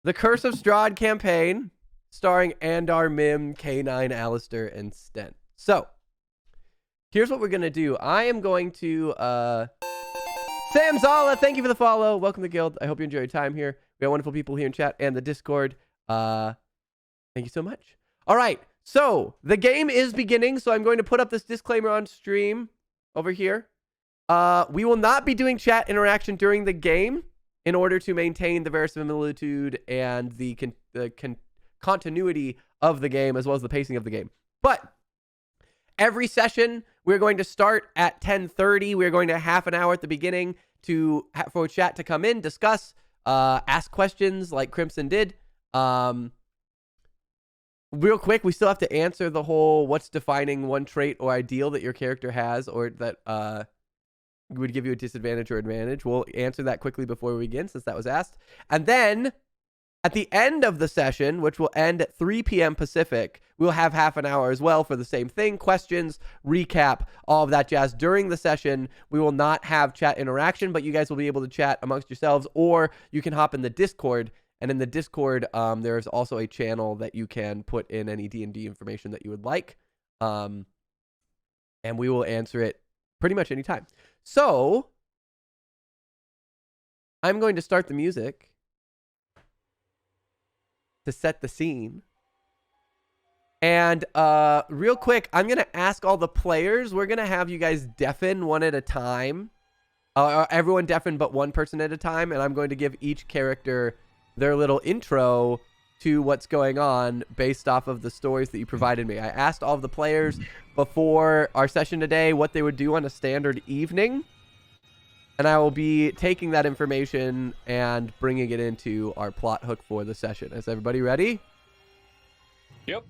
The Curse of Strahd Campaign, starring Andar, Mim, K9, Alistair, and Sten. So, here's what we're going to do. I am going to... Sam Zala, thank you for the follow. Welcome to the guild. I hope you enjoy your time here. We got wonderful people here in chat and the Discord. Thank you so much. All right, so the game is beginning, so I'm going to put up this disclaimer on stream over here. We will not be doing chat interaction during the game in order to maintain the verisimilitude and the continuity of the game, as well as the pacing of the game. But every session, we're going to start at 10:30. We're going to half an hour at the beginning for chat to come in, discuss, ask questions like Crimson did. Real quick, we still have to answer the whole what's defining one trait or ideal that your character has or that would give you a disadvantage or advantage. We'll answer that quickly before we begin, since that was asked. And then at the end of the session, which will end at 3 p.m. Pacific, we'll have half an hour as well for the same thing. Questions, recap, all of that jazz. During the session, we will not have chat interaction, but you guys will be able to chat amongst yourselves, or you can hop in the Discord. And in the Discord, there's also a channel that you can put in any D&D information that you would like. And we will answer it pretty much any time. So, I'm going to start the music to set the scene. And real quick, I'm going to ask all the players. We're going to have you guys deafen one at a time. Everyone deafen but one person at a time. And I'm going to give each character their little intro to what's going on based off of the stories that you provided me. I asked all of the players before our session today what they would do on a standard evening. And I will be taking that information and bringing it into our plot hook for the session. Is everybody ready? Yep.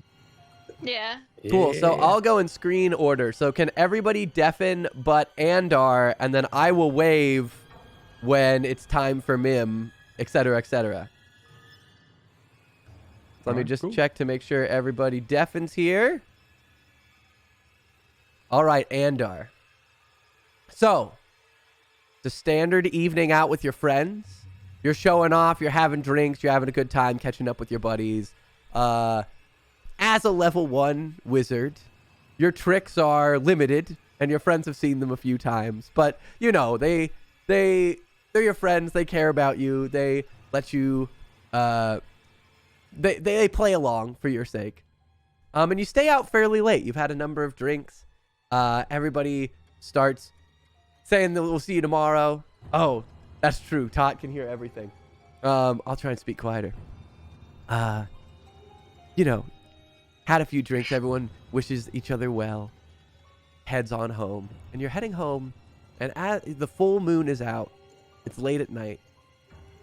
Yeah. Cool. So I'll go in screen order. So can everybody deafen but Andar, and then I will wave when it's time for Mim, etc., etc. So let me just check to make sure everybody deafens here. All right, Andar. So, it's a standard evening out with your friends. You're showing off, you're having drinks, you're having a good time, catching up with your buddies. As a level 1 wizard, your tricks are limited, and your friends have seen them a few times. But, you know, they're your friends, they care about you, they let you... They play along for your sake. And you stay out fairly late. You've had a number of drinks. Everybody starts saying that we'll see you tomorrow. Oh, that's true. Tot can hear everything. I'll try and speak quieter. You know, had a few drinks. Everyone wishes each other well. Heads on home. And you're heading home. And the full moon is out. It's late at night.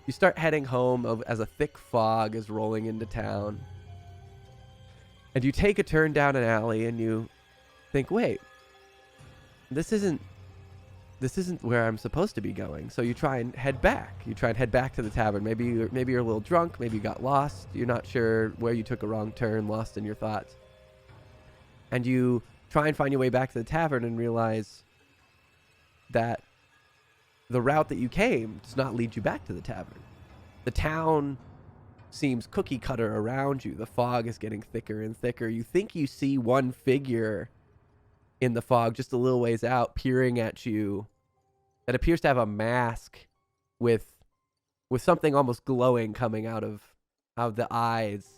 You start heading home as a thick fog is rolling into town. And you take a turn down an alley and you think, wait, this isn't where I'm supposed to be going. So you try and head back. You try and head back to the tavern. Maybe you're a little drunk. Maybe you got lost. You're not sure where you took a wrong turn, lost in your thoughts. And you try and find your way back to the tavern and realize that the route that you came does not lead you back to the tavern. The town seems cookie cutter around you. The fog is getting thicker and thicker. You think you see one figure in the fog just a little ways out peering at you that appears to have a mask with something almost glowing coming out of the eyes.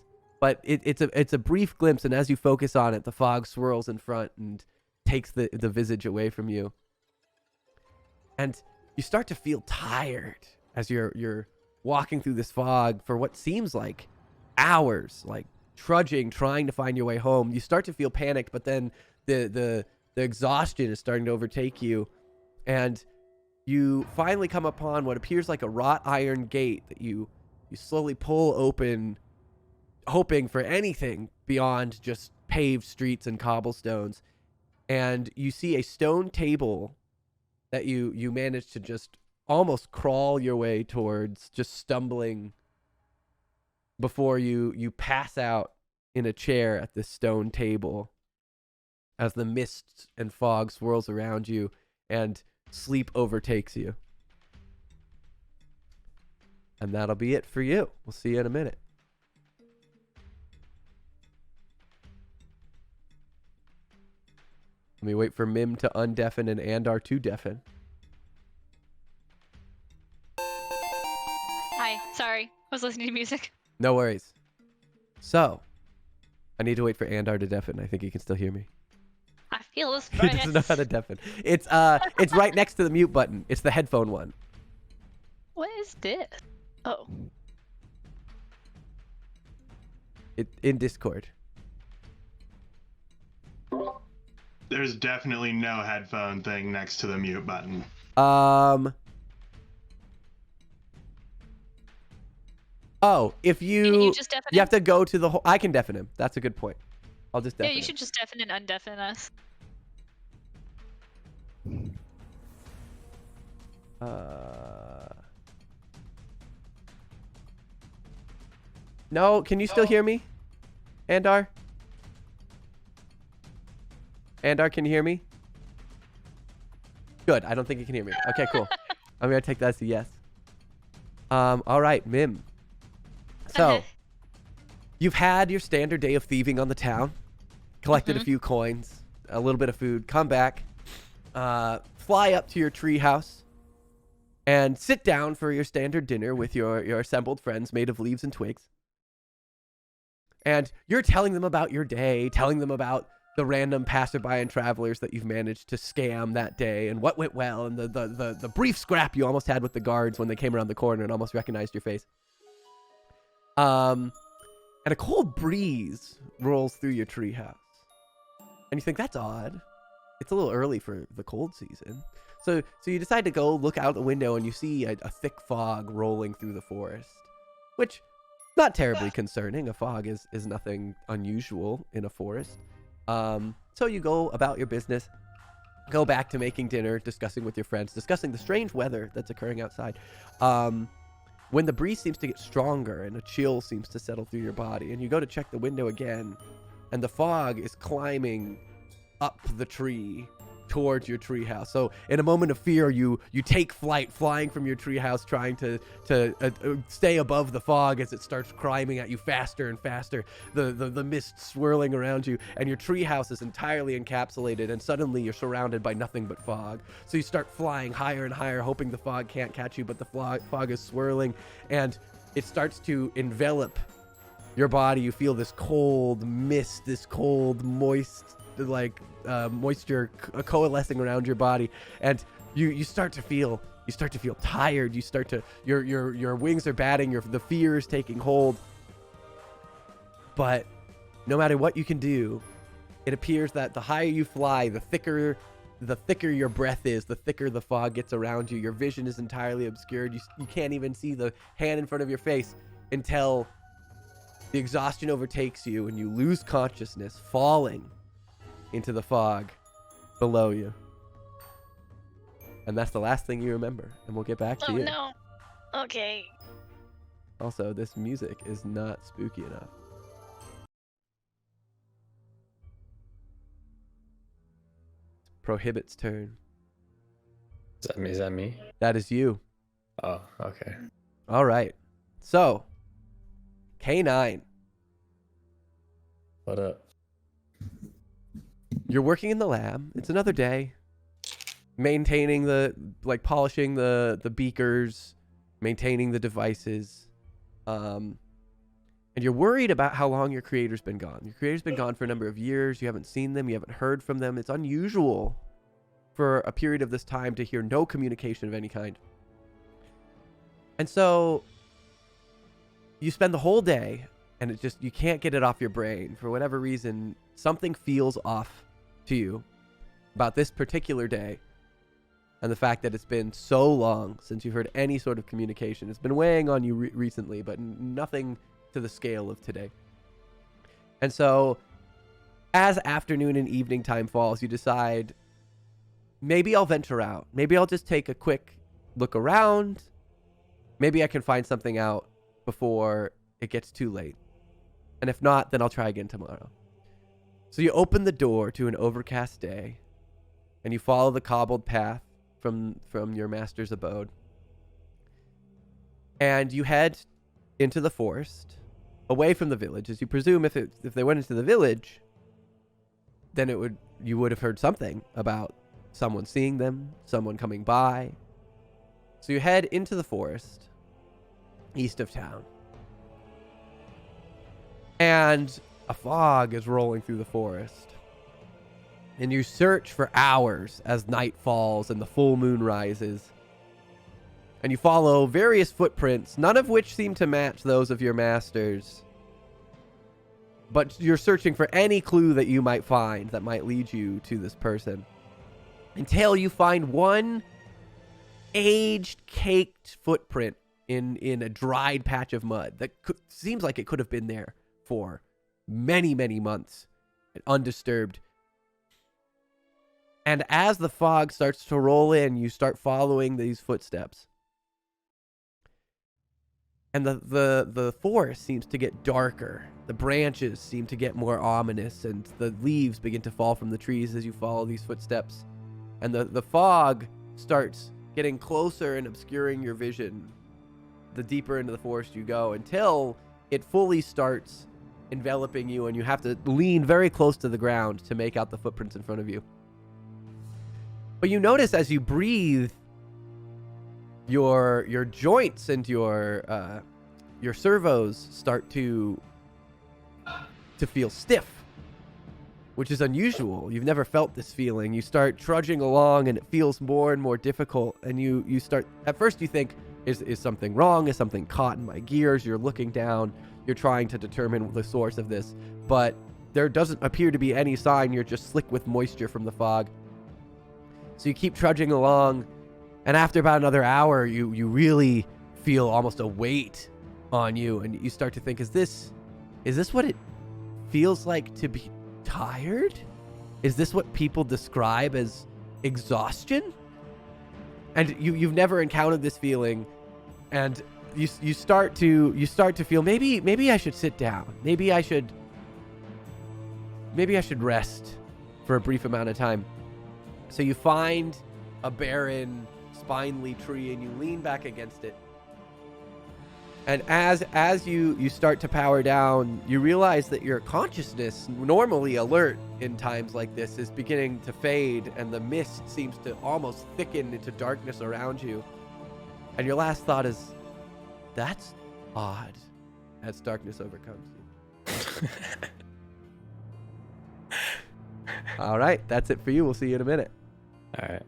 But it's a brief glimpse, and as you focus on it, the fog swirls in front and takes the visage away from you. And you start to feel tired as you're walking through this fog for what seems like hours, like trudging, trying to find your way home. You start to feel panicked, but then the exhaustion is starting to overtake you, and you finally come upon what appears like a wrought iron gate that you slowly pull open, hoping for anything beyond just paved streets and cobblestones. And you see a stone table that you manage to just almost crawl your way towards, just stumbling before you pass out in a chair at this stone table as the mist and fog swirls around you and sleep overtakes you. And that'll be it for you. We'll see you in a minute. Let me wait for Mim to undeafen and Andar to deafen. Hi, sorry. I was listening to music. No worries. So, I need to wait for Andar to deafen. I think he can still hear me. I feel this He doesn't know how to deafen. It's right next to the mute button. It's the headphone one. What is this? Oh. In Discord. There's definitely no headphone thing next to the mute button. Oh, if Can you just deafen you have him? to go to the whole. I can deafen him. That's a good point. I'll just Yeah, deafen you him. should just deafen and undeafen us. No, can you still hear me? Andar? Andar, can you hear me? Good. I don't think you can hear me. Okay, cool. I'm going to take that as a yes. All right, Mim. So, you've had your standard day of thieving on the town, collected a few coins, a little bit of food, come back, fly up to your tree house, and sit down for your standard dinner with your assembled friends made of leaves and twigs. And you're telling them about your day, telling them about the random passerby and travelers that you've managed to scam that day and what went well and the brief scrap you almost had with the guards when they came around the corner and almost recognized your face. And a cold breeze rolls through your treehouse. And you think, that's odd. It's a little early for the cold season. So you decide to go look out the window and you see a thick fog rolling through the forest, which not terribly concerning. A fog is nothing unusual in a forest. So you go about your business, go back to making dinner, discussing with your friends, discussing the strange weather that's occurring outside. When the breeze seems to get stronger and a chill seems to settle through your body, and you go to check the window again, and the fog is climbing up the tree towards your treehouse. So in a moment of fear, you take flight, flying from your treehouse, trying to stay above the fog as it starts climbing at you faster and faster. The mist swirling around you, and your treehouse is entirely encapsulated, and suddenly you're surrounded by nothing but fog. So you start flying higher and higher, hoping the fog can't catch you, but the fog is swirling, and it starts to envelop your body. You feel this cold mist, this cold, moist, moisture coalescing around your body, and you start to feel tired. Your wings are batting, the fear is taking hold. But no matter what you can do, it appears that the higher you fly, the thicker your breath is, the thicker the fog gets around you. Your vision is entirely obscured. You can't even see the hand in front of your face until the exhaustion overtakes you and you lose consciousness, falling into the fog below you. And that's the last thing you remember. And we'll get back to you. Oh no. Okay. Also, this music is not spooky enough. It's Prohibit's turn. Is that me? That is you. Oh, okay. All right. So, K9. What up? You're working in the lab. It's another day. Maintaining polishing the beakers, maintaining the devices. And you're worried about how long your creator's been gone. Your creator's been gone for a number of years. You haven't seen them. You haven't heard from them. It's unusual for a period of this time to hear no communication of any kind. And so you spend the whole day, and you can't get it off your brain. For whatever reason, something feels off to you about this particular day, and the fact that it's been so long since you've heard any sort of communication. It's been weighing on you recently, but nothing to the scale of today. And so as afternoon and evening time falls, you decide, maybe I'll venture out. Maybe I'll just take a quick look around. Maybe I can find something out before it gets too late. And if not, then I'll try again tomorrow. So you open the door to an overcast day, and you follow the cobbled path from your master's abode. And you head into the forest, away from the village, as you presume if they went into the village, then you would have heard something about someone seeing them, someone coming by. So you head into the forest, east of town. And a fog is rolling through the forest. And you search for hours as night falls and the full moon rises. And you follow various footprints, none of which seem to match those of your masters. But you're searching for any clue that you might find that might lead you to this person. Until you find one aged, caked footprint in a dried patch of mud that seems like it could have been there for many, many months, undisturbed. And as the fog starts to roll in, you start following these footsteps. And the forest seems to get darker. The branches seem to get more ominous, and the leaves begin to fall from the trees as you follow these footsteps. And the fog starts getting closer and obscuring your vision the deeper into the forest you go, until it fully starts enveloping you, and you have to lean very close to the ground to make out the footprints in front of you. But you notice as you breathe, your joints and your servos start to feel stiff, which is unusual. You've never felt this feeling. You start trudging along, and it feels more and more difficult. And you start, at first you think, is something wrong? Is something caught in my gears? You're looking down. You're trying to determine the source of this, but there doesn't appear to be any sign. You're just slick with moisture from the fog. So you keep trudging along, and after about another hour, you really feel almost a weight on you, and you start to think, is this what it feels like to be tired? Is this what people describe as exhaustion? And you've never encountered this feeling, and you start to feel, maybe I should sit down. Maybe I should rest for a brief amount of time. So you find a barren, spinely tree, and you lean back against it. And as you start to power down, you realize that your consciousness, normally alert in times like this, is beginning to fade, and the mist seems to almost thicken into darkness around you. And your last thought is, that's odd, as darkness overcomes you. All right, that's it for you. We'll see you in a minute. All right.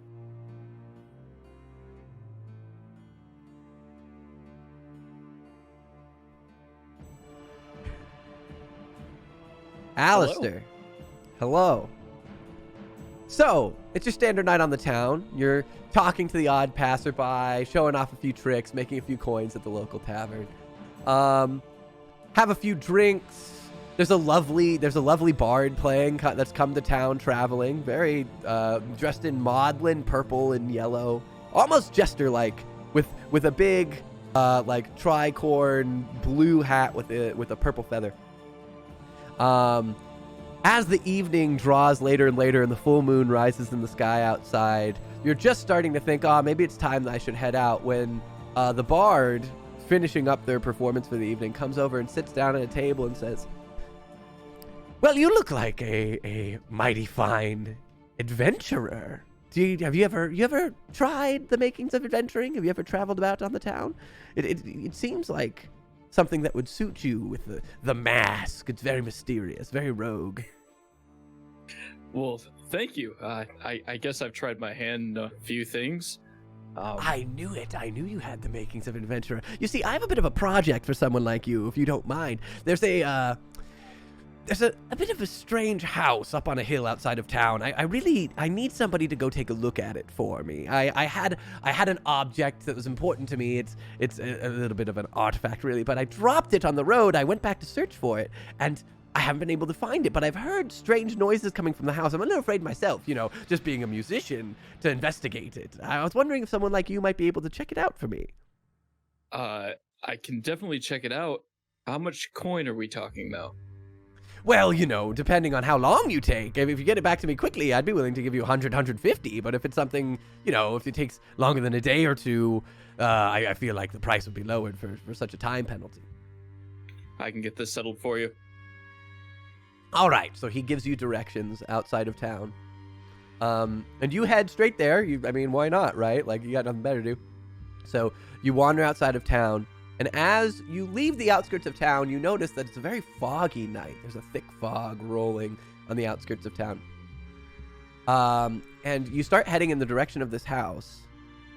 Alistair. Hello. So, it's your standard night on the town. You're talking to the odd passerby, showing off a few tricks, making a few coins at the local tavern. Have a few drinks. There's a lovely bard playing that's come to town traveling, very dressed in maudlin purple and yellow, almost jester-like, with a big like tricorn blue hat with a purple feather. As the evening draws later and later and the full moon rises in the sky outside, you're just starting to think, maybe it's time that I should head out, when the bard, finishing up their performance for the evening, comes over and sits down at a table and says, "Well, you look like a mighty fine adventurer. Have you ever tried the makings of adventuring? Have you ever traveled about on the town? It seems like something that would suit you with the mask. It's very mysterious, very rogue." Well, thank you. I guess I've tried my hand in a few things. I knew it. I knew you had the makings of an adventurer. You see, I have a bit of a project for someone like you, if you don't mind. There's a bit of a strange house up on a hill outside of town. I need somebody to go take a look at it for me. I had an object that was important to me. It's a little bit of an artifact, really, but I dropped it on the road. I went back to search for it, and I haven't been able to find it, but I've heard strange noises coming from the house. I'm a little afraid myself, just being a musician, to investigate it. I was wondering if someone like you might be able to check it out for me. I can definitely check it out. How much coin are we talking, though? well, you know, depending on how long you take. If you get it back to me quickly, I'd be willing to give you 100, 150. But if it's something, you know, if it takes longer than a day or two, I feel like the price would be lowered for such a time penalty. I can get this settled for you. All right, so he gives you directions outside of town. And you head straight there. I mean, why not, right? Like, you got nothing better to do. So you wander outside of town. And as you leave the outskirts of town, you notice that it's a very foggy night. There's a thick fog rolling on the outskirts of town. And you start heading in the direction of this house.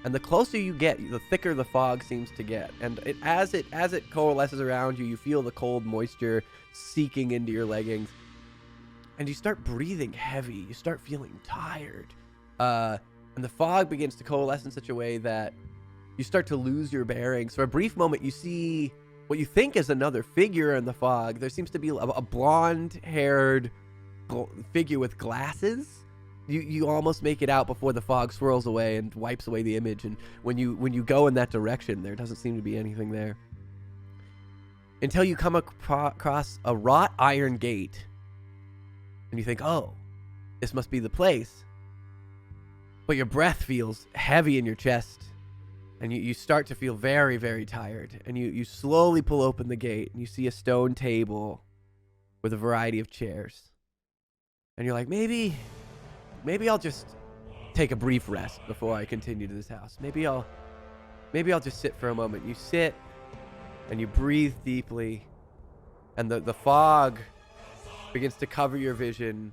And the closer you get, the thicker the fog seems to get. And as it coalesces around you, you feel the cold moisture seeking into your leggings. And you start breathing heavy. You start feeling tired. And the fog begins to coalesce in such a way that you start to lose your bearings. For a brief moment, you see what you think is another figure in the fog. There seems to be a blonde-haired figure with glasses. You almost make it out before the fog swirls away and wipes away the image. And when you go in that direction, there doesn't seem to be anything there. Until you come across a wrought iron gate. And you think, oh, this must be the place. But your breath feels heavy in your chest. And you start to feel very, very tired. And you slowly pull open the gate. And you see a stone table with a variety of chairs. And you're like, maybe I'll just take a brief rest before I continue to this house. Maybe I'll just sit for a moment. You sit and you breathe deeply. And the fog begins to cover your vision.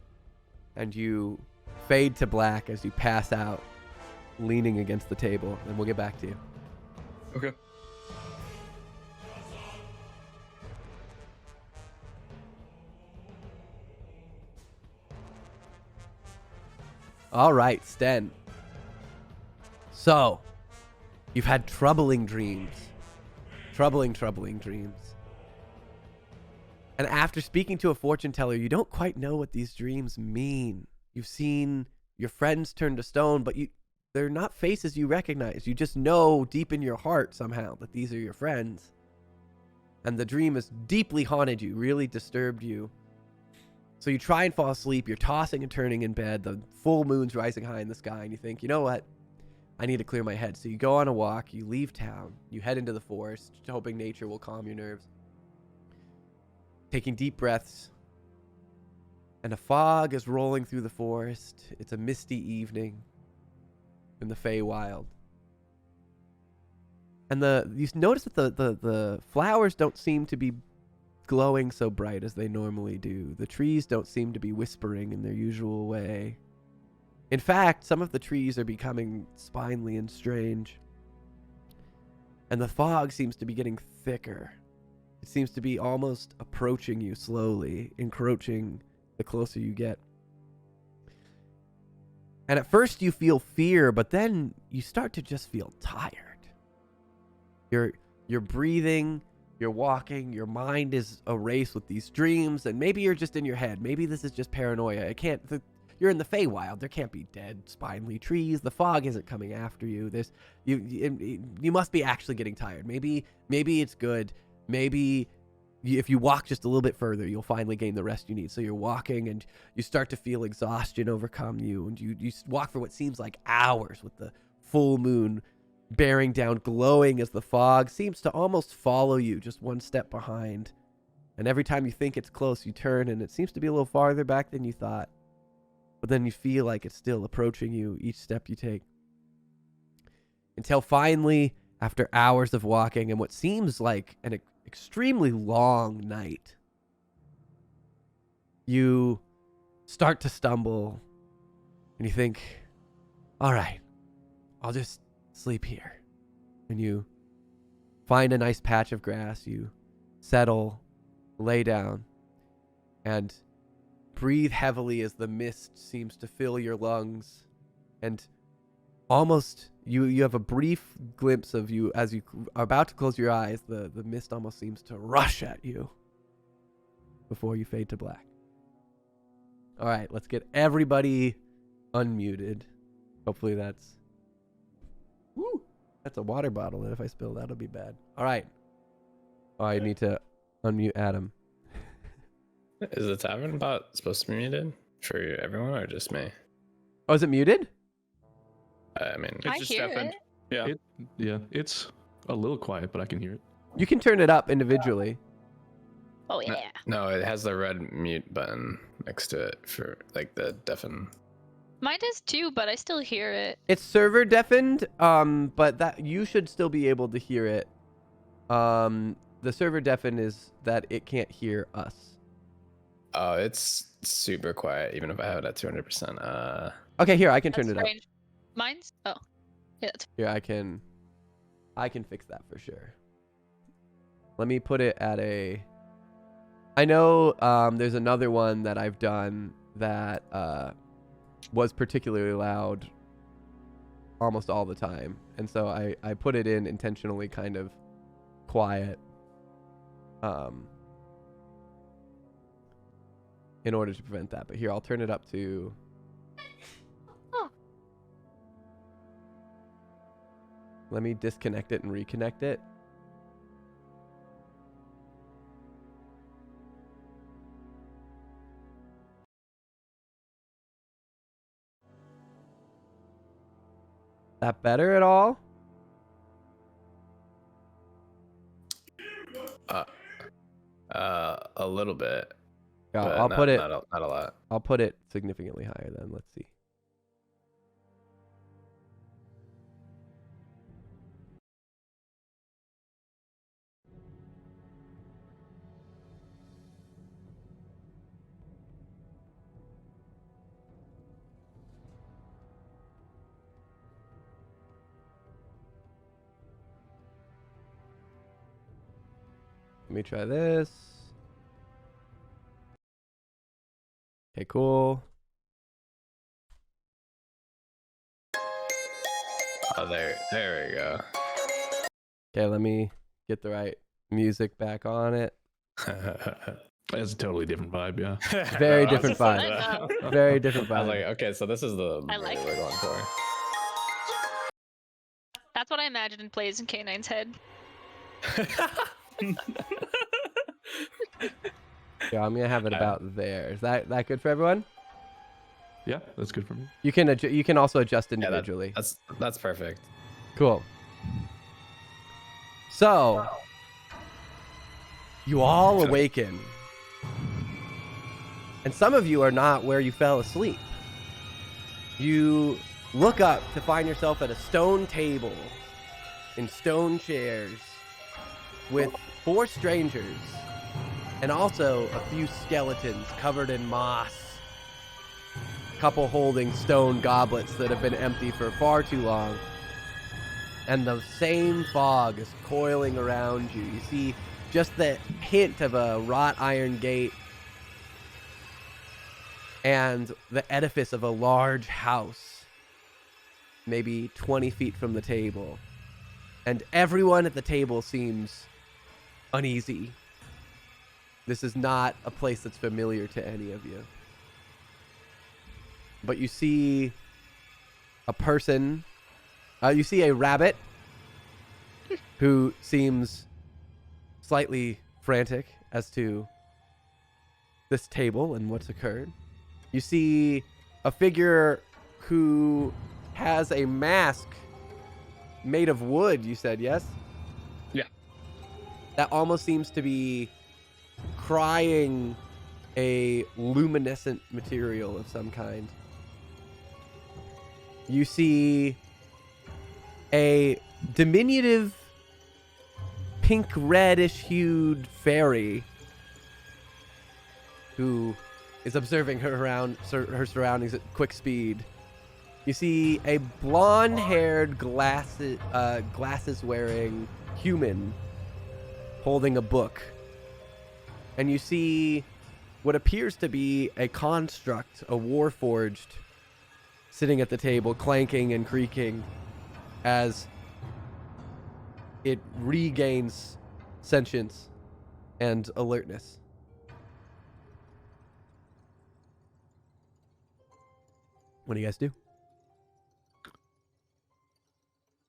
And you fade to black as you pass out, leaning against the table, and we'll get back to you. Okay. All right, Sten. So, you've had troubling dreams. Troubling dreams. And after speaking to a fortune teller, you don't quite know what these dreams mean. You've seen your friends turn to stone, but they're not faces you recognize. You just know deep in your heart somehow that these are your friends. And the dream has deeply haunted you, really disturbed you. So you try and fall asleep. You're tossing and turning in bed. The full moon's rising high in the sky. And you think, you know what? I need to clear my head. So you go on a walk. You leave town. You head into the forest, hoping nature will calm your nerves. Taking deep breaths. And a fog is rolling through the forest. It's a misty evening in the Feywild. And you notice that the flowers don't seem to be glowing so bright as they normally do. The trees don't seem to be whispering in their usual way. In fact, some of the trees are becoming spindly and strange. And the fog seems to be getting thicker. It seems to be almost approaching you slowly, encroaching the closer you get. And at first you feel fear, but then you start to just feel tired. You're breathing, you're walking, your mind is a race with these dreams, and maybe you're just in your head. Maybe this is just paranoia. You're in the Feywild. There can't be dead, spindly trees. The fog isn't coming after you. You must be actually getting tired. Maybe it's good. Maybe if you walk just a little bit further, you'll finally gain the rest you need. So you're walking and you start to feel exhaustion overcome you. And you walk for what seems like hours with the full moon bearing down, glowing as the fog seems to almost follow you just one step behind. And every time you think it's close, you turn and it seems to be a little farther back than you thought. But then you feel like it's still approaching you each step you take. Until finally, after hours of walking and what seems like an extremely long night, you start to stumble and you think, all right, I'll just sleep here. And you find a nice patch of grass, you settle, lay down, and breathe heavily as the mist seems to fill your lungs. And almost you have a brief glimpse of you as you are about to close your eyes. The mist almost seems to rush at you before you fade to black. All right, let's get everybody unmuted. Hopefully that's a water bottle that if I spill that'll be bad. All right. Oh, I need to unmute Adam. Is the tavern bot supposed to be muted for everyone or just me? Oh, is it muted? I mean, It's I just hear deafened. it. Yeah. It's a little quiet, but I can hear it. You can turn it up individually. Oh no, yeah. no, it has the red mute button next to it for like the deafen. Mine does too, but I still hear it. It's server deafened, but that you should still be able to hear it. The server deafen is that it can't hear us. Oh, it's super quiet even if I have it at 200%. Okay, here I can turn That's it up. strange. Mine's yeah. That's Here I can fix that for sure. Let me put it at a. I know there's another one that I've done that was particularly loud almost all the time, and so I put it in intentionally kind of quiet in order to prevent that. But here, I'll turn it up to. Oh. Let me disconnect it and reconnect it. That better at all? A little bit. Yeah, but I'll not, put it. not a lot. I'll put it significantly higher then. Let's see. Let me try this. Okay, cool. Oh, there we go. Okay, let me get the right music back on it. It's a totally different vibe, yeah. Very No, I was different just like vibe. that. Very different I was vibe. like, okay, so this is the I like mood we're going for. That's what I imagined in Plays in K9's head. Yeah, I'm gonna have it about there. Is that good for everyone? Yeah, that's good for me. You can also adjust Yeah, individually. that's perfect. Cool. So, you all awaken. And some of you are not where you fell asleep. You look up to find yourself at a stone table in stone chairs with 4 strangers and also a few skeletons covered in moss. A couple holding stone goblets that have been empty for far too long. And the same fog is coiling around you. You see just the hint of a wrought iron gate and the edifice of a large house, maybe 20 feet from the table. And everyone at the table seems uneasy. This is not a place that's familiar to any of you. But you see a person, you see a rabbit who seems slightly frantic as to this table and what's occurred. You see a figure who has a mask made of wood, you said, yes? Yeah. That almost seems to be crying a luminescent material of some kind. You see a diminutive pink reddish hued fairy who is observing her surroundings at quick speed. You see a blonde-haired, glasses-wearing human holding a book. And you see what appears to be a construct, a warforged, sitting at the table, clanking and creaking as it regains sentience and alertness. What do you guys do?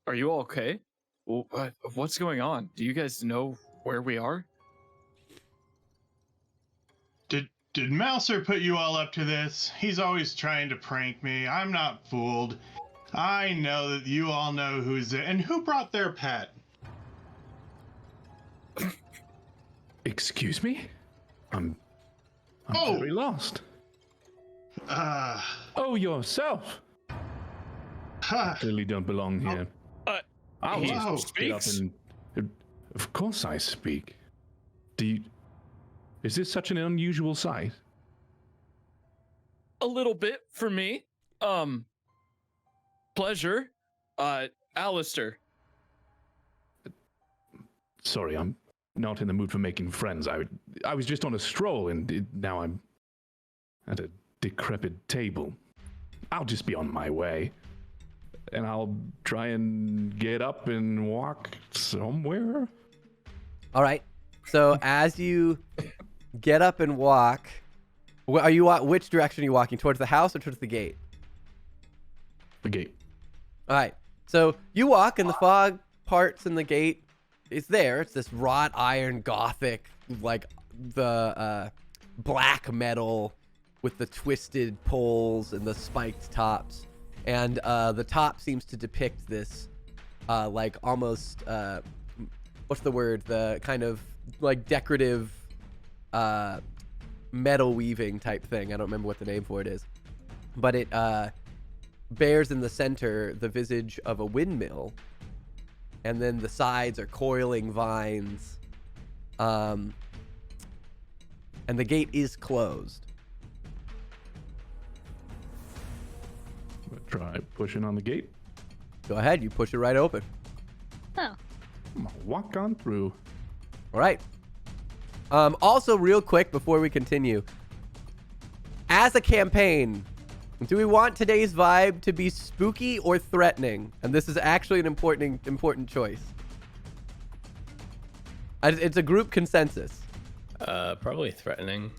Are you all okay? What's going on? Do you guys know where we are? Did Mouser put you all up to this? He's always trying to prank me. I'm not fooled. I know that you all know who's it and who brought their pet. Excuse me? I'm Oh. very lost. Uh, Oh, yourself. huh. Clearly don't belong here. I'll he just get up speaks? and. Of course I speak. Is this such an unusual sight? A little bit for me. Pleasure. Alistair. Sorry, I'm not in the mood for making friends. I was just on a stroll, and now I'm at a decrepit table. I'll just be on my way. And I'll try and get up and walk somewhere. All right. So as you get up and walk, which direction are you walking? Towards the house or towards the gate? The gate. All right. So you walk, and the fog parts, and the gate is there. It's this wrought iron Gothic, like the black metal with the twisted poles and the spiked tops. And the top seems to depict this, like almost, what's the word? The kind of like decorative metal weaving type thing. I don't remember what the name for it is. But it bears in the center the visage of a windmill. And then the sides are coiling vines. And the gate is closed. I'm gonna try pushing on the gate. Go ahead, you push it right open. Oh. I'm gonna walk on through. All right. Also, real quick before we continue, as a campaign, do we want today's vibe to be spooky or threatening? And this is actually an important choice. It's a group consensus. Probably threatening.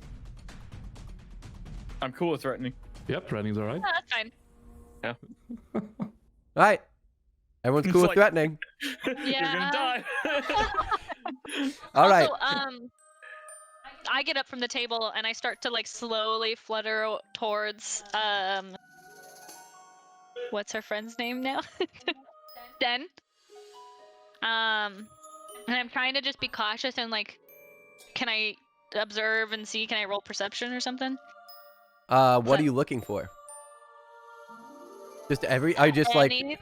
I'm cool with threatening. Yep, threatening's all right. Oh, that's fine. Yeah. All right. Everyone's It's cool with like- threatening. Yeah. You're gonna die. All right. Also, I get up from the table and I start to like slowly flutter towards what's her friend's name now? Den. And I'm trying to just be cautious and like, can I observe and see? Can I roll perception or something? What are you looking for? Just I just like Anything?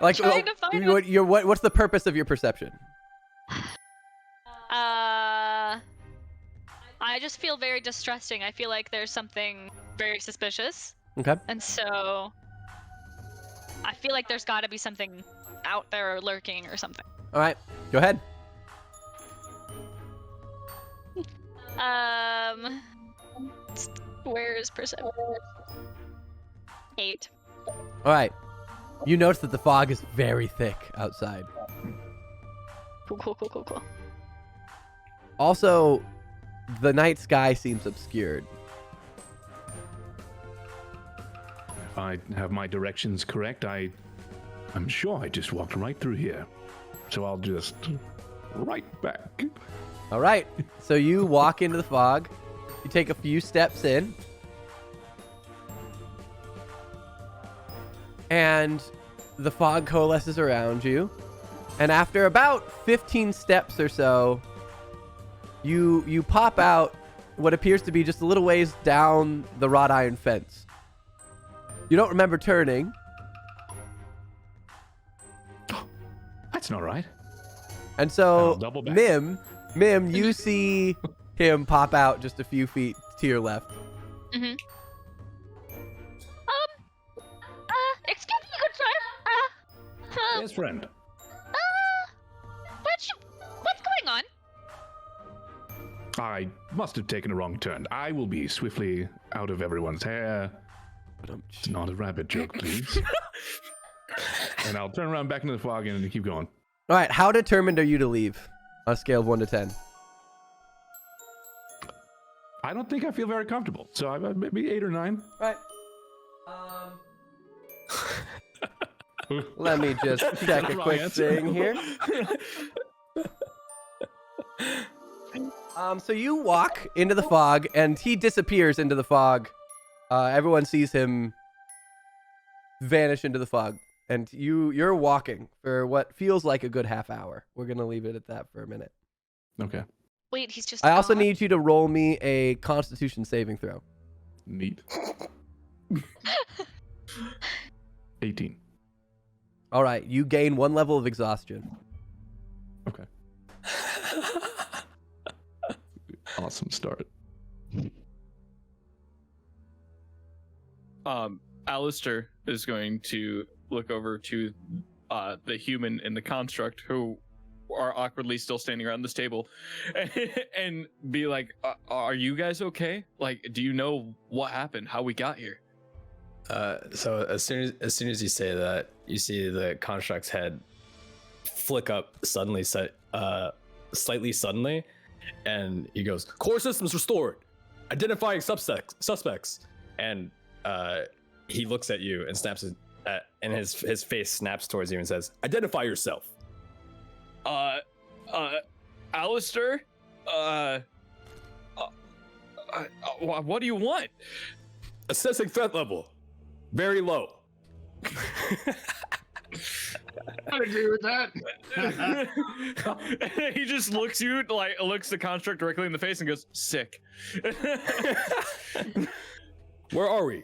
like trying to find what's the purpose of your perception? I just feel very distrusting. I feel like there's something very suspicious. Okay. And so I feel like there's got to be something out there lurking or something. All right. Go ahead. Where is perception? 8. All right. You notice that the fog is very thick outside. Cool. Also, the night sky seems obscured. If I have my directions correct, I'm sure I just walked right through here. So I'll just right back. All right. So you walk into the fog. You take a few steps in. And the fog coalesces around you. And after about 15 steps or so, you pop out what appears to be just a little ways down the wrought iron fence. You don't remember turning. That's not right. And I'll so, double back. Mim, you see him pop out just a few feet to your left. Mm-hmm. Excuse me, good sir. Yes, friend. What's going on? I must have taken a wrong turn. I will be swiftly out of everyone's hair. It's not a rabbit joke, please. And I'll turn around back into the fog and keep going. All right, how determined are you to leave on a scale of 1 to 10? I don't think I feel very comfortable. So I maybe 8 or 9. All right. Let me just check a Wrong quick answer. thing here. So you walk into the fog, and he disappears into the fog. Everyone sees him vanish into the fog, and you're walking for what feels like a good half hour. We're gonna leave it at that for a minute. Okay. Wait, he's just. I also gone? need you to roll me a Constitution saving throw. Neat. 18. All right, you gain 1 level of exhaustion. Okay. Awesome start. Alistair is going to look over to the human and the construct who are awkwardly still standing around this table and be like, are you guys okay? Like, do you know what happened, how we got here? So as soon as you say that, you see the construct's head flick up suddenly, slightly suddenly, and he goes, "Core systems restored, identifying suspects," and he looks at you and snaps it, and his face snaps towards you and says, "Identify yourself." Alistair, what do you want? Assessing threat level, very low. I'd agree with that. He just looks the construct directly in the face and goes, "Sick." Where are we?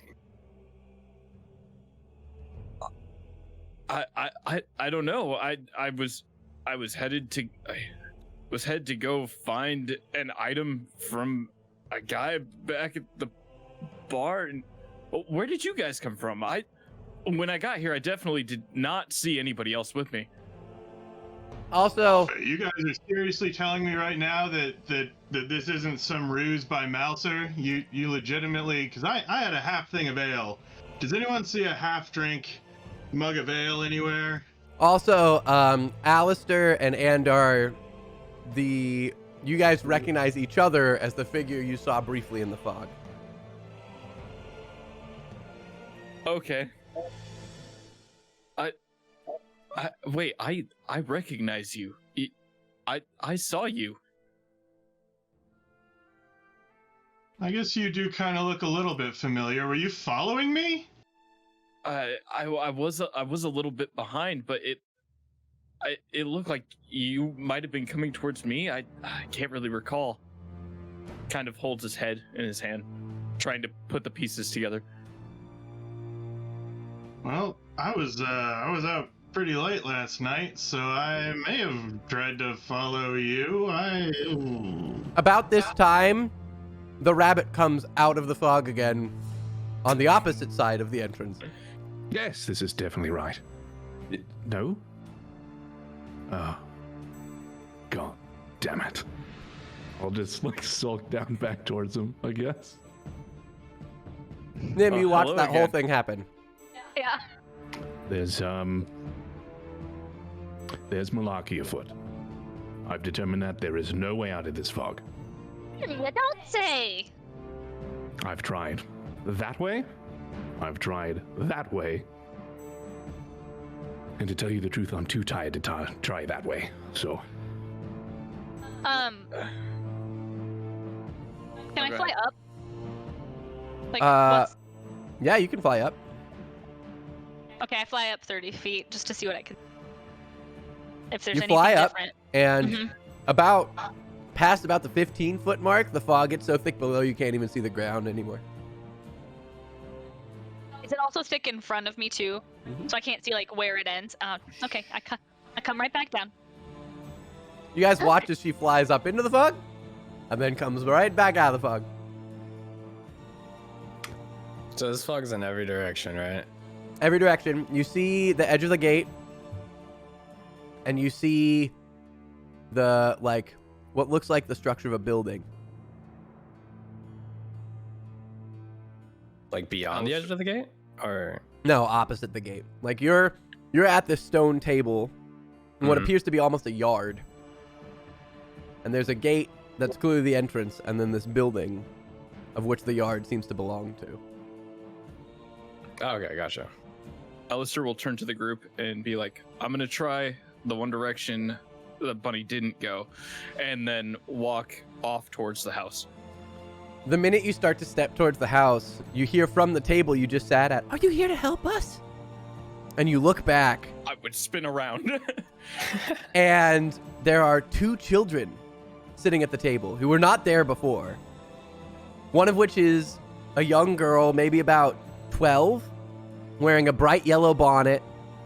I don't know. I was headed to go find an item from a guy back at the bar. And where did you guys come from? When I got here, I definitely did not see anybody else with me. Also, You guys are seriously telling me right now that this isn't some ruse by Mouser? You legitimately, because I had a half thing of ale. Does anyone see a half drink mug of ale anywhere? Alistair and Andar, you guys recognize each other as the figure you saw briefly in the fog. Okay. Wait, I recognize you. I saw you. I guess you do kind of look a little bit familiar. Were you following me? I was a little bit behind, but it looked like you might have been coming towards me. I can't really recall. Kind of holds his head in his hand, trying to put the pieces together. Well, I was out pretty late last night, so I may have tried to follow you. About this time, the rabbit comes out of the fog again on the opposite side of the entrance. Yes, this is definitely right. No? Oh. God damn it. I'll just sulk down back towards him, I guess. Nim, you watched hello that whole again. thing happen. Yeah. There's Malaki afoot. I've determined that there is no way out of this fog. You don't say. I've tried that way. I've tried that way. And to tell you the truth, I'm too tired to try that way. So. Can I Okay. fly up? Like, Yeah, you can fly up. okay, I fly up 30 feet just to see what I can. If there's You anything fly up, different. and Mhm. past about the 15-foot mark, the fog gets so thick below you can't even see the ground anymore. Is it also thick in front of me too? Mhm. So I can't see like where it ends. Okay, I come right back down. You guys watch as she flies up into the fog, and then comes right back out of the fog. So this fog's in every direction, right? Every direction. You see the edge of the gate, and you see the, what looks like the structure of a building. Like beyond the edge of the gate, or No, opposite the gate. Like you're at this stone table in what Mhm. appears to be almost a yard. And there's a gate that's clearly the entrance, and then this building of which the yard seems to belong to. oh, okay, gotcha. Alistair will turn to the group and be like, "I'm gonna try the one direction the bunny didn't go, and then walk off towards the house. The minute you start to step towards the house, you hear from the table you just sat at, "Are you here to help us?" And you look back, I would spin around. and there are 2 children sitting at the table who were not there before. One of which is a young girl, maybe about 12, wearing a bright yellow bonnet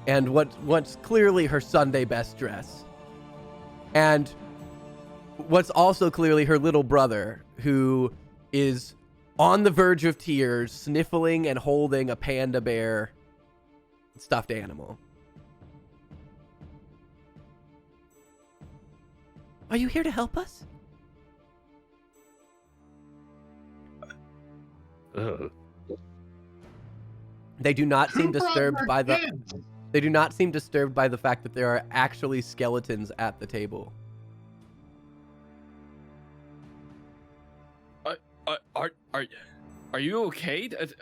and what's clearly her Sunday best dress. And what's also clearly her little brother, who is on the verge of tears, sniffling and holding a panda bear stuffed animal. "Are you here to help us?" They do not seem disturbed by the fact that there are actually skeletons at the table. Are you okay? Does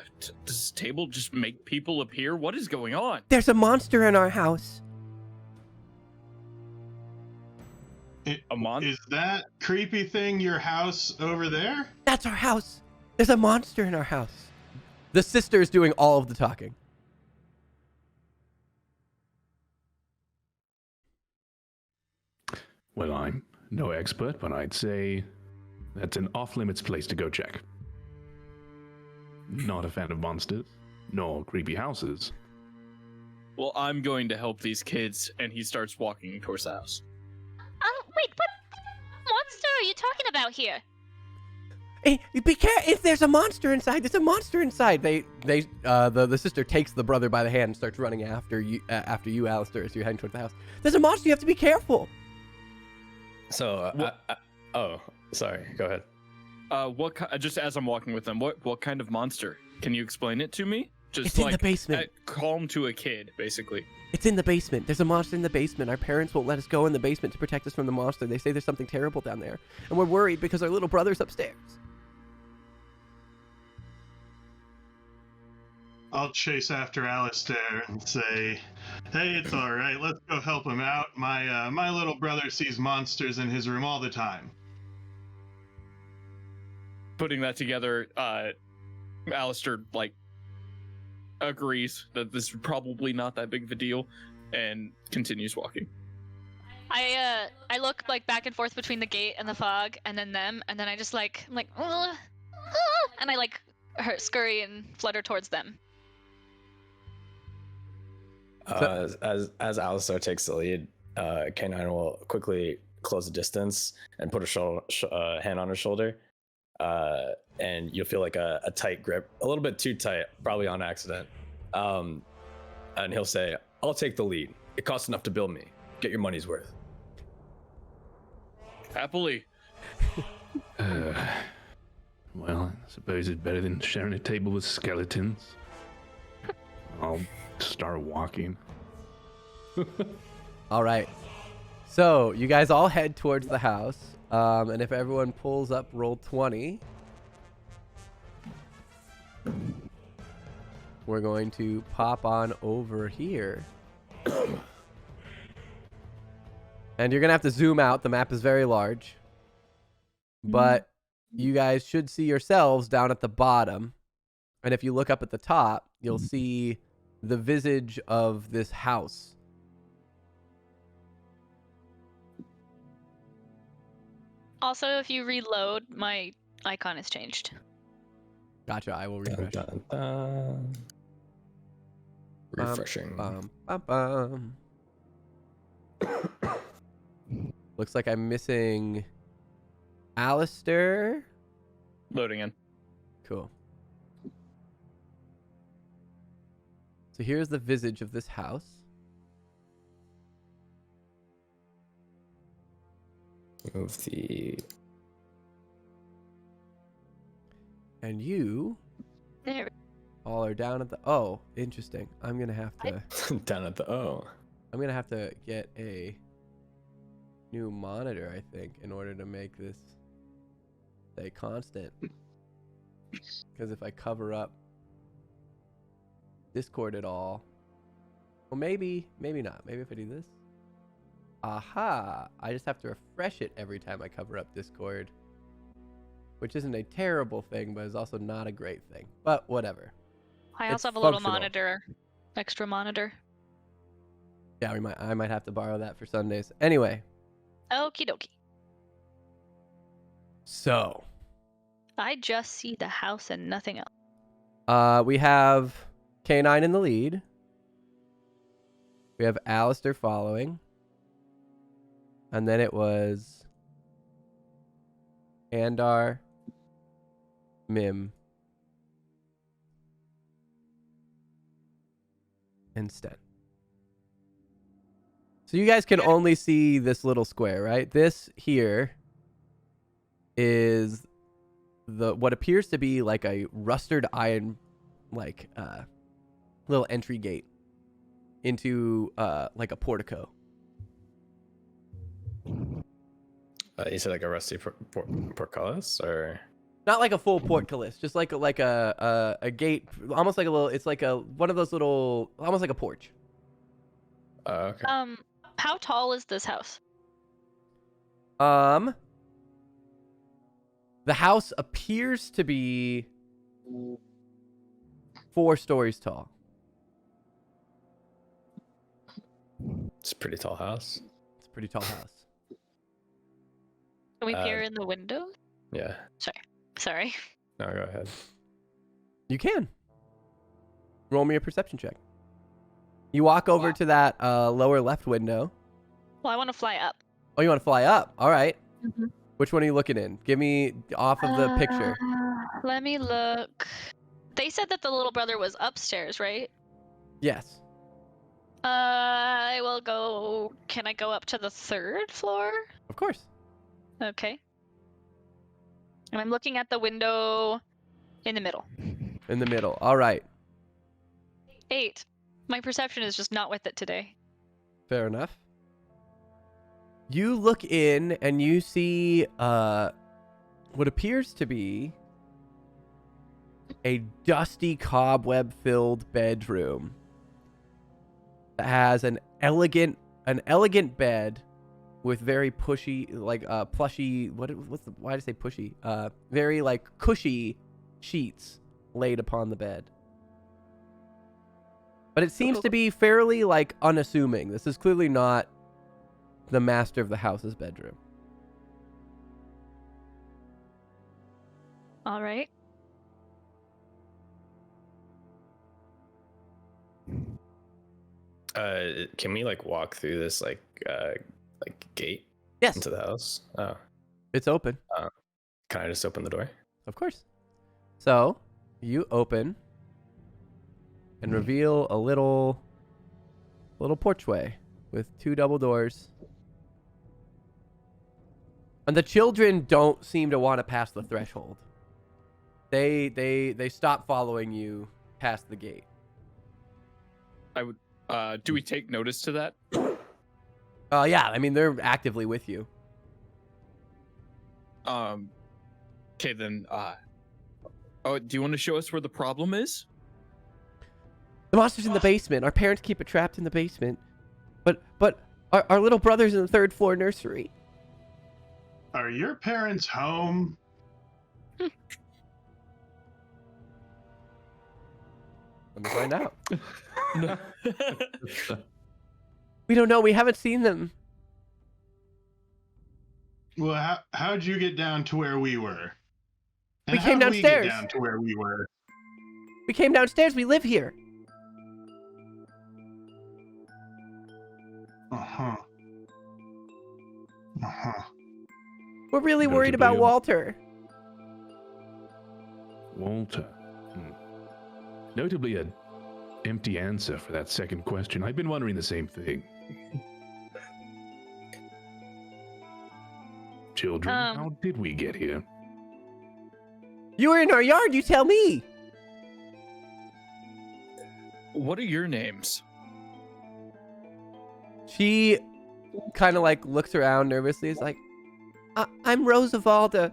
this table just make people appear? What is going on? "There's a monster in our house." A monster? Is that creepy thing your house over there? "That's our house. There's a monster in our house." The sister is doing all of the talking. Well, I'm no expert, but I'd say that's an off-limits place to go check. Not a fan of monsters, nor creepy houses. Well, I'm going to help these kids, and he starts walking towards the house. Wait, what monster are you talking about here? Hey, be careful! If there's a monster inside, there's a monster inside. The sister takes the brother by the hand and starts running after you, Alistair, as you're heading towards the house. "There's a monster. You have to be careful." So, oh, sorry. Go ahead. Just as I'm walking with them, what kind of monster? Can you explain it to me? Just It's in the basement. Calm to a kid, basically. It's in the basement. There's a monster in the basement. Our parents won't let us go in the basement to protect us from the monster. They say there's something terrible down there, and we're worried because our little brother's upstairs. I'll chase after Alistair and say, "Hey, it's all right. Let's go help him out. My little brother sees monsters in his room all the time." Putting that together, Alistair, agrees that this is probably not that big of a deal, and continues walking. I look back and forth between the gate and the fog, and then them, and then I just I'm like, and I scurry and flutter towards them. As Alistair takes the lead, K9 will quickly close the distance and put a hand on her shoulder, and you'll feel like a tight grip, a little bit too tight, probably on accident. And he'll say, "I'll take the lead. It costs enough to build me. Get your money's worth." Happily. Well, I suppose it's better than sharing a table with skeletons. I'll start walking. All right. So you guys all head towards the house, and if everyone pulls up roll 20, we're going to pop on over here. And you're gonna have to zoom out. The map is very large, but you guys should see yourselves down at the bottom. And if you look up at the top, you'll see the visage of this house. Also, if you reload, my icon has changed. Gotcha. I will refresh. Dun, dun, dun. Refreshing. Bum, bum, bum. Looks like I'm missing Alistair. Loading in. Cool. So here's the visage of this house. Move the... And you There. all are down at the... Oh, interesting. I'm going to have to... down at the O. I'm going to have to get a new monitor, I think, in order to make this stay constant. Because if I cover up Discord at all... Well, maybe not. Maybe if I do this. Aha. I just have to refresh it every time I cover up Discord. Which isn't a terrible thing, but is also not a great thing. But whatever. I It's also have a little functional. monitor, extra monitor. Yeah, I might have to borrow that for Sundays. Anyway, Okie dokie. so I just see the house and nothing else. we have K9 in the lead. We have Alistair following. And then it was Andar, Mim, and Sten. So you guys can only see this little square, right? This here is what appears to be like a rusted iron, like little entry gate into like a portico. You said like a rusty portcullis, or Not like a full portcullis, just like a gate, almost like a little. It's like one of those little, almost like a porch. okay. How tall is this house? The house appears to be 4 stories tall. It's a pretty tall house. It's a pretty tall house. Can we peer in the window? Yeah. Sorry. No, go ahead. You can. Roll me a perception check. You walk over to that lower left window. Well, I want to fly up. Oh, you want to fly up? All right. Mhm. Which one are you looking in? Give me off of the picture. Let me look. They said that the little brother was upstairs, right? Yes. I will go. Can I go up to the 3rd floor? Of course. Okay. And I'm looking at the window in the middle. In the middle. All right. 8. My perception is just not with it today. Fair enough. You look in and you see what appears to be a dusty, cobweb-filled bedroom that has an elegant bed with very pushy, like plushy. Why did I say pushy? Very like cushy sheets laid upon the bed. But it seems to be fairly like unassuming. This is clearly not the master of the house's bedroom. All right. Can we like walk through this like gate Yes, into the house? Oh, it's open. can I just open the door? Of course. So you open and reveal a little porchway with 2 double doors. And the children don't seem to want to pass the threshold. They stop following you past the gate. I would. Do we take notice to that? Yeah, I mean they're actively with you. Okay then. Oh, do you want to show us where the problem is? The monster's in the basement. Our parents keep it trapped in the basement. But our little brother's in the 3rd floor nursery. Are your parents home? Let me find out. No. We don't know. We haven't seen them. Well, how'd you get down to where we were? We came how'd downstairs. We get down to where we were. We came downstairs. We live here. Uh-huh. Uh-huh. We're really worried Notably about a- Walter. Walter. Notably an empty answer for that second question. I've been wondering the same thing. Children, how did we get here? You were in our yard. You tell me. What are your names? She kind of like looks around nervously. Is like, I'm Rosavalda,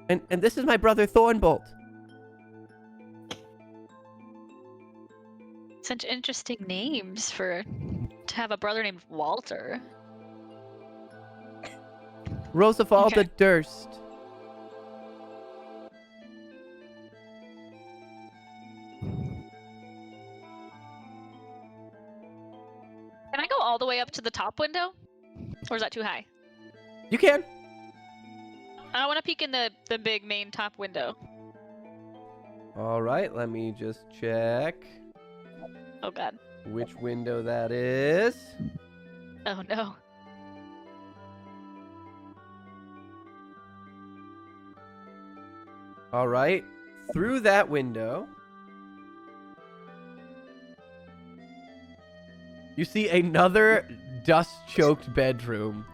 and this is my brother Thornbolt. Such interesting names to have a brother named Walter. Rosafalda Okay. Durst. Can I go all the way up to the top window? Or is that too high? You can. I want to peek in the big main top window. All right, let me just check Oh god. which window that is. Oh no. All right, through that window, you see another dust-choked bedroom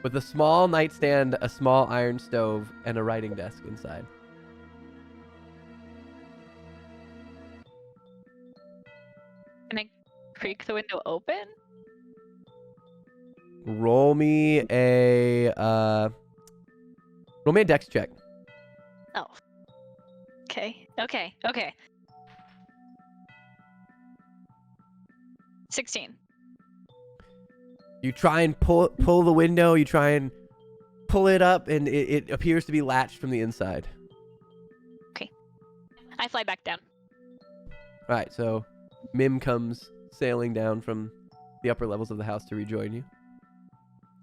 with a small nightstand, a small iron stove, and a writing desk inside. Can I creak the window open? Roll me a dex check. Oh. Okay. Okay. Okay. 16. You try and pull the window. You try and pull it up, and it appears to be latched from the inside. I fly back down. All right, so Mim comes sailing down from the upper levels of the house to rejoin you.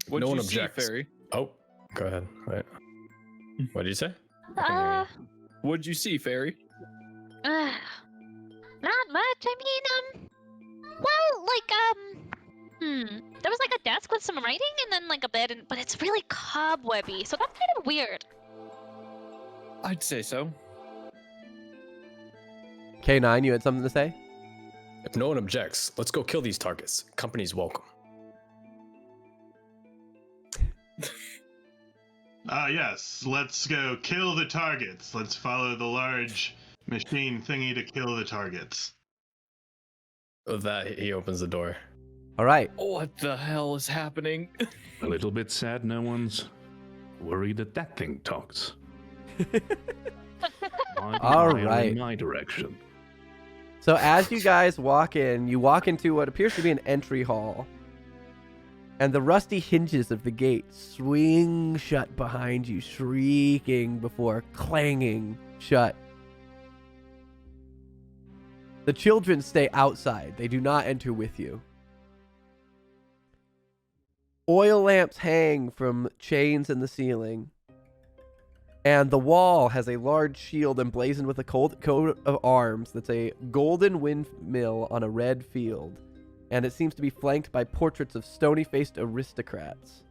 What'd No one you see, objects. Fairy? Oh, go ahead. Wait. What did you say? What'd you see, Fairy? Not much. I mean, well, like, there was like a desk with some writing and then like a bed, but it's really cobwebby, so that's kind of weird. I'd say so. K9, you had something to say? If no one objects, let's go kill these targets. Company's welcome. Yes, let's go kill the targets. Let's follow the large machine thingy to kill the targets. With that, he opens the door. All right. What the hell is happening? A little bit sad no one's worried that thing talks. All right. In my direction. So as you guys walk in, you walk into what appears to be an entry hall. And the rusty hinges of the gate swing shut behind you, shrieking before clanging shut. The children stay outside. They do not enter with you. Oil lamps hang from chains in the ceiling. And the wall has a large shield emblazoned with a coat of arms that's a golden windmill on a red field. And it seems to be flanked by portraits of stony-faced aristocrats.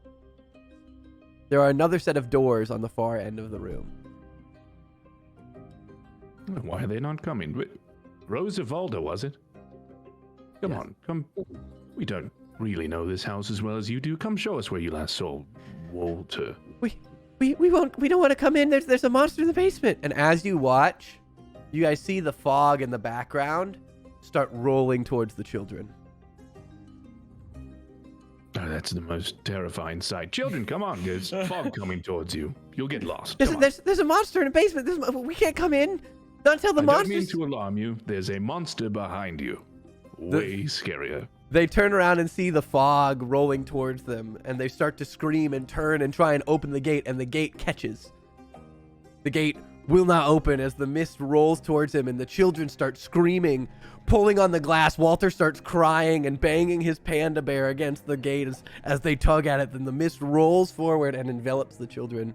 There are another set of doors on the far end of the room. Why are they not coming? Rosavalda, was it? Come Yes. on, come. We don't really know this house as well as you do. Come show us where you last saw Walter. We don't want to come in. There's a monster in the basement. And as you watch, you guys see the fog in the background start rolling towards the children. Oh, that's the most terrifying sight. Children, come on. There's fog coming towards you. You'll get lost. Come on. There's a monster in the basement. We can't come in. Not until the I don't mean monsters. to alarm you. There's a monster behind you. Way scarier. They turn around and see the fog rolling towards them, and they start to scream and turn and try and open the gate, and the gate catches. The gate will not open as the mist rolls towards him, and the children start screaming, pulling on the glass. Walter starts crying and banging his panda bear against the gate as they tug at it. Then the mist rolls forward and envelops the children.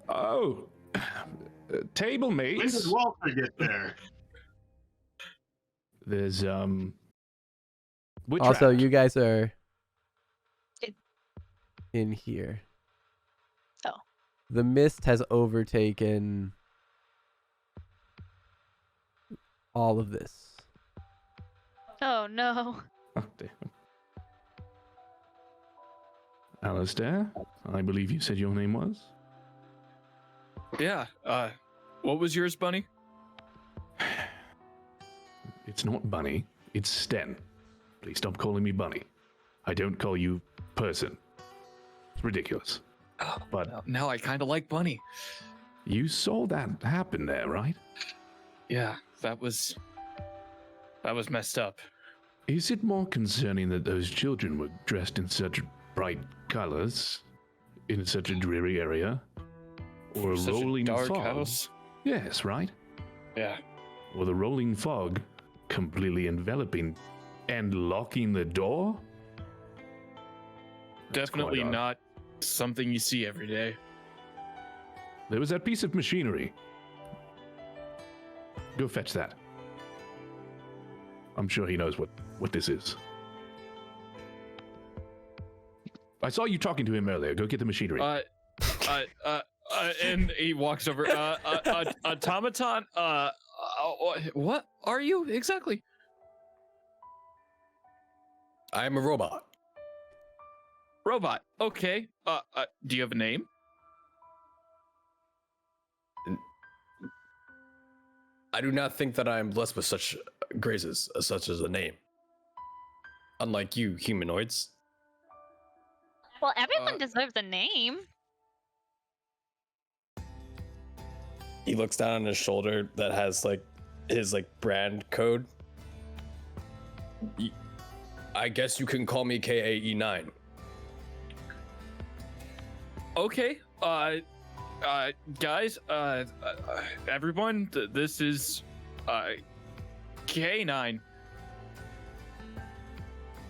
Oh. Table When mates. did Walter get there? There's, we're Also, trapped. you guys are It- in here. Oh. The mist has overtaken all of this. Oh no. Oh, dear. Alistair, I believe you said your name was? Yeah. What was yours, Bunny? It's not Bunny, it's Sten. Please stop calling me Bunny. I don't call you person. It's ridiculous. Oh, But now I kind of like Bunny. you saw that happen there, right? Yeah, that was messed up. Is it more concerning that those children were dressed in such bright colors? in such a dreary area, or a Such a rolling dark fog. house. Yes, right? Yeah. Or the rolling fog completely enveloping and locking the door? That's Definitely quite odd. not something you see every day. There was that piece of machinery. Go fetch that. I'm sure he knows what this is. I saw you talking to him earlier. Go get the machinery. And he walks over. Automaton. What are you exactly? I am a robot. Robot. Okay. Do you have a name? I do not think that I am blessed with such graces, such as a name. Unlike you, humanoids. Well, everyone deserves a name. He looks down on his shoulder that has like his like brand code. I guess you can call me KAE9. Okay. Guys. Everyone. This is K9.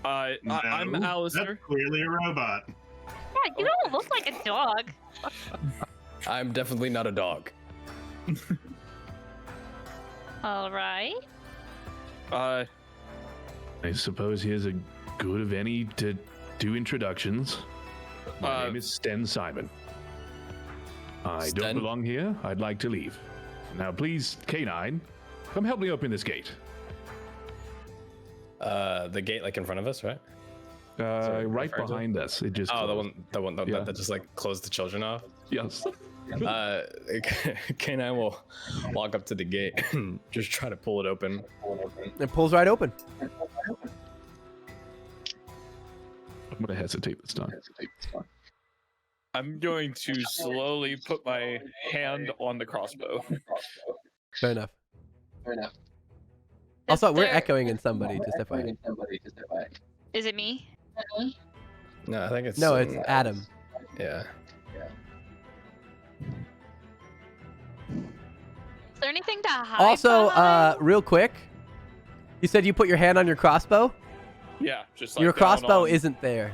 I'm No, Alistair. That's clearly a robot. Yeah, you don't look like a dog. I'm definitely not a dog. All right. I suppose here's a good of any to do introductions. My name is Sten Simon. I Sten? don't belong here. I'd like to leave. Now, please, K9, come help me open this gate. The gate like in front of us, right? Sorry, Right referring to? behind us. It just Oh, closed. the one Yeah. that just like closed the children off. Yes. K9 will walk up to the gate and just try to pull it open. It pulls right open. I'm gonna hesitate this time. I'm going to slowly put my hand on the crossbow. Fair enough. Also, we're there- echoing in somebody, just FYI. Is it me? No, I think it's No, it's Adam. Yeah. Is there anything to hide? Also, behind? real quick, you said you put your hand on your crossbow? Yeah, just like Your down crossbow on- isn't there.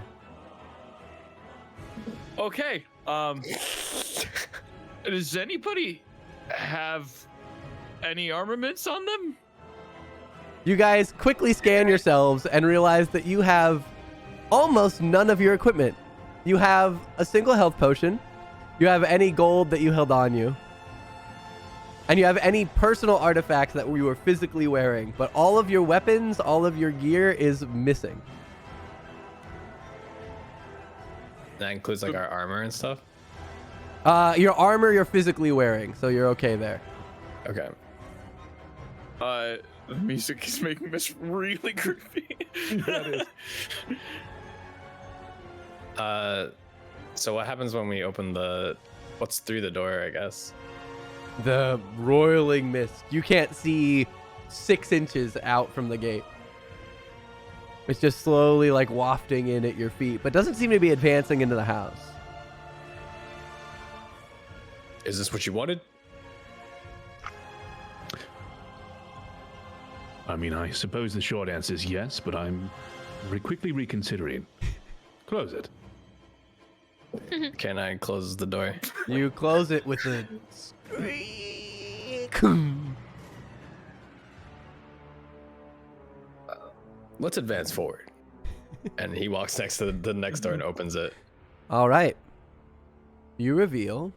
Okay. Does anybody have any armaments on them? You guys quickly scan yourselves and realize that you have almost none of your equipment. You have a single health potion. You have any gold that you held on you. And you have any personal artifacts that you were physically wearing. But all of your weapons, all of your gear is missing. That includes like our armor and stuff. Your armor you're physically wearing, so you're okay there. Okay. The music is making this really creepy. So what happens when we open what's through the door, I guess? The roiling mist. You can't see 6 inches out from the gate. It's just slowly like wafting in at your feet, but doesn't seem to be advancing into the house. Is this what you wanted? I mean, I suppose the short answer is yes, but I'm quickly reconsidering. Close it. K9 closes the door. You close it with a squeak. Let's advance forward. And he walks next to the next door and opens it. All right. You reveal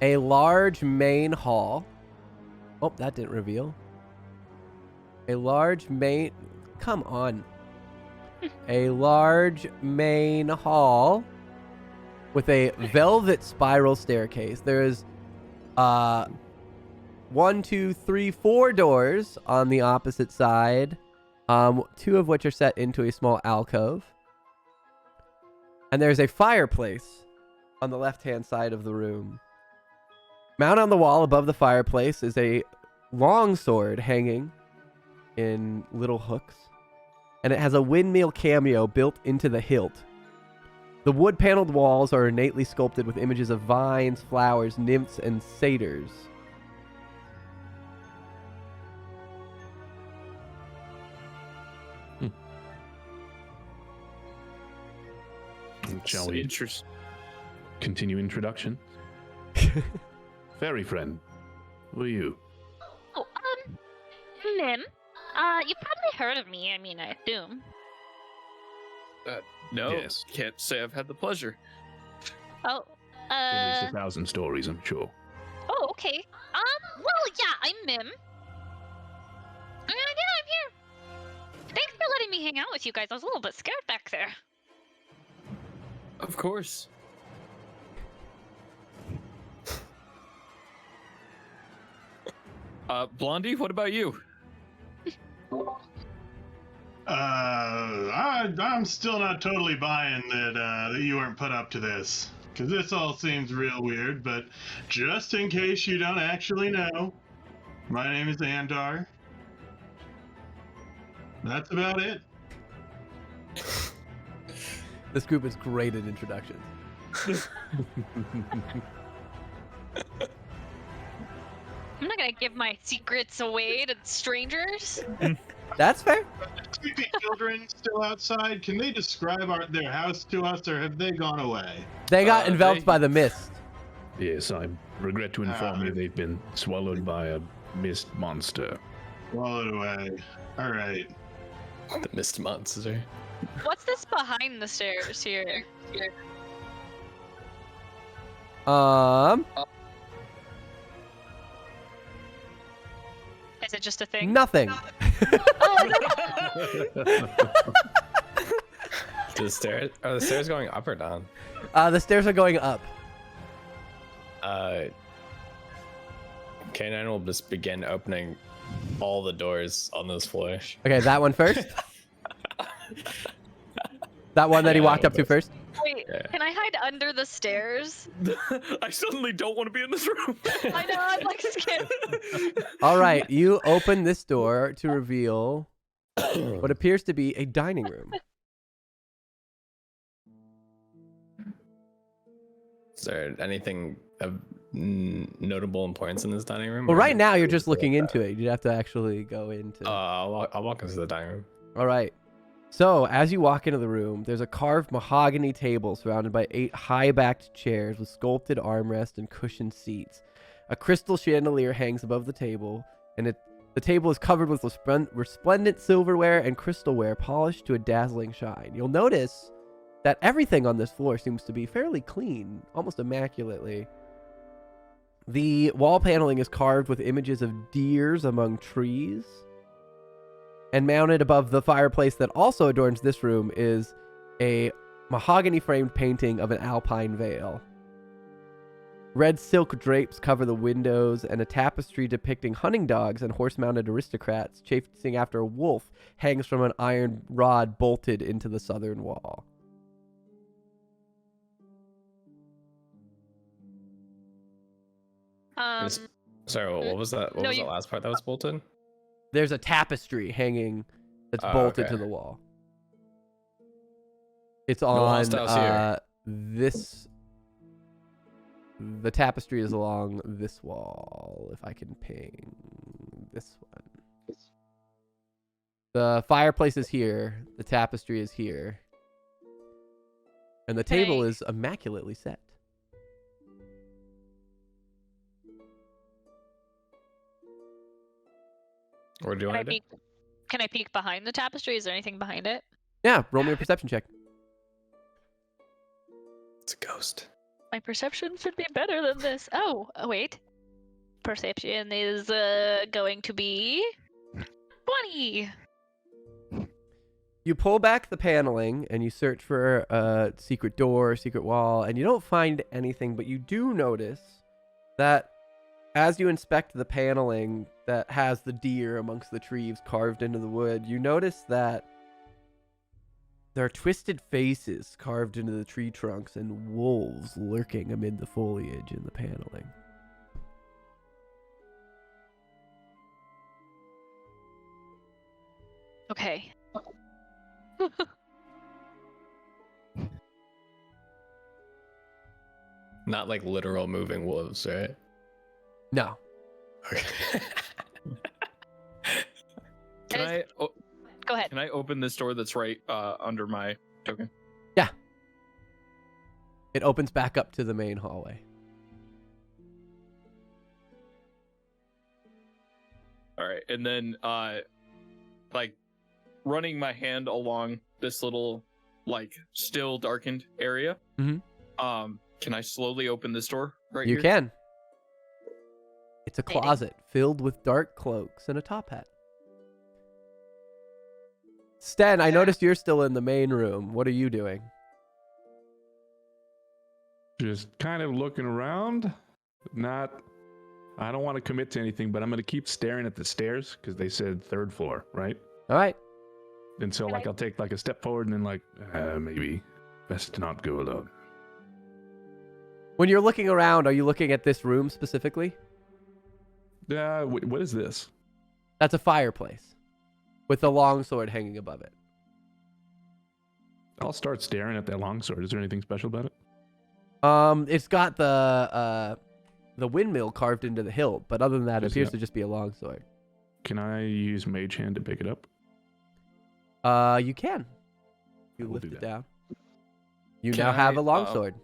a large main hall. Oh, that didn't reveal. A large main... Come on. A large main hall with a velvet spiral staircase. There's 1, 2, 3, 4 doors on the opposite side. 2 of which are set into a small alcove. And there's a fireplace on the left-hand side of the room. Mounted on the wall above the fireplace is a long sword hanging in little hooks. And it has a windmill cameo built into the hilt. The wood-paneled walls are innately sculpted with images of vines, flowers, nymphs, and satyrs. Shall we Interest. continue introduction? Fairy friend, who are you? Oh, Nim. You probably heard of me. I mean, I assume. No, Yes. can't say I've had the pleasure. Oh, At least 1,000 stories, I'm sure. Oh, okay. Well, yeah, I'm Mim. Yeah, I'm here. Thanks for letting me hang out with you guys. I was a little bit scared back there. Of course. Blondie, what about you? I'm still not totally buying that you weren't put up to this, because this all seems real weird. But just in case you don't actually know, my name is Andar. That's about it. This group is great at introductions. I'm not gonna give my secrets away to strangers. That's fair. Creepy children still outside. Can they describe their house to us, or have they gone away? They got enveloped they- by the mist. Yes, I regret to inform you they've been swallowed by a mist monster. Swallowed away. All right. The mist monster. What's this behind the stairs here? Is it just a thing? Nothing. The stairs? Are the stairs going up or down? The stairs are going up. K9 will just begin opening all the doors on this floor. Okay, that one first. That one that he Yeah, walked up to first. Wait, Yeah. can I hide under the stairs? I suddenly don't want to be in this room. I know, I'm like scared. All right, you open this door to reveal what appears to be a dining room. Is there anything of notable importance in this dining room? Well, or right is now it you're just looking like that? into it. You'd have to actually go into. I'll walk into the dining room. All right. So, as you walk into the room, there's a carved mahogany table surrounded by 8 high-backed chairs with sculpted armrests and cushioned seats. A crystal chandelier hangs above the table, and the table is covered with resplendent silverware and crystalware polished to a dazzling shine. You'll notice that everything on this floor seems to be fairly clean, almost immaculately. The wall paneling is carved with images of deers among trees. And mounted above the fireplace that also adorns this room is a mahogany-framed painting of an alpine vale. Red silk drapes cover the windows, and a tapestry depicting hunting dogs and horse-mounted aristocrats chasing after a wolf hangs from an iron rod bolted into the southern wall. Sorry, what was that? What No, was you- the last part that was bolted? There's a tapestry hanging that's Oh, bolted okay. to the wall. It's wall on styles here. this. The tapestry is along this wall. If I can ping this one. The fireplace is here. The tapestry is here. And the table Okay. is immaculately set. What do you Can I want to do? peek? Can I peek behind the tapestry? Is there anything behind it? Yeah, roll me a perception check. It's a ghost. My perception should be better than this. Oh, wait. Perception is going to be 20. You pull back the paneling and you search for a secret door, secret wall, and you don't find anything, but you do notice that as you inspect the paneling that has the deer amongst the trees carved into the wood, you notice that there are twisted faces carved into the tree trunks and wolves lurking amid the foliage in the paneling. Okay. Not like literal moving wolves, right? No. Okay. Go ahead. Can I open this door that's right under my token? Yeah. It opens back up to the main hallway. All right, and then like running my hand along this little like still darkened area. Mhm. Can I slowly open this door right You here? can. It's a Exciting. closet filled with dark cloaks and a top hat. Sten, I noticed you're still in the main room. What are you doing? Just kind of looking around. I don't want to commit to anything, but I'm going to keep staring at the stairs because they said 3rd floor, right? All right. And so, like, I'll take like a step forward and then, like, maybe best to not go alone. When you're looking around, are you looking at this room specifically? What is this? That's a fireplace with a longsword hanging above it. I'll start staring at that longsword. Is there anything special about it? It's got the windmill carved into the hilt, but other than that, it appears to just be a longsword. Can I use Mage Hand to pick it up? You can. You We'll lift do it that. down. You Can now have I, a longsword.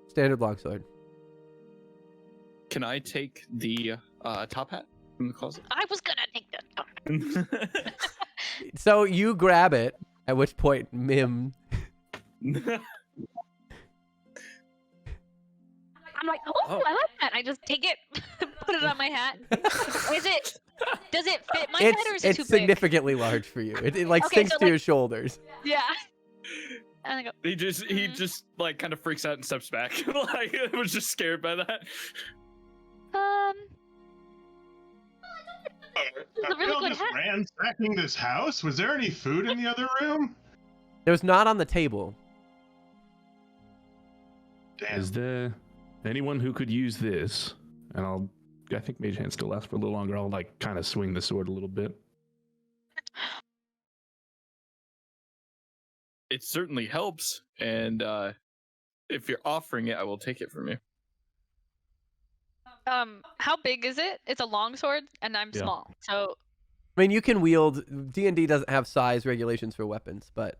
Standard longsword. Can I take the top hat from the closet? I was gonna take that. So you grab it, at which point Mim... I'm like, oh, I like that. I just take it, put it on my hat. Does it fit my head or is it too It's big? significantly large for you. It like Okay, sinks so, to like- your shoulders. Yeah. And I go, he just like kind of freaks out and steps back. Like I was just scared by that. It's a really Bill good just hat. ransacking this house. Was there any food in the other room? It was not on the table. Damn. Is there anyone who could use this? And I think Mage Hand still lasts for a little longer. I'll like kind of swing the sword a little bit. It certainly helps, and if you're offering it, I will take it from you. How big is it? It's a long sword, and I'm Yeah. small, so I mean, you can wield... D&D doesn't have size regulations for weapons, but...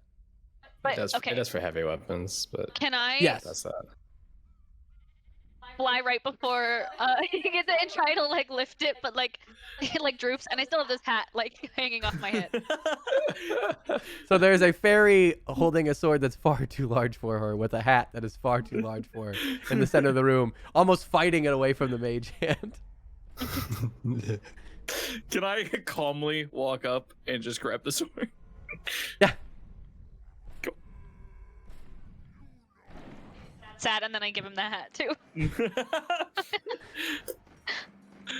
but It does, okay. it does for heavy weapons, but Can I Yes. that's that. fly right before you get it and try to like lift it, but like it like droops, and I still have this hat like hanging off my head. So there's a fairy holding a sword that's far too large for her with a hat that is far too large for her in the center of the room, almost fighting it away from the mage hand. Can I calmly walk up and just grab the sword? Yeah. Sad, and then I give him the hat too.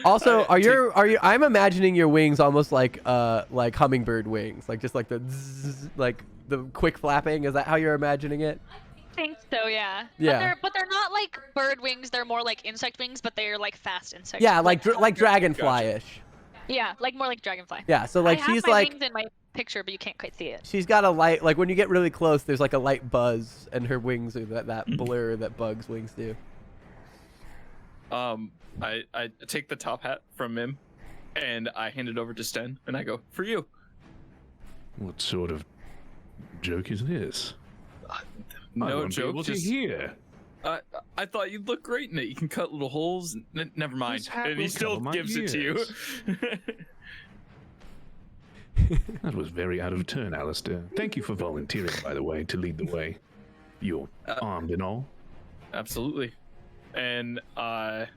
Also, are you? I'm imagining your wings almost like hummingbird wings, like just like the zzz, like the quick flapping. Is that how you're imagining it? I think so, yeah. Yeah. But they're not like bird wings. They're more like insect wings, but they're like fast insect. Yeah, like dragonfly-ish. Yeah, like more like dragonfly. Yeah, so like I have she's my like wings in my picture, but you can't quite see it. she's got a light, like when you get really close, there's like a light buzz, and her wings are that blur that bugs' wings do. I take the top hat from him, and I hand it over to Sten, and I go, "For you." What sort of joke is this? I No won't be joke. able to Just hear. I thought you'd look great in it. You can cut little holes. Never mind. This hat And he will still cover my gives it to you. That was very out of turn, Alistair. Thank you for volunteering, by the way, to lead the way. You're armed and all. Absolutely. And I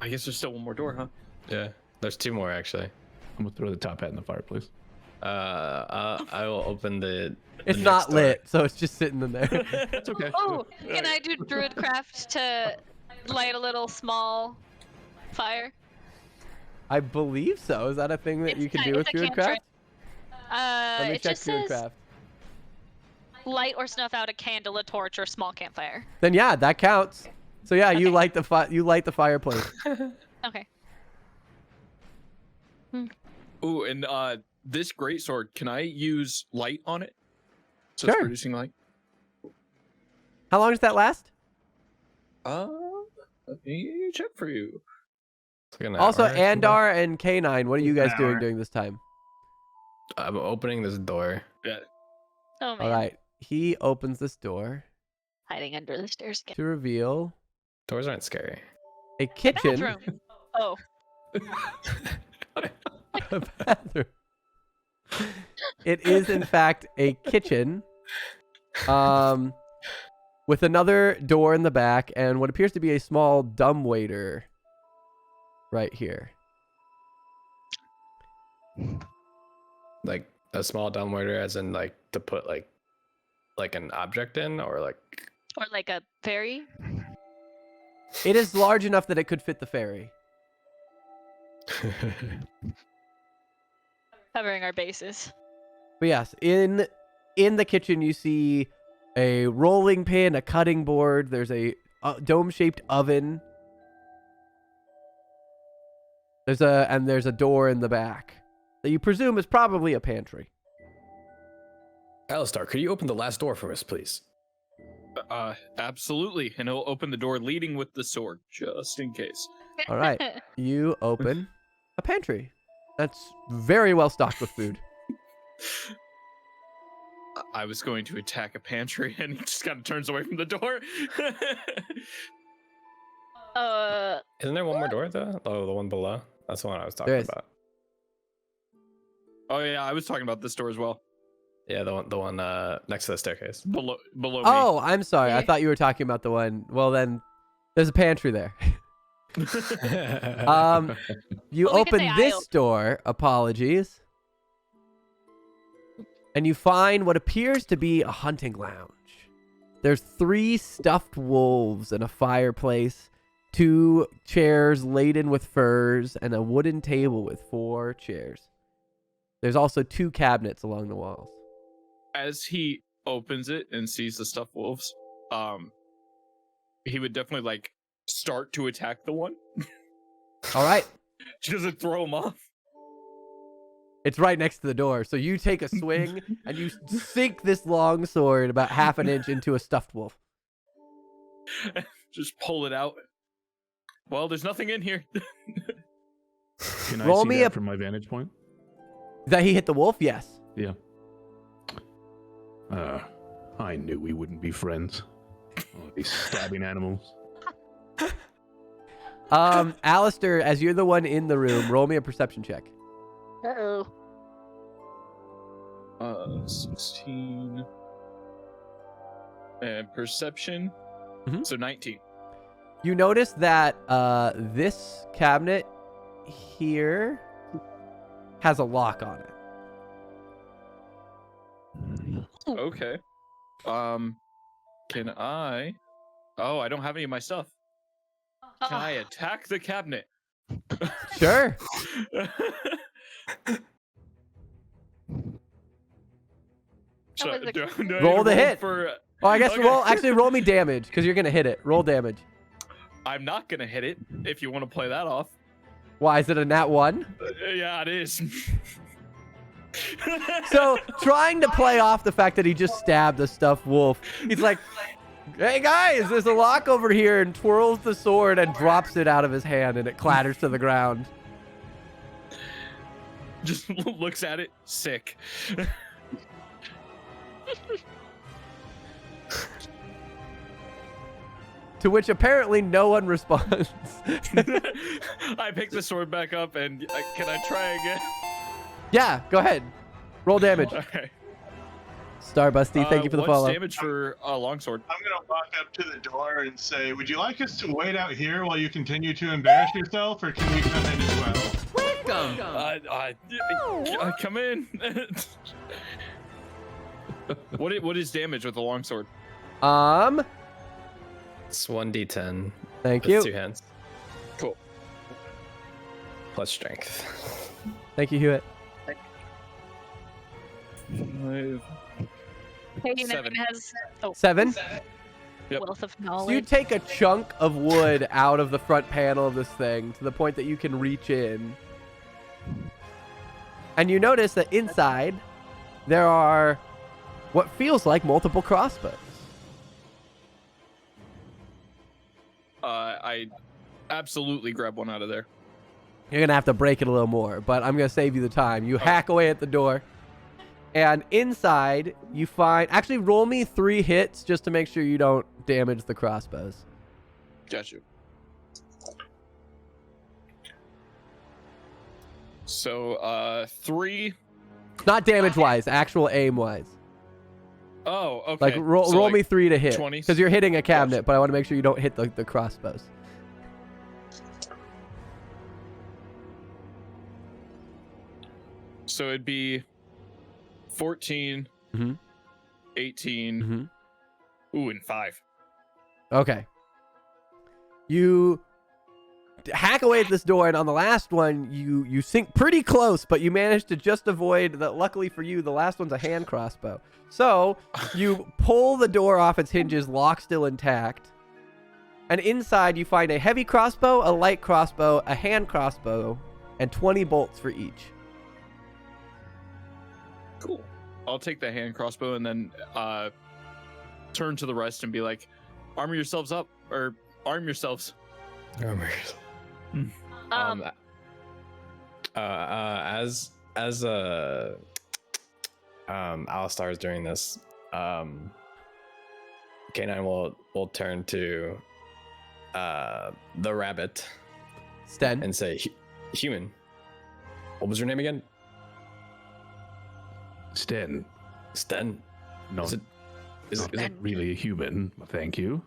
guess there's still one more door, huh? Yeah, there's 2 more actually. I'm gonna throw the top hat in the fireplace. I will open the It's next not door. lit, so it's just sitting in there. It's okay. Oh, can I do druidcraft to light a little small fire? I believe so. Is that a thing that you can do with it's a Druidcraft? cantrip. Let me It check just says Druidcraft. light or snuff out a candle, a torch, or small campfire. Then yeah, that counts. So yeah, you Okay. light the fireplace. Okay. Ooh, and this greatsword, can I use light on it? So Sure. it's producing light. How long does that last? Let me check for you. It's like an Also, hour or something. Andar and K9, what are you guys An doing hour. during this time? I'm opening this door. Yeah. Oh man. All right. He opens this door Hiding under the stairs again. to reveal Doors aren't scary. a kitchen. Bathroom. Oh. A bathroom. It is, in fact, a kitchen. With another door in the back and what appears to be a small dumbwaiter right here. Like a small dumbwaiter, as in like to put like an object in, or like. Or like a fairy. It is large enough that it could fit the ferry. Covering our bases. But yes, in the kitchen you see a rolling pin, a cutting board. There's a dome-shaped oven. There's a door in the back that you presume is probably a pantry. Alistar, could you open the last door for us, please? Absolutely. And he'll open the door leading with the sword, just in case. All right, you open a pantry that's very well stocked with food. I was going to attack a pantry, and he just kind of turns away from the door. Isn't there one more door though? Oh, the one below. That's the one I was talking There is. about. Oh yeah, I was talking about this door as well. Yeah, the one next to the staircase. Below me. Oh, I'm sorry. I thought you were talking about the one. Well, then there's a pantry there. You Well, we could open say this aisle. door. Apologies. And you find what appears to be a hunting lounge. There's 3 stuffed wolves and a fireplace, 2 chairs laden with furs, and a wooden table with 4 chairs. There's also 2 cabinets along the walls. As he opens it and sees the stuffed wolves, he would definitely like start to attack the one. All right. She doesn't throw him off. It's right next to the door. So you take a swing and you sink this long sword about half an inch into a stuffed wolf. Just pull it out. Well, there's nothing in here. Can I Roll see me that a- from my vantage point? That he hit the wolf? Yes. Yeah. I knew we wouldn't be friends. Oh, these stabbing animals. Alistair, as you're the one in the room, roll me a perception check. Uh-oh. 16. And perception. Mhm. So 19. You notice that this cabinet here has a lock on it. Okay. Can I? Oh, I don't have any of my stuff. Can I attack the cabinet? Sure. So, was a do I need Roll to the hit. For, Oh, I guess Okay. roll me damage because you're gonna hit it. Roll damage. I'm not gonna hit it. If you want to play that off. Why is it a nat 1? Yeah, it is. So trying to play off the fact that he just stabbed a stuffed wolf, he's like, "Hey guys, there's a lock over here," and twirls the sword and drops it out of his hand, and it clatters to the ground. Just looks at it, sick. To which apparently no one responds. I pick the sword back up and can I try again? Yeah, go ahead. Roll damage. Okay. Starbusty, thank you for the what's follow. damage for a longsword? I'm gonna walk up to the door and say, "Would you like us to wait out here while you continue to embarrass yourself, or can we come in as well?" Come in. What is damage with a longsword? It's 1d10. Thank with you. 2 hands. Cool. Plus strength. Thank you, Hewitt. Katie 7. has 7. Yep. wealth of So you knowledge. take a chunk of wood out of the front panel of this thing to the point that you can reach in. And you notice that inside there are what feels like multiple crossbows. I absolutely grab one out of there. You're going to have to break it a little more, but I'm going to save you the time. You hack away at the door, and inside you find... Actually, roll me 3 hits just to make sure you don't damage the crossbows. Got you. So, 3. Not damage-wise, actual aim-wise. Oh, okay. Like, roll So, me 3 to hit. 20s? Because you're hitting a cabinet, but I want to make sure you don't hit the crossbows. So it'd be 14, Mhm. 18, Mm-hmm. ooh, and 5. Okay. You hack away at this door, and on the last one, you sink pretty close, but you manage to just avoid that. Luckily for you, the last one's a hand crossbow. So you pull the door off its hinges, lock still intact, and inside you find a heavy crossbow, a light crossbow, a hand crossbow, and 20 bolts for each. Cool. I'll take the hand crossbow and then turn to the rest and be like, armor yourselves up, or arm yourselves. As Alistar is doing this, K9 will turn to the rabbit Sten. and say, "Human, what was your name again?" Sten. Sten. Not, Is not it really a human, thank you.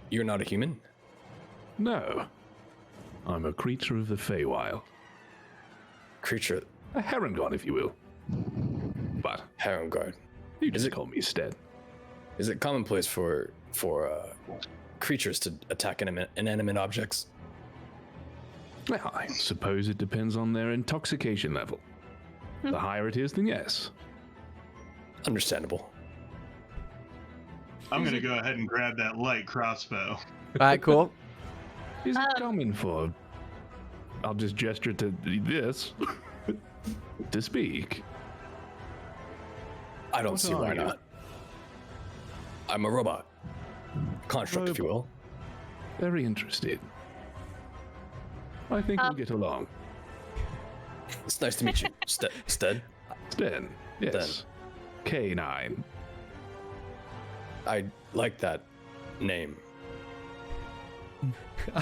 You're not a human? No. I'm a creature of the Feywild. Creature, A Herongon, if you will. But harem guard. you just call me Sten. Is it commonplace for creatures to attack inanimate objects? Well, I suppose it depends on their intoxication level. The higher it is, then yes. Understandable. I'm gonna go ahead and grab that light crossbow. All right, cool. Is it common for... I'll just gesture to this to speak. I don't What see are why you? not. I'm a robot. Construct, if you will. Very interested. I think we'll get along. It's nice to meet you, Stead. Sten, yes. K9. I like that name.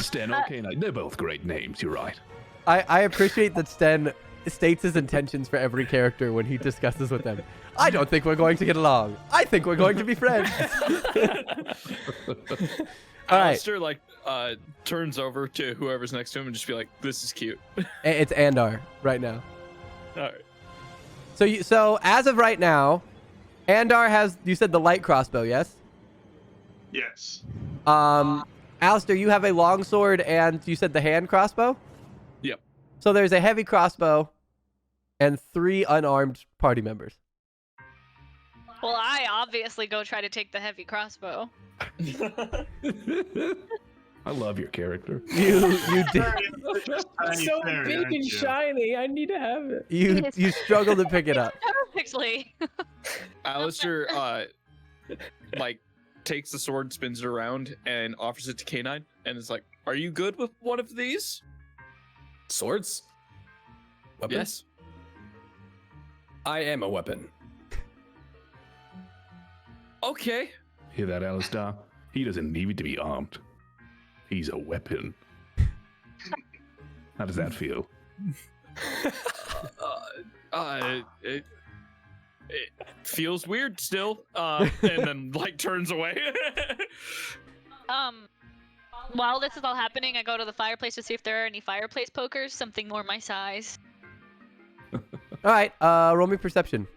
Sten or K9. They're both great names, you're right. I appreciate that Sten states his intentions for every character when he discusses with them. I don't think we're going to get along. I think we're going to be friends. All right. Alistair, like, turns over to whoever's next to him and just be like, this is cute. It's Andar right now. All right. So as of right now, Andar has, you said the light crossbow, yes? Yes. Alistair, you have a longsword and you said the hand crossbow? Yep. So there's a heavy crossbow and 3 unarmed party members. Well, I obviously go try to take the heavy crossbow. I love your character. You did. Tiny So fairy, big aren't and you? shiny. I need to have it. You struggle to pick it up. Perfectly. Alistair, like, takes the sword, spins it around, and offers it to K9, and is like, are you good with one of these? Swords? Weapons? Yes. I am a weapon. Okay. Hear that, Alistar? He doesn't need to be armed. He's a weapon. How does that feel? It feels weird still, and then, like, turns away. While this is all happening, I go to the fireplace to see if there are any fireplace pokers, something more my size. All right, roll me perception.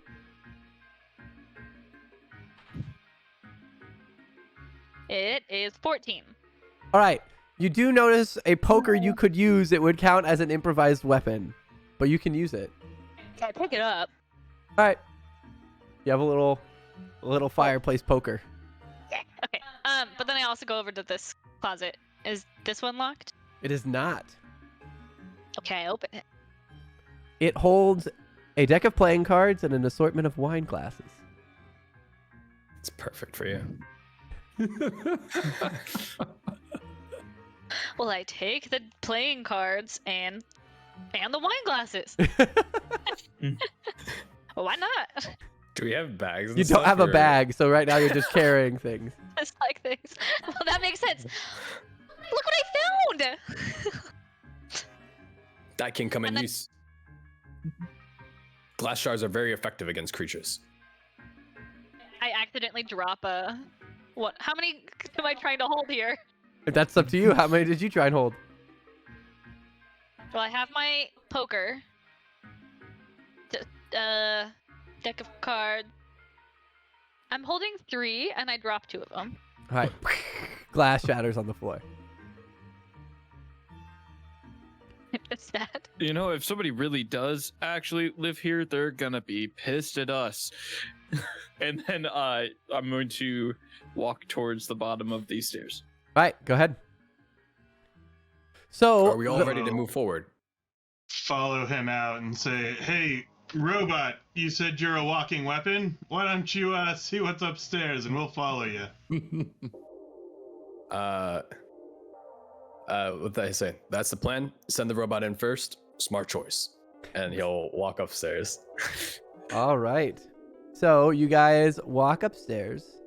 It is 14. All right, you do notice a poker you could use. It would count as an improvised weapon, but you can use it. Okay, I pick it up. All right, you have a little fireplace poker. Okay. But then I also go over to this closet. Is this one locked? It is not. Okay, I open it. It holds a deck of playing cards and an assortment of wine glasses. It's perfect for you. Well, I take the playing cards and the wine glasses. Why not? Do we have bags? And You don't stuff, have a or- bag, so right now you're just carrying things. Just like things. Well, that makes sense. Look what I found! That can come in And then- use. Glass shards are very effective against creatures. I accidentally drop a. What? How many am I trying to hold here? That's up to you. How many did you try and hold? Well, I have my poker. Deck of cards. I'm holding 3, and I dropped 2 of them. All right. Glass shatters on the floor. It's that. You know, if somebody really does actually live here, they're gonna be pissed at us. And then I'm going to walk towards the bottom of these stairs. All right, go ahead. So Are we all ready to move forward? Follow him out and say, "Hey, robot, you said you're a walking weapon. Why don't you see what's upstairs, and we'll follow you." What did I say? That's the plan. Send the robot in first. Smart choice. And he'll walk upstairs. All right. So you guys walk upstairs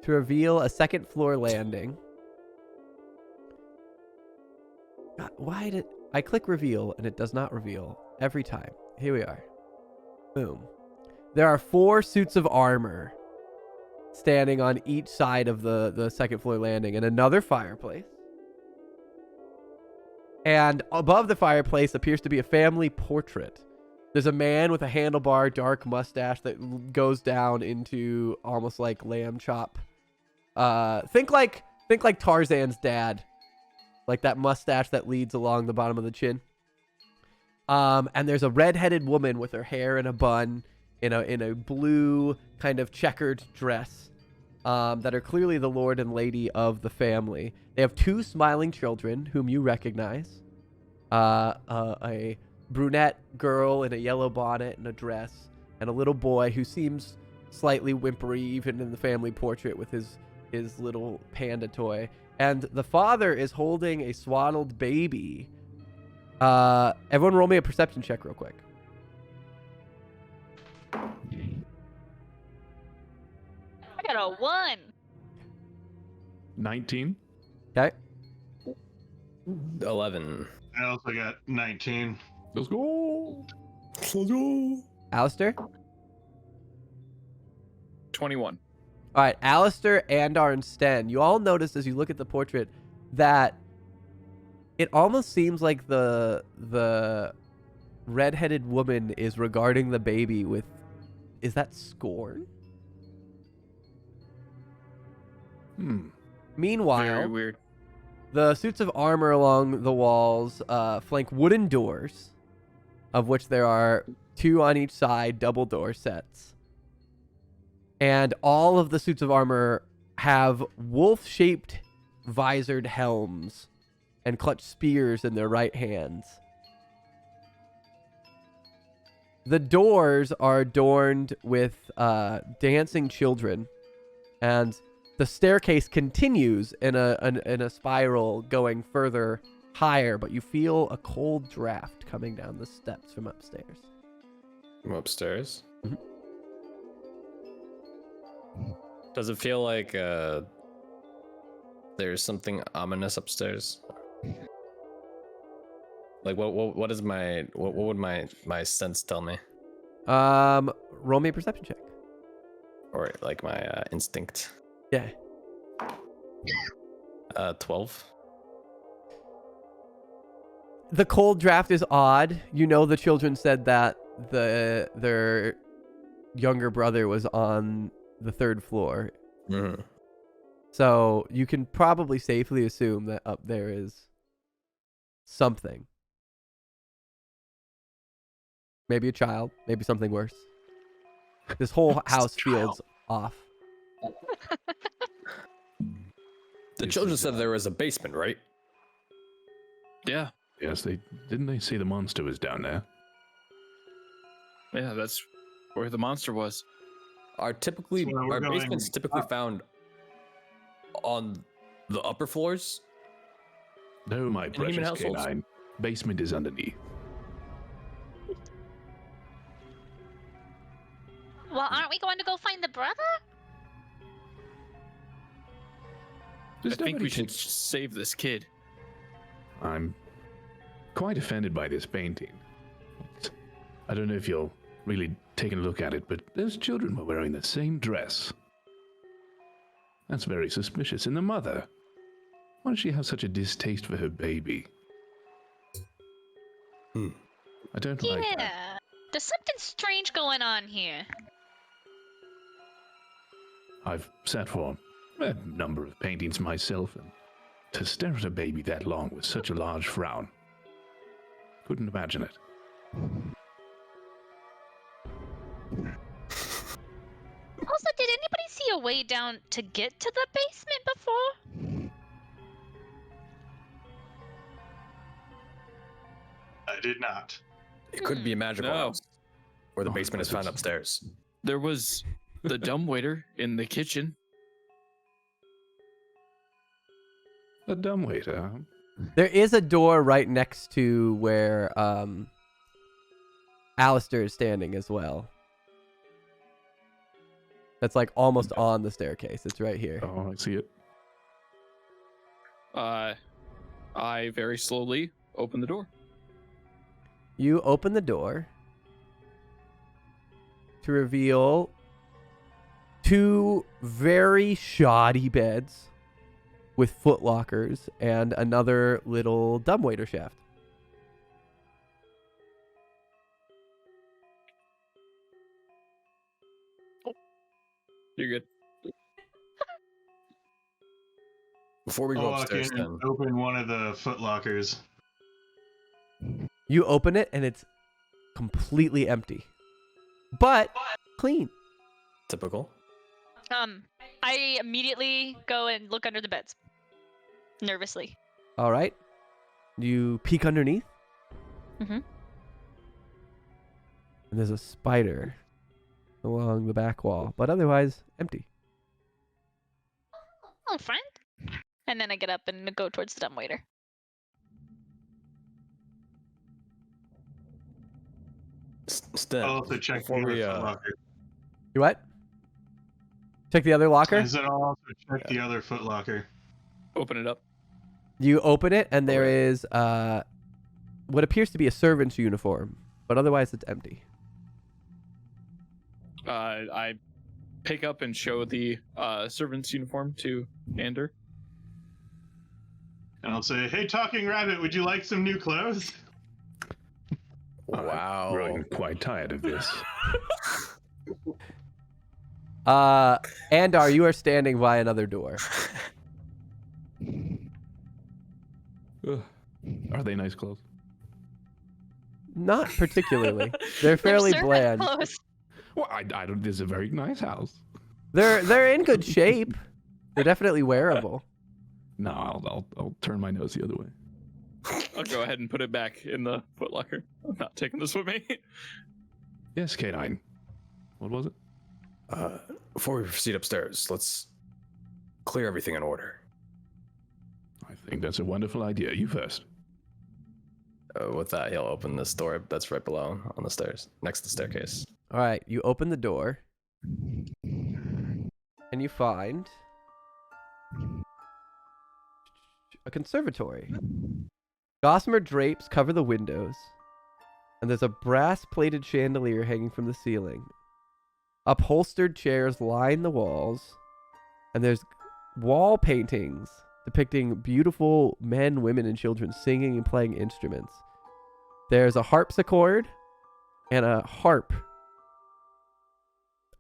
to reveal a second floor landing. God, why did I click reveal and it does not reveal every time? Here we are. Boom. There are 4 suits of armor standing on each side of the second floor landing and another fireplace. And above the fireplace appears to be a family portrait. There's a man with a handlebar, dark mustache that goes down into almost like lamb chop. Think like Tarzan's dad, like that mustache that leads along the bottom of the chin. And there's a red-headed woman with her hair in a bun, in a blue kind of checkered dress, that are clearly the lord and lady of the family. They have 2 smiling children whom you recognize. A brunette girl in a yellow bonnet and a dress, and a little boy who seems slightly whimpery even in the family portrait with his little panda toy. And the father is holding a swaddled baby. Everyone roll me a perception check real quick. I got a 1. 19. Okay. 11. I also got 19. Let's go. Let's go. Alistair? 21. All right, Alistair, Andar, and Sten. You all notice as you look at the portrait that it almost seems like the red-headed woman is regarding the baby with, is that scorn? Meanwhile, Very weird. the suits of armor along the walls flank wooden doors, of which there are 2 on each side, double door sets. And all of the suits of armor have wolf-shaped visored helms and clutch spears in their right hands. The doors are adorned with dancing children, and the staircase continues in a spiral going further higher, but you feel a cold draft coming down the steps from upstairs. From upstairs? Mhm. Does it feel like there's something ominous upstairs? Like what would my sense tell me? Roll me a perception check. Or like my instinct? Yeah. 12. The cold draft is odd. You know the children said that their younger brother was on the 3rd floor. Mm-hmm. So you can probably safely assume that up there is something. Maybe a child, maybe something worse. This whole house feels off. The children said there was a basement, right? Yeah. Yes, didn't they say the monster was down there? Yeah, that's where the monster was. Are That's where we're going. basements typically found on the upper floors? No, my human precious households? canine. Basement is underneath. Well, aren't we going to go find the brother? Does I think nobody we should take- save this kid. I'm quite offended by this painting. I don't know if you're really taking a look at it, but those children were wearing the same dress. That's very suspicious. And the mother, why does she have such a distaste for her baby? I don't like that. Yeah. There's something strange going on here. I've sat for a number of paintings myself, and to stare at a baby that long with such a large frown, couldn't imagine it. Also, did anybody see a way down to get to the basement before? I did not. It could be a magical No. house, or the Oh, basement is unless found it's- upstairs. There was the dumbwaiter in the kitchen. A dumbwaiter, huh? There is a door right next to where Alistair is standing as well. That's like almost on the staircase. It's right here. Oh, I see it. I very slowly open the door. You open the door to reveal two very shoddy beds with footlockers and another little dumbwaiter shaft. You're good. Before we I'll go walk upstairs, in then. and open one of the footlockers. You open it and it's completely empty, but clean. Typical. I immediately go and look under the beds. Nervously. All right. You peek underneath. Mhm. And there's a spider along the back wall, but otherwise empty. Oh, friend. And then I get up and go towards the dumbwaiter. Sten, I'll also check the before other we, footlocker. You what? Check the other locker. I said I'll also check the other footlocker. Open it up. You open it and there is what appears to be a servant's uniform, but otherwise it's empty. I pick up and show the servant's uniform to Ander. And I'll say, hey, Talking Rabbit, would you like some new clothes? wow. I'm growing quite tired of this. Andar, you are standing by another door. Ugh. Are they nice clothes? Not particularly. They're fairly servant bland. clothes. Well, I don't. This is a very nice house. They're in good shape. They're definitely wearable. No, I'll turn my nose the other way. I'll go ahead and put it back in the footlocker. I'm not taking this with me. Yes, K9. What was it? Before we proceed upstairs, let's clear everything in order. I think that's a wonderful idea. You first. With that, he'll open this door that's right below on the stairs, next to the staircase. All right, you open the door and you find a conservatory. Gossamer drapes cover the windows, and there's a brass-plated chandelier hanging from the ceiling. Upholstered chairs line the walls, and there's wall paintings depicting beautiful men, women, and children singing and playing instruments. There's a harpsichord and a harp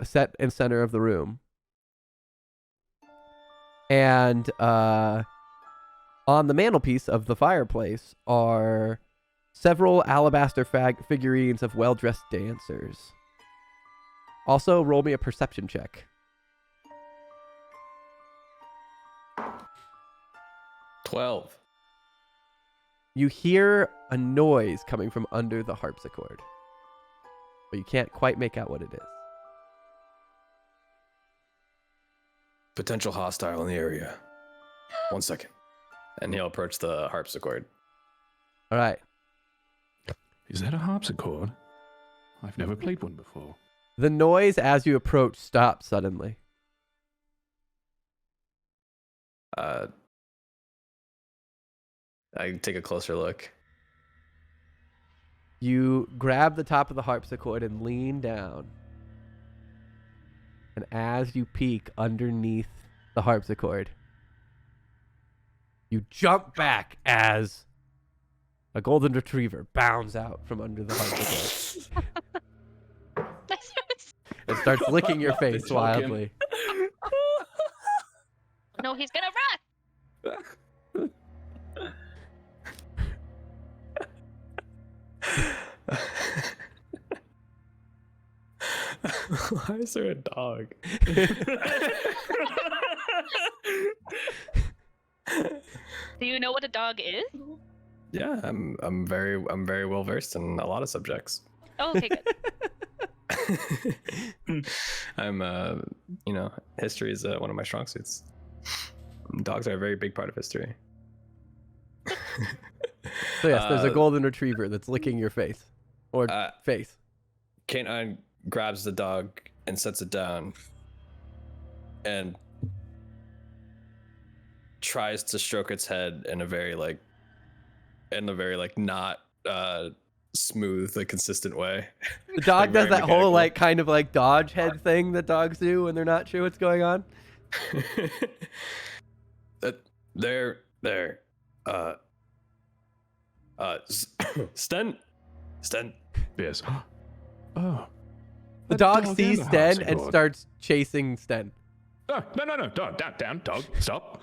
set in center of the room. And on the mantelpiece of the fireplace are several alabaster figurines of well-dressed dancers. Also, roll me a perception check. 12. You hear a noise coming from under the harpsichord, but you can't quite make out what it is. Potential hostile in the area. 1 second. And he'll approach the harpsichord. All right. Is that a harpsichord? I've never played one before. The noise as you approach stops suddenly. I take a closer look. You grab the top of the harpsichord and lean down. And as you peek underneath the harpsichord, you jump back as a golden retriever bounds out from under the harpsichord. It starts licking your face wildly. No, he's gonna run. Why is there a dog? Do you know what a dog is? Yeah, I'm very well versed in a lot of subjects. Oh, okay, good. I'm history is one of my strong suits. Dogs are a very big part of history. So yes, there's a golden retriever that's licking your face. Or face. K9 grabs the dog and sets it down and tries to stroke its head in a very not smooth, like consistent way. The dog Like, does very that whole mechanical. kind of dodge head thing that dogs do when they're not sure what's going on. There. Sten. Yes. Oh. The A dog dog sees and a Sten and harpsichord. starts chasing Sten. Oh, no. Dog, down, dog. Stop.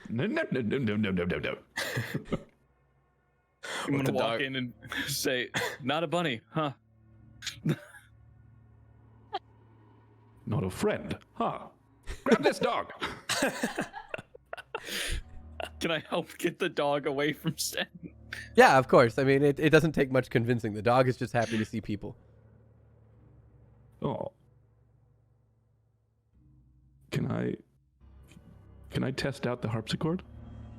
No. I'm gonna the walk dog- in and say, "Not a bunny, huh?" Not a friend, huh? Grab this dog. Can I help get the dog away from Sten? Yeah, of course. I mean, it doesn't take much convincing. The dog is just happy to see people. Oh. Can I test out the harpsichord?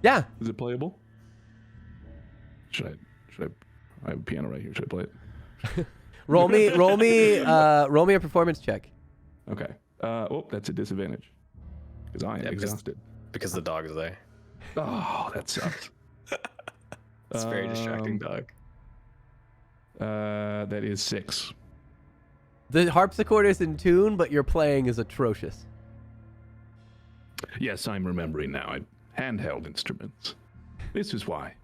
Yeah. Is it playable? Should I have a piano right here. Should I play it? Roll me a performance check. Okay. That's a disadvantage. Because I am Yeah, because- exhausted. Because the dog is there. Oh, that sucks. It's a very distracting dog. That is 6. The harpsichord is in tune, but your playing is atrocious. Yes, I'm remembering now. Handheld instruments. This is why.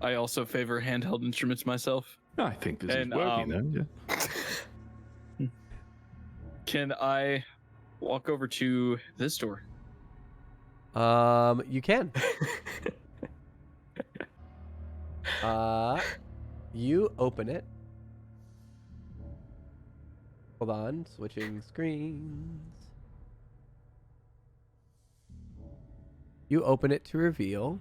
I also favor handheld instruments myself. I think this And, is working then. Yeah. Can I walk over to this door? You can. You open it. Hold on, switching screens. You open it to reveal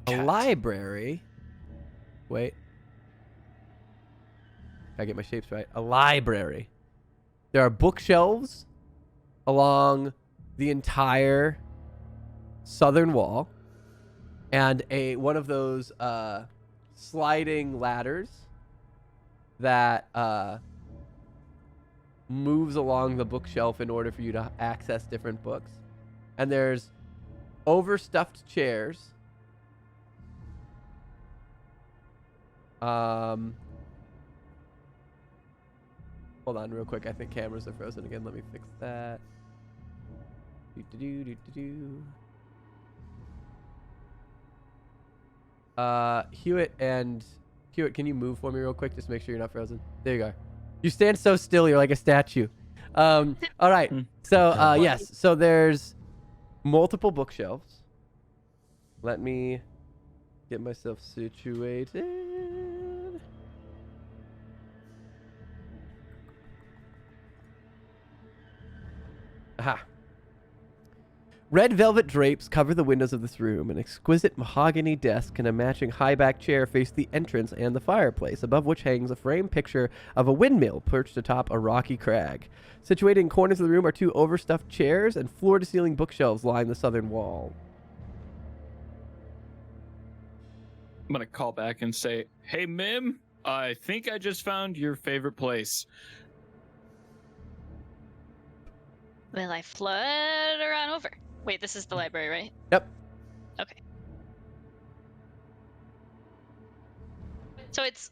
a library. Wait. Gotta get my shapes right. A library. There are bookshelves along the entire southern wall, and one of those sliding ladders that moves along the bookshelf in order for you to access different books. And there's overstuffed chairs. Hold on real quick. I think cameras are frozen again. Let me fix that. Hewitt, can you move for me real quick? Just make sure you're not frozen. There you go. You stand so still, you're like a statue. All right. So, yes. So there's multiple bookshelves. Let me get myself situated. Aha. Red velvet drapes cover the windows of this room. An exquisite mahogany desk and a matching high-back chair face the entrance and the fireplace, above which hangs a framed picture of a windmill perched atop a rocky crag. Situated in corners of the room are 2 overstuffed chairs, and floor-to-ceiling bookshelves line the southern wall. I'm gonna call back and say, "Hey, Mim, I think I just found your favorite place." Will I flutter on over? Wait, this is the library, right? Yep. Okay. So it's...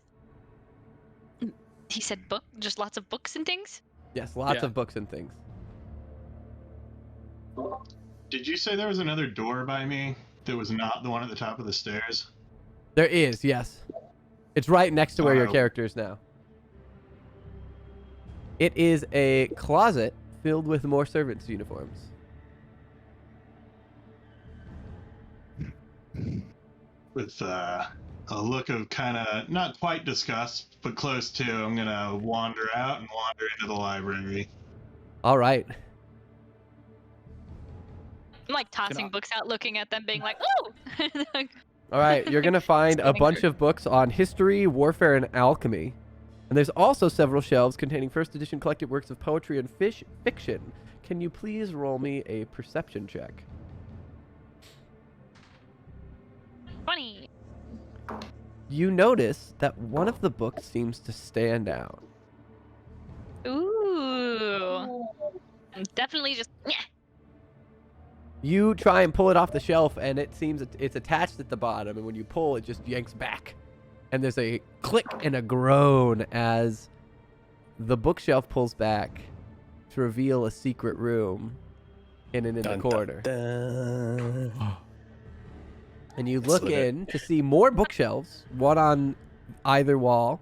He said book? Just lots of books and things? Yes, lots Yeah. of books and things. Did you say there was another door by me that was not the one at the top of the stairs? There is, yes. It's right next to where your Oh. character is now. It is a closet filled with more servants' uniforms. With a look of kind of not quite disgust, but close to, I'm gonna wander out and wander into the library. All right. I'm like tossing books out, looking at them, being like, "Oh!" All right, you're going to find a Standing bunch there. of books on history, warfare, and alchemy. And there's also several shelves containing first edition collected works of poetry and fiction. Can you please roll me a perception check? Funny. You notice that one of the books seems to stand out. Ooh. I'm definitely just... Yeah. You try and pull it off the shelf, and it seems it's attached at the bottom, and when you pull, it just yanks back. And there's a click and a groan as the bookshelf pulls back to reveal a secret room in the corner. And you look in to see more bookshelves, one on either wall,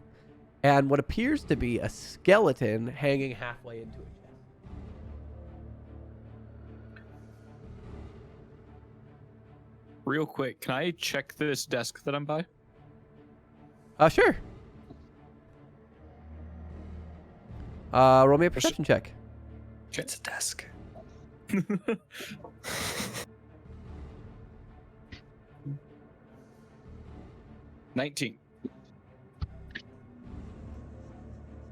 and what appears to be a skeleton hanging halfway into it. Real quick, can I check this desk that I'm by? Sure. Roll me a perception check. It's a desk. 19.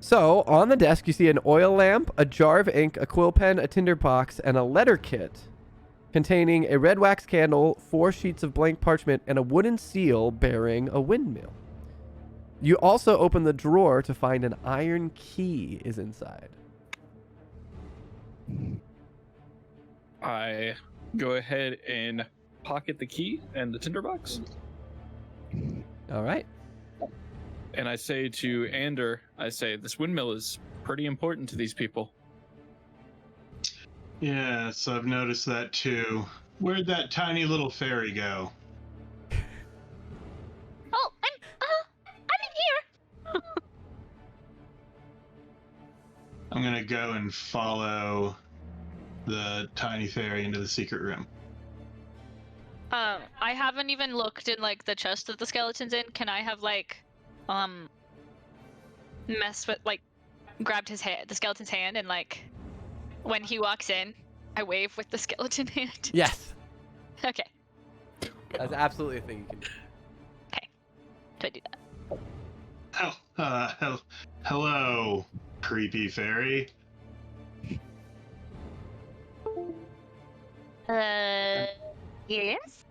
So, on the desk, you see an oil lamp, a jar of ink, a quill pen, a tinderbox, and a letter kit containing a red wax candle, 4 sheets of blank parchment, and a wooden seal bearing a windmill. You also open the drawer to find an iron key is inside. I go ahead and pocket the key and the tinderbox, All right. and I say to Ander, this windmill is pretty important to these people. Yes, I've noticed that too. Where'd that tiny little fairy go? Oh, I'm in here. I'm gonna go and follow the tiny fairy into the secret room. I haven't even looked in like the chest that the skeleton's in. Can I have like, messed with grabbed his hand, the skeleton's hand, and like, when he walks in, I wave with the skeleton hand. Yes. Okay. That's absolutely a thing you can do. Do I do that? Oh, hello, creepy fairy. Yes.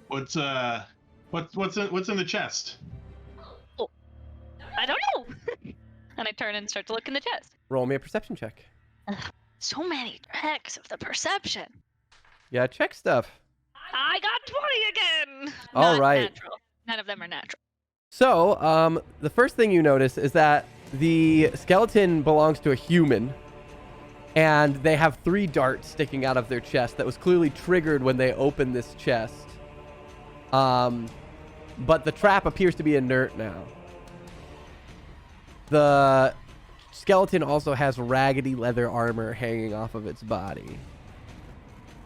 What's in the chest? Oh, I don't know. And I turn and start to look in the chest. Roll me a perception check. So many checks of the perception. Yeah, check stuff. I got 20 again. All Not right. Natural. None of them are natural. So, the first thing you notice is that the skeleton belongs to a human, and they have 3 darts sticking out of their chest that was clearly triggered when they opened this chest. But the trap appears to be inert now. The skeleton also has raggedy leather armor hanging off of its body.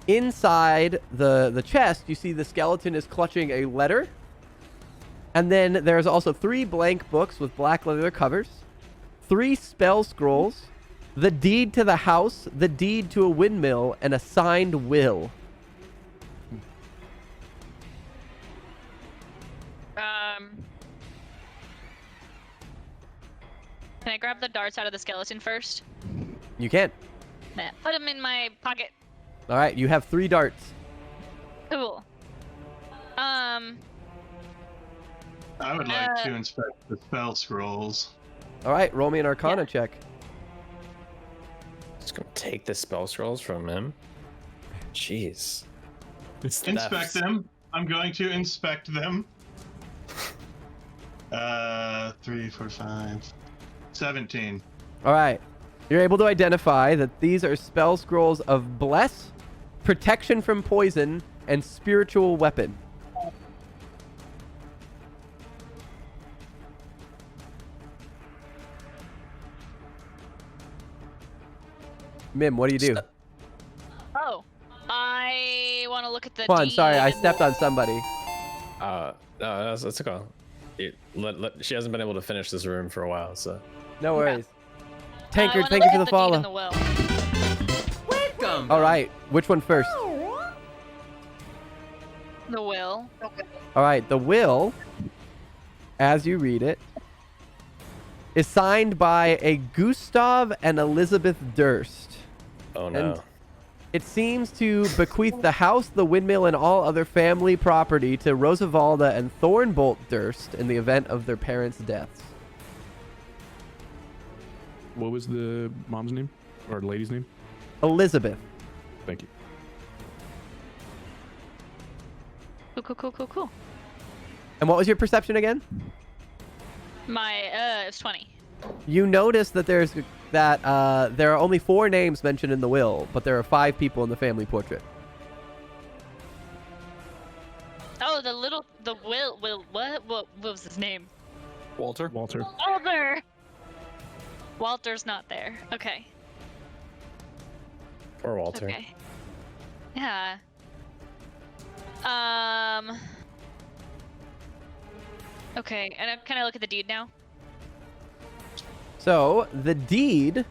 Inside the chest, you see the skeleton is clutching a letter. And then there's also 3 blank books with black leather covers, 3 spell scrolls, The deed to the house, the deed to a windmill, and a signed will. Can I grab the darts out of the skeleton first? You can. Nah, put them in my pocket. All right, you have 3 darts. Cool. I would like to inspect the spell scrolls. All right, roll me an Arcana check. Just gonna take the spell scrolls from him. Jeez. Inspect them. I'm going to inspect them. 3, 4, 5, 17. All right. You're able to identify that these are spell scrolls of Bless, Protection from Poison, and Spiritual Weapon. Mim, what do you do? Oh, I want to look at the. Come on, sorry, I deed. stepped on somebody. No, that's okay. She hasn't been able to finish this room for a while, so. No worries. I Tankard, wanna thank you look for at the deed follow. in the will. All right, which one first? The will. All right, the will, as you read it, is signed by a Gustav and Elizabeth Durst. Oh no. And it seems to bequeath the house, the windmill, and all other family property to Rosavalda and Thornbolt Durst in the event of their parents' deaths. What was the mom's name? Or lady's name? Elizabeth. Thank you. Cool. And what was your perception again? My it's 20. You notice that there are only 4 names mentioned in the will, but there are 5 people in the family portrait. Oh, the will. What was his name? Walter. Walter. Walter's not there. Okay. Poor Walter. Okay. Yeah. Okay, and can I look at the deed now? So, the deed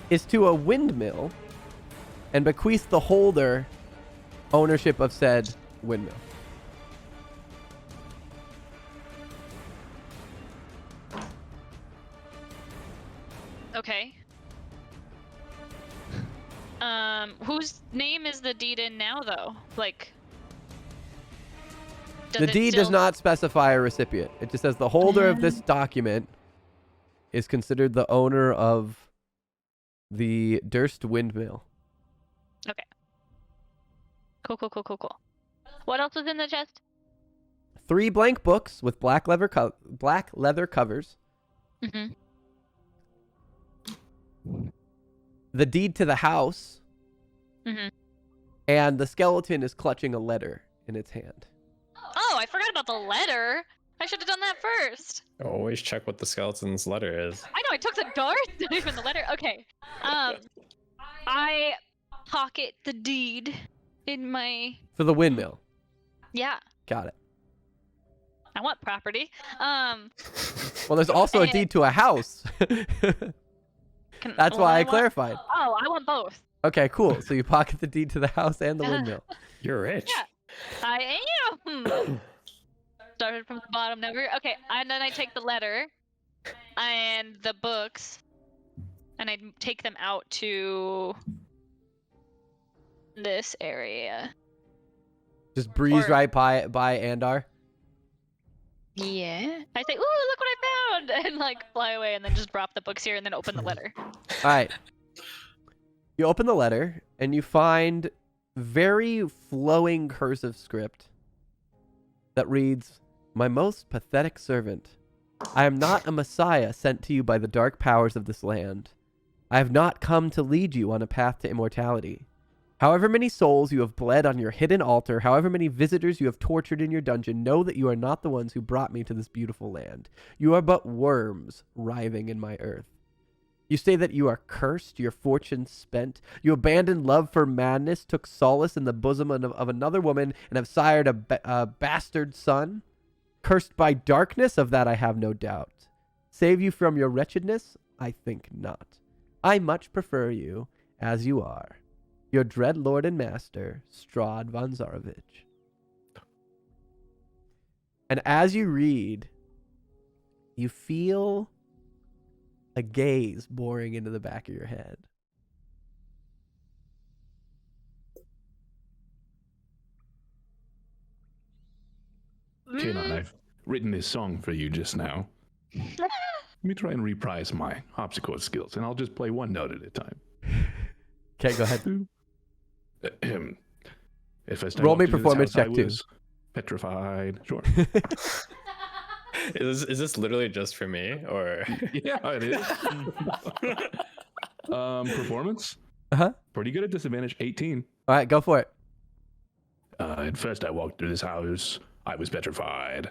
is to a windmill and bequeaths the holder ownership of said windmill. Okay. Whose name is the deed in now, though? Like, The deed does not specify a recipient. It just says the holder of this document is considered the owner of the Durst windmill. Okay. Cool. What else was in the chest? 3 blank books with black leather covers. Mm-hmm. The deed to the house. Mm-hmm. And the skeleton is clutching a letter in its hand. Oh, I forgot about the letter. I should have done that first. Always check what the skeleton's letter is. I know, I took the dart, not even the letter. Okay. I pocket the deed in my... For the windmill. Yeah, Got it. I want property. Well, there's also a deed to a house. That's why I clarified. Oh, I want both. Okay, cool. So you pocket the deed to the house and the windmill. You're rich. Yeah. I am. Started from the bottom, never. Okay, and then I take the letter and the books, and I take them out to this area. Just breeze Or- right by Andar. Yeah. I say, "Ooh, look what I found!" and like fly away, and then just drop the books here, and then open the letter. All right. You open the letter, and you find very flowing cursive script that reads, "My most pathetic servant, I am not a messiah sent to you by the dark powers of this land. I have not come to lead you on a path to immortality. However many souls you have bled on your hidden altar, however many visitors you have tortured in your dungeon, know that you are not the ones who brought me to this beautiful land. You are but worms writhing in my earth. You say that you are cursed, your fortune spent. You abandoned love for madness, took solace in the bosom of another woman, and have sired a bastard son. Cursed by darkness, of that I have no doubt. Save you from your wretchedness? I think not. I much prefer you as you are, your dread lord and master, Strahd Vanzarovich. And as you read, you feel a gaze boring into the back of your head. Kanon, I've written this song for you just now. Let me try and reprise my harpsichord skills, and I'll just play one note at a time. Okay, go ahead. At first I Roll me walked into this performance house, check, I too. was petrified. Sure. Is this literally just for me, or? Yeah, it is. Performance? Uh-huh. Pretty good at disadvantage, 18. All right, go for it. At first I walked through this house, I was petrified.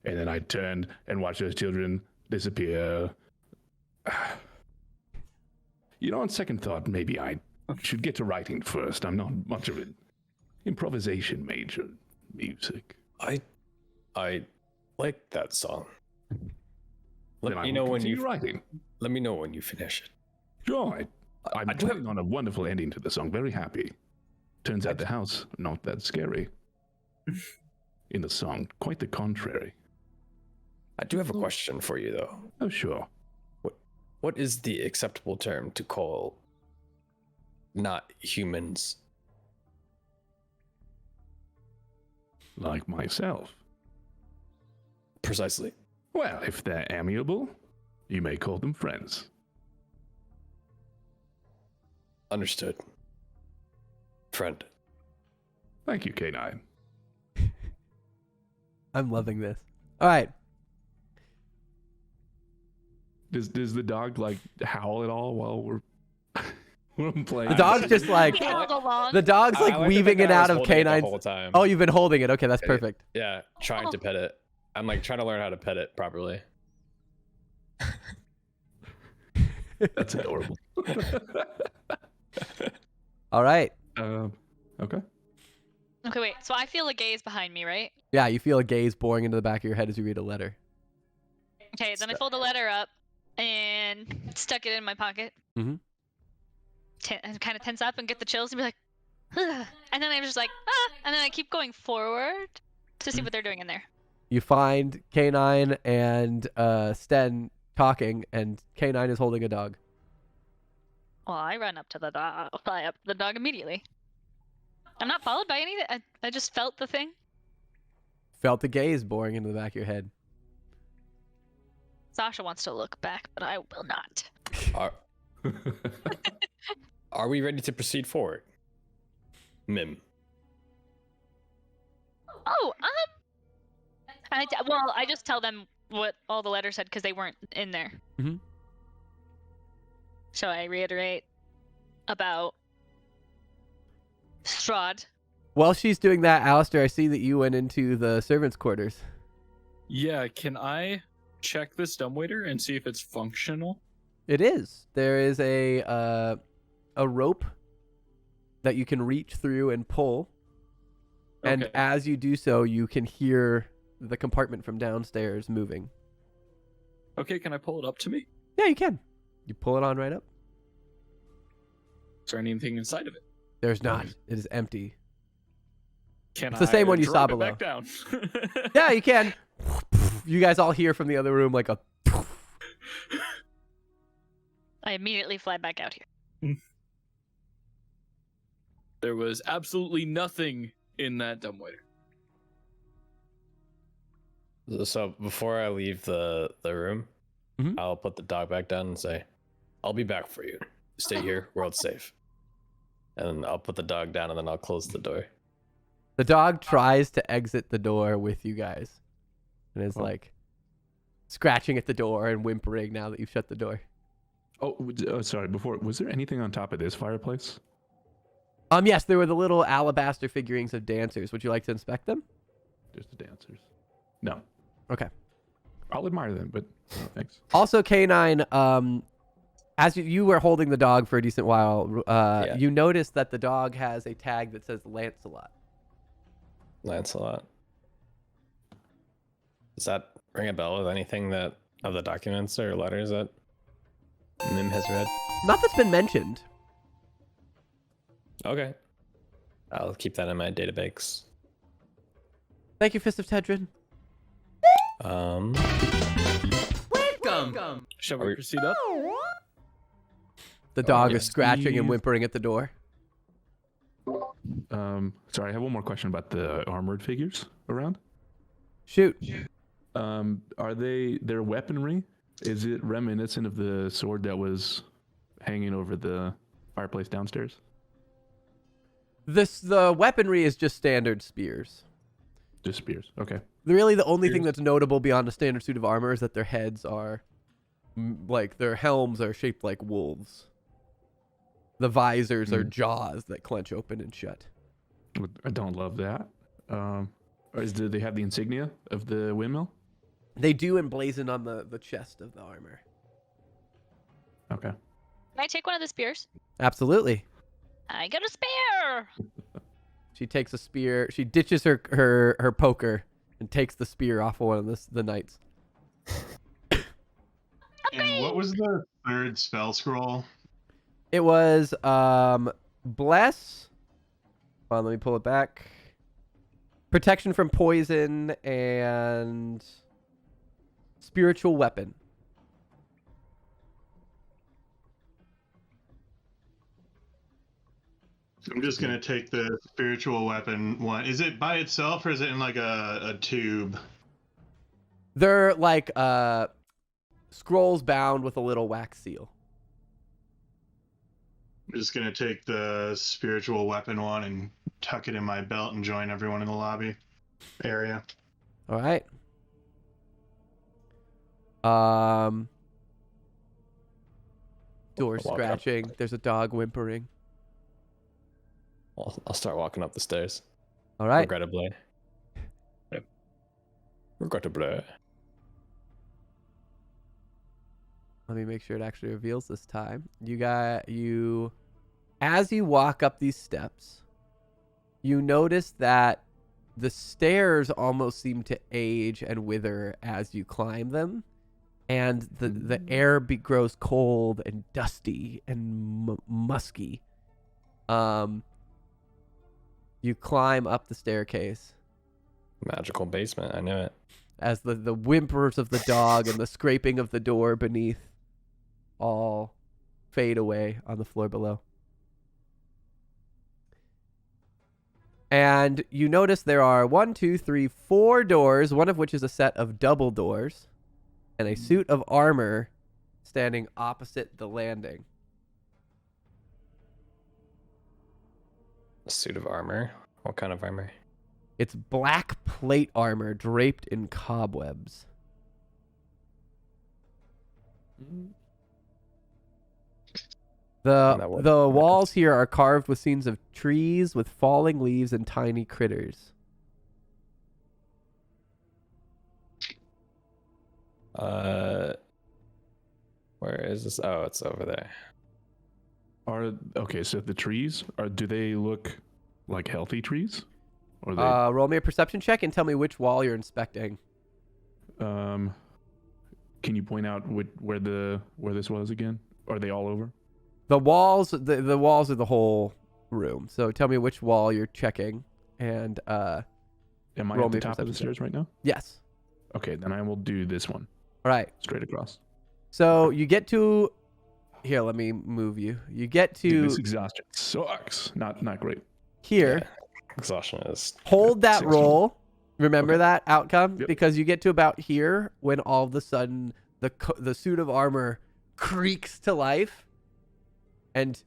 And then I turned and watched those children disappear. On second thought, maybe I should get to writing first. I'm not much of an improvisation major in music. I like that song. Then I me will know when continue you writing. let me know when you finish it. Sure, I'm I do have- planning on a wonderful ending to the song. Very happy. Turns out the house not that scary. In the song, quite the contrary. I do have a question for you though. Oh, sure. What is the acceptable term to call not humans? Like myself. Precisely. Well, if they're amiable, you may call them friends. Understood. Friend. Thank you, K9. I'm loving this. All right. Does the dog like howl at all while we're playing? The dog's just like He held along. the dog's I like like to weaving think it that I out was of holding it the K9's. whole time. Oh, you've been holding it. Okay, that's perfect. Yeah, trying to pet it. I'm like trying to learn how to pet it properly. That's adorable. All right. Okay. Okay, wait. So I feel a gaze behind me, right? Yeah, you feel a gaze boring into the back of your head as you read a letter. Okay, then I fold the letter up and stuck it in my pocket. Mhm. And kind of tense up and get the chills and be like, "Ugh." And then I'm just like, ah, and then I keep going forward to see what they're doing in there. You find K9 and Sten talking, and K9 is holding a dog. Well, I run up to the dog, fly up to the dog immediately. I'm not followed by anything. I just felt the thing. Felt the gaze boring into the back of your head. Sasha wants to look back, but I will not. Are we ready to proceed forward? Mim. Oh, I just tell them what all the letters said because they weren't in there. Mhm. So I reiterate about Strahd. While she's doing that, Alistair, I see that you went into the servants' quarters. Yeah, can I check this dumbwaiter and see if it's functional? It is. There is a rope that you can reach through and pull. And Okay. as you do so, you can hear the compartment from downstairs moving. Okay, can I pull it up to me? Yeah, you can. You pull it on right up. Is there anything inside of it? There's not. It is empty. Can It's the same one you saw drop it below. back down? Yeah, you can. You guys all hear from the other room like a... I immediately fly back out here. There was absolutely nothing in that dumbwaiter. So before I leave the room, Mhm. I'll put the dog back down and say, I'll be back for you. Stay here, world's safe. And I'll put the dog down and then I'll close the door. The dog tries to exit the door with you guys. And is like scratching at the door and whimpering now that you've shut the door. Oh, sorry. Before, was there anything on top of this fireplace? Yes, there were the little alabaster figurines of dancers. Would you like to inspect them? Just the dancers. No. Okay. I'll admire them, but no, thanks. Also, K9, as you were holding the dog for a decent while, Yeah. you noticed that the dog has a tag that says Lancelot. Lancelot. Does that ring a bell with anything that of the documents or letters that Mim has read. Not that's been mentioned. Okay. I'll keep that in my database. Thank you, Fist of Tedrin. Shall we proceed up? The dog yes, is scratching and please. whimpering at the door. Sorry, I have one more question about the armored figures around. Shoot. Are their weaponry? Is it reminiscent of the sword that was hanging over the fireplace downstairs? The weaponry is just standard spears. Just spears. Okay. Really, the only thing that's notable beyond a standard suit of armor is that their heads are, like, their helms are shaped like wolves. The visors are jaws that clench open and shut. I don't love that. Do they have the insignia of the windmill? They do emblazon on the chest of the armor. Okay. Can I take one of the spears? Absolutely. I got a spear! She takes a spear. She ditches her poker and takes the spear off of one of the knights. And what was the third spell scroll? It was bless. Hold on, let me pull it back. Protection from poison and spiritual weapon. I'm just gonna take the spiritual weapon one. Is it by itself or is it in like a tube? They're like scrolls bound with a little wax seal. I'm just gonna take the spiritual weapon one and tuck it in my belt and join everyone in the lobby area. All right. Door Walk up. scratching. There's a dog whimpering. I'll start walking up the stairs. All right. Regrettably. Yep. Regrettably. Let me make sure it actually reveals this time. As you walk up these steps, you notice that the stairs almost seem to age and wither as you climb them, and the air grows cold and dusty and musky. You climb up the staircase Magical basement. I knew it. as the whimpers of the dog and the scraping of the door beneath all fade away on the floor below. And you notice there are 4 doors, one of which is a set of double doors, and a suit of armor standing opposite the landing. A suit of armor. What kind of armor? It's black plate armor draped in cobwebs. That would- The walls here are carved with scenes of trees with falling leaves and tiny critters. Where is this? Oh, it's over there. So the trees do they look like healthy trees? Or they Roll me a perception check and tell me which wall you're inspecting. can you point out where this was again? Are they all over? The walls, the walls are the whole room. So tell me which wall you're checking, and Am I roll at me the a top of the perception stairs right now? yes. Okay, then I will do this one All right. straight across. So you get to here. Let me move you. You get to Dude, this exhaustion sucks. Not great. here. Yeah. Exhaustion is. Hold that 16. roll. Remember Okay. that outcome Yep. because you get to about here when all of a sudden the suit of armor creaks to life and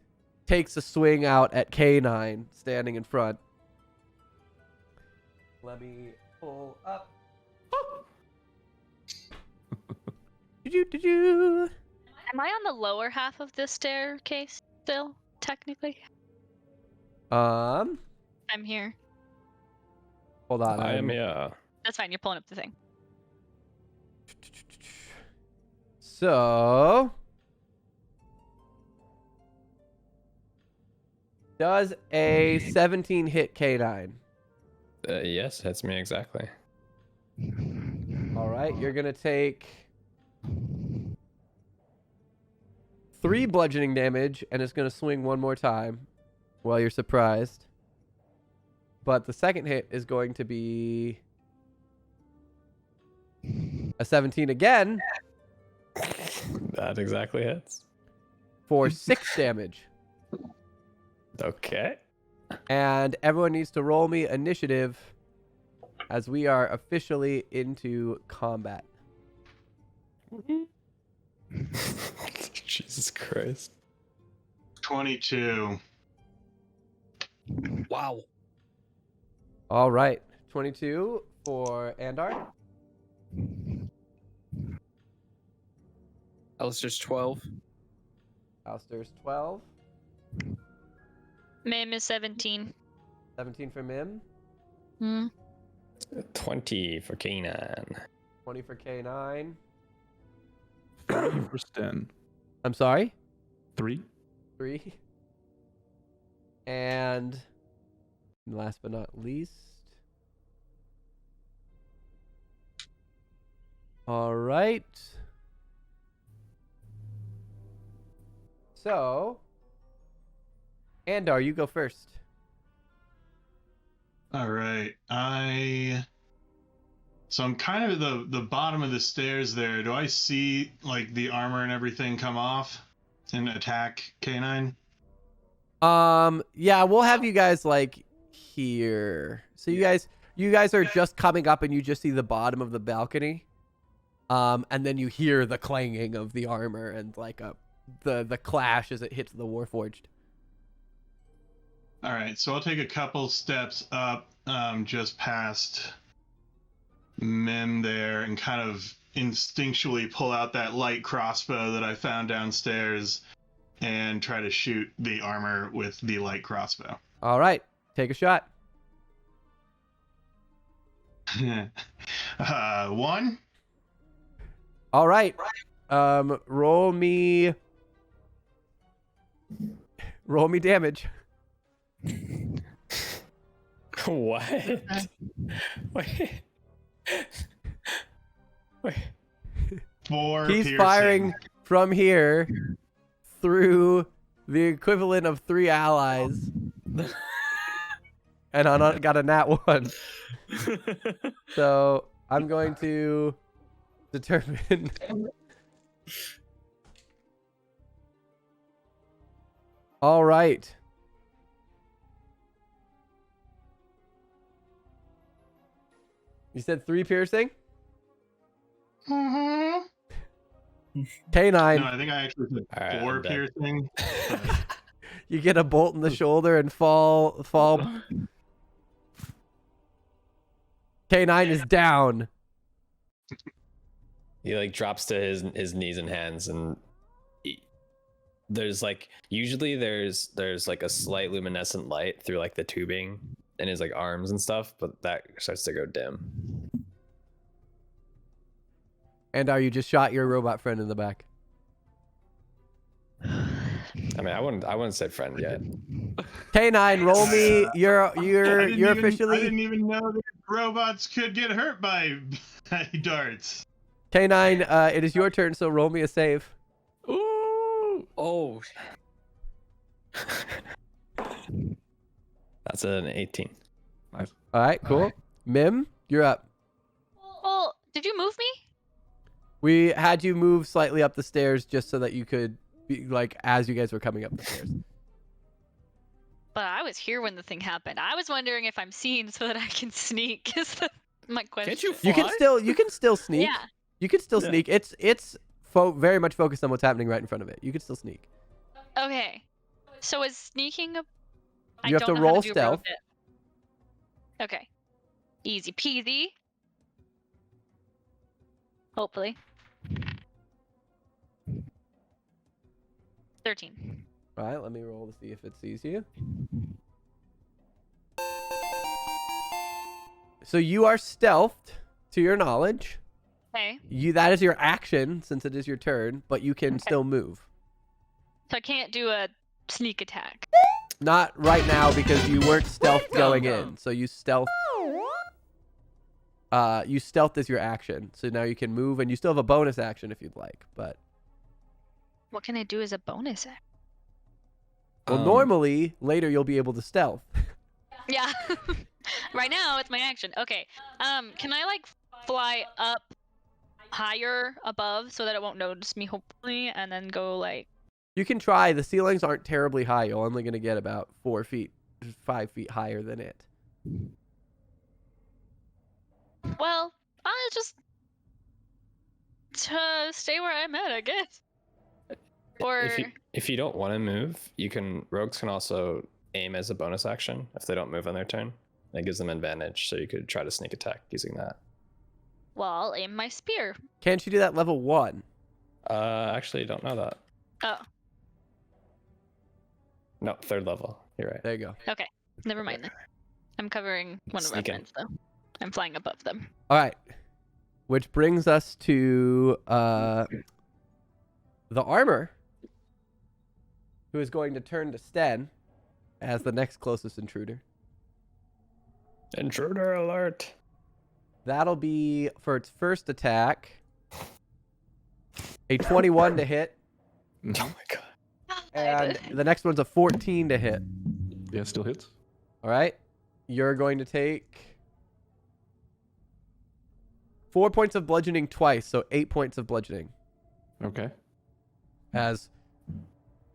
takes a swing out at K9 standing in front. Let me pull up. Do-do-do-do. Am I on the lower half of this staircase still, technically? Um, I'm here. hold on. I am, yeah. That's fine, you're pulling up the thing. So, does a 17 hit K9? Yes, hits me exactly. All right, you're gonna take 3 bludgeoning damage, and it's going to swing one more time while you're surprised. But the second hit is going to be a 17 again That exactly hits. for 6 damage. Okay. And everyone needs to roll me initiative as we are officially into combat. Jesus Christ. 22. Wow. All right. 22 for Andar. Alistair's 12. Alistair's 12. Mim is 17. 17 for Mim. Hmm. 20 for Kanan. 20 for K9. 3 for Sten. I'm sorry? 3. 3. And last but not least. All right. So, Andar, you go first. All right. So I'm kind of at the bottom of the stairs there. Do I see like the armor and everything come off and attack K9? Yeah, we'll have you guys like here. So you guys are just coming up and you just see the bottom of the balcony. And then you hear the clanging of the armor and like the clash as it hits the Warforged. All right. So I'll take a couple steps up, just past Mim there, and kind of instinctually pull out that light crossbow that I found downstairs and try to shoot the armor with the light crossbow. All right, take a shot. 1. All right. Roll me damage. What? Wait. Wait. 4 He's piercing. firing from here through the equivalent of 3 allies. And I got a nat 1. So I'm going to determine. All right. You said 3 piercing? Mm-hmm. K9. No, I think I actually said All right, 4 I'm dead. piercing. You get a bolt in the shoulder and fall. K9 is down. He like drops to his knees and hands, and there's like usually there's like a slight luminescent light through like the tubing in his like arms and stuff, but that starts to go dim. And are you just shot your robot friend in the back? I mean, I wouldn't say friend yet. K9, roll me. You're I officially. didn't even know that robots could get hurt by darts. K9, it is your turn, so roll me a save. Ooh. Oh. That's an 18. All right, cool. All right. Mim, you're up. Well, did you move me? We had you move slightly up the stairs just so that you could be like as you guys were coming up the stairs. But I was here when the thing happened. I was wondering if I'm seen so that I can sneak. Is my question. Can't you fly? You can still sneak. Yeah. You can still Yeah. sneak. It's very much focused on what's happening right in front of it. You can still sneak. Okay. So is sneaking a? I You have don't to know how roll do stealth. Prohibit. Okay. Easy peasy. Hopefully. 13. All right, let me roll to see if it sees you. So you are stealthed, to your knowledge. Okay. That is your action since it is your turn, but you can Okay. still move. So I can't do a sneak attack. Not right now because you weren't stealth going in. So you stealth. You stealth as your action. So now you can move, and you still have a bonus action if you'd like. But What can I do as a bonus act? Well, normally later you'll be able to stealth. Yeah. Right now it's my action. Okay. Can I like fly up higher above so that it won't notice me, hopefully, and then go like. You can try. The ceilings aren't terribly high. You're only going to get about 4 feet, 5 feet higher than it. Well, I'll just stay where I'm at, I guess. Or if you don't want to move, rogues can also aim as a bonus action if they don't move on their turn. That gives them advantage, so you could try to sneak attack using that. well, I'll aim my spear. Can't you do that level 1? Actually, I don't know that. Oh, No, 3rd level. You're right. There you go. okay. Never mind then. I'm covering one of our Sneak in. friends though. I'm flying above them. All right. Which brings us to the armor, who is going to turn to Sten as the next closest intruder. Intruder alert. That'll be, for its first attack, a 21 to hit, Oh my god. and the next one's a 14 to hit. Yeah, still hits. All right? You're going to take 4 points of bludgeoning twice, so 8 points of bludgeoning. Okay. As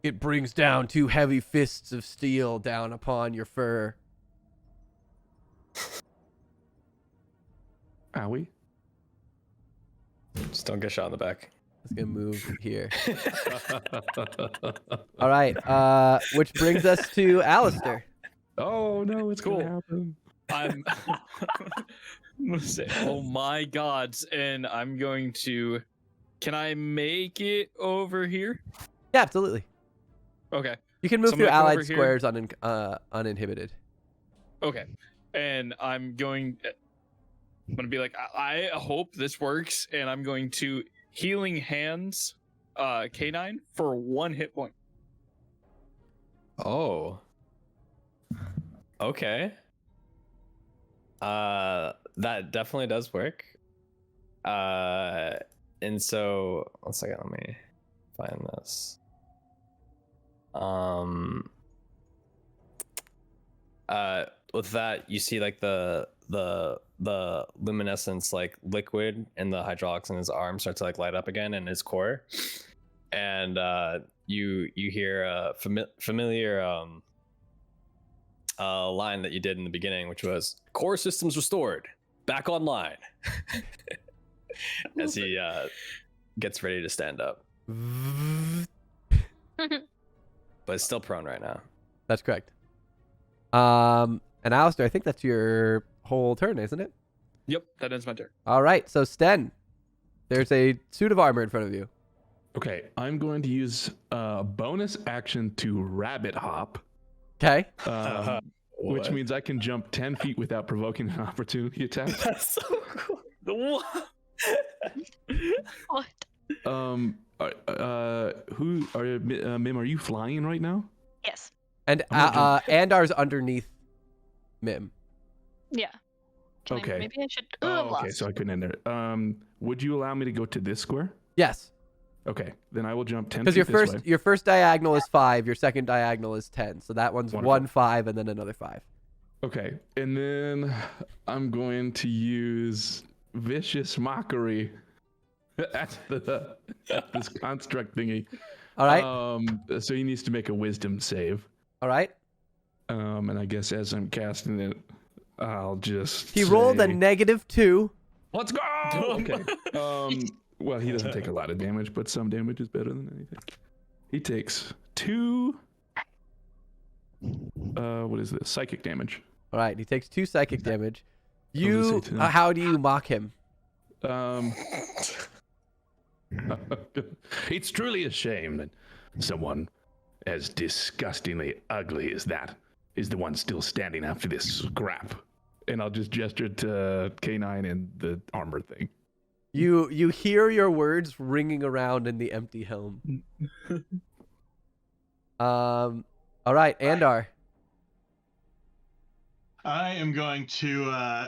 it brings down 2 heavy fists of steel down upon your fur. Owie. Just don't get shot in the back. It's going to move here. All right. Which brings us to Alistair. Oh no, it's Cool. gonna happen. I'm gonna say, oh my gods, and I'm going to. Can I make it over here? Yeah, absolutely. Okay. You can move So I'm through gonna come allied over here. squares uninhibited. Okay. And I'm going to be like, I hope this works, and I'm going to healing hands K9 for 1 hit point. Oh. Okay. That definitely does work. And so 1 second, let me find this. With that, you see like the luminescence, like liquid and the hydraulics in his arm start to like light up again in his core, and you hear a familiar line that you did in the beginning, which was "Core systems restored, back online," as he gets ready to stand up, but is still prone right now. That's correct. And Alistair, I think that's your whole turn, isn't it? Yep, that ends my turn. All right. So Sten, there's a suit of armor in front of you. Okay, I'm going to use a bonus action to rabbit hop, Okay. which What? means I can jump 10 feet without provoking an opportunity attack. That's so cool. What? Who are Mim? Are you flying right now? Yes. And I'm gonna Andar's underneath Mim. Yeah. Okay. Maybe I should. Oh, I'm okay, lost. so I couldn't enter it. Would you allow me to go to this square? Yes. Okay, then I will jump 10 Because feet this way. your first diagonal is 5, your second diagonal is 10. So that one's Wonderful. 1, 5, and then another 5. Okay, and then I'm going to use vicious mockery at this construct thingy. All right. So he needs to make a wisdom save. All right. And I guess as I'm casting it, I'll just. He rolled a say- -2. Let's go. Okay. Well, he doesn't take a lot of damage, but some damage is better than anything. He takes 2. What is this? Psychic damage. All right. He takes 2 psychic damage. was You. gonna say 10. How do you mock him? It's truly a shame that someone as disgustingly ugly as that is the one still standing after this scrap. And I'll just gesture to K9 and the armor thing. You hear your words ringing around in the empty helm. All right, Andar. I am going to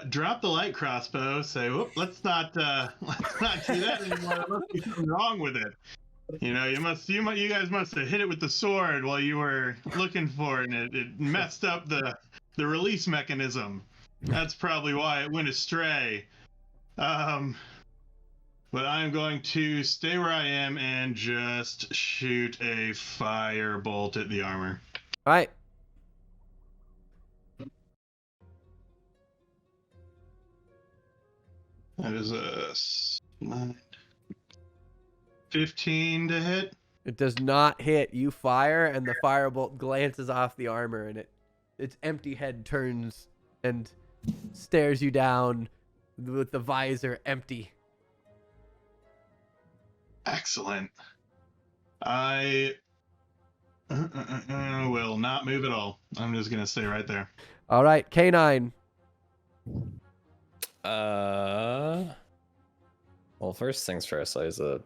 drop the light crossbow. Say, whoop, let's not do that anymore. There must be something wrong with it. You know, you guys must have hit it with the sword while you were looking for it, and it messed up the release mechanism. That's probably why it went astray. But I'm going to stay where I am and just shoot a firebolt at the armor. All right. That is a 15 to hit. It does not hit. You fire, and the firebolt glances off the armor, and its empty head turns and stares you down with the visor empty. Excellent. I will not move at all. I'm just gonna stay right there. All right, K9. Well, first things first. Do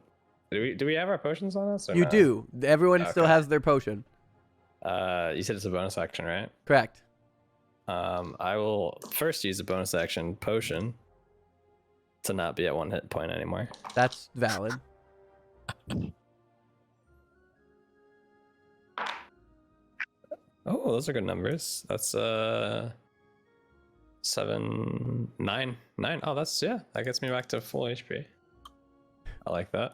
we have our potions on us? Or You no? do. Everyone still Okay. has their potion. You said it's a bonus action, right? Correct. I will first use a bonus action potion to not be at 1 hit point anymore. That's valid. Oh, those are good numbers. That's 7, 9. Oh, that's that gets me back to full HP. I like that.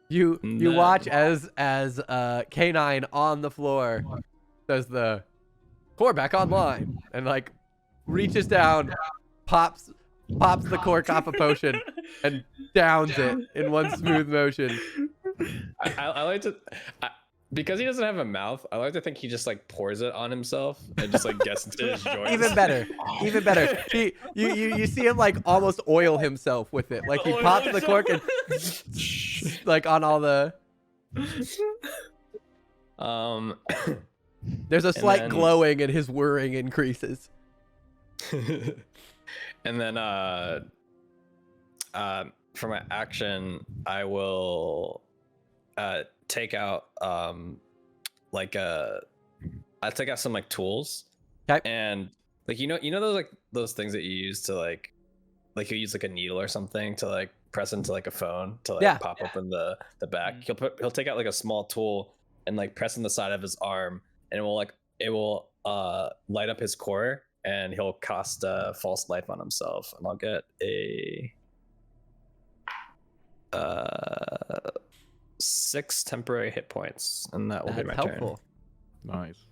You then- watch as K9 on the floor does the core back online and like reaches down, pops the cork off a potion and downs it in one smooth motion. I like to because he doesn't have a mouth. I like to think he just like pours it on himself and just like gets into his joints. Even better. You see him like almost oil himself with it. Like he Oil pops the himself. cork and like on all the. There's a slight then- glowing and his whirring increases. And then for my action, I will take out I take out some like tools. Okay. And like you know those things that you use to like you use like a needle or something to like press into like a phone to like Yeah. pop open the back. He'll take out like a small tool and like press on the side of his arm, and it will light up his core, and he'll cast false life on himself, and I'll get a 6 temporary hit points, and that will be That's my helpful. Nice.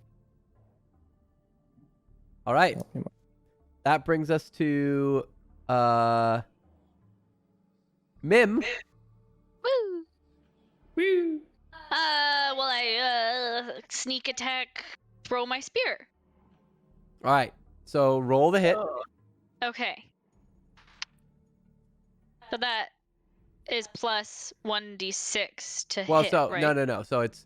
All right. turn. That brings us to Mim. Woo! Woo! Well, I sneak attack, throw my spear. All right. So roll the hit. Okay. So that is plus 1d6 to Well, hit, so right? no. So it's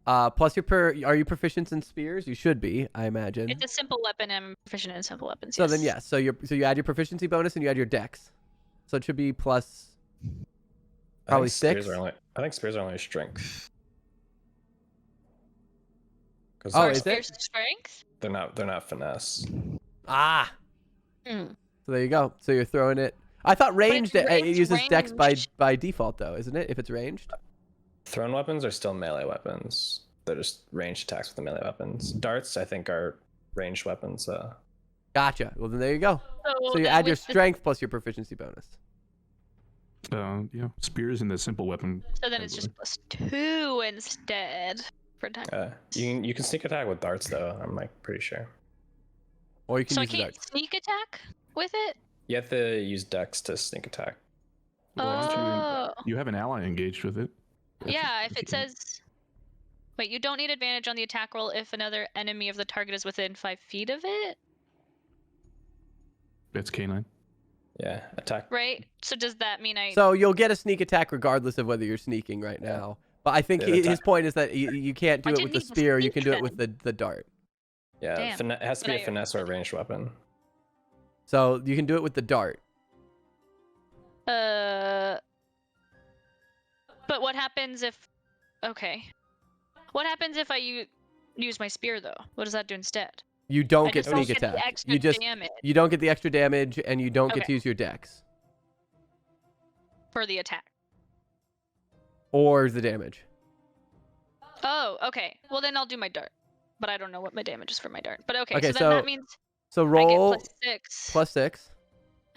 plus are you proficient in spears? You should be, I imagine. It's a simple weapon. I'm proficient in simple weapons. So then yes. yes. So you add your proficiency bonus and you add your dex. So it should be plus probably 6. I think spears are only strength. Because Oh, Or is it? spear's strength? they're not finesse. Ah. Mm. So there you go. So you're throwing it. I thought ranged it ranged uses dex range. by default though, isn't it? If it's ranged. Thrown weapons are still melee weapons. They're just ranged attacks with the melee weapons. Darts, I think, are ranged weapons. Gotcha. Well then there you go. So you then add your with the- strength plus your proficiency bonus. Spears in the simple weapon. So then it's just plus 2 instead for time. You can sneak attack with darts though. I'm like pretty sure. Or you can So I use the can't dex. sneak attack with it? You have to use dex to sneak attack. Oh. You have an ally engaged with it. Yeah, if it says... Wait, you don't need advantage on the attack roll if another enemy of the target is within 5 feet of it? That's K9. Yeah, attack. Right? So does that mean I... So you'll get a sneak attack regardless of whether you're sneaking right now. But I think Yeah, his attack. point is that you can't do I it didn't with the need to spear. You sneak can do it then. with the dart. Yeah, Damn. it has to But be a I- finesse or a ranged weapon. So you can do it with the dart. But what happens if... Okay. What happens if I use my spear, though? What does that do instead? You don't I get just don't sneak get the attack. extra You just damage you don't get the extra damage and you don't get to Okay. use your dex. for the attack. or the damage. Oh, okay. Well, then I'll do my dart. But I don't know what my damage is for my dart. But okay, Okay, so then that means So I get roll +6. +6.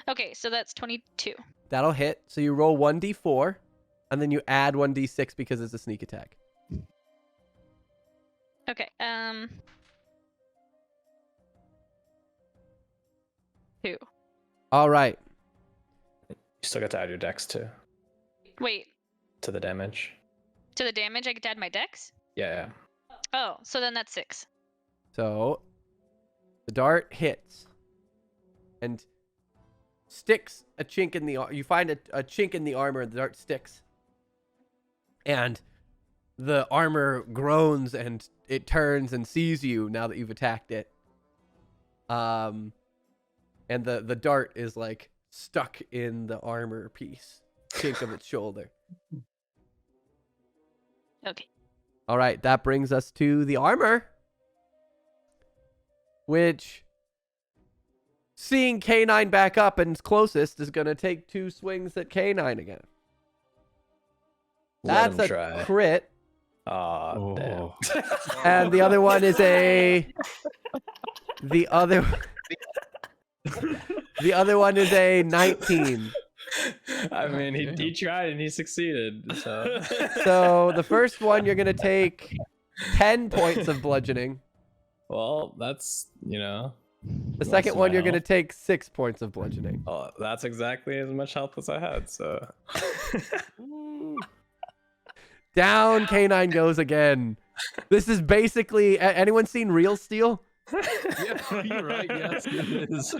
Okay, so that's 22. That'll hit. So you roll 1d4, and then you add 1d6 because it's a sneak attack. Okay. 2. All right. You still got to add your dex too Wait. to the damage. To the damage, I get to add my dex? Yeah. Oh, so then that's 6. So the dart hits and sticks a chink in the you find a chink in the armor, and the dart sticks. And the armor groans and it turns and sees you now that you've attacked it. And the dart is like stuck in the armor piece, chink of its shoulder. Okay. All right, that brings us to the armor, which, seeing K9 back up and closest, is going to take 2 swings at K9 again. Let That's him a try. crit, Oh, damn. and the other one is a... The other one is a 19. I mean, he tried and he succeeded. So, So the first one, you're going to take 10 points of bludgeoning. well, that's, The most second of one, my you're going to health. take 6 points of bludgeoning. Oh, that's exactly as much health as I had. So, Down K9 goes again. This is basically... Anyone seen Real Steel? Yeah, you're right. Yes, it is.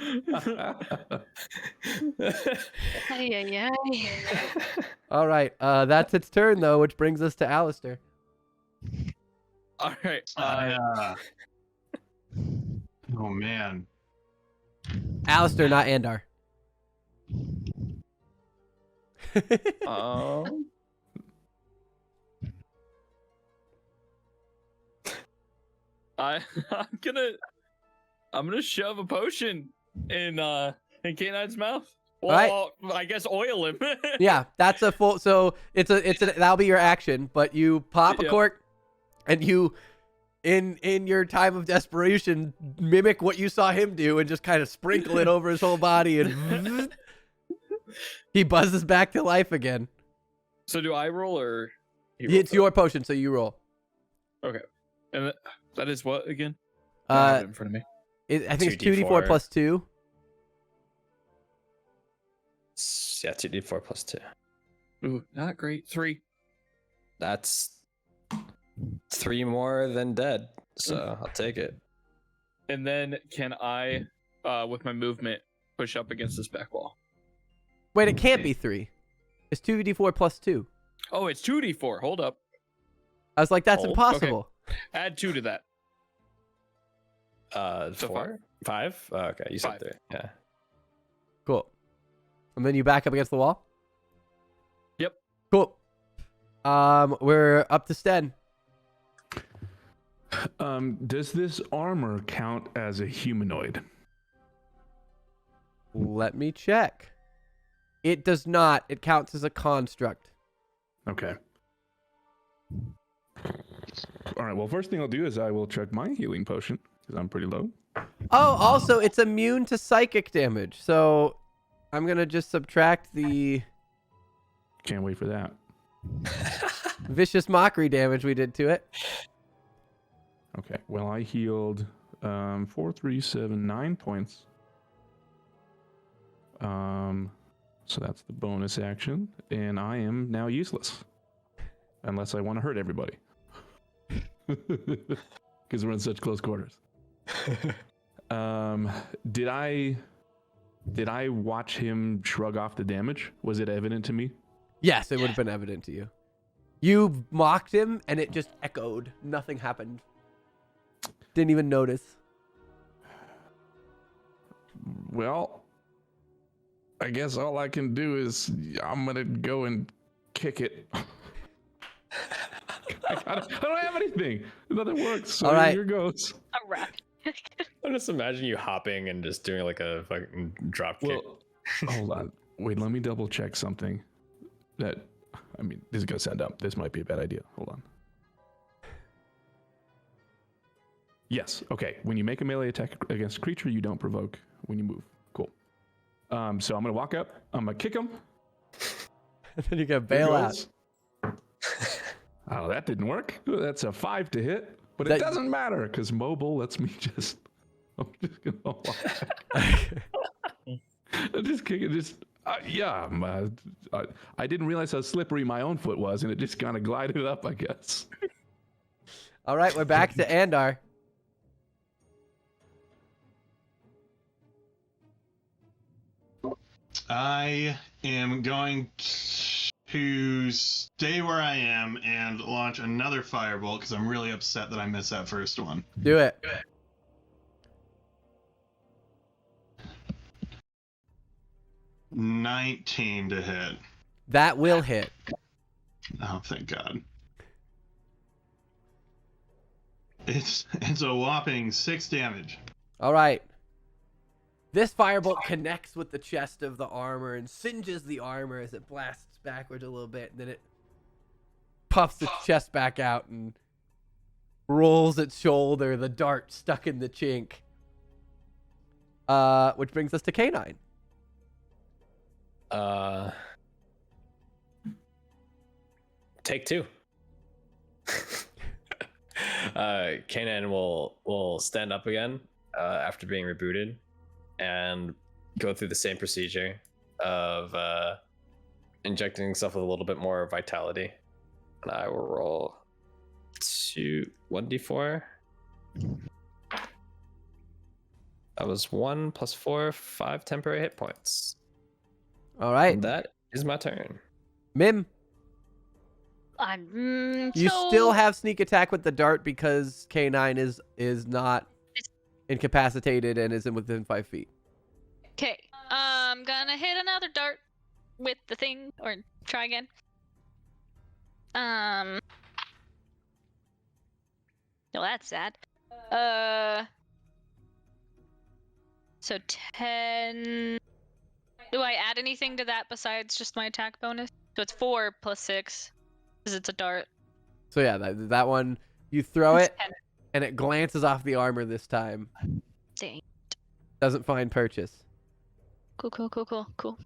Ay. All right. That's its turn, though, which brings us to Alistair. All right. Oh man. Alistair, not Andar. I'm gonna shove a potion in K9's mouth. Right. Well, I guess oil him. Yeah, that's a full... So that'll be your action, but you pop a Yep. cork, and you, in your time of desperation, mimic what you saw him do and just kind of sprinkle it over his whole body, and he buzzes back to life again. So do I roll or? he It's rolls your potion, so you roll. it? And that is what again? I don't have it in front of me. I think it's 2d4 2d4 plus 2. yeah, 2d4 plus 2. Ooh, not great. 3. That's 3 more than dead. So I'll take it. And then can I, with my movement, push up against this back wall? Wait, it can't be 3. It's 2d4 plus 2. Oh, it's 2d4. Hold up. I was like, that's Oh, okay. impossible. Add 2 to that. So 4? 5? Oh, okay, you said 5. 3. Yeah. Cool. And then you back up against the wall? Yep. Cool. We're up to Sten. Does this armor count as a humanoid? Let me check. It does not. It counts as a construct. Okay. All right. Well, first thing I'll do is I will check my healing potion because I'm pretty low. Oh, also, it's immune to psychic damage. So I'm going to just subtract the Can't wait for that. vicious mockery damage we did to it. Okay. Well, I healed 4, 3, 7, 9 points. So that's the bonus action, and I am now useless, unless I want to hurt everybody, because we're in such close quarters. Did I watch him shrug off the damage? Was it evident to me? Yes, it would have been evident to you. You mocked him, and it just echoed. Nothing happened. Didn't even notice. Well, I guess all I can do is I'm gonna go and kick it. I don't have anything. Nothing works. So All right. Here goes. A rat. I'm just imagining you hopping and just doing like a fucking drop kick. Well, hold on. Wait, let me double check something. That I mean, this is gonna sound dumb. This might be a bad idea. Hold on. Yes. Okay. When you make a melee attack against a creature, you don't provoke when you move. Cool. So I'm gonna walk up. I'm gonna kick him. And then you gotta bail out. Oh, that didn't work. That's a 5 to hit, but That- it doesn't matter because mobile lets me just. I'm just gonna walk back. I'm just kicking. I didn't realize how slippery my own foot was, and it just kind of glided up, I guess. All right, we're back to Andar. I am going to stay where I am and launch another firebolt because I'm really upset that I missed that first one. Do it. 19 to hit. That will hit. Oh, thank God. It's a whopping 6 damage. All right. This firebolt connects with the chest of the armor and singes the armor as it blasts backwards a little bit, and then it puffs its chest back out and rolls its shoulder, the dart stuck in the chink. Which brings us to K9. Take 2. Kanan will stand up again after being rebooted and go through the same procedure of injecting himself with a little bit more vitality. And I will roll 1d4. That was 1 + 4, 5 temporary hit points. All right. And that is my turn. Mim, you So- still have sneak attack with the dart because K9 is not incapacitated and isn't within 5 feet. Okay, I'm gonna hit another dart with the thing, or try again. No, that's sad. So 10. Do I add anything to that besides just my attack bonus? So it's 4 + 6, because it's a dart. So yeah, that one, you throw it 10. and it glances off the armor this time. Dang. Doesn't find purchase. Cool.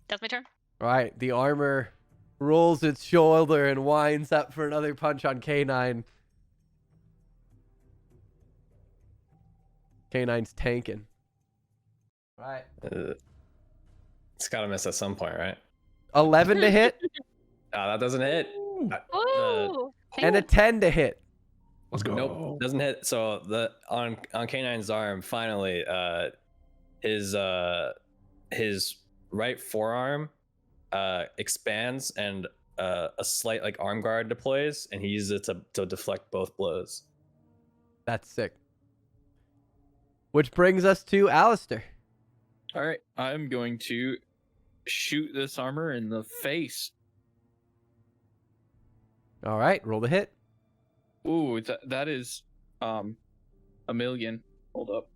That's my turn. All right, the armor rolls its shoulder and winds up for another punch on K9. K9's tanking. All right. It's gotta miss at some point, right? 11 to hit That doesn't hit. Ooh. and a 10 to hit. Let's go. Nope, doesn't hit. So on K9's arm, finally, his right forearm expands and a slight like arm guard deploys, and he uses it to deflect both blows. That's sick. Which brings us to Alistair. All right, I'm going to shoot this armor in the face. All right, roll the hit. Ooh, that is a million. Hold up.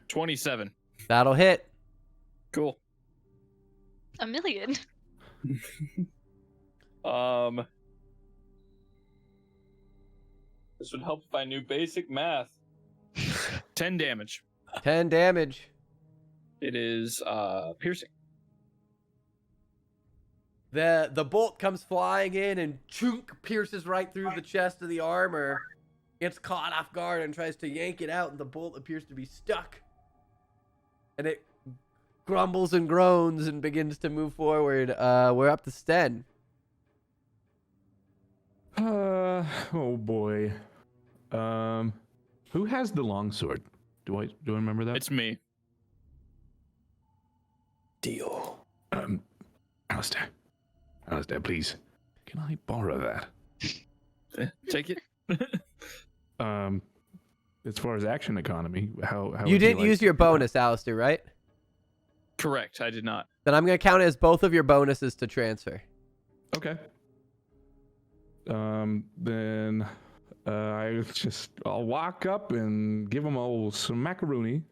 27. That'll hit. Cool. A million. This would help if I knew basic math. 10 damage. 10 damage. It is piercing. The bolt comes flying in and chunk pierces right through the chest of the armor. Gets caught off guard and tries to yank it out, and the bolt appears to be stuck. And it grumbles and groans and begins to move forward. We're up to Sten. Oh boy. Who has the longsword? Do I remember that? It's me. Deal. Alistair, please. Can I borrow that? Take it. As far as action economy, how You would didn't like use to your do that? bonus, Alistair, right? Correct, I did not. Then I'm going to count it as both of your bonuses to transfer. Okay. Then I'll walk up and give him some macaroni.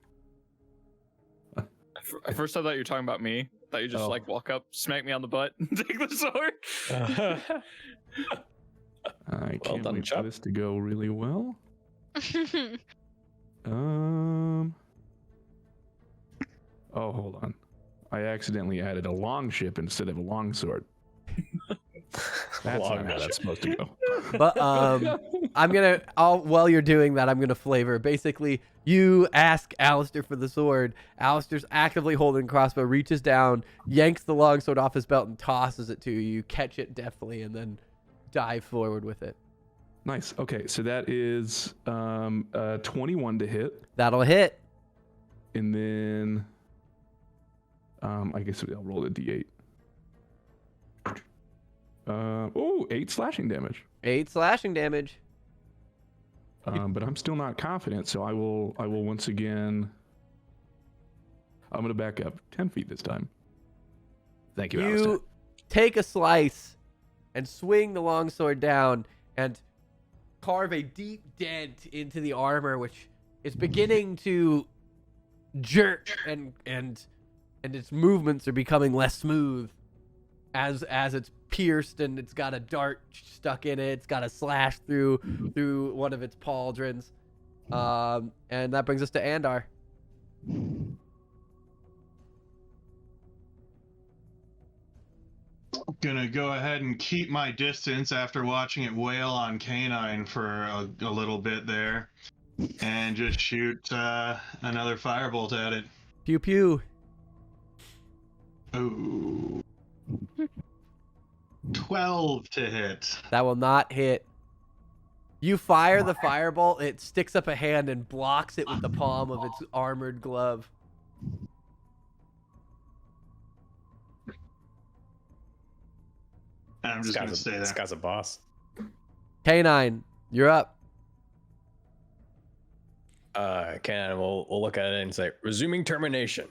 At first, I thought you were talking about me. Thought you just like walk up, smack me on the butt, and take the sword. I can't done, wait for Chuck. this to go really well. Oh, hold on. I accidentally added a long ship instead of a long sword. That's not how that's supposed to go. But while you're doing that, I'm gonna flavor. Basically, you ask Alistair for the sword. Alistair's actively holding crossbow, reaches down, yanks the longsword off his belt, and tosses it to you. You catch it deftly, and then dive forward with it. Nice. Okay, so that is 21 to hit, That'll hit. and then I guess I'll roll the d8. 8 slashing damage. 8 slashing damage. But I'm still not confident, so I will once again. I'm gonna back up 10 feet this time. Thank you, Alistair. You take a slice and swing the longsword down and carve a deep dent into the armor, which is beginning to jerk, and its movements are becoming less smooth as it's pierced, and it's got a dart stuck in it. It's got a slash through one of its pauldrons. And that brings us to Andar. Gonna go ahead and keep my distance after watching it wail on Canine for a little bit there, and just shoot another firebolt at it. Pew pew. Ooh. 12 to hit. That will not hit. You fire the firebolt, it sticks up a hand and blocks it with the palm of its armored glove. And I'm just gonna stay This there. guy's a boss. K9, you're up. Cannon will look at it and say, resuming termination.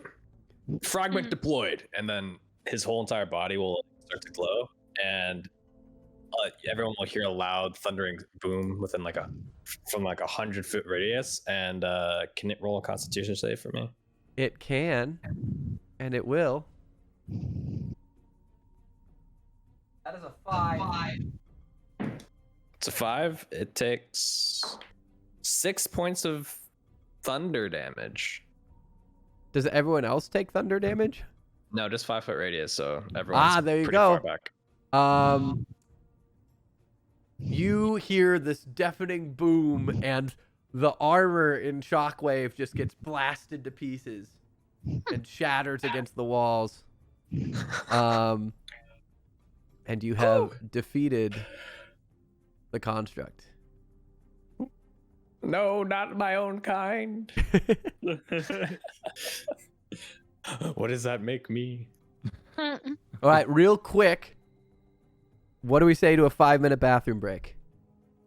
Fragment deployed. And then his whole entire body will start to glow. And everyone will hear a loud thundering boom within from 100-foot radius. And can it roll a constitution save for me? It can, and it will. That is a 5. It's a 5. It takes 6 points of thunder damage. Does everyone else take thunder damage? No, just 5-foot radius, so everyone's there you pretty go. far back. You hear this deafening boom, and the armor in Shockwave just gets blasted to pieces and shatters against the walls. And you have defeated the construct. No, not my own kind. What does that make me? All right, real quick. What do we say to a 5-minute bathroom break?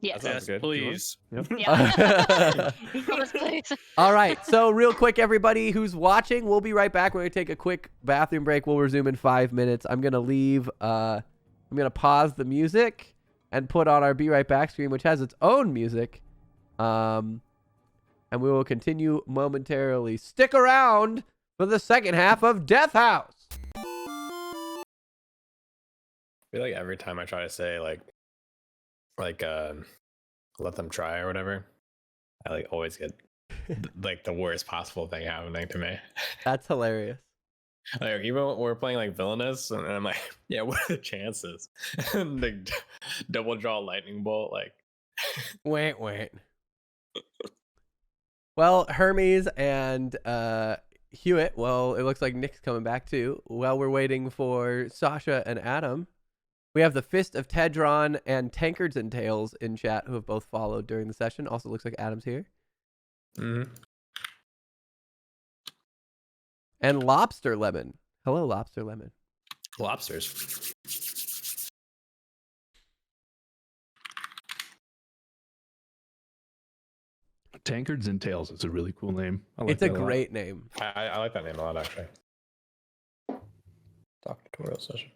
Yes. That sounds Yes, good. please. Yeah. Yes, please. All right, so real quick, everybody who's watching, we'll be right back. We're going to take a quick bathroom break. We'll resume in 5 minutes. I'm going to leave. I'm going to pause the music and put on our Be Right Back screen, which has its own music. And we will continue momentarily. Stick around for the second half of Death House. I feel like every time I try to say let them try or whatever, I always get the worst possible thing happening to me. That's hilarious. Even when we're playing villainous, and I'm like, yeah, what are the chances? And the double draw lightning bolt, Wait. Well, Hermes and Hewitt, well, it looks like Nick's coming back too. While we're waiting for Sasha and Adam, we have the Fist of Tedron and Tankards and Tails in chat who have both followed during the session. Also looks like Adam's here. Mm-hmm. And Lobster Lemon. Hello, Lobster Lemon. Lobsters. Tankards and Tails. It's a really cool name. I like It's a that lot. great name. I like that name a lot, actually. Doctorial session.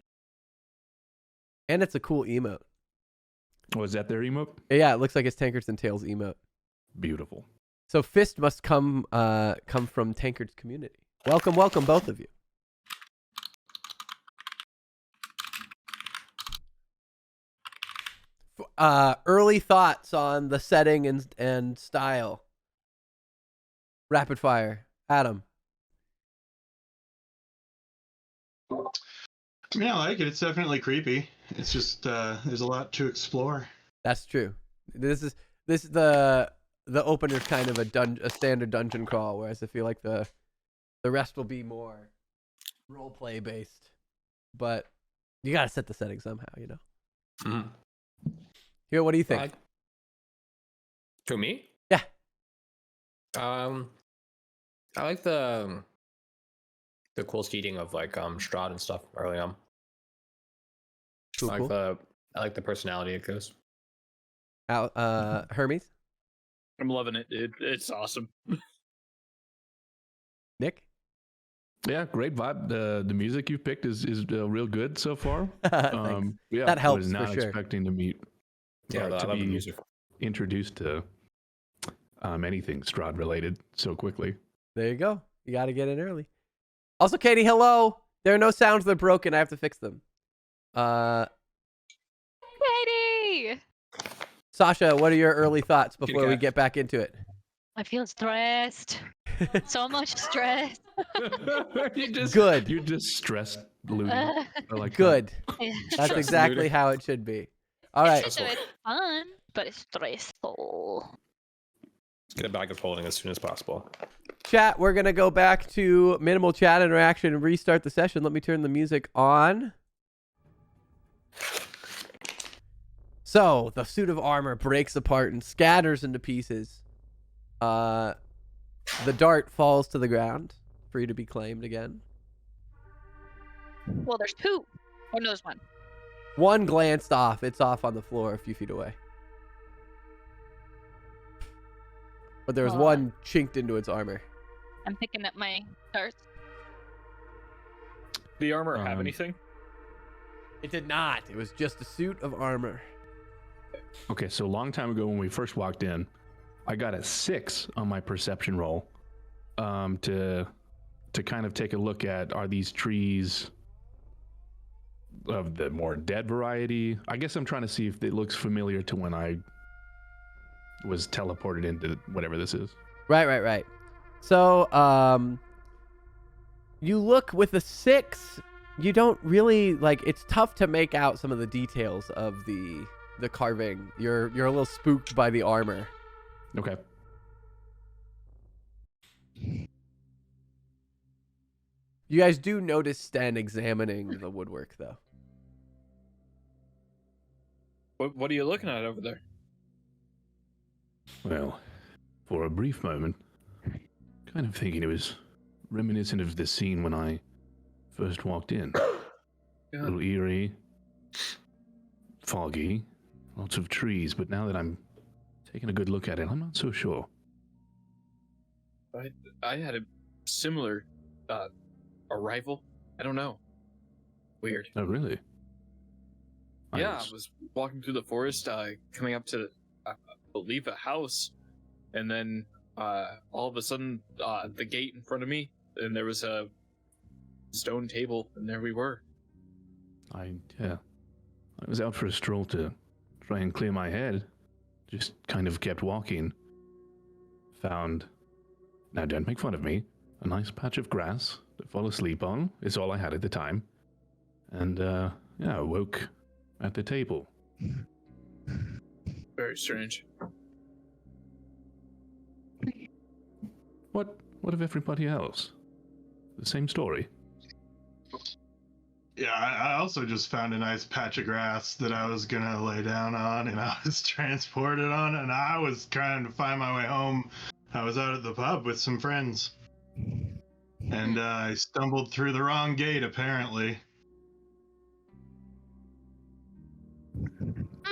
And it's a cool emote. Oh, is that their emote? Yeah, it looks like it's Tankards and Tails emote. Beautiful. So Fist must come from Tankard's community. Welcome, welcome, both of you. Early thoughts on the setting and style. Rapid fire. Adam. I mean, I like it. It's definitely creepy. It's just there's a lot to explore. That's true. This is the opener's kind of a standard dungeon crawl, whereas I feel like the rest will be more role play based. But you gotta set the setting somehow, you know. Mm-hmm. Here, what do you think? To me? Yeah. I like the cool seating of like Strahd and stuff early on. Cool, I like the personality it goes. Hermes? I'm loving it, dude. It's awesome. Nick? Yeah, great vibe. The music you've picked is real good so far. Thanks. Yeah, That helps was not for sure. expecting to meet. Yeah, or I to love the be music. introduced to anything Strahd related so quickly. There you go. You got to get in early. Also, Katie, hello. There are no sounds that are broken. I have to fix them. Katie! Sasha, what are your early thoughts before we cat. get back into it? I feel stressed. So much stress. Good. You're just stressed, looting. I like Good. Yeah. That's Stress exactly looting. how it should be. All right. So it's fun, but it's stressful. Let's get a bag of holding as soon as possible. Chat, we're going to go back to minimal chat interaction and restart the session. Let me turn the music on. So, the suit of armor breaks apart and scatters into pieces. The dart falls to the ground, free to be claimed again. Well, there's two. Oh, no, there's one. One glanced off. It's off on the floor a few feet away. But there was Hold one chinked into its armor. I'm picking up my darts. The armor have Um, anything? It did not. It was just a suit of armor. Okay, so a long time ago when we first walked in, I got a 6 on my perception roll to kind of take a look at, are these trees of the more dead variety? I guess I'm trying to see if it looks familiar to when I was teleported into whatever this is. Right. So, you look with a 6, you don't really, like, it's tough to make out some of the details of the carving. You're a little spooked by the armor. Okay. You guys do notice Sten examining the woodwork, though. What are you looking at over there? Well, for a brief moment, kind of thinking it was reminiscent of the scene when I first walked in. Yeah. A little eerie, foggy, lots of trees, but now that I'm taking a good look at it, I'm not so sure. I had a similar arrival. I don't know. Weird. Oh, really? Yeah, I was walking through the forest, coming up to, I believe, a house, and then all of a sudden, the gate in front of me, and there was a stone table, and there we were. I was out for a stroll to try and clear my head. Just kind of kept walking. Found, now don't make fun of me, a nice patch of grass to fall asleep on. Is all I had at the time. And, yeah, I woke at the table. Very strange. What of everybody else? The same story? Yeah, I also just found a nice patch of grass that I was gonna lay down on, and I was transported on, and I was trying to find my way home. I was out at the pub with some friends, and I stumbled through the wrong gate, apparently.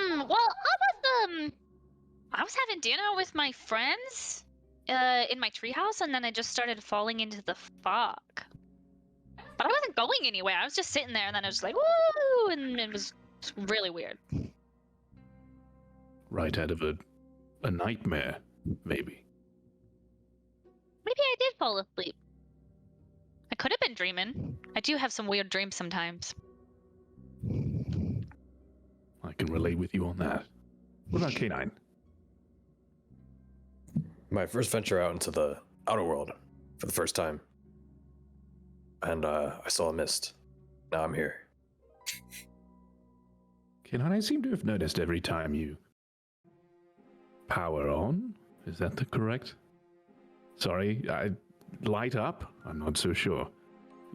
Well, I was having dinner with my friends in my treehouse, and then I just started falling into the fog. But I wasn't going anywhere. I was just sitting there, and then I was like, woo! And it was really weird. Right out of a nightmare, maybe. Maybe I did fall asleep. could have been dreaming. I do have some weird dreams sometimes. I can relate with you on that. What about K9? My first venture out into the outer world for the first time. And I saw a mist. Now I'm here. K9, I seem to have noticed every time you power on. Is that the correct? Sorry, I light up? I'm not so sure.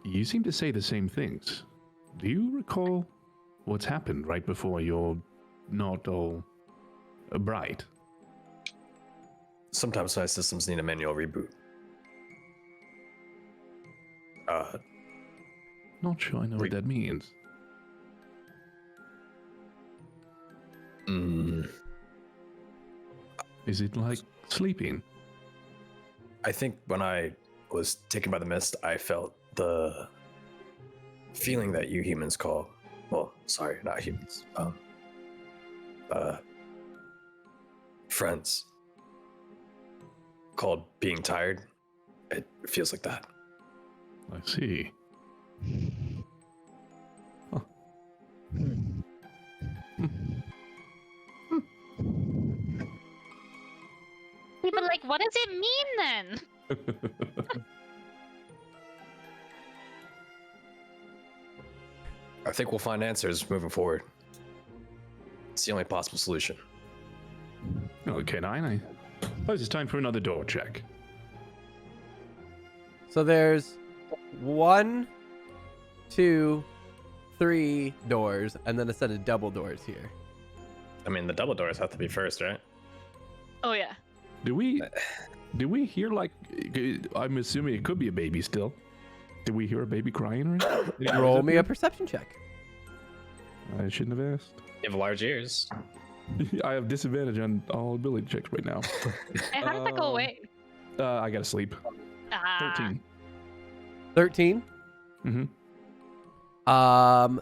You seem to say the same things. Do you recall what's happened right before you're not all bright? Sometimes my systems need a manual reboot. Not sure I know what that means. Is it like sleeping? I think when I was taken by the mist, I felt the feeling that you humans call, well, sorry, not humans, friends, called being tired. It feels like that. I see. Huh. Yeah, but like, what does it mean then? I think we'll find answers moving forward. It's the only possible solution. Okay, Nine. I suppose it's time for another door check. So there's 1, 2, 3 doors, and then a set of double doors here. I mean, the double doors have to be first, right? Oh yeah. Do we hear like? I'm assuming it could be a baby still. Did we hear a baby crying? Or Roll me a perception check. I shouldn't have asked. You have large ears. I have disadvantage on all ability checks right now. And how does that go away? I gotta sleep. Ah. 13. 13? Mm-hmm.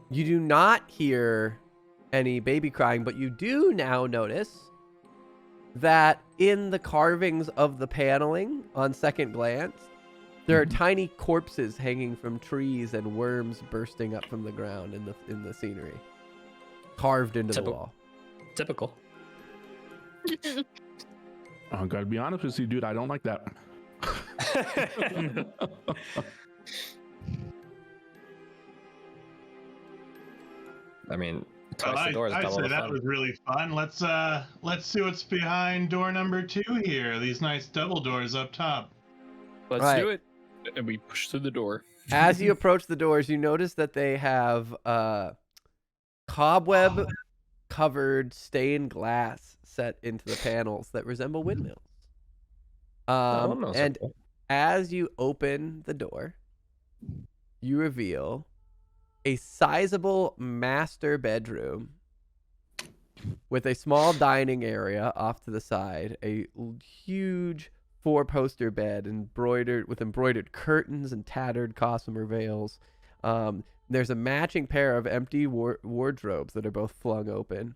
You do not hear any baby crying, but you do now notice that in the carvings of the paneling, on second glance, there are tiny corpses hanging from trees and worms bursting up from the ground in the scenery, carved into the wall. Typical. I gotta be honest with you, dude. I don't like that. I mean, Well, twice the doors. I double say the that fun. was really fun. Let's see what's behind door number 2 here. These nice double doors up top. Let's Right. do it. And we push through the door. As you approach the doors, you notice that they have cobweb covered stained glass set into the panels that resemble windmills. Windmills are And cool. as you open the door, you reveal a sizable master bedroom with a small dining area off to the side, a huge 4-poster bed with embroidered curtains and tattered gossamer veils. There's a matching pair of empty wardrobes that are both flung open.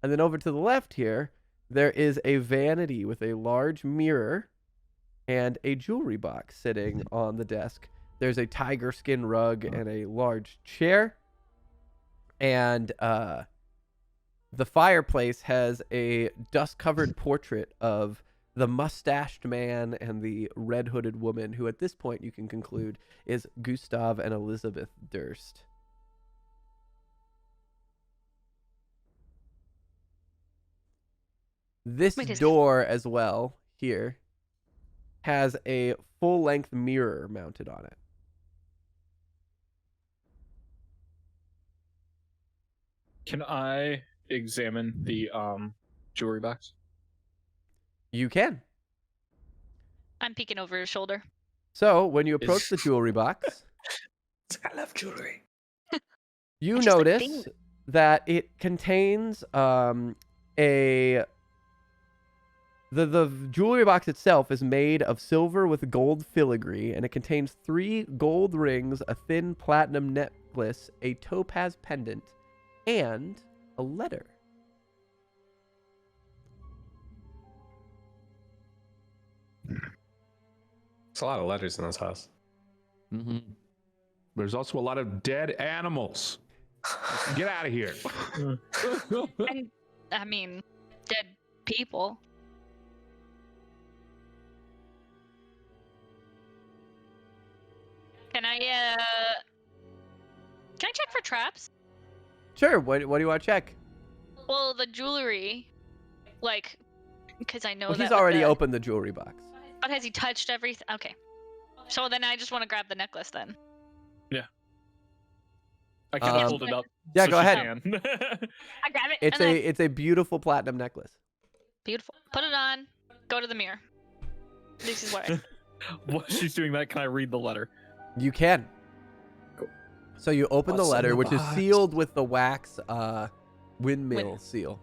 And then over to the left here, there is a vanity with a large mirror and a jewelry box sitting on the desk. There's a tiger skin rug and a large chair. And the fireplace has a dust-covered portrait of the mustached man and the red-hooded woman, who at this point you can conclude is Gustav and Elizabeth Durst. This Wait, is- door as well here has a full-length mirror mounted on it. Can I examine the jewelry box? You can. I'm peeking over his shoulder. So when you approach the jewelry box, I love jewelry. you It's just a notice thing. that it contains the jewelry box itself is made of silver with gold filigree, and it contains 3 gold rings, a thin platinum necklace, a topaz pendant, and a letter. There's a lot of letters in this house. Mm-hmm. There's also a lot of dead animals. Get out of here. And, I mean, dead people. Can I check for traps? Sure. What do you want to check? Well, the jewelry, like, because I know Well, that. he's with already the- opened the jewelry box. But has he touched everything? Okay. So then I just want to grab the necklace then. I kind of Um, hold it up. yeah, so go she ahead. can. I grab it. It's and then... it's a beautiful platinum necklace. Beautiful. Put it on. Go to the mirror. This is what. While she's doing that, can I read the letter? You can. So you open the What's in letter, the which is box? sealed with the wax windmill seal.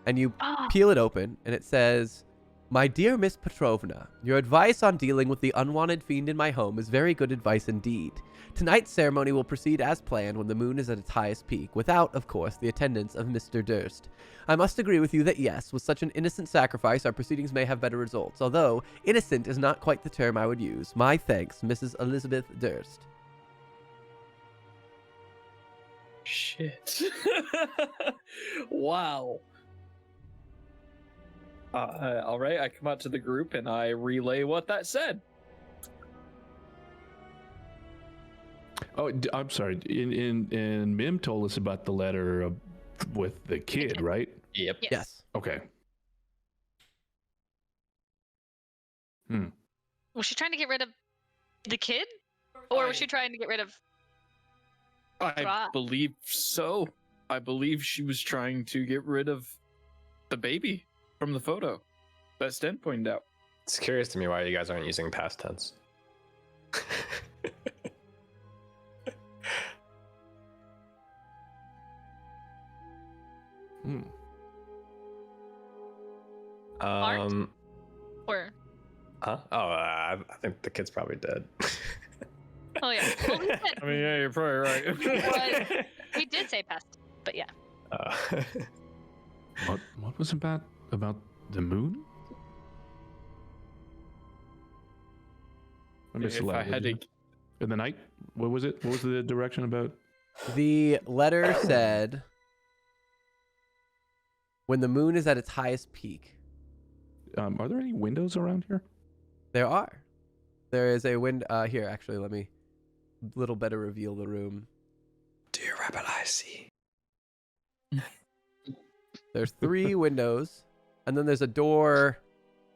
And you Oh, peel it open, and it says, "My dear Miss Petrovna, your advice on dealing with the unwanted fiend in my home is very good advice indeed. Tonight's ceremony will proceed as planned when the moon is at its highest peak, without, of course, the attendance of Mr. Durst. I must agree with you that yes, with such an innocent sacrifice, our proceedings may have better results, although innocent is not quite the term I would use. My thanks, Mrs. Elizabeth Durst." Shit. Wow. All right, I come out to the group and I relay what that said. Oh, I'm sorry. In Mim told us about the letter with the kid, right? Yep. Yes. Okay. was she trying to get rid of the kid, or was she trying to get rid of? I Right. believe so. I believe she was trying to get rid of the baby from the photo that Sten pointed out. It's curious to me why you guys aren't using past tense. Hmm. Or Huh? Oh, I think the kid's probably dead. oh yeah. Well, we, I mean, yeah, you're probably right. we did say past, but yeah. Uh, What was about the moon? I missed the If I letter. had to, In the night? What was it? What was the direction about? The letter said, "When the moon is at its highest peak." Are there any windows around here? There are. There is a window. Here, actually, let me little better reveal the room. Do your rebel eyes see? There's 3 windows, and then there's a door.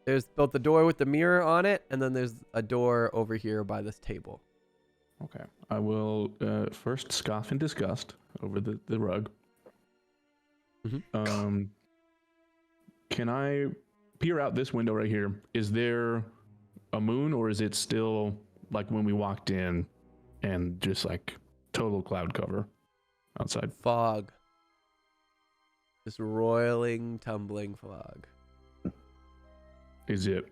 There's both the door with the mirror on it, and then there's a door over here by this table. Okay. I will first scoff in disgust over the rug. Mhm. Can I peer out this window right here? Is there a moon, or is it still like when we walked in and just like total cloud cover outside? Fog. This roiling, tumbling fog. Is it?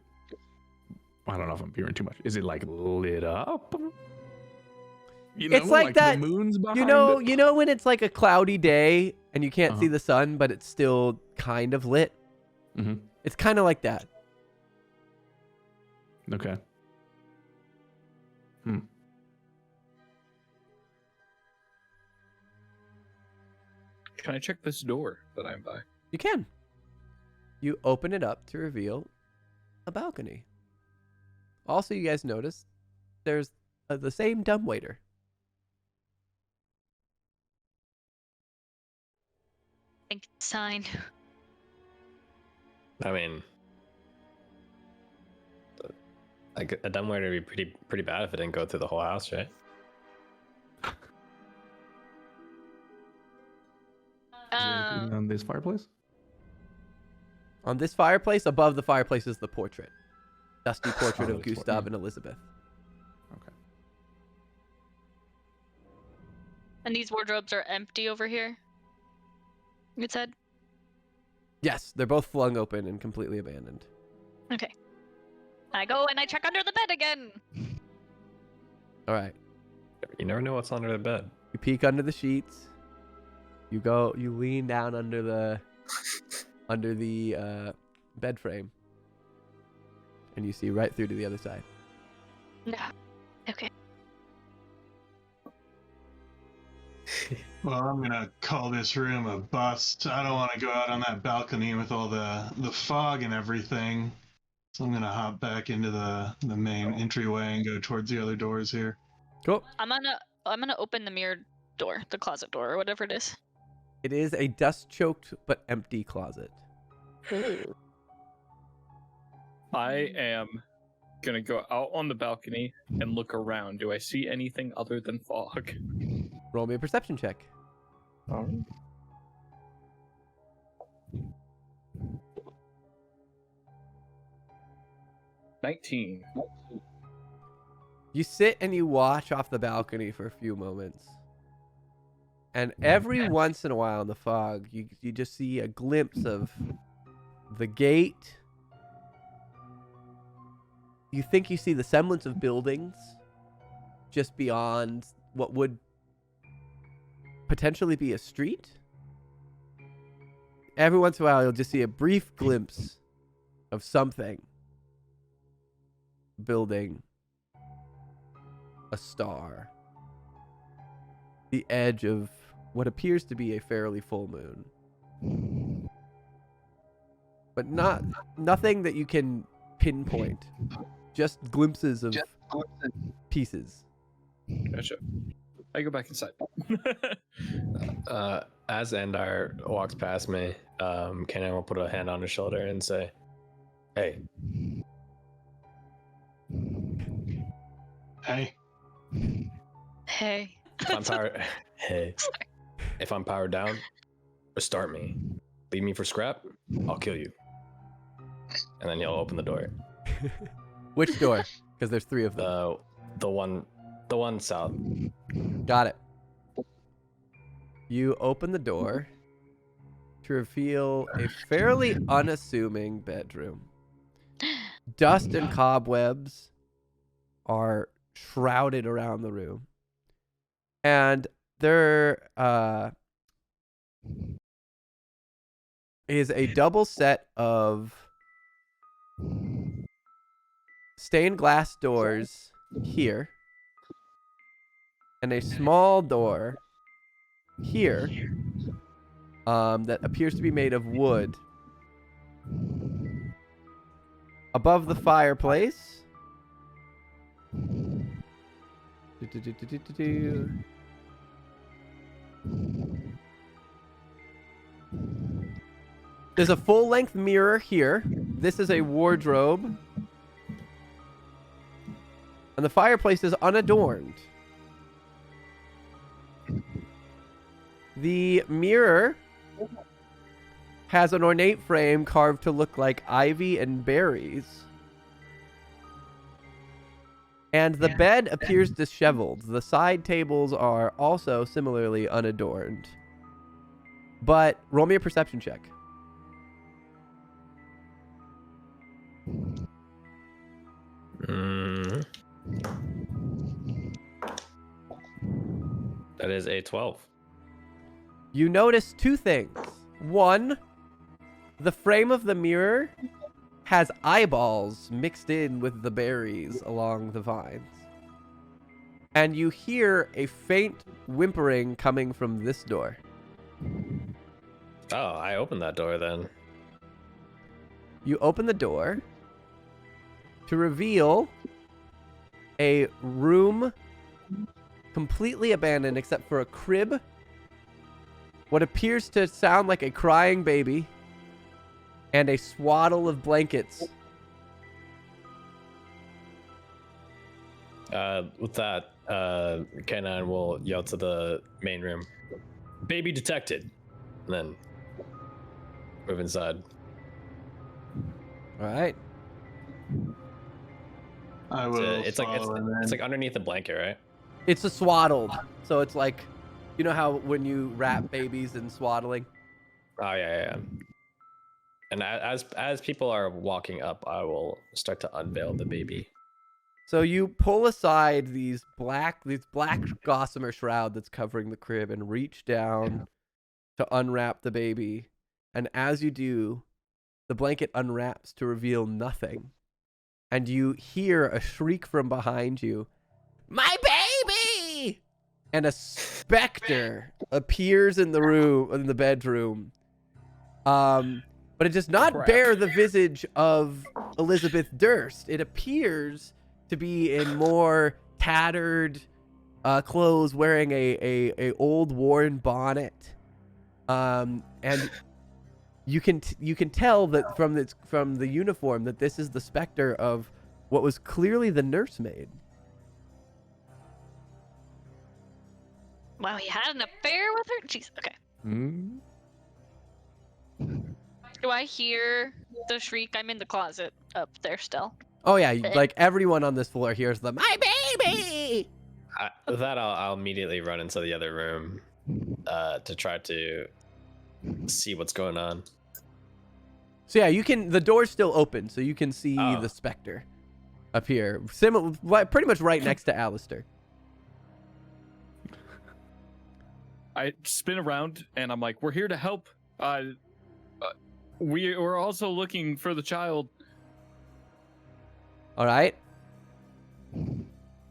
I don't know if I'm peering too much. Is it like lit up? You It's like that- The moon's behind You know it? when it's like a cloudy day and you can't see the sun, but it's still kind of lit? Mhm. It's kind of like that. Okay. can I check this door that I'm by? You can. You open it up to reveal a balcony. Also, you guys notice there's the same dumbwaiter. Think sign. I mean, like a dumbwaiter would be pretty bad if it didn't go through the whole house, right? Is there anything on this fireplace? On this fireplace, above the fireplace is the portrait. Dusty portrait Oh, of it's Gustav and Elizabeth. Okay. And these wardrobes are empty over here. It said. Yes, they're both flung open and completely abandoned. Okay. I go and I check under the bed again. All right. You never know what's under the bed. You peek under the sheets. You lean down under the bed frame, and you see right through to the other side. No. Okay. Well, I'm gonna call this room a bust. I don't want to go out on that balcony with all the fog and everything. So I'm gonna hop back into the main entryway and go towards the other doors here. Cool. I'm gonna open the mirror door, the closet door, or whatever it is. It is a dust-choked but empty closet. I am gonna go out on the balcony and look around. Do I see anything other than fog? Roll me a perception check. 19. You sit and you watch off the balcony for a few moments. And every once in a while in the fog, you just see a glimpse of the gate. You think you see the semblance of buildings just beyond what would potentially be a street. Every once in a while, you'll just see a brief glimpse of something. Building. A star. The edge of what appears to be a fairly full moon. But nothing that you can pinpoint. Just glimpses of pieces. Gotcha. I go back inside. As Endar walks past me, Kenan will put a hand on his shoulder and say, "Hey, Hey, Hey. if I'm powered, hey, if I'm powered down, restart me. Leave me for scrap, I'll kill you." And then he'll open the door. Which door? Because there's 3 of them. The one south. Got it. You open the door to reveal a fairly unassuming bedroom. Dust and cobwebs are shrouded around the room. And there is a double set of stained glass doors here. And a small door here that appears to be made of wood. Above the fireplace. There's a full-length mirror here. This is a wardrobe. And the fireplace is unadorned. The mirror has an ornate frame carved to look like ivy and berries. And the bed appears disheveled. The side tables are also similarly unadorned. But roll me a perception check. That is a 12. You notice 2 things. 1, the frame of the mirror has eyeballs mixed in with the berries along the vines. And you hear a faint whimpering coming from this door. Oh, I opened that door then. You open the door to reveal a room completely abandoned except for a crib, what appears to sound like a crying baby, and a swaddle of blankets. With that, Kenan will yell to the main room, "Baby detected," and then move inside. All right. I will. It's like underneath the blanket, right? It's a swaddled. So it's like, you know how when you wrap babies in swaddling? Oh yeah. And as people are walking up, I will start to unveil the baby. So you pull aside these black gossamer shroud that's covering the crib and reach down to unwrap the baby. And as you do, the blanket unwraps to reveal nothing. And you hear a shriek from behind you. "My baby!" and a specter appears in the bedroom. But it does not Crap. bear the visage of Elizabeth Durst. It appears to be in more tattered clothes, wearing a old worn bonnet. And you can tell that from the uniform that this is the specter of what was clearly the nursemaid. Wow, he had an affair with her? Jeez, okay. Hmm? Do I hear the shriek? I'm in the closet up there still. Oh yeah, like everyone on this floor hears the "my baby." With that, I'll immediately run into the other room to try to see what's going on. So yeah, the door's still open, so you can see the specter appear, pretty much right next to Alistair. I spin around and I'm like, we're here to help. We're also looking for the child. All right.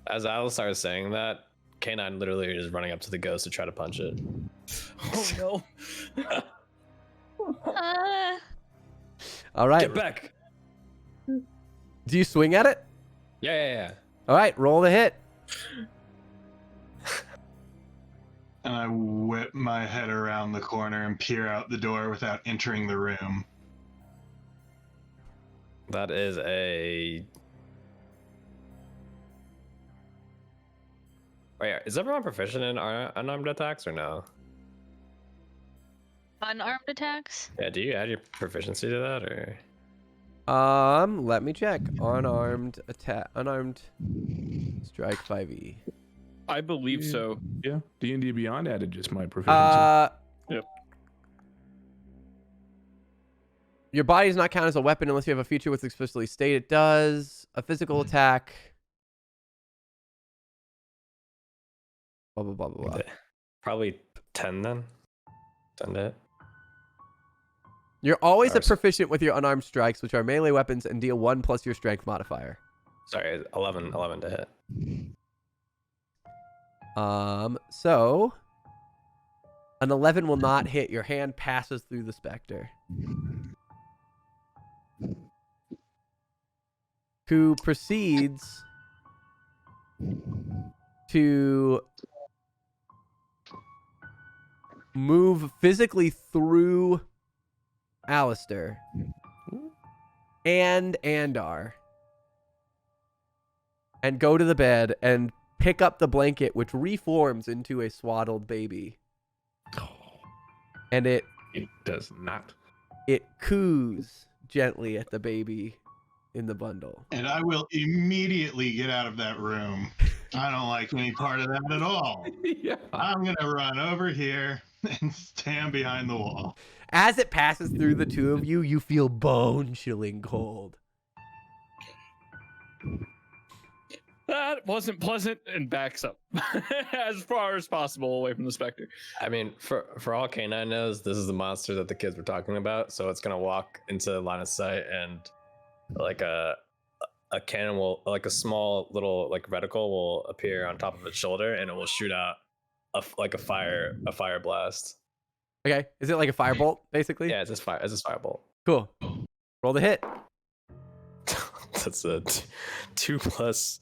As Alistar is saying that, K9 literally is running up to the ghost to try to punch it. Oh no. All right. Get back! Do you swing at it? Yeah. All right, roll the hit. And I whip my head around the corner and peer out the door without entering the room. That is a... Wait, is everyone proficient in unarmed attacks or no? Unarmed attacks? Yeah, do you add your proficiency to that or? Let me check. Unarmed strike 5e. I believe so. Yeah, D&D Beyond added just my proficiency. Yep. Your body does not count as a weapon unless you have a feature with explicitly stated it does. A physical attack. Blah, blah, blah, blah, blah. Probably 10 then? 10 to hit? You're always Or a proficient with your unarmed strikes, which are melee weapons and deal 1 plus your strength modifier. Sorry, 11 to hit. So an 11 will not hit. Your hand passes through the specter, who proceeds to move physically through Alistair and Andar and go to the bed and pick up the blanket, which reforms into a swaddled baby. And it does not. It coos gently at the baby in the bundle. And I will immediately get out of that room. I don't like any part of that at all. Yeah. I'm going to run over here and stand behind the wall. As it passes through the two of you, you feel bone-chilling cold. That wasn't pleasant, and backs up as far as possible away from the specter. I mean, for all K9 knows, this is the monster that the kids were talking about, so it's gonna walk into line of sight, and like a cannon will, like a small little like reticle will appear on top of its shoulder, and it will shoot out a fire blast. Okay, is it like a firebolt, basically? Yeah, it's just firebolt. Cool. Roll the hit. That's a 2+.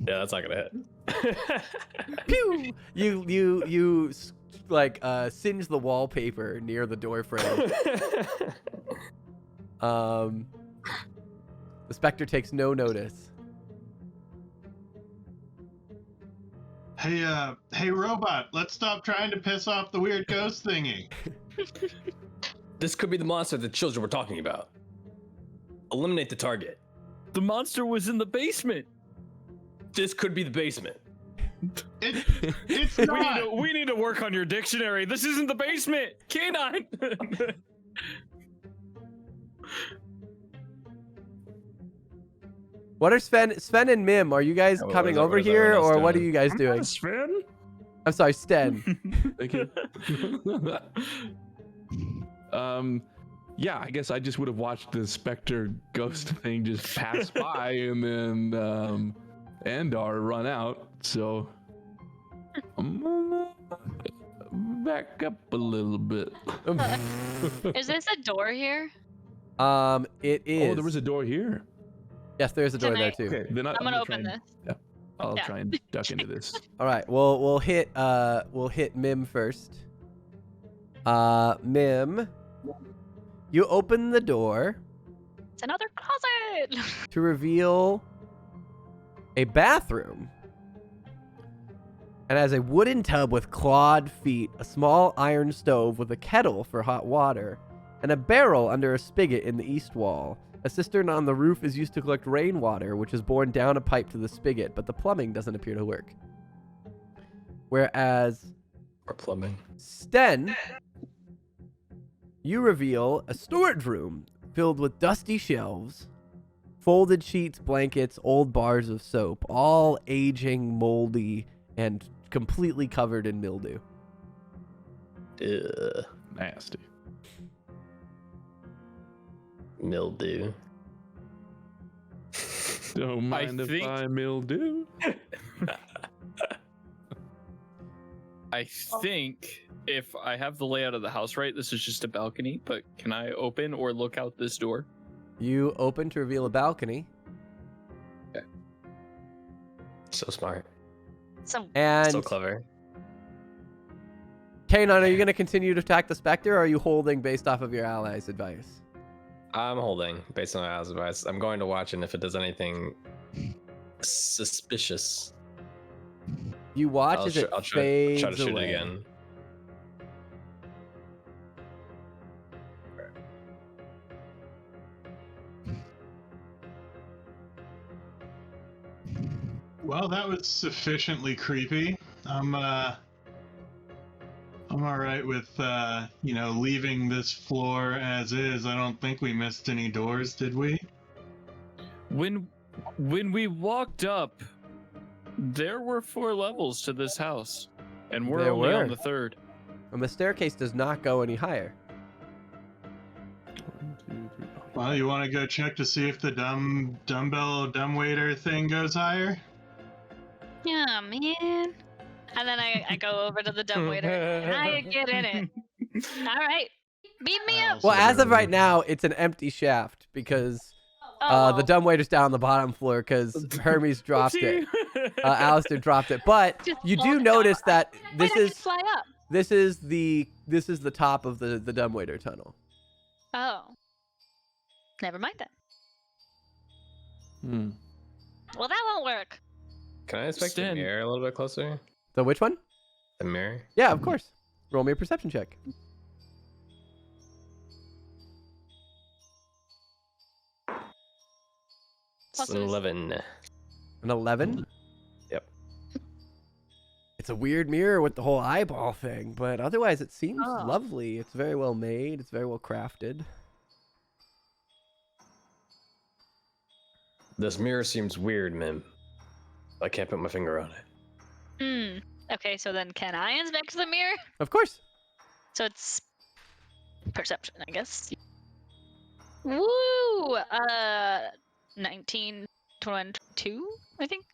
Yeah, that's not gonna hit. Pew! You like singe the wallpaper near the door frame. The specter takes no notice. Hey robot, let's stop trying to piss off the weird ghost thingy. This could be the monster the children were talking about. Eliminate the target. The monster was in the basement. This could be the basement. It's not. We need to work on your dictionary. This isn't the basement. Canine. What are Sven and Mim? Are you guys Yeah, coming what over is here, everyone else or what are doing? you guys doing? Sven? I'm sorry, Sten. Thank you. Yeah, I guess I just would have watched the specter ghost thing just pass by and then Andar run out. So I'm gonna back up a little bit. Is this a door here? It is. Oh, there was a door here. Yes, there's a door Can there I- too. Okay, then I'm gonna try open and- this. Yeah, I'll Yeah. try and duck into this. All right. We'll hit Mim first. Mim, you open the door It's another closet. to reveal a bathroom. And has a wooden tub with clawed feet, a small iron stove with a kettle for hot water, and a barrel under a spigot in the east wall. A cistern on the roof is used to collect rainwater, which is borne down a pipe to the spigot, but the plumbing doesn't appear to work. Whereas Or plumbing. Sten, you reveal a storage room filled with dusty shelves, folded sheets, blankets, old bars of soap, all aging, moldy, and completely covered in mildew. Ugh, Nasty. mildew. Don't mind if think- I mildew. I think if I have the layout of the house right, this is just a balcony, but can I open or look out this door? You open to reveal a balcony, So smart. So and So clever. Kanon, are you going to continue to attack the Spectre, or are you holding based off of your allies' advice? I'm holding based on my house advice. I'm going to watch, and if it does anything suspicious, You watch I'll, as it I'll fades try to shoot away. it again. Well, that was sufficiently creepy. I'm all right with leaving this floor as is. I don't think we missed any doors, did we? When we walked up, there were 4 levels to this house, and we're There only were. on the 3rd. And the staircase does not go any higher. 1, 2, 3. Well, you want to go check to see if the dumbwaiter thing goes higher? yeah, man. And then I go over to the dumbwaiter and I get in it. All right, beat me up. Well, as of right now, it's an empty shaft because the dumbwaiter's down on the bottom floor because Hermes dropped it. Alistair dropped it. But Just you do float notice that Wait, this I can is fly up. this is the top of the dumbwaiter tunnel. Oh, never mind then. Hmm. Well, that won't work. Can I inspect the Stan. mirror a little bit closer? So which one? The mirror? Yeah, of course. Roll me a perception check. It's Plus an it is- 11. An 11? Yep. It's a weird mirror with the whole eyeball thing, but otherwise it seems Oh. lovely. It's very well made. It's very well crafted. This mirror seems weird, Mim. I can't put my finger on it. Okay, so then can I inspect the mirror? Of course. So it's perception, I guess. Woo! 1922, I think.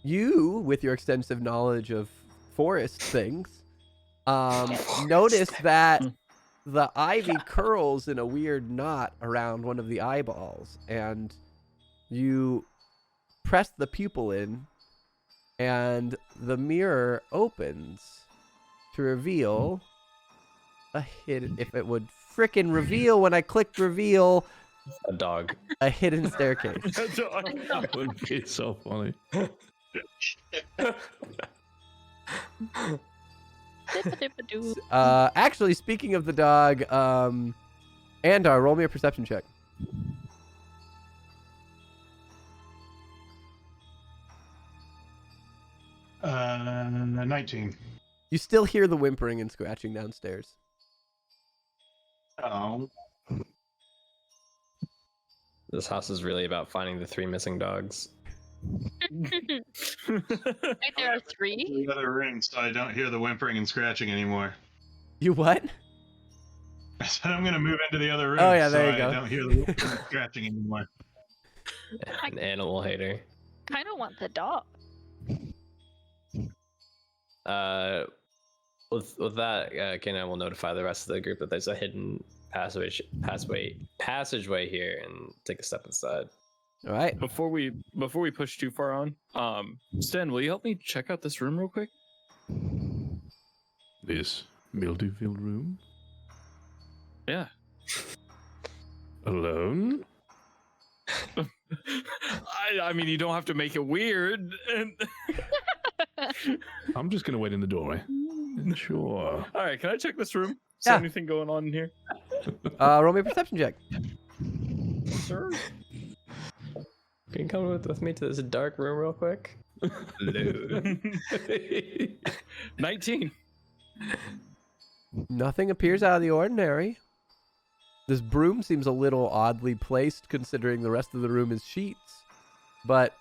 You, with your extensive knowledge of forest things, notice that the ivy curls in a weird knot around one of the eyeballs, and you press the pupil in, and the mirror opens to reveal a hidden. If it would frickin' reveal when I clicked reveal, A dog. a hidden staircase. That would be so funny. Dip-a-dip-a-doo. Actually, speaking of the dog, Andar, roll me a perception check. Uh, 19. You still hear the whimpering and scratching downstairs. Oh. This house is really about finding the 3 missing dogs. Right, there are 3. The other room, so I don't hear the whimpering and scratching anymore. You what? I said I'm gonna move into the other room. Oh, yeah, so there you I go. don't hear the whimpering and scratching anymore. An animal hater. Kind of want the dog. With that, Kenai will notify the rest of the group that there's a hidden passageway here, and take a step inside. All right. Before we push too far on, Stan, will you help me check out this room real quick? This mildew-filled room? Yeah. Alone? I mean, you don't have to make it weird. I'm just gonna wait in the doorway. Sure. All right, can I check this room? Is Yeah. there anything going on in here? Roll me a perception check. Sure. Can you come with me to this dark room real quick? 19. Nothing appears out of the ordinary. This broom seems a little oddly placed considering the rest of the room is sheets, but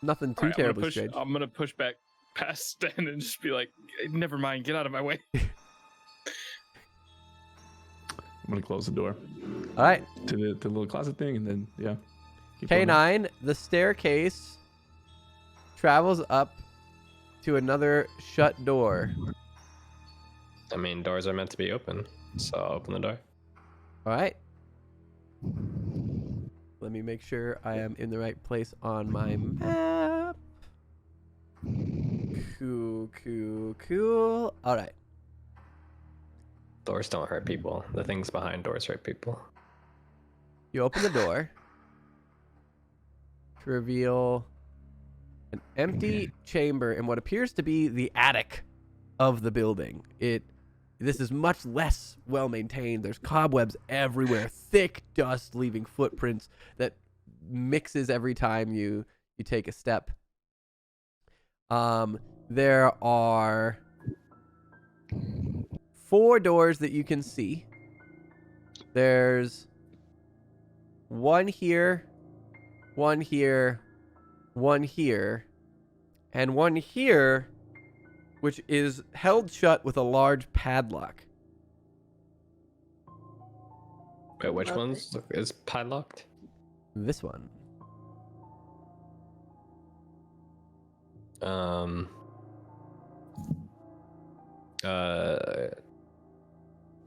nothing too Alright, terribly strange. I'm gonna push back past Stan and just be like, never mind, get out of my way. I'm gonna close the door All right, to the little closet thing, and then keep going. K9, the staircase travels up to another shut door. I mean, doors are meant to be open, so I'll open the door. All right. Let me make sure I am in the right place on my map. Cool. All right. Doors don't hurt people. The things behind doors hurt people. You open the door to reveal an empty chamber in what appears to be the attic of the building. This is much less well maintained. There's cobwebs everywhere, thick dust leaving footprints that mixes every time you take a step. There are 4 doors that you can see. There's one here, one here, one here, and one here, which is held shut with a large padlock. Wait, which one's is padlocked? This one.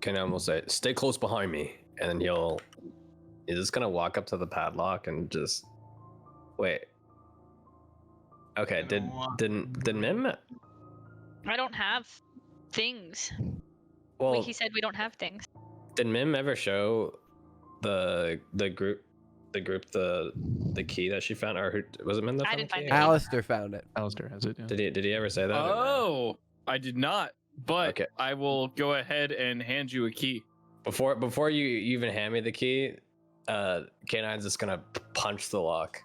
Kenan will say, "Stay close behind me," and then he's just gonna walk up to the padlock and just wait. Okay, did Mim? I don't have things. Well, Like he said, we don't have things. did Mim ever show the group the key that she found, or was it Mim that I found didn't the find key? it. Alistair found it. Alistair has it. Yeah. Did he ever say that? or no? Oh, I did not. But Okay. I will go ahead and hand you a key. Before you even hand me the key, K9's just gonna punch the lock.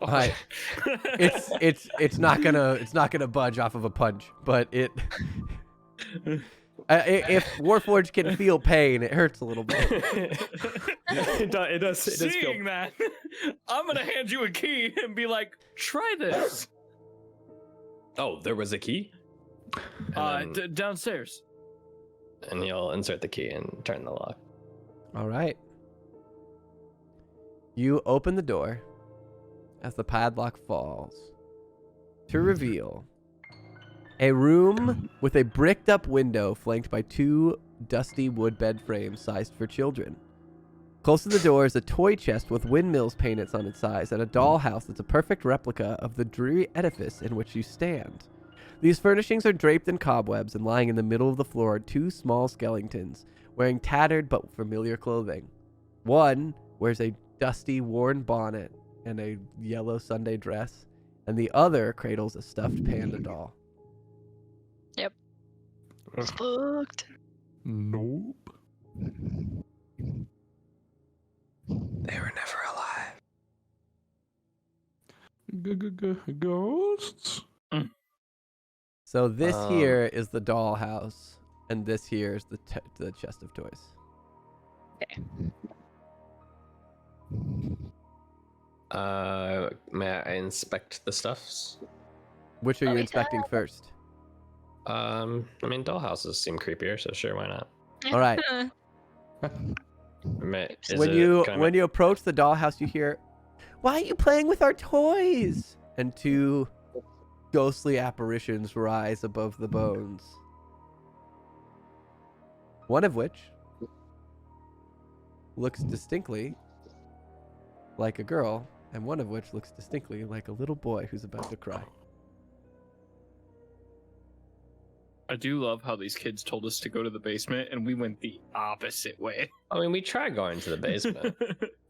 All right. It's not gonna budge off of a punch, but if Warforged can feel pain, it hurts a little bit. it does Seeing that, I'm gonna hand you a key and be like, try this. Oh, there was a key? And, then- Downstairs. and he'll insert the key and turn the lock. All right. You open the door as the padlock falls to reveal a room with a bricked up window flanked by 2 dusty wood bed frames sized for children. Close to the door is a toy chest with windmills painted on its sides and a dollhouse that's a perfect replica of the dreary edifice in which you stand. These furnishings are draped in cobwebs, and lying in the middle of the floor are 2 small skeletons wearing tattered but familiar clothing. One wears a dusty, worn bonnet and a yellow Sunday dress, and the other cradles a stuffed panda doll. Spooked. Nope. They were never alive. Ghosts? So this here is the dollhouse, and this here is the chest of toys. May I inspect the stuffs? Which are you inspecting first? I mean, dollhouses seem creepier, so sure, why not? All right. When you approach the dollhouse, you hear, "Why are you playing with our toys?" and two ghostly apparitions rise above the bones. One of which looks distinctly like a girl, and one of which looks distinctly like a little boy who's about to cry. I do love how these kids told us to go to the basement, and we went the opposite way. I mean, we tried going to the basement.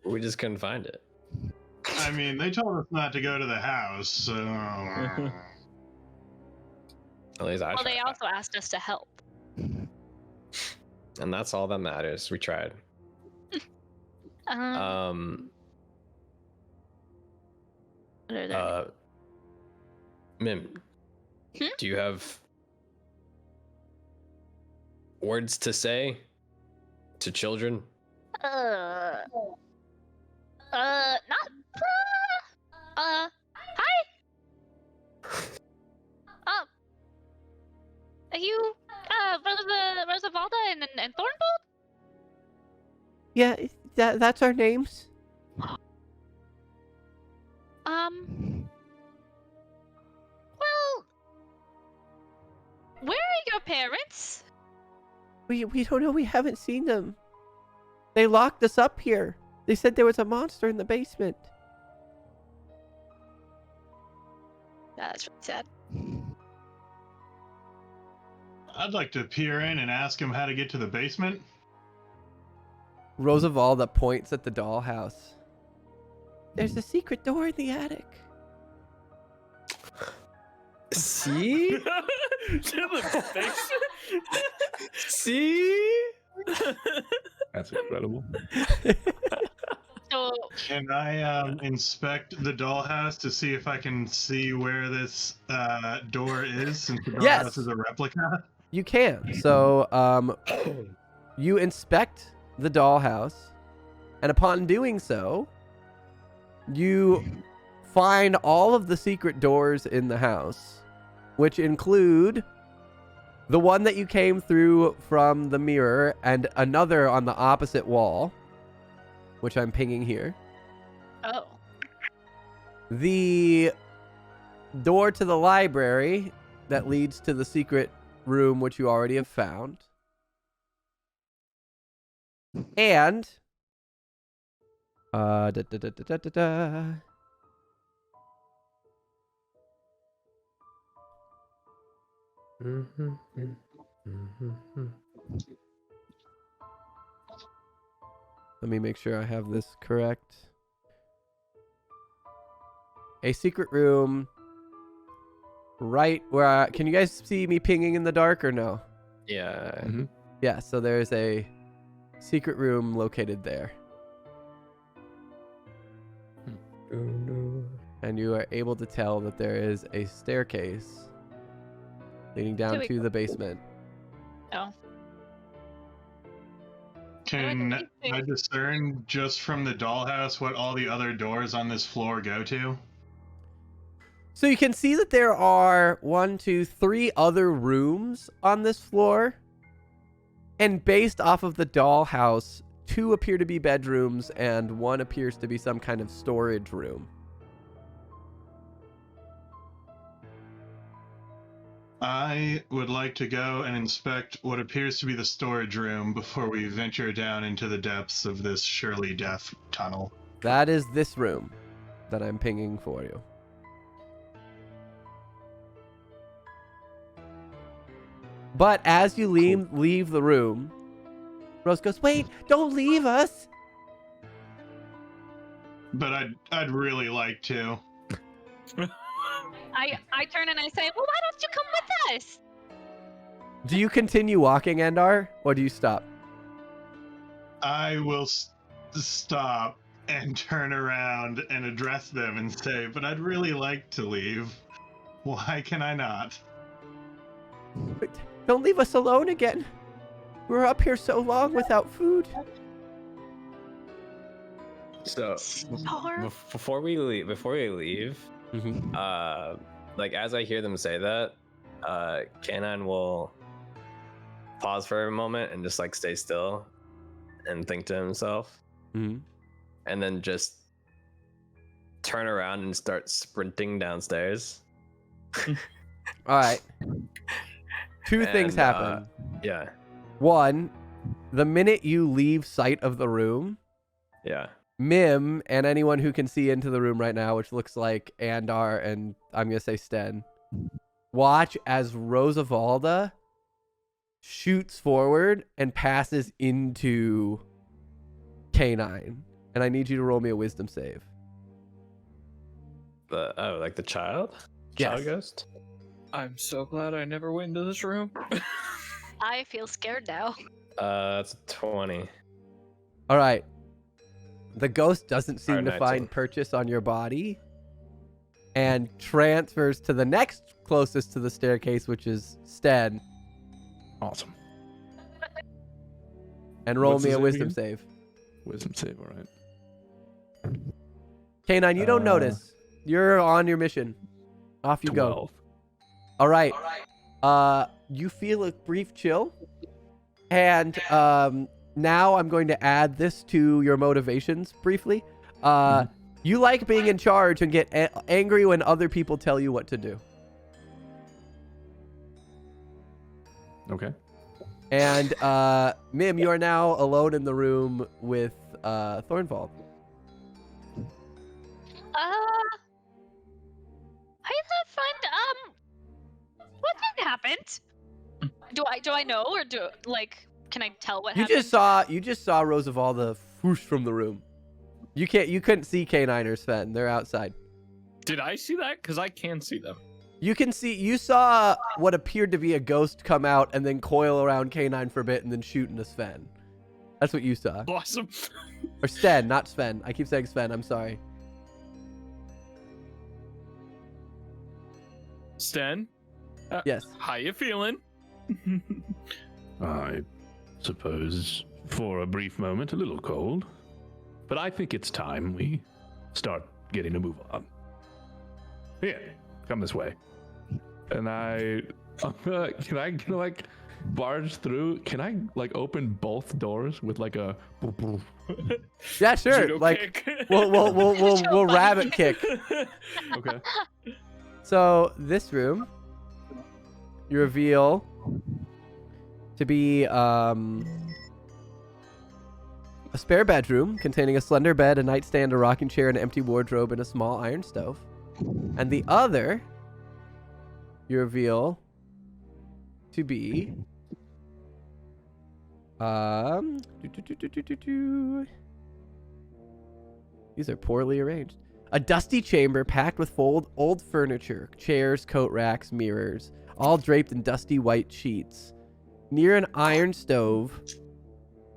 We just couldn't find it. I mean, they told us not to go to the house, so. At least I Well, tried. they also asked us to help. And that's all that matters. We tried. What are their Mim, do you have words to say to children? not. Hi. Are you, Rosavalda and Thornbolt? Yeah, that's our names. Well, where are your parents? We don't know. We haven't seen them. They locked us up here. They said there was a monster in the basement. That's really sad. I'd like to peer in and ask him how to get to the basement. Rosavalda points at the dollhouse. There's a secret door in the attic. See? To the basement? See? That's incredible. So, Can I inspect the dollhouse to see if I can see where this door is, since the dollhouse Yes. is a replica? You can. So, you inspect the dollhouse, and upon doing so, you find all of the secret doors in the house, which include the one that you came through from the mirror and another on the opposite wall, which I'm pinging here. oh. The door to the library that leads to the secret room, which you already have found. And da, da, da, da, da, da, da. Let me make sure I have this correct. A secret room right where can you guys see me pinging in the dark or no? Yeah. Mhm. Yeah, so there's a secret room located there. And you are able to tell that there is a staircase leading down we to go. the basement. Oh. Can Okay. I discern just from the dollhouse what all the other doors on this floor go to? So you can see that there are 1, 2, 3 other rooms on this floor. And based off of the dollhouse, 2 appear to be bedrooms and 1 appears to be some kind of storage room. I would like to go and inspect what appears to be the storage room before we venture down into the depths of this surely death tunnel. That is this room that I'm pinging for you. But as you leave the room, Rose goes, "Wait, don't leave us." But I'd really like to. I turn and I say, well, why don't you come with us? Do you continue walking, Endar, or do you stop? I will stop and turn around and address them and say, but I'd really like to leave. Why can I not? Wait, don't leave us alone again. We're up here so long without food. So Star? before we leave, like as I hear them say that, Kanan will pause for a moment and just like stay still and think to himself, Mm-hmm. and then just turn around and start sprinting downstairs. All right. Two things And, happen. Yeah, One, the minute you leave sight of the room, yeah. Mim and anyone who can see into the room right now, which looks like Andar and I'm going to say Sten, watch as Rosavalda shoots forward and passes into K9. And I need you to roll me a wisdom save. Like the child? Yes. Child ghost? I'm so glad I never went into this room. I feel scared now. That's a 20. All right. The ghost doesn't seem Or to 19. find purchase on your body and transfers to the next closest to the staircase, which is Sten, Awesome. and roll What's me the a save wisdom again? save. Wisdom save, all right. K9, you don't notice. You're on your mission. Off you 12. go. All right. You feel a brief chill, and now I'm going to add this to your motivations briefly. You like being in charge and get angry when other people tell you what to do. Okay. And Mim, you are now alone in the room with Thornvald. I thought fun. What thing happened? Do I know or can I tell what You happened? just saw Rosavalda whoosh from the room. You couldn't see K9 or Sven. They're outside. Did I see that? Because I can see them. You saw what appeared to be a ghost come out and then coil around K9 for a bit and then shoot into Sven. That's what you saw. Awesome. Or Sten, not Sven. I keep saying Sven. I'm sorry. Sten, Yes. how you feeling? I suppose for a brief moment a little cold, but I think it's time we start getting a move on. Here, come this way. And can I like barge through? Can I like open both doors with like a? Yeah, sure. Judo Like kick. we'll rabbit kick. Okay. So this room, you reveal to be a spare bedroom containing a slender bed, a nightstand, a rocking chair, an empty wardrobe, and a small iron stove. And the other, you reveal to be these are poorly arranged. A dusty chamber packed with old furniture, chairs, coat racks, mirrors, all draped in dusty white sheets. Near an iron stove,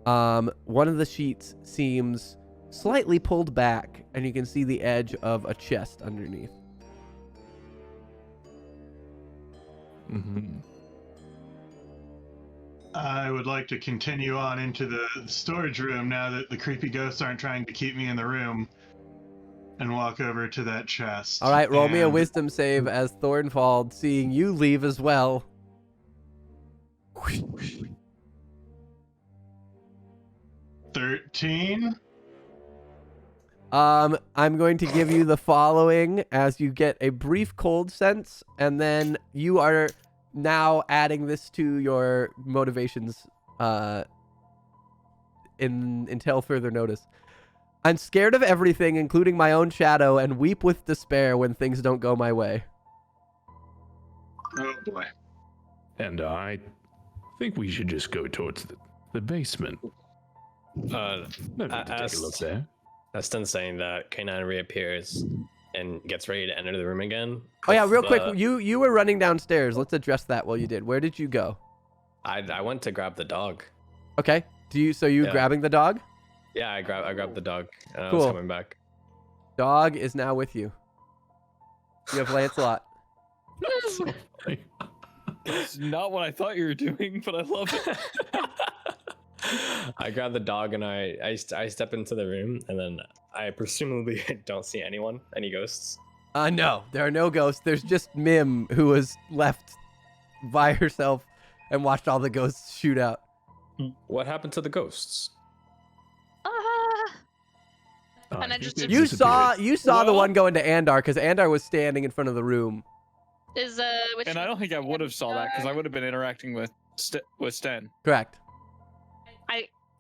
one of the sheets seems slightly pulled back, and you can see the edge of a chest underneath. Mm-hmm. I would like to continue on into the storage room now that the creepy ghosts aren't trying to keep me in the room, and walk over to that chest. All right, roll me a And wisdom save as Thornfald, seeing you leave as well. 13. I'm going to give you the following as you get a brief cold sense, and then you are now adding this to your motivations until further notice. I'm scared of everything, including my own shadow, and weep with despair when things don't go my way. Oh boy. And I think we should just go towards the basement. No need to take a look there. That's Sten saying that K9 reappears and gets ready to enter the room again. Oh yeah, real with, quick, you were running downstairs. Let's address that while you did. Where did you go? I went to grab the dog. Okay. So you Yeah. grabbing the dog? Yeah, I grabbed the dog and I Cool. was coming back. Dog is now with you. You have Lancelot. So funny. It's not what I thought you were doing, but I love it. I grab the dog and I step into the room and then I presumably don't see any ghosts. No, there are no ghosts. There's just Mim, who was left by herself and watched all the ghosts shoot out. What happened to the ghosts? And I just They've You saw disappeared. the Well- one going to Andar because Andar was standing in front of the room. is which And I don't think I would have saw that because I would have been interacting with Sten. Correct.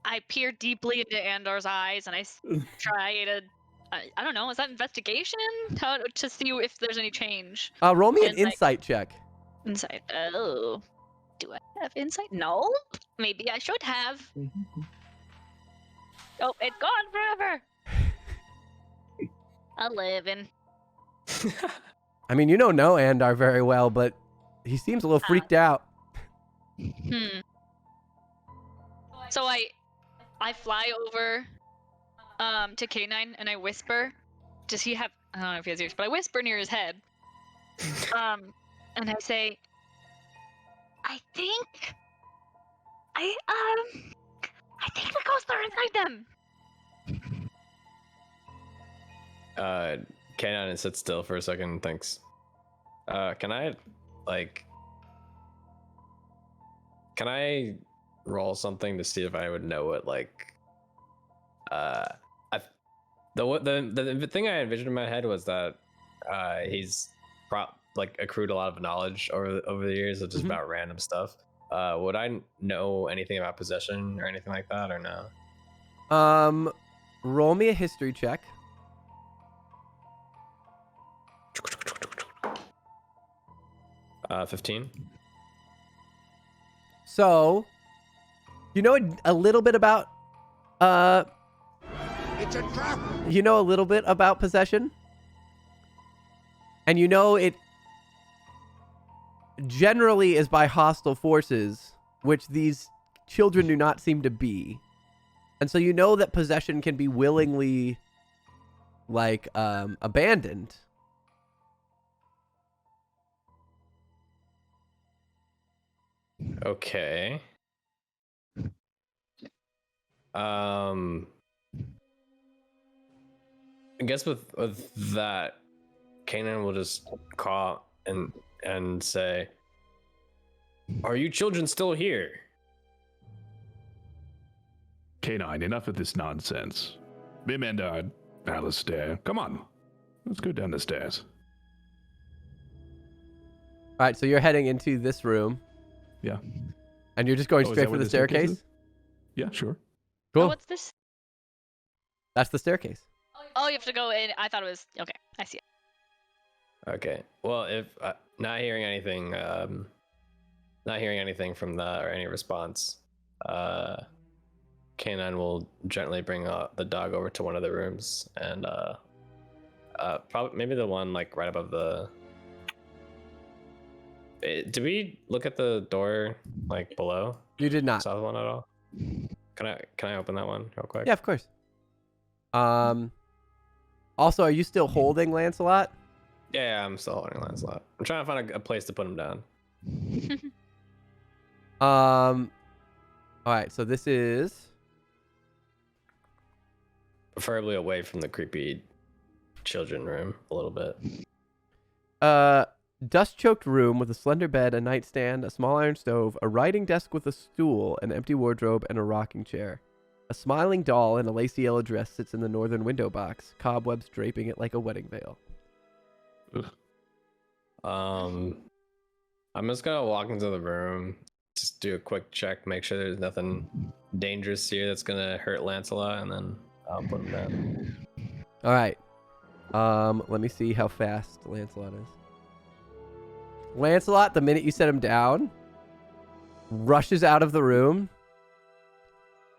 I peer deeply into Andar's eyes and I try to. I don't know. Is that investigation? How to see if there's any change? Roll me an And, like- insight check. Insight. Oh, do I have insight? No. Maybe I should have. Oh, it's gone forever. 11. I mean, you don't know Andar very well, but he seems a little freaked out. So I fly over to K9 and I whisper. Does he have? I don't know if he has ears, but I whisper near his head. And I say, I think the ghosts are inside them. K9 sits still for a second and thinks, can I roll something to see if I would know what, like, the thing I envisioned in my head was that he's accrued a lot of knowledge over the years of just about random stuff. Would I know anything about possession or anything like that, or no? Roll me a history check. Uh, 15. So, you know a little bit about It's a trap! you know a little bit about possession, and you know it generally is by hostile forces, which these children do not seem to be. And so you know that possession can be willingly, like, abandoned. Okay. I guess with that, Kanan will just call and say, "Are you children still here?" K9, enough of this nonsense. Bim and Alistair, come on. Let's go down the stairs. All right, so you're heading into this room, Yeah. and you're just going Oh, is straight that for where the the staircase staircase? is? Yeah, sure. Oh, Cool. what's this? That's the staircase. Oh, you have to go in. I thought it was okay. I see it. Okay. Well, if not hearing anything from that or any response, Kanan will gently bring the dog over to one of the rooms and probably maybe the one like right above the. Did we look at the door like below? You did not. Saw the one at all? Can I open that one real quick? Yeah, of course. Also, are you still holding Lancelot? Yeah, I'm still holding Lancelot. I'm trying to find a place to put him down. All right, so this is Preferably away from the creepy children room a little bit. dust-choked room with a slender bed, a nightstand, a small iron stove, a writing desk with a stool, an empty wardrobe, and a rocking chair. A smiling doll in a lacy yellow dress sits in the northern window box, cobwebs draping it like a wedding veil. I'm just gonna walk into the room, just do a quick check, make sure there's nothing dangerous here that's gonna hurt Lancelot, and then I'll put him down. All right. Let me see how fast Lancelot is. Lancelot, the minute you set him down, rushes out of the room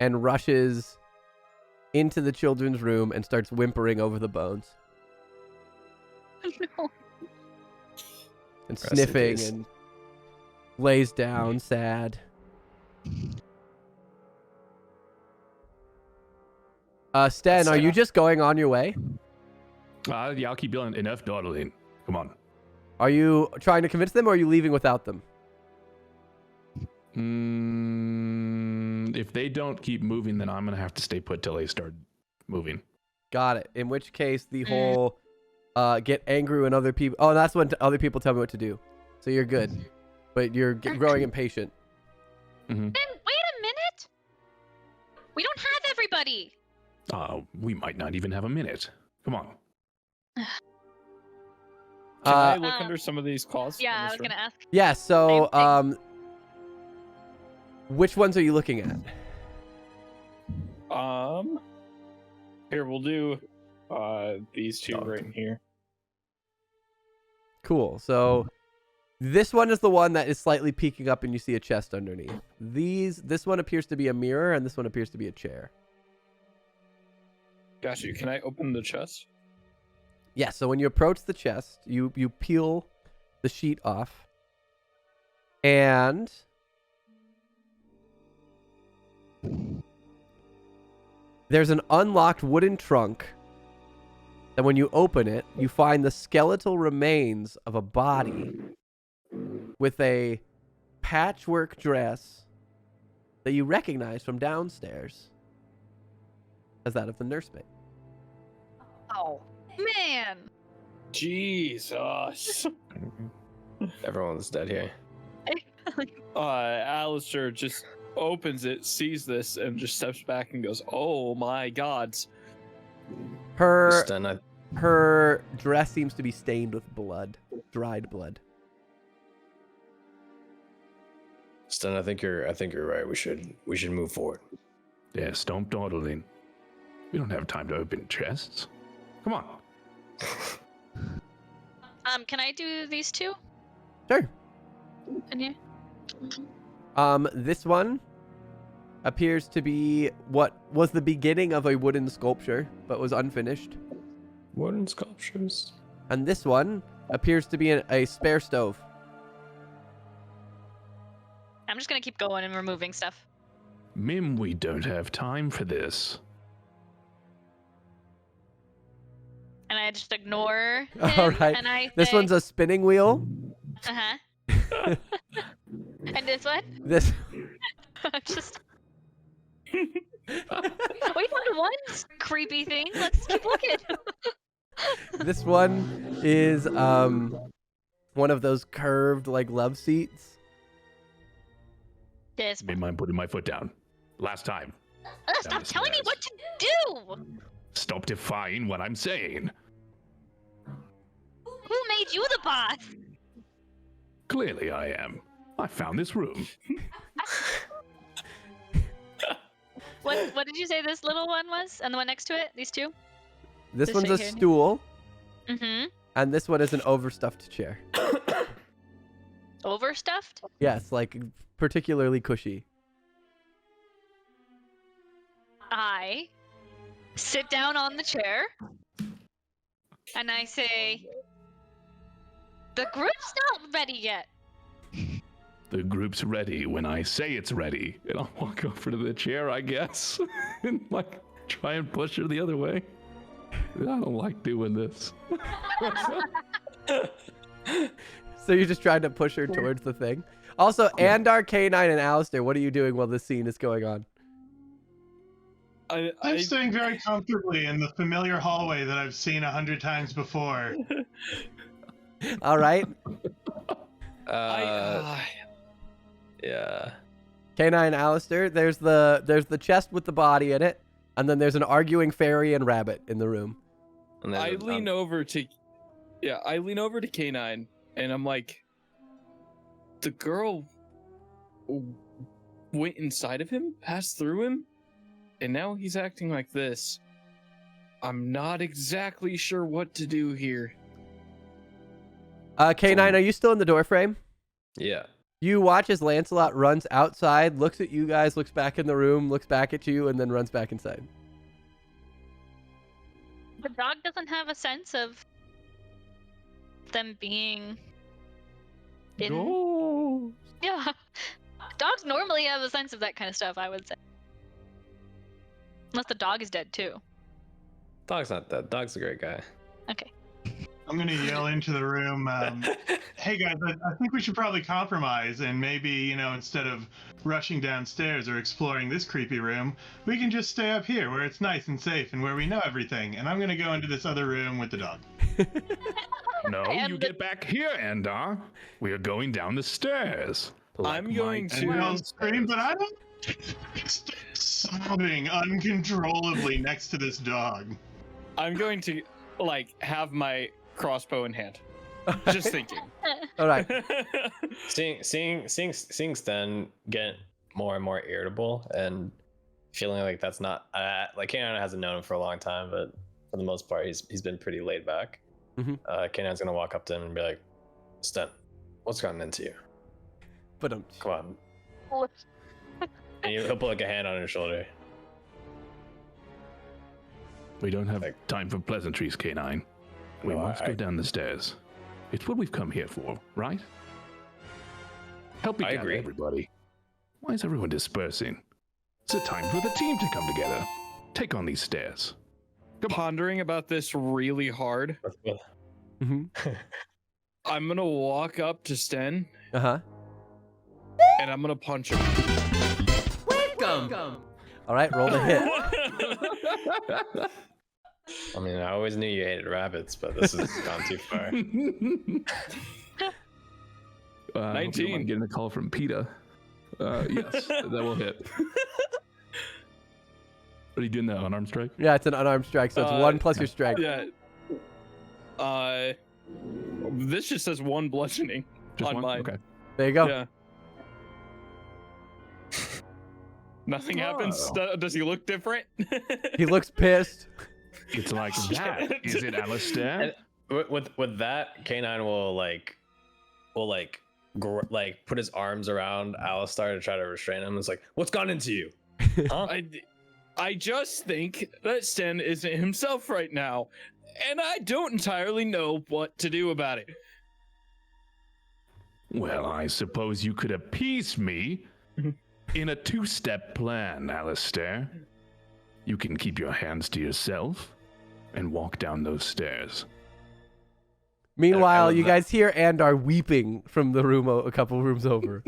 and rushes into the children's room and starts whimpering over the bones No. and Rest in sniffing peace. and lays down sad. Sten, are you just going on your way? Yeah, I'll keep yelling, enough dawdling. Come on. Are you trying to convince them, or are you leaving without them? If they don't keep moving, then I'm going to have to stay put till they start moving. Got it. In which case, the whole get angry when other people... Oh, that's when other people tell me what to do. So you're good. But you're growing impatient. Mm-hmm. Then wait a minute. We don't have everybody. We might not even have a minute. Come on. Can I Uh, look under some of these cloths? Yeah, in I this was room? gonna ask. yeah. So, Same which ones are you looking at? Here we'll do these two right in here. Cool. So, this one is the one that is slightly peeking up, and you see a chest underneath. This one appears to be a mirror, and this one appears to be a chair. Got you. Can I open the chest? Yeah. So when you approach the chest, you peel the sheet off, and there's an unlocked wooden trunk. And when you open it, you find the skeletal remains of a body with a patchwork dress that you recognize from downstairs as that of the nursemaid. Oh man. Jesus. Everyone's dead here. Alistair just opens it, sees this, and just steps back and goes, "Oh my gods!" Her dress seems to be stained with blood, dried blood. Stun, I think you're right. We should move forward. Yes, don't dawdle in. We don't have time to open chests. Come on. Can I do these two? Sure. In here? This one appears to be what was the beginning of a wooden sculpture, but was unfinished. Wooden sculptures. And this one appears to be a spare stove. I'm just gonna keep going and removing stuff. Mim, we don't have time for this. And I just ignore him. All right. And I This say, one's a spinning wheel. Uh-huh. And this one? This I'm just... We found one creepy thing. Let's keep looking. this one is one of those curved like love seats. This Made mine putting my foot down. Last time. Stop the telling me stairs. what to do! Stop defying what I'm saying. Who made you the boss? Clearly I am. I found this room. What did you say this little one was? And the one next to it? These two? This This one's a right here. stool, Mm-hmm. and this one is an overstuffed chair. Overstuffed? Yes, like particularly cushy. I sit down on the chair and I say, the group's not ready yet. The group's ready when I say it's ready. And I'll walk over to the chair, I guess. And like try and push her the other way. I don't like doing this. So you're just trying to push her towards the thing. Also, Andar, K9, and Alistair, what are you doing while this scene is going on? I'm staying very comfortably in the familiar hallway that I've seen 100 times before. All right. Yeah. K9, Alistair, there's the chest with the body in it, and then there's an arguing fairy and rabbit in the room. And then I lean over to K9 and I'm like, the girl went inside of him, passed through him, and now he's acting like this. I'm not exactly sure what to do here. K9, are you still in the door frame? Yeah. You watch as Lancelot runs outside, looks at you guys, looks back in the room, looks back at you, and then runs back inside. The dog doesn't have a sense of them being in... Oh. Yeah. Dogs normally have a sense of that kind of stuff, I would say. Unless the dog is dead, too. Dog's not dead. Dog's a great guy. Okay. I'm gonna yell into the room, hey guys, I think we should probably compromise and maybe, instead of rushing downstairs or exploring this creepy room, we can just stay up here where it's nice and safe and where we know everything. And I'm gonna go into this other room with the dog. No, you get back here, Andar. We are going down the stairs. I'm going And we all to... scream, but I don't sobbing uncontrollably next to this dog. I'm going to like have my crossbow in hand. Just thinking. All right. Seeing Sten get more and more irritable and feeling like that's not like Kanan hasn't known him for a long time, but for the most part he's been pretty laid back. Kanan's gonna walk up to him and be like, Sten, what's gotten into you? But Come on. And he'll put like a hand on his shoulder. We don't have time for pleasantries, K9. We must go down the stairs. It's what we've come here for, right? Help me gather everybody. Why is everyone dispersing? It's a time for the team to come together. Take on these stairs. Pondering about this really hard. I'm gonna walk up to Sten. And I'm gonna punch him. Welcome. All right, roll the hit. I mean, I always knew you hated rabbits, but this has gone too far. 19. Getting a call from PETA. Yes, that will hit. What are you doing that unarmed strike? Yeah, it's an unarmed strike, so it's 1 plus your strength. Yeah. This just says 1 bludgeoning Just on one? mine. Okay. There you go. Yeah. Nothing happens. Does he look different? He looks pissed. It's like that. Is it Alistair? And with that, K9 will put his arms around Alistair to try to restrain him. It's like, what's gone into you? Huh? I just think that Sten isn't himself right now, and I don't entirely know what to do about it. Well, I suppose you could appease me in a 2-step plan, Alistair. You can keep your hands to yourself and walk down those stairs. Meanwhile, you guys hear Andar weeping from the room a couple rooms over.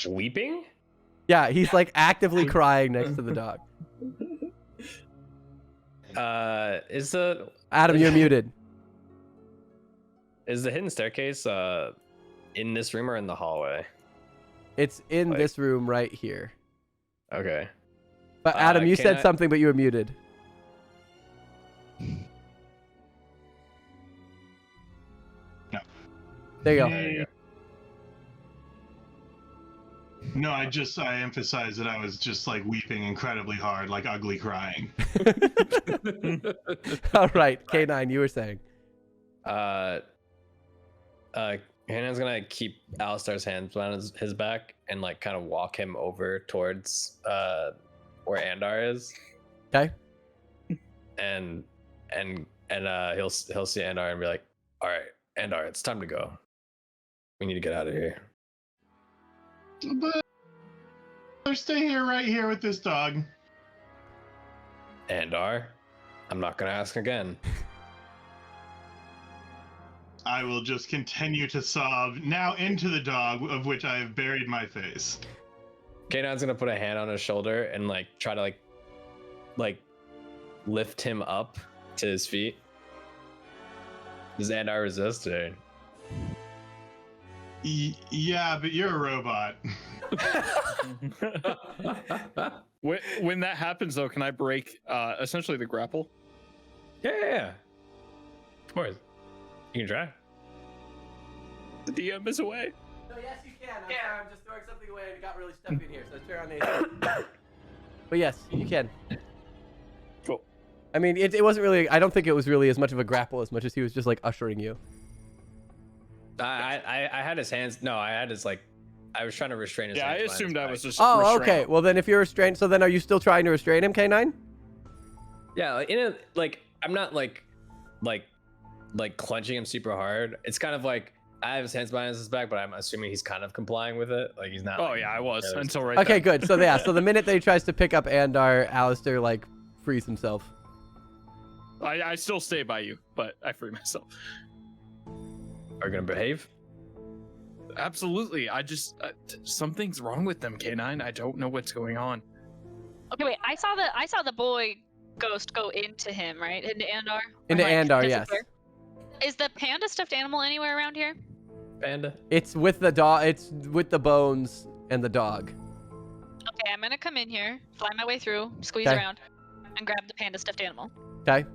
Weeping? Yeah, he's like actively crying next to the dog. Adam, you're muted. Is the hidden staircase in this room or in the hallway? It's in this room right here. Okay. But Adam, you said something, but you were muted. No. There you go. There you go. No, I emphasized that I was just like weeping incredibly hard, like ugly crying. All right, K9, you were saying. Hannah's gonna keep Alistair's hands behind his back and like kind of walk him over towards where Andar is. Okay. And he'll see Andar and be like, all right, Andar, it's time to go. We need to get out of here. But stay here, right here with this dog. Andar, I'm not gonna ask again. I will just continue to sob, now into the dog, of which I have buried my face. Kanon's gonna put a hand on his shoulder and like try to like lift him up to his feet. Does Andar resist or? Yeah, but you're a robot. When that happens, though, can I break essentially the grapple? Yeah. Of course. You can try. The DM is away. No, yes, you can. I'm sorry, I'm just throwing something away and it got really stuffy in here, so turn on the But yes, you can. Cool. I mean, it wasn't really, I don't think it was really as much of a grapple as much as he was just like ushering you. I had his hands. No, I had his like. I was trying to restrain his. Yeah, I hands assumed I was just. Oh, restrained. okay. Well, then if you're restrained, so then are you still trying to restrain him, K9? Yeah, I'm not like clenching him super hard. It's kind of like I have his hands behind his back, but I'm assuming he's kind of complying with it. Like he's not. Oh yeah, I was until right. Okay, then. good. So yeah, so the minute that he tries to pick up Andar, Alistair like frees himself. I still stay by you, but I free myself. Are you gonna behave? Absolutely. I just something's wrong with them, K9. I don't know what's going on. Okay, wait. I saw the boy ghost go into him, right? Into Andar. Into Andar, yes. disappear. Is the panda stuffed animal anywhere around here? Panda. It's with the dog. It's with the bones and the dog. Okay, I'm gonna come in here, fly my way through, squeeze Okay. around, and grab the panda stuffed animal. Okay.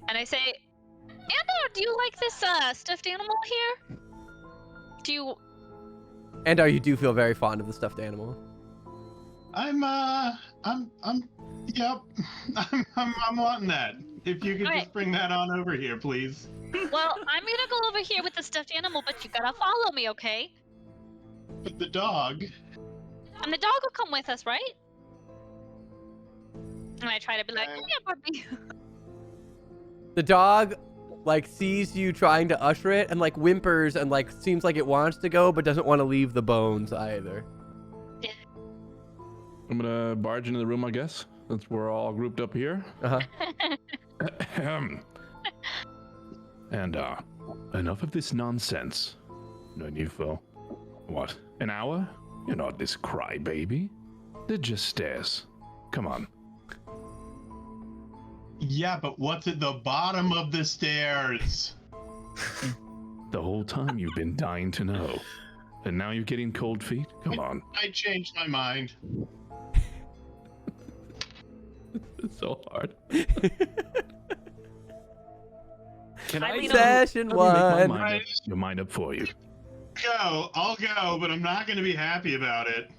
And I say, Ando, do you like this stuffed animal here? Do you? And you do feel very fond of the stuffed animal. Yep. I'm wanting that. If you could Alright. just bring that on over here, please. Well, I'm gonna go over here with the stuffed animal, but you gotta follow me, okay? But the dog. And the dog will come with us, right? And I try to be like, come here, puppy. The dog, like, sees you trying to usher it and, like, whimpers and, like, seems like it wants to go but doesn't want to leave the bones either. I'm gonna barge into the room, I guess, since we're all grouped up here. Uh-huh. And enough of this nonsense. No need for what? An hour? You're not this crybaby. They're just stairs. Come on. Yeah, but what's at the bottom of the stairs? The whole time you've been dying to know. And now you're getting cold feet? Come on. I changed my mind. It's so hard. Can I I? lean Session Let me make one. your mind up for you. I'll go, but I'm not gonna be happy about it.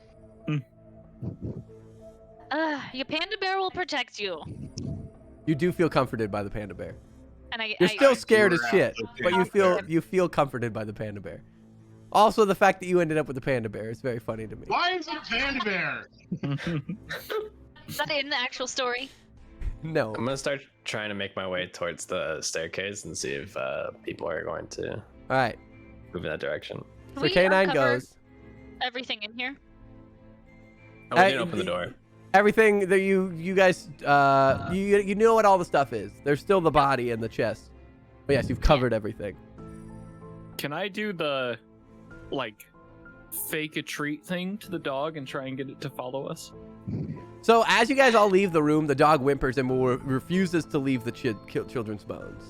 Your panda bear will protect you. You do feel comforted by the panda bear. And You're still scared as You're shit, out the but panda you feel comforted by the panda bear. Also, the fact that you ended up with the panda bear is very funny to me. Why is it a panda bear? Is that in the actual story? No. I'm gonna start trying to make my way towards the staircase and see if people are going to All right. move in that direction. So We K9 uncovered goes. everything in here. Oh, we didn't open the door. Everything that you guys you know what all the stuff is. There's still the body and the chest. But yes, you've covered everything. Can I do the, like, fake a treat thing to the dog and try and get it to follow us? So as you guys all leave the room, the dog whimpers and refuses to leave the children's bones.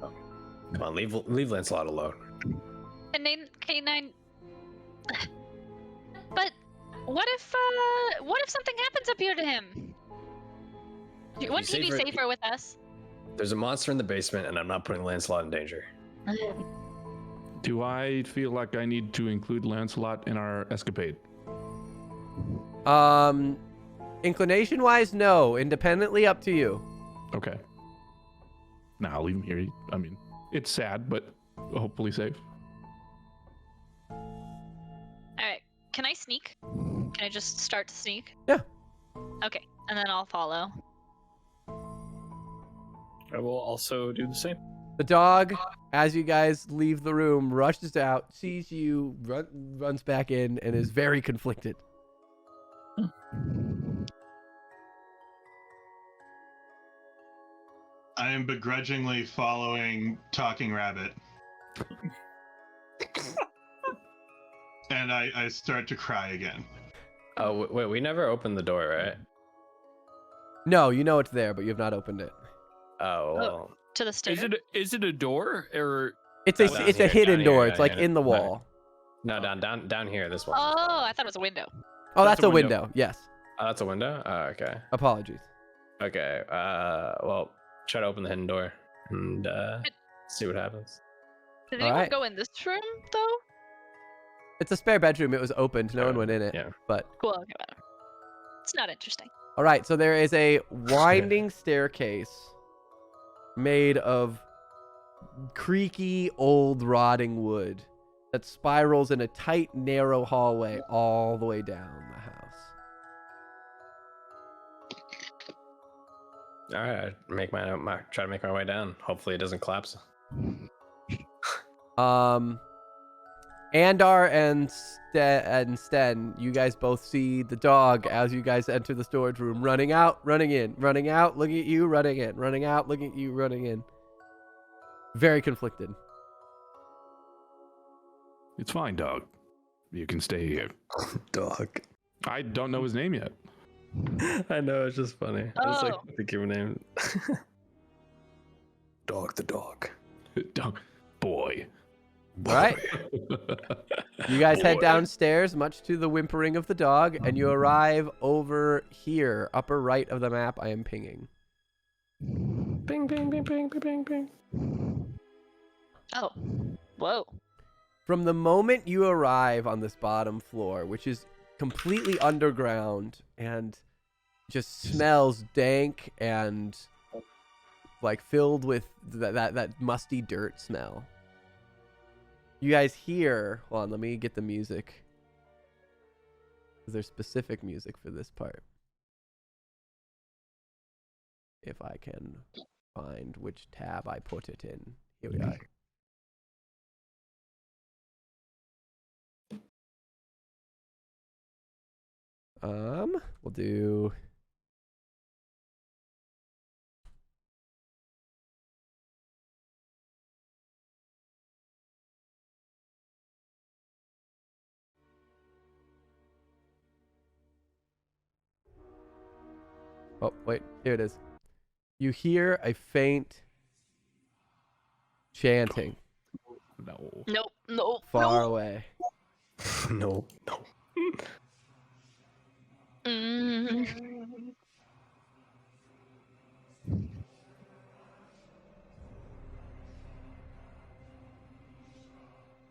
Come on, leave Lancelot alone. And then K9. But what if something happens up here to him? Wouldn't he be safer- safer with us? There's a monster in the basement, and I'm not putting Lancelot in danger. Do I feel like I need to include Lancelot in our escapade? Inclination wise, no. Independently, up to you. Okay. Nah, I'll leave him here. I mean, it's sad, but hopefully safe. Alright. Can I sneak? Can I just start to sneak? Yeah. Okay. And then I'll follow. I will also do the same. The dog, as you guys leave the room, rushes out, sees you, runs back in, and is very conflicted. I am begrudgingly following Talking Rabbit. And I start to cry again. Oh, wait, we never opened the door, right? No, you know it's there, but you have not opened it. Oh, well. To the stairs. Is it a door or? It's Down a here, hidden down door. here, It's like yeah. in the wall. No, down here, this one. Oh, I thought it was a window. Oh, That's that's a a window. window. Yes. Oh, that's a window? Oh, okay. Apologies. Okay, well, try to open the hidden door and see what happens. Did All anyone right. go in this room though? It's a spare bedroom. It was opened. No one went in it. Yeah. But Cool. Okay, whatever. It's not interesting. all right. So there is a winding staircase made of creaky, old, rotting wood that spirals in a tight, narrow hallway all the way down the house. All right, try to make my way down. Hopefully, it doesn't collapse. Andar and Sten, you guys both see the dog as you guys enter the storage room, running out, running in, running out, looking at you, running in, running out, looking at you, running in. Very conflicted. It's fine, dog. You can stay here. Dog. I don't know his name yet. I know, it's just funny. I just like Oh. to give a name. Dog the dog. Dog. Boy. All right. You guys head downstairs, much to the whimpering of the dog, and you arrive over here, upper right of the map. I am pinging. Bing, bing, bing, bing, bing, bing, bing. Oh, whoa. From the moment you arrive on this bottom floor, which is completely underground and just smells dank and like filled with that musty dirt smell. You guys hear, hold on, let me get the music. There's specific music for this part. If I can find which tab I put it in. Here we are. We'll do oh, wait, here it is. You hear a faint chanting No. Nope, nope, far nope. away. No, no. Mm.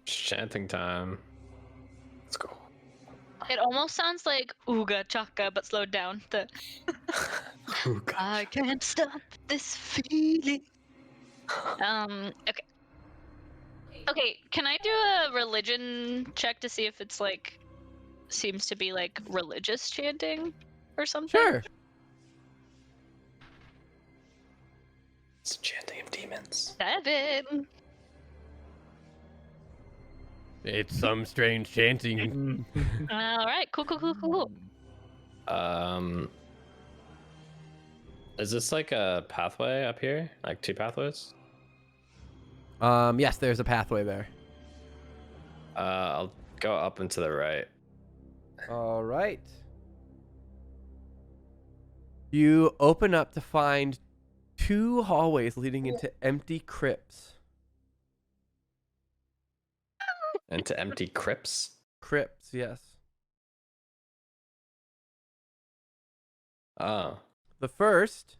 It's chanting time. Let's go. It almost sounds like Ooga Chaka, but slowed down. The Oh, God. I can't stop this feeling. Okay. Okay, can I do a religion check to see if it's like seems to be like religious chanting or something? Sure. It's chanting of demons. 7. It's some strange chanting. All right, cool. Is this like a pathway up here? Like 2 pathways? Yes, there's a pathway there. I'll go up and to the right. All right. You open up to find 2 hallways leading into empty crypts. And to empty crypts? Crypts, yes. Oh. The first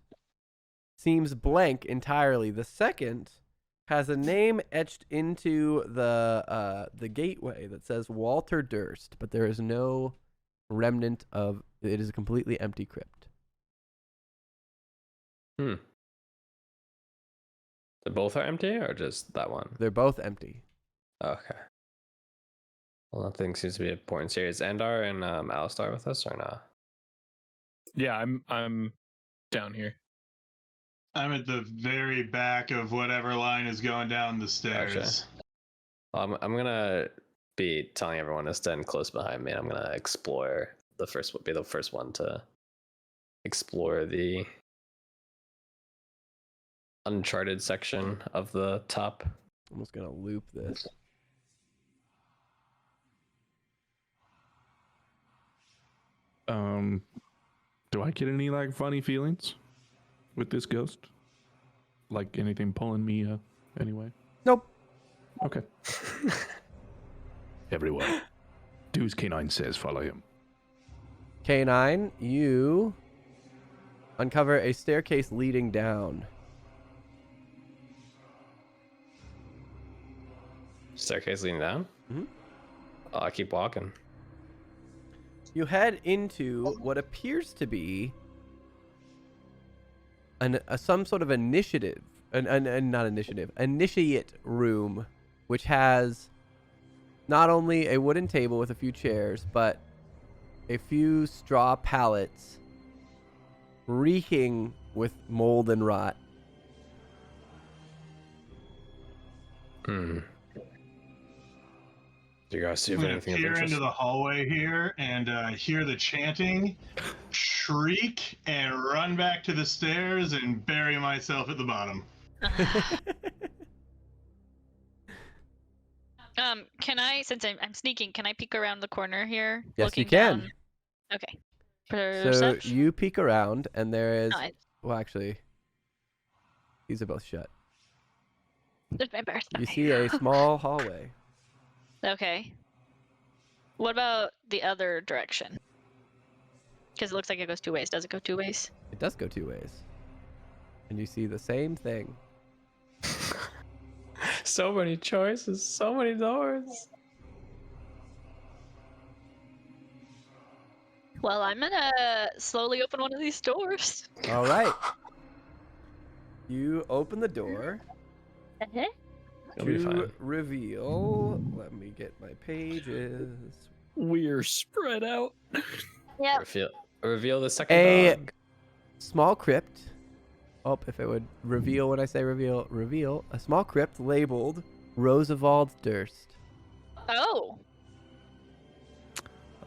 seems blank entirely. The second has a name etched into the gateway that says Walter Durst, but there is no remnant of it. Is a completely empty crypt. They both are empty or just that one? They're both empty. Okay. Well, nothing seems to be important here. Is Andar and Alistar with us or not? Yeah, I'm down here. I'm at the very back of whatever line is going down the stairs. Well, I'm gonna be telling everyone to stand close behind me. I'm gonna explore the first one to explore the uncharted section of the top. I'm just gonna loop this. Do I get any like funny feelings with this ghost? Like anything pulling me anyway? Nope. Okay. Everyone. Do as K9 says, follow him. K9, you uncover a staircase leading down. Staircase leading down? Mhm. I'll keep walking. You head into what appears to be some sort of initiate room, which has not only a wooden table with a few chairs, but a few straw pallets reeking with mold and rot. Do you guys see I'm if gonna anything of peer interest? into the hallway here and hear the chanting, shriek, and run back to the stairs and bury myself at the bottom. Can I, since I'm sneaking, can I peek around the corner here? Yes, looking you can. down? Okay. So Perception? you peek around, and there is. No, Well, actually, these are both shut. There's vampires. You see a small hallway. Okay. What about the other direction? Because it looks like it goes two ways. Does it go two ways? It does go two ways. And you see the same thing. So many choices, so many doors. Well, I'm gonna slowly open one of these doors. All right. You open the door It'll be to fine. reveal. Let me get my pages. We're spread out. Yeah. Reveal the second A dog. small crypt. Oh, if it would reveal when I say reveal. A small crypt labeled Roosevelt Durst. Oh.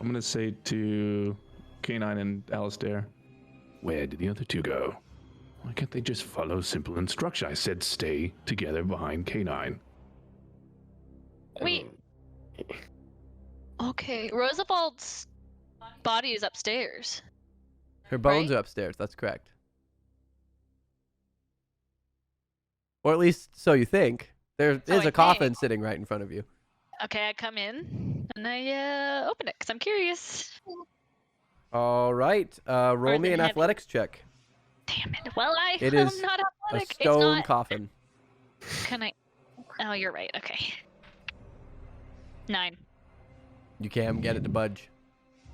I'm gonna say to K9 and Alistair, where did the other two go? Why can't they just follow simple instruction? I said stay together behind K9. Wait. Okay. Roosevelt's body is upstairs. Her bones Right? are upstairs. That's correct. Or at least so you think. There So is I a coffin think. sitting right in front of you. Okay, I come in and I open it because I'm curious. All right. Roll is me it an heavy? athletics check. Damn it. Well, It I'm is not A athletic. It's stone not. coffin. Can I? Oh, you're right. Okay. 9. You can get it to budge.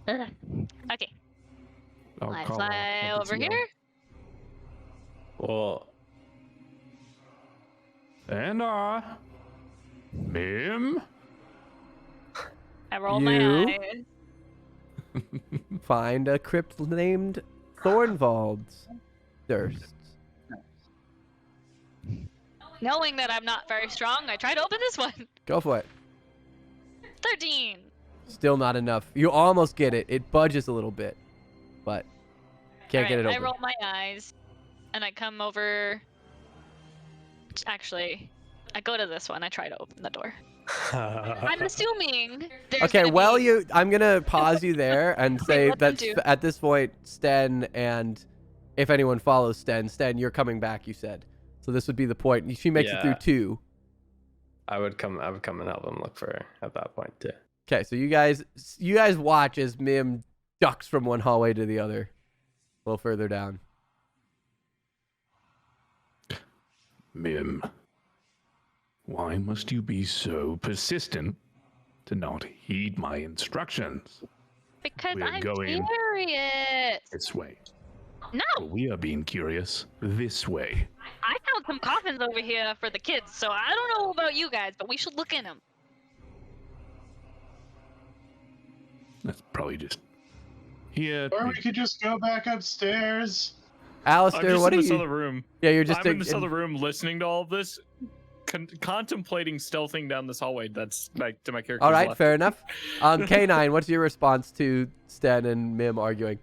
Ugh. Okay. I'll I call fly out over DTL. here. Well, And Mim. I roll You? my eyes. Find a crypt named Thornvald's Durst. Knowing that I'm not very strong, I try to open this one. Go for it. 13. Still not enough. You almost get it. It budges a little bit, but can't get it Alright, open. I roll my eyes, and I come over. Actually, I go to this one. I try to open the door. I'm assuming there's Okay, gonna well, be... I'm gonna pause you there and say let them that do. at this point, Sten and if anyone follows Sten, You're coming back. You said so. This would be the point. She makes it through Yeah. 2. I would come and help him look for her at that point too. Okay, so you guys watch as Mim ducks from one hallway to the other, a little further down. Mim. Why must you be so persistent to not heed my instructions? Because We're I'm going- curious. This way. No, Well, we are being curious. This way. I found some coffins over here for the kids, so I don't know about you guys, but we should look in them. That's probably just here. Or we could just go back upstairs. I'm Alistair, just what in are this you? other room. Yeah, you're just I'm in this other room listening to all of this, contemplating stealthing down this hallway. That's to my character's All right, left. fair enough. K9, what's your response to Sten and Mim arguing?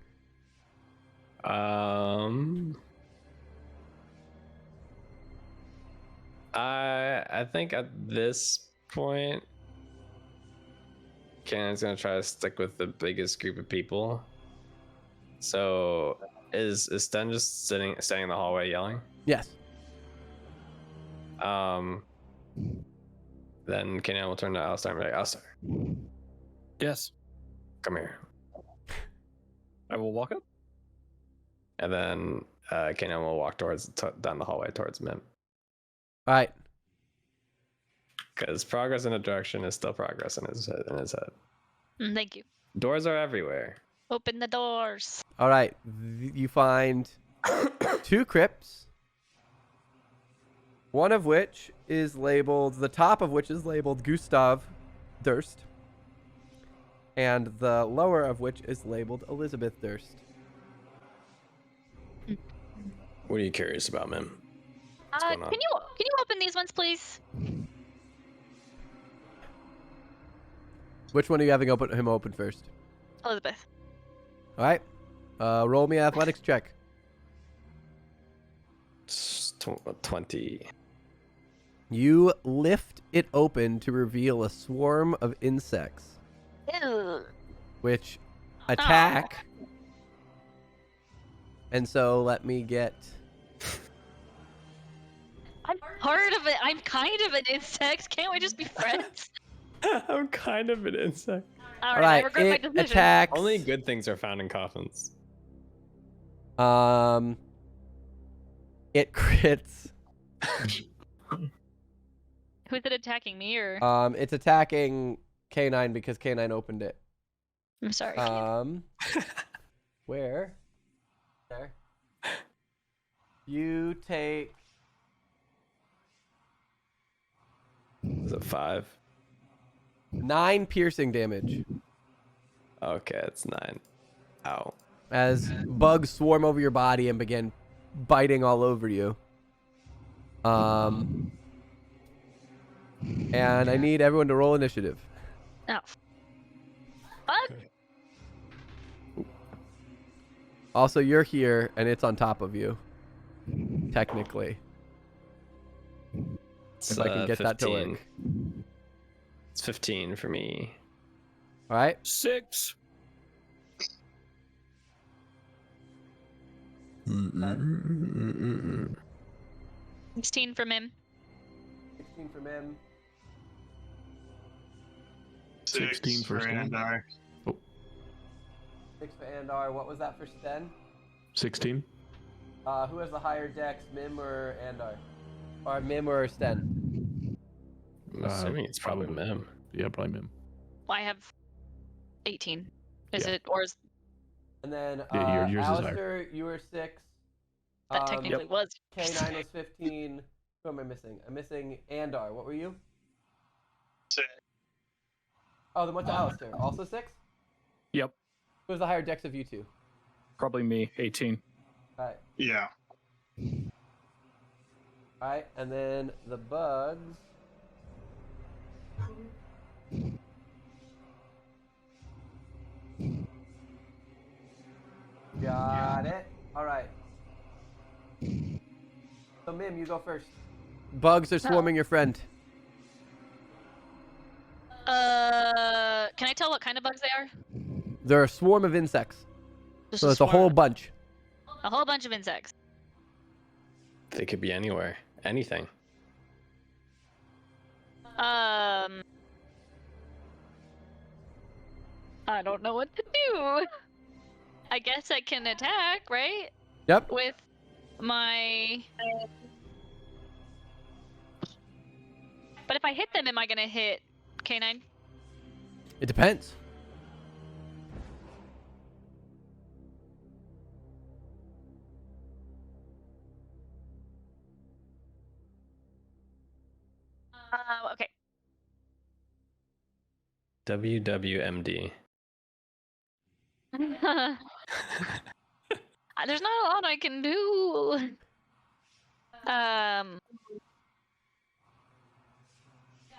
I think at this point, Cannon's gonna try to stick with the biggest group of people. So is Sten just standing in the hallway yelling? Yes. Then Cannon will turn to Alistair and be like, Alistair, Yes, come here. I will walk up. And then Cannon will walk down the hallway towards Mim. All right. Because progress in a direction is still progress in his head. Thank you. Doors are everywhere. Open the doors. All right. You find 2 crypts. One of which is labeled, the top of which is labeled Gustav Durst. And the lower of which is labeled Elizabeth Durst. What are you curious about, Mim? What's Can going on? you open these ones, please? Which one are you having him open first? Elizabeth. All right. Roll me an athletics check. 20. You lift it open to reveal a swarm of insects, Ew. which attack. And so let me get I'm part of it. I'm kind of an insect. Can't we just be friends? I'm kind of an insect. All All right, I right, regret my it decision. attacks. Only good things are found in coffins. It crits. Who's it attacking, me or? It's attacking K9 because K9 opened it. I'm sorry. Where? There. You take. Is it 5? 9 piercing damage Okay, it's 9. Ow. as bugs swarm over your body and begin biting all over you. And I need everyone to roll initiative. Oh. Fuck. Also, you're here and it's on top of you. Technically. It's, If I can get that to 15. work. It's 15 for me. All right. 6. Mm-mm-mm-mm-mm-mm. 16 from him. 16 from him. 16 for Sten. Andar. 6 for Andar. What was that for Sten? 16. Who has the higher dex, Mim or Andar? Or Mim or Sten? I'm assuming it's probably Mim. Yeah, probably Mim. Well, I have 18. Is Yeah. it, or is And then Yeah, yours is higher. Alistair, you were 6. that technically was? K9 was 15. Who am I missing? I'm missing Andar. What were you? 6. Oh, then what's Alistair? Also 6? Yep. Who's the higher dex of you two? Probably me. 18. Alright. Yeah. Alright, and then the bugs. Got it. Alright. So, Mim, you go first. Bugs are swarming your friend. Can I tell what kind of bugs they are? They're a swarm of insects. Just So it's a whole swarm. bunch. A whole bunch of insects. They could be anywhere. Anything. I don't know what to do. I guess I can attack, right? Yep. With my... But if I hit them, am I gonna hit K9? It depends. Okay. WWMD. There's not a lot I can do.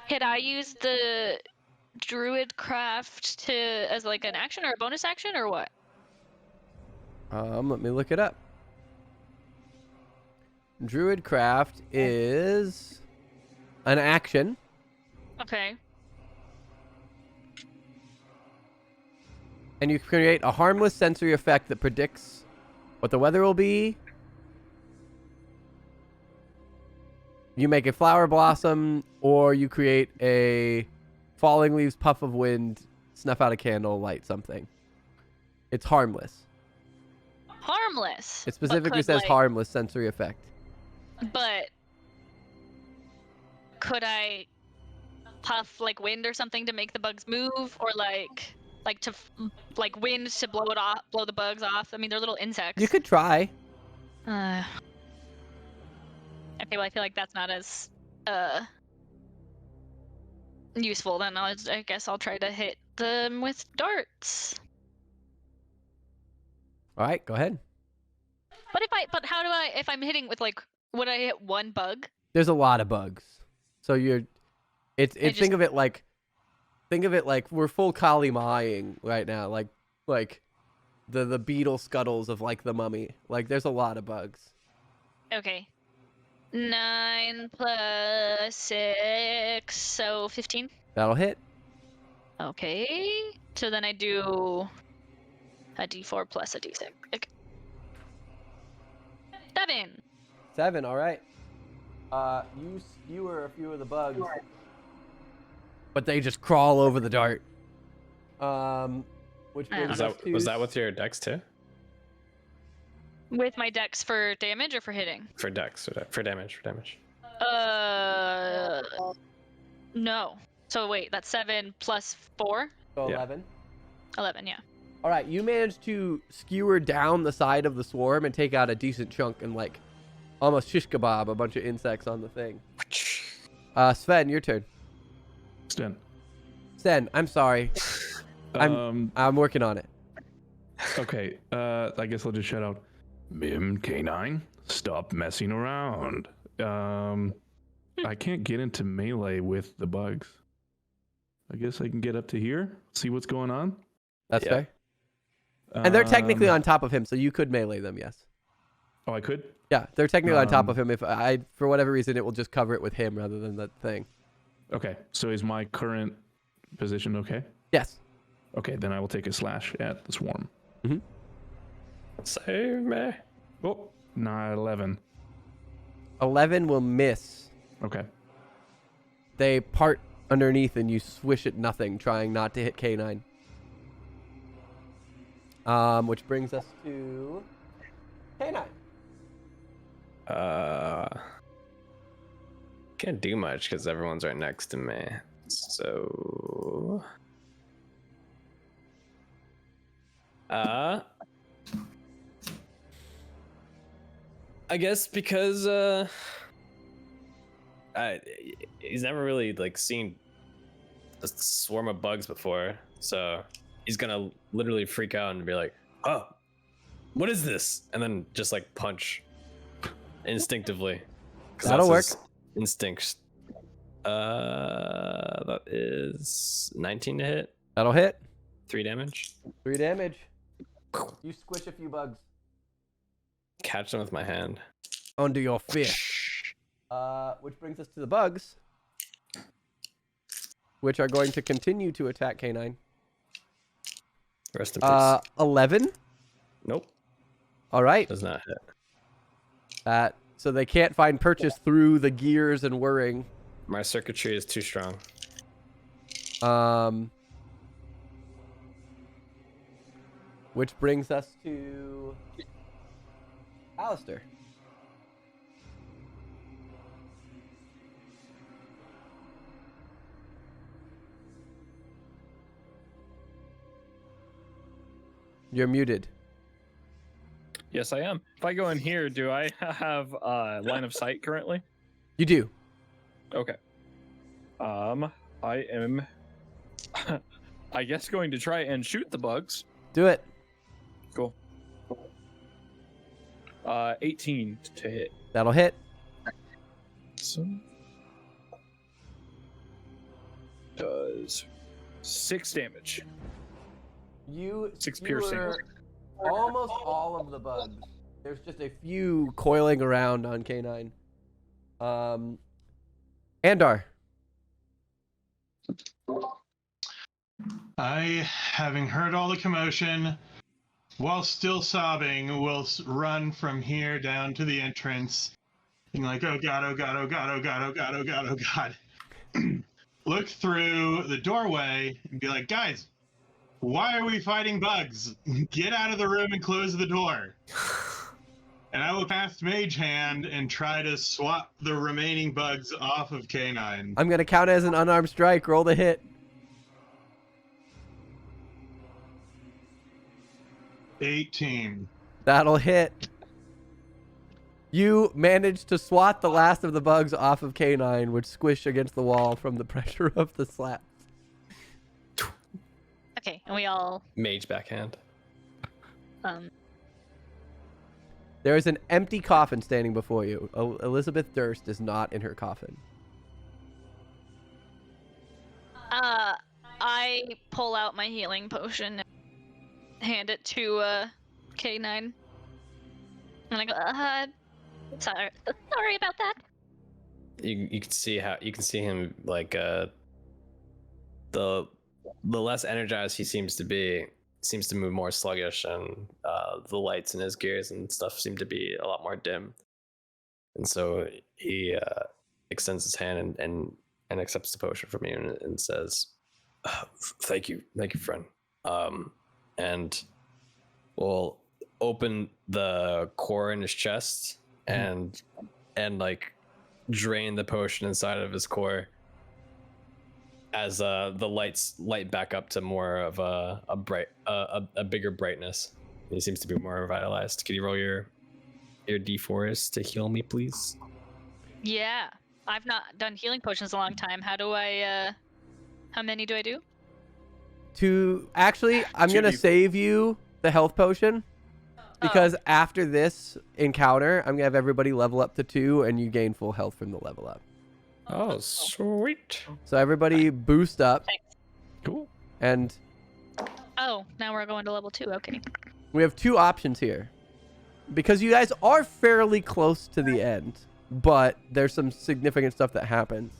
Could I use the druid craft as like an action or a bonus action or what? Let me look it up. Druidcraft is an action. Okay. And you create a harmless sensory effect that predicts what the weather will be. You make a flower blossom, or you create a falling leaves puff of wind, snuff out a candle, light something. It's harmless. Harmless. It specifically could, says like- harmless sensory effect. But could I puff like wind or something to make the bugs move, or like wind to blow it off, blow the bugs off? I mean, they're little insects. You could try. Okay, well, I feel like that's not as useful. Then I guess I'll try to hit them with darts. All right, go ahead. But how do I? If I'm hitting with like, would I hit one bug? There's a lot of bugs. So think just- of it like we're full Kali Maing right now, like the beetle scuttles of like the mummy. Like there's a lot of bugs. Okay. 9 plus 6, so 15. That'll hit. Okay. So then I do a d4 plus a d6. Okay. 7. 7, all right. You skewer a few of the bugs, but they just crawl over the dart. Which I don't brings know. us to Was that with your dex too? With my dex for damage or for hitting? For dex, for damage, for damage. No. So wait, that's 7 plus 4? so Yeah. 11. 11, yeah. All right, you managed to skewer down the side of the swarm and take out a decent chunk and like almost shish kebab a bunch of insects on the thing. Sven, your turn. Sven, I'm sorry. I'm working on it. Okay, I guess I'll just shout out, Mim K9, stop messing around. I can't get into melee with the bugs. I guess I can get up to here, see what's going on. That's fair. And they're technically on top of him, so you could melee them, yes. Oh, I could? Yeah, they're technically on top of him. If for whatever reason, it will just cover it with him rather than that thing. Okay, so is my current position okay? Yes. Okay, then I will take a slash at the swarm. Save me. Oh, not 11. 11 will miss. Okay. They part underneath and you swish at nothing, trying not to hit K9. Which brings us to K9. Can't do much because everyone's right next to me. So I guess because he's never really like seen a swarm of bugs before, so he's gonna literally freak out and be like, "Oh, what is this?" And then just like punch instinctively. 'Cause That'll work. his instinct. That is 19 to hit. That'll hit. 3 damage. 3 damage. You squish a few bugs. Catch them with my hand. Under your fist. Which brings us to the bugs, which are going to continue to attack K9. Rest in peace. 11. Nope. All right. Does not hit. So they can't find purchase through the gears and whirring. My circuitry is too strong. Which brings us to Alistair. You're muted. Yes, I am. If I go in here, do I have line of sight currently? You do. Okay. I am, I guess, going to try and shoot the bugs. Do it. Cool. 18 to hit. That'll hit. So does 6 damage. You 6 skewer piercing. almost all of the bugs. There's just a few coiling around on K9. Andar. I, having heard all the commotion, while still sobbing, will run from here down to the entrance, being like, "Oh God, oh God, oh God, oh God, oh God, oh God, oh God." Look through the doorway and be like, "Guys, why are we fighting bugs? Get out of the room and close the door." And I will cast Mage Hand and try to swap the remaining bugs off of K9. I'm going to count it as an unarmed strike. Roll the hit. 18. That'll hit. You managed to swat the last of the bugs off of K9, which squish against the wall from the pressure of the slap. Okay, and we all Mage backhand. There is an empty coffin standing before you. Elizabeth Durst is not in her coffin. I pull out my healing potion and hand it to K9. And I go, sorry about that. You can see him like the less energized he seems to move more sluggish, and the lights in his gears and stuff seem to be a lot more dim. And so he extends his hand and accepts the potion from you and says, thank you, friend. And we'll open the core in his chest and like drain the potion inside of his core as the lights light back up to more of a bigger brightness. He seems to be more revitalized. Can you roll your d4s to heal me, please? Yeah. I've not done healing potions in a long time. How do I, how many do I do? Actually, I'm going to save you the health potion. Because after this encounter, I'm going to have everybody level up to 2, and you gain full health from the level up. Oh, sweet. So everybody boost up. Thanks. Cool. And Oh, now we're going to level 2. Okay. we have 2 options here. Because you guys are fairly close to the end, but there's some significant stuff that happens.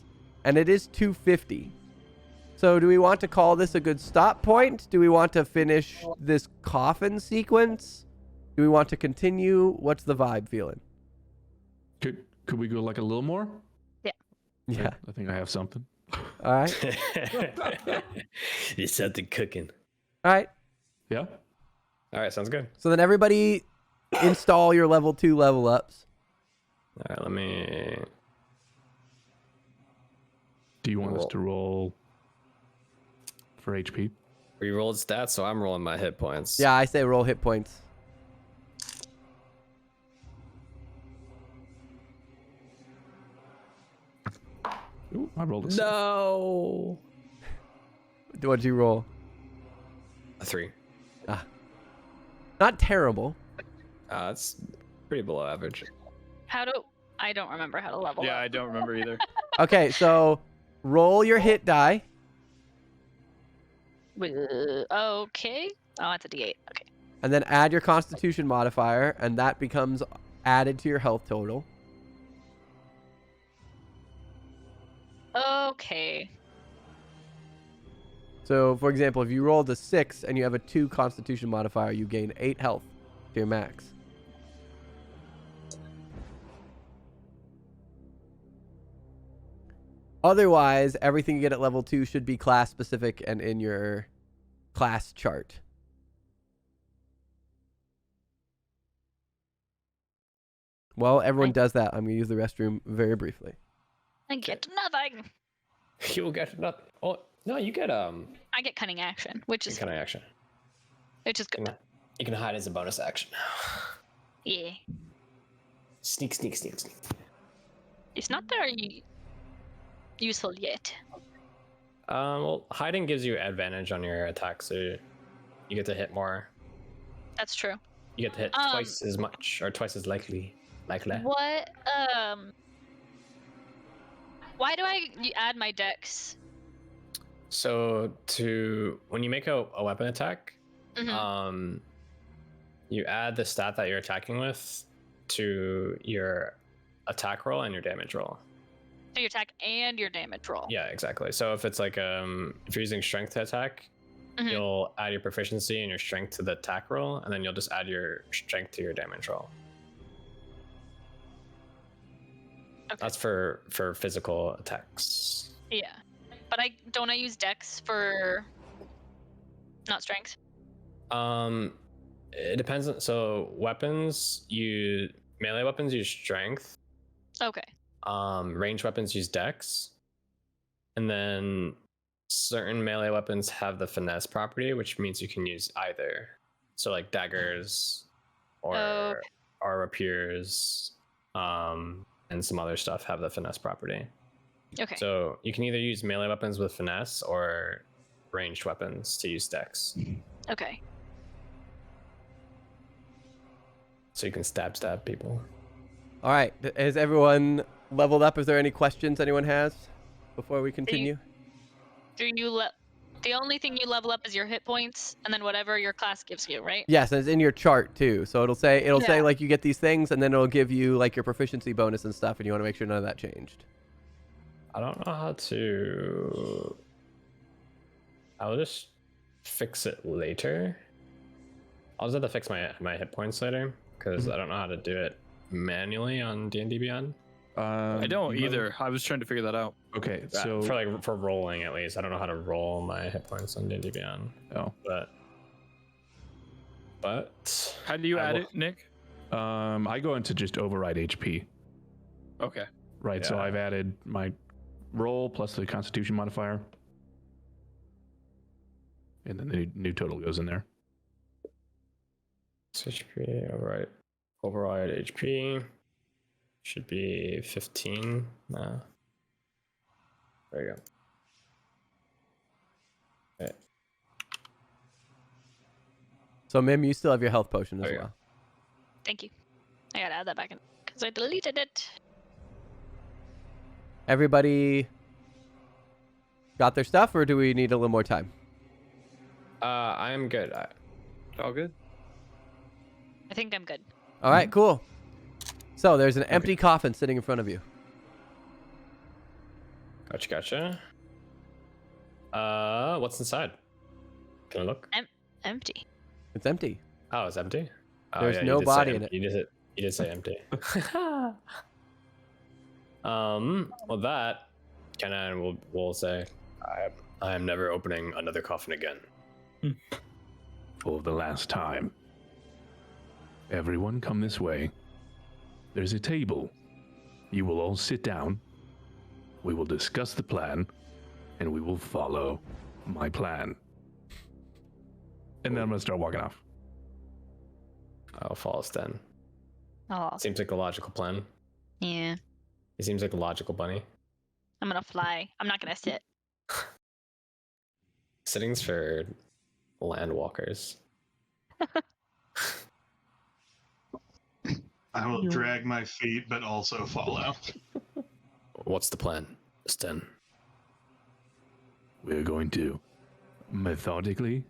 And it is 250. So do we want to call this a good stop point? Do we want to finish this coffin sequence? Do we want to continue? What's the vibe feeling? Could we go like a little more? Yeah. I think I have something. All right. There's something cooking. All right. Yeah. All right, sounds good. So then everybody install your level 2 level ups. All right, let me. Do you want us to roll for HP? We rolled stats, so I'm rolling my hit points. Yeah, I say roll hit points. Ooh, I rolled a 6. No. What'd you roll? A 3. Not terrible. It's pretty below average. I don't remember how to level Yeah, up. I don't remember either. Okay, so roll your hit die. Okay. Oh, it's a D8. Okay. And then add your constitution modifier, and that becomes added to your health total. Okay. So, for example, if you rolled a 6 and you have a 2 constitution modifier, you gain 8 health to your max. Otherwise, everything you get at level 2 should be class specific and in your class chart. While everyone does that, I'm going to use the restroom very briefly. I get nothing. You'll get not. Oh no, you get I get cunning action, which is kind of action. good. You can hide as a bonus action. Yeah. Sneak. It's not very useful yet. Well, hiding gives you advantage on your attack, so you get to hit more. That's true. You get to hit twice as much, or twice as likely. What? Why do I add my dex? So when you make a weapon attack, Mhm. You add the stat that you're attacking with to your attack roll and your damage roll. So your attack and your damage roll. Yeah, exactly. So if it's like if you're using strength to attack, Mhm. you'll add your proficiency and your strength to the attack roll, and then you'll just add your strength to your damage roll. Okay. That's for physical attacks. Yeah. But I use dex for not strength. It depends. So melee weapons use strength. Okay. Ranged weapons use dex, and then certain melee weapons have the finesse property, which means you can use either. So like daggers, or rapiers, and some other stuff have the finesse property. Okay. So you can either use melee weapons with finesse or ranged weapons to use dex. Okay. So you can stab people. All right. Has everyone leveled up? Is there any questions anyone has before we continue? The only thing you level up is your hit points, and then whatever your class gives you, right? Yes, and it's in your chart too. So it'll say like you get these things, and then it'll give you like your proficiency bonus and stuff, and you want to make sure none of that changed. I don't know how to. I'll just fix it later. I'll just have to fix my hit points later because I don't know how to do it manually on D&D Beyond? I don't either. I was trying to figure that out. Okay, so For rolling at least, I don't know how to roll my hit points on D&D Beyond. oh, but How do you I add will- it, Nick? I go into just override HP. Okay. Right, so Yeah. I've added my roll plus the Constitution modifier, and then the new total goes in there. HP, override HP should be 15. There you go. Okay. So Mim, you still have your health potion as There you well. Thank you. I gotta add that back in because I deleted it. Everybody got their stuff, or do we need a little more time? I'm good. All good. I think I'm good. All right, cool. So there's an empty coffin sitting in front of you. Gotcha. What's inside? Can I look? Empty. It's empty. Oh, it's empty. Oh, There's yeah, no you did say body in empty. You did say empty. Well, that Kenan will say, I am never opening another coffin again. For the last time. Everyone come this way. There's a table. You will all sit down. We will discuss the plan, and we will follow my plan. And then I'm going to start walking off. I'll follow Sten. Oh, Seems like a logical plan. yeah. He seems like a logical bunny. I'm gonna fly. I'm not gonna sit. Sitting's for land walkers. I will drag my feet, but also follow. What's the plan, Sten? We're going to methodically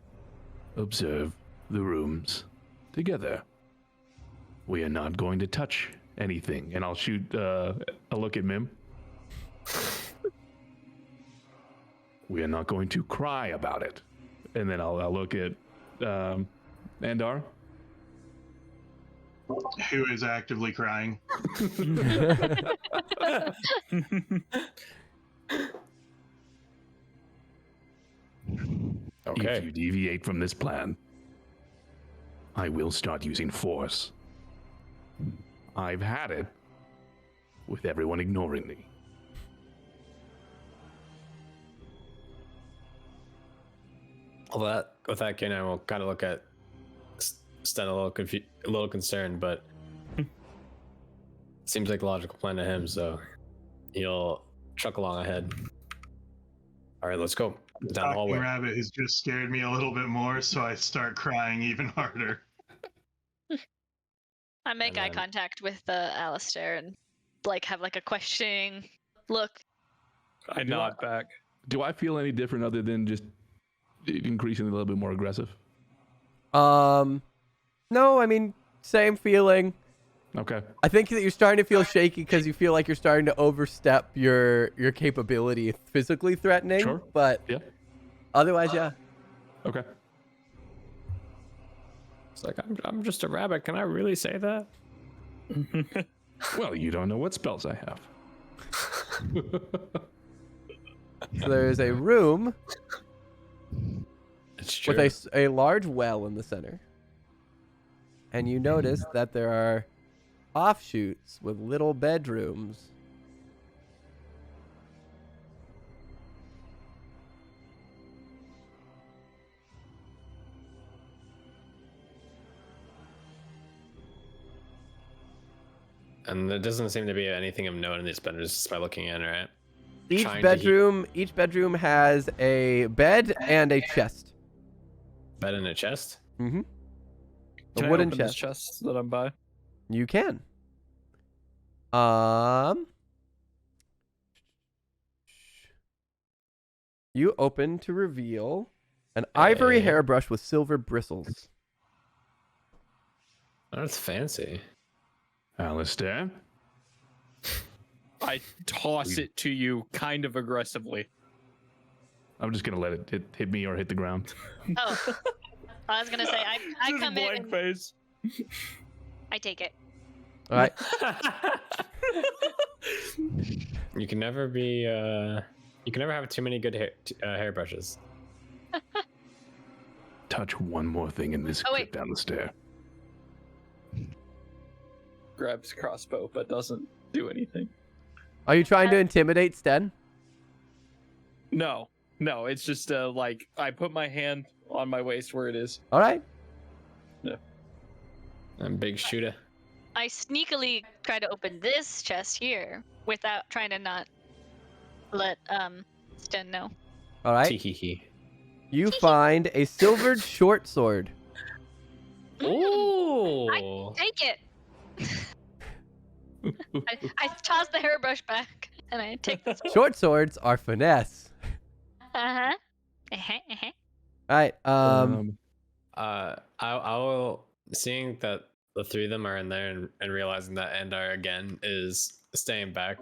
observe the rooms together. We are not going to touch anything. And I'll shoot a look at Mim. We are not going to cry about it. And then I'll look at Andar. Who is actively crying? Okay. If you deviate from this plan, I will start using force. I've had it with everyone ignoring me. Well, with that, Kenan will kind of look at Sten a little concerned, but seems like a logical plan to him, so he'll truck along ahead. All right, let's go down the Talking hallway. rabbit has just scared me a little bit more, so I start crying even harder. I make And eye then- contact with Alistair and like have like a questioning look. I nod back. Do I feel any different other than just increasingly a little bit more aggressive? No, I mean, same feeling. Okay. I think that you're starting to feel shaky because you feel like you're starting to overstep your capability physically threatening. Sure. But Yeah. otherwise, yeah. Okay. It's like, I'm just a rabbit. Can I really say that? Well, you don't know what spells I have. So there's a room It's true. with a large well in the center. And you notice that there are offshoots with little bedrooms. And there doesn't seem to be anything of note in these bedrooms just by looking in, right? Each Trying to bedroom has a bed and a chest. Bed in a chest? Mm-hmm. Can A I wooden open this chest that I'm by? You can. You open to reveal an ivory Hey. hairbrush with silver bristles. That's fancy. Alistair? I toss it to you kind of aggressively. I'm just going to let it hit me or hit the ground. Oh, I was gonna say I Just come blank in and face. I take it. All right. You can never be. You can never have too many good hairbrushes. Touch one more thing in this Oh, trip wait. down the stair. Grabs crossbow, but doesn't do anything. Are you trying to intimidate Sten? No, it's just like I put my hand on my waist where it is. All right. I'm big shooter. I sneakily try to open this chest here without trying to not let Sten know. All right. Tee-hee-hee. You find a silvered short sword. Ooh. Take it. I toss the hairbrush back and I take the sword. Short swords are finesse. Uh-huh. Uh-huh. Uh-huh. All right. I will, seeing that the three of them are in there and realizing that Andar again is staying back.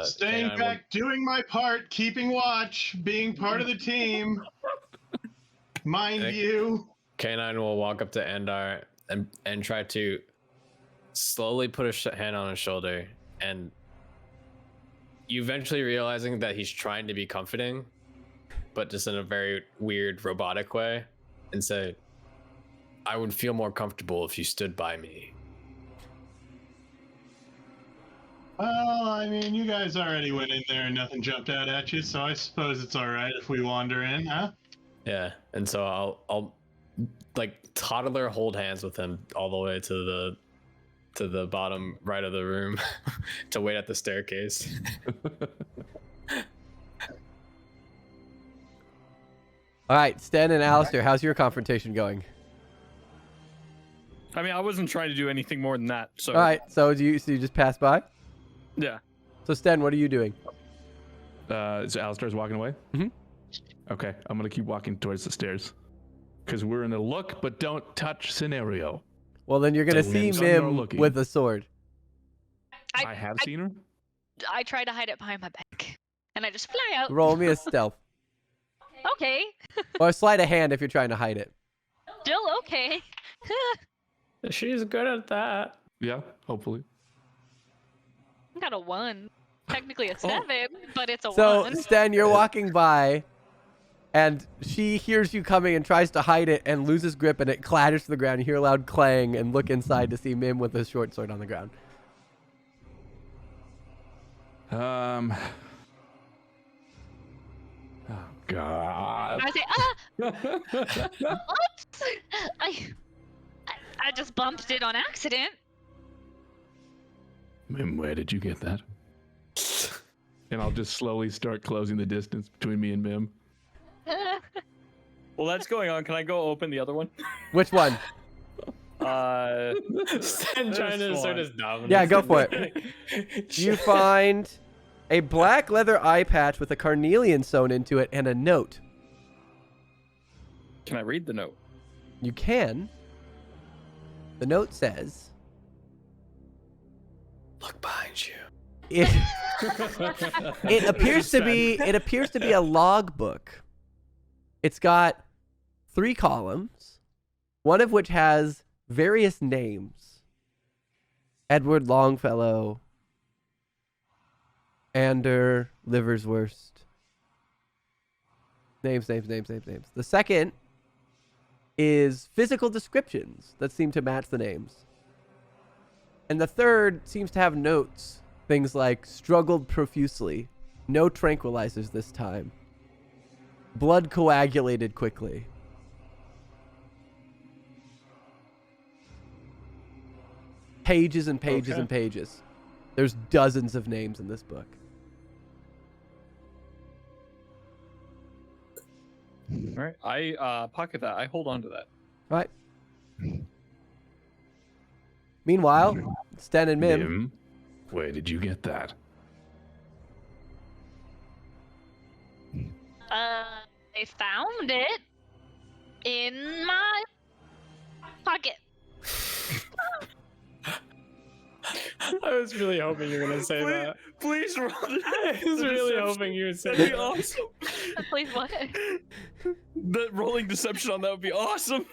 Staying K9 back, doing my part, keeping watch, being part of the team. Mind Nick. you. K9 will walk up to Andar and try to slowly put a hand on his shoulder, and you eventually realizing that he's trying to be comforting, but just in a very weird robotic way, and say, I would feel more comfortable if you stood by me. Well, I mean, you guys already went in there and nothing jumped out at you, so I suppose it's all right if we wander in, huh? Yeah, and so I'll like toddler hold hands with him all the way to the bottom right of the room to wait at the staircase. All right, Sten and Alistair, how's your confrontation going? I mean, I wasn't trying to do anything more than that. So. All right, so you just pass by? Yeah. So Sten, what are you doing? So Alistair's walking away? Mhm. Okay, I'm going to keep walking towards the stairs. Because we're in a look but don't touch scenario. Well, then you're gonna So see Mim's Mim looking. with a sword. I have seen her? I try to hide it behind my back. And I just fly out. Roll me a stealth. Okay. Or sleight of hand if you're trying to hide it. Still okay. She's good at that. Yeah, hopefully. I got a 1. Technically a 7, but it's a So 1. Sten, you're walking by, and she hears you coming and tries to hide it and loses grip, and it clatters to the ground. You hear a loud clang and look inside to see Mim with a short sword on the ground. Oh, God. I say, Oops! I just bumped it on accident. Mim, where did you get that? And I'll just slowly start closing the distance between me and Mim. Well, that's going on. Can I go open the other one? Which one? Stan trying to assert his dominance. Yeah, go for it. You find a black leather eye patch with a carnelian sewn into it and a note. Can I read the note? You can. The note says, Look behind you. it appears to be a logbook. It's got 3 columns, one of which has various names. Edward Longfellow, Ander Liversworst. Names. The second is physical descriptions that seem to match the names. And the third seems to have notes. Things like struggled profusely, no tranquilizers this time. Blood coagulated quickly. Pages and pages and pages. There's dozens of names in this book. All right. I pocket that. I hold on to that. All right. Meanwhile, Sten and Mim. Mim, where did you get that? I found it in my pocket. I was really hoping you were gonna say that. Please roll. I was really hoping you would say That'd be that. awesome. Please what? The rolling deception on that would be awesome.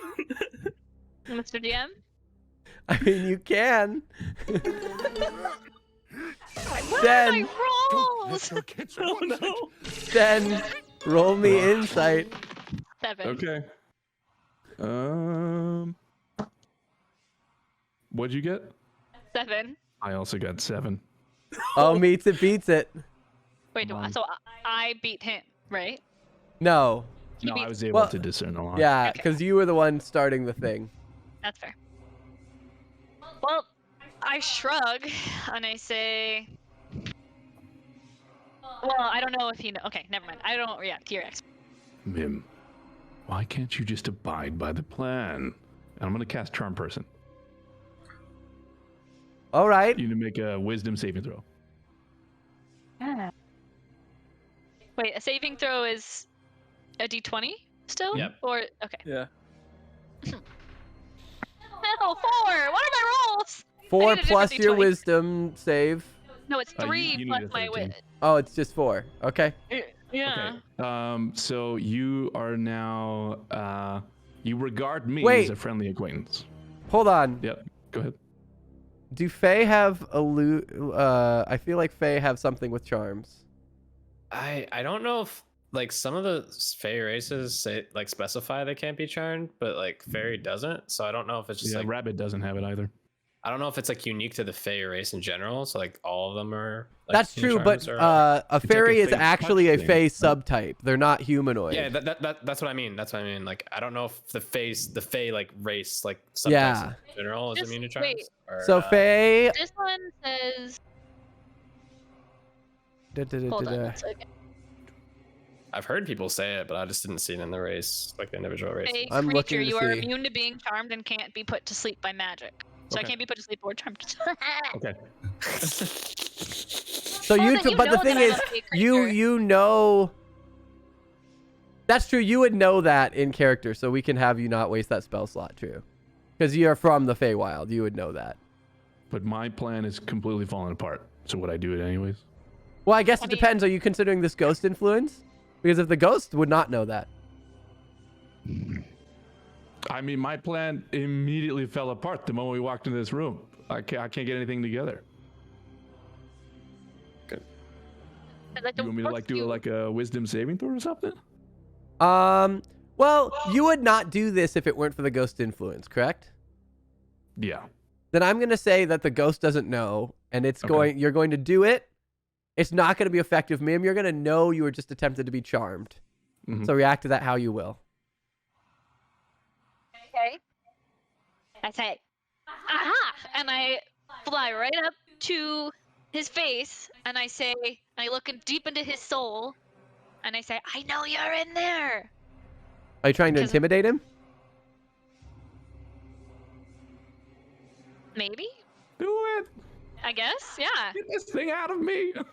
Mr. DM? I mean, you can. What Then, are my rolls? Oh no. then roll me insight. 7. Okay. What'd you get? 7. I also got 7. Oh, meets it, beats it. Wait, Come on. so I beat him, right? No. He No, I beat- was able Well, to discern the line. Yeah, Okay. because you were the one starting the thing. That's fair. Well, I shrug and I say, well, I don't know if he Okay, never mind. I don't react to your ex. Mim, why can't you just abide by the plan? And I'm gonna cast Charm Person. All right. You need to make a Wisdom saving throw. Wait, a saving throw is a d20 still? Yep. Or okay. Yeah. No, 4. What are my rolls? 4 need a plus different your D20. wisdom save. No, it's You 3 need plus a my 13. wit. Oh, it's just 4. Okay. Yeah. Okay. So you are now. You regard me Wait. as a friendly acquaintance. Hold on. Yep. Go ahead. Do Fae have I feel like Fae have something with charms. I don't know if like some of the Fey races say like specify they can't be charmed, but like Fairy doesn't. So I don't know if it's just Yeah, like Rabbit doesn't have it either. I don't know if it's like unique to the Fey race in general. So like all of them are. Like, That's true, but charms or- a like a fairy is Fae actually a touch Fae thing, right? subtype. They're not humanoid. yeah, that's what I mean. That's what I mean. Like I don't know if the Fey like race like subtypes Yeah. in general is Just immune to charms. wait. Or, So Fae. This one says. Hold on. One second. I've heard people say it, but I just didn't see it in the race, like the individual race. A I'm creature, looking to you are see. immune to being charmed and can't be put to sleep by magic. So I Okay. can't be put to sleep or charmed. Okay. So Well, you, then you but the know thing that I'm is, a Fae you creature. know. That's true. You would know that in character, so we can have you not waste that spell slot. True, because you are from the Feywild. You would know that. But my plan is completely falling apart. So would I do it anyways? Well, I guess I it mean- depends. Are you considering this ghost influence? Because if the ghost would not know that. I mean, my plan immediately fell apart the moment we walked into this room. I can't get anything together. You want me to like do like a wisdom saving throw or something? Well, you would not do this if it weren't for the ghost influence, correct? Yeah. Then I'm going to say that the ghost doesn't know, and it's Okay. you're going to do it. It's not going to be effective, Mim. You're going to know you were just attempted to be charmed. Mhm. So react to that how you will. Okay. I say, aha! And I fly right up to his face, and I say, I look deep into his soul, and I say, I know you're in there. Are you trying to 'Cause- intimidate him? Maybe? Do it! I guess, yeah. Get this thing out of me! All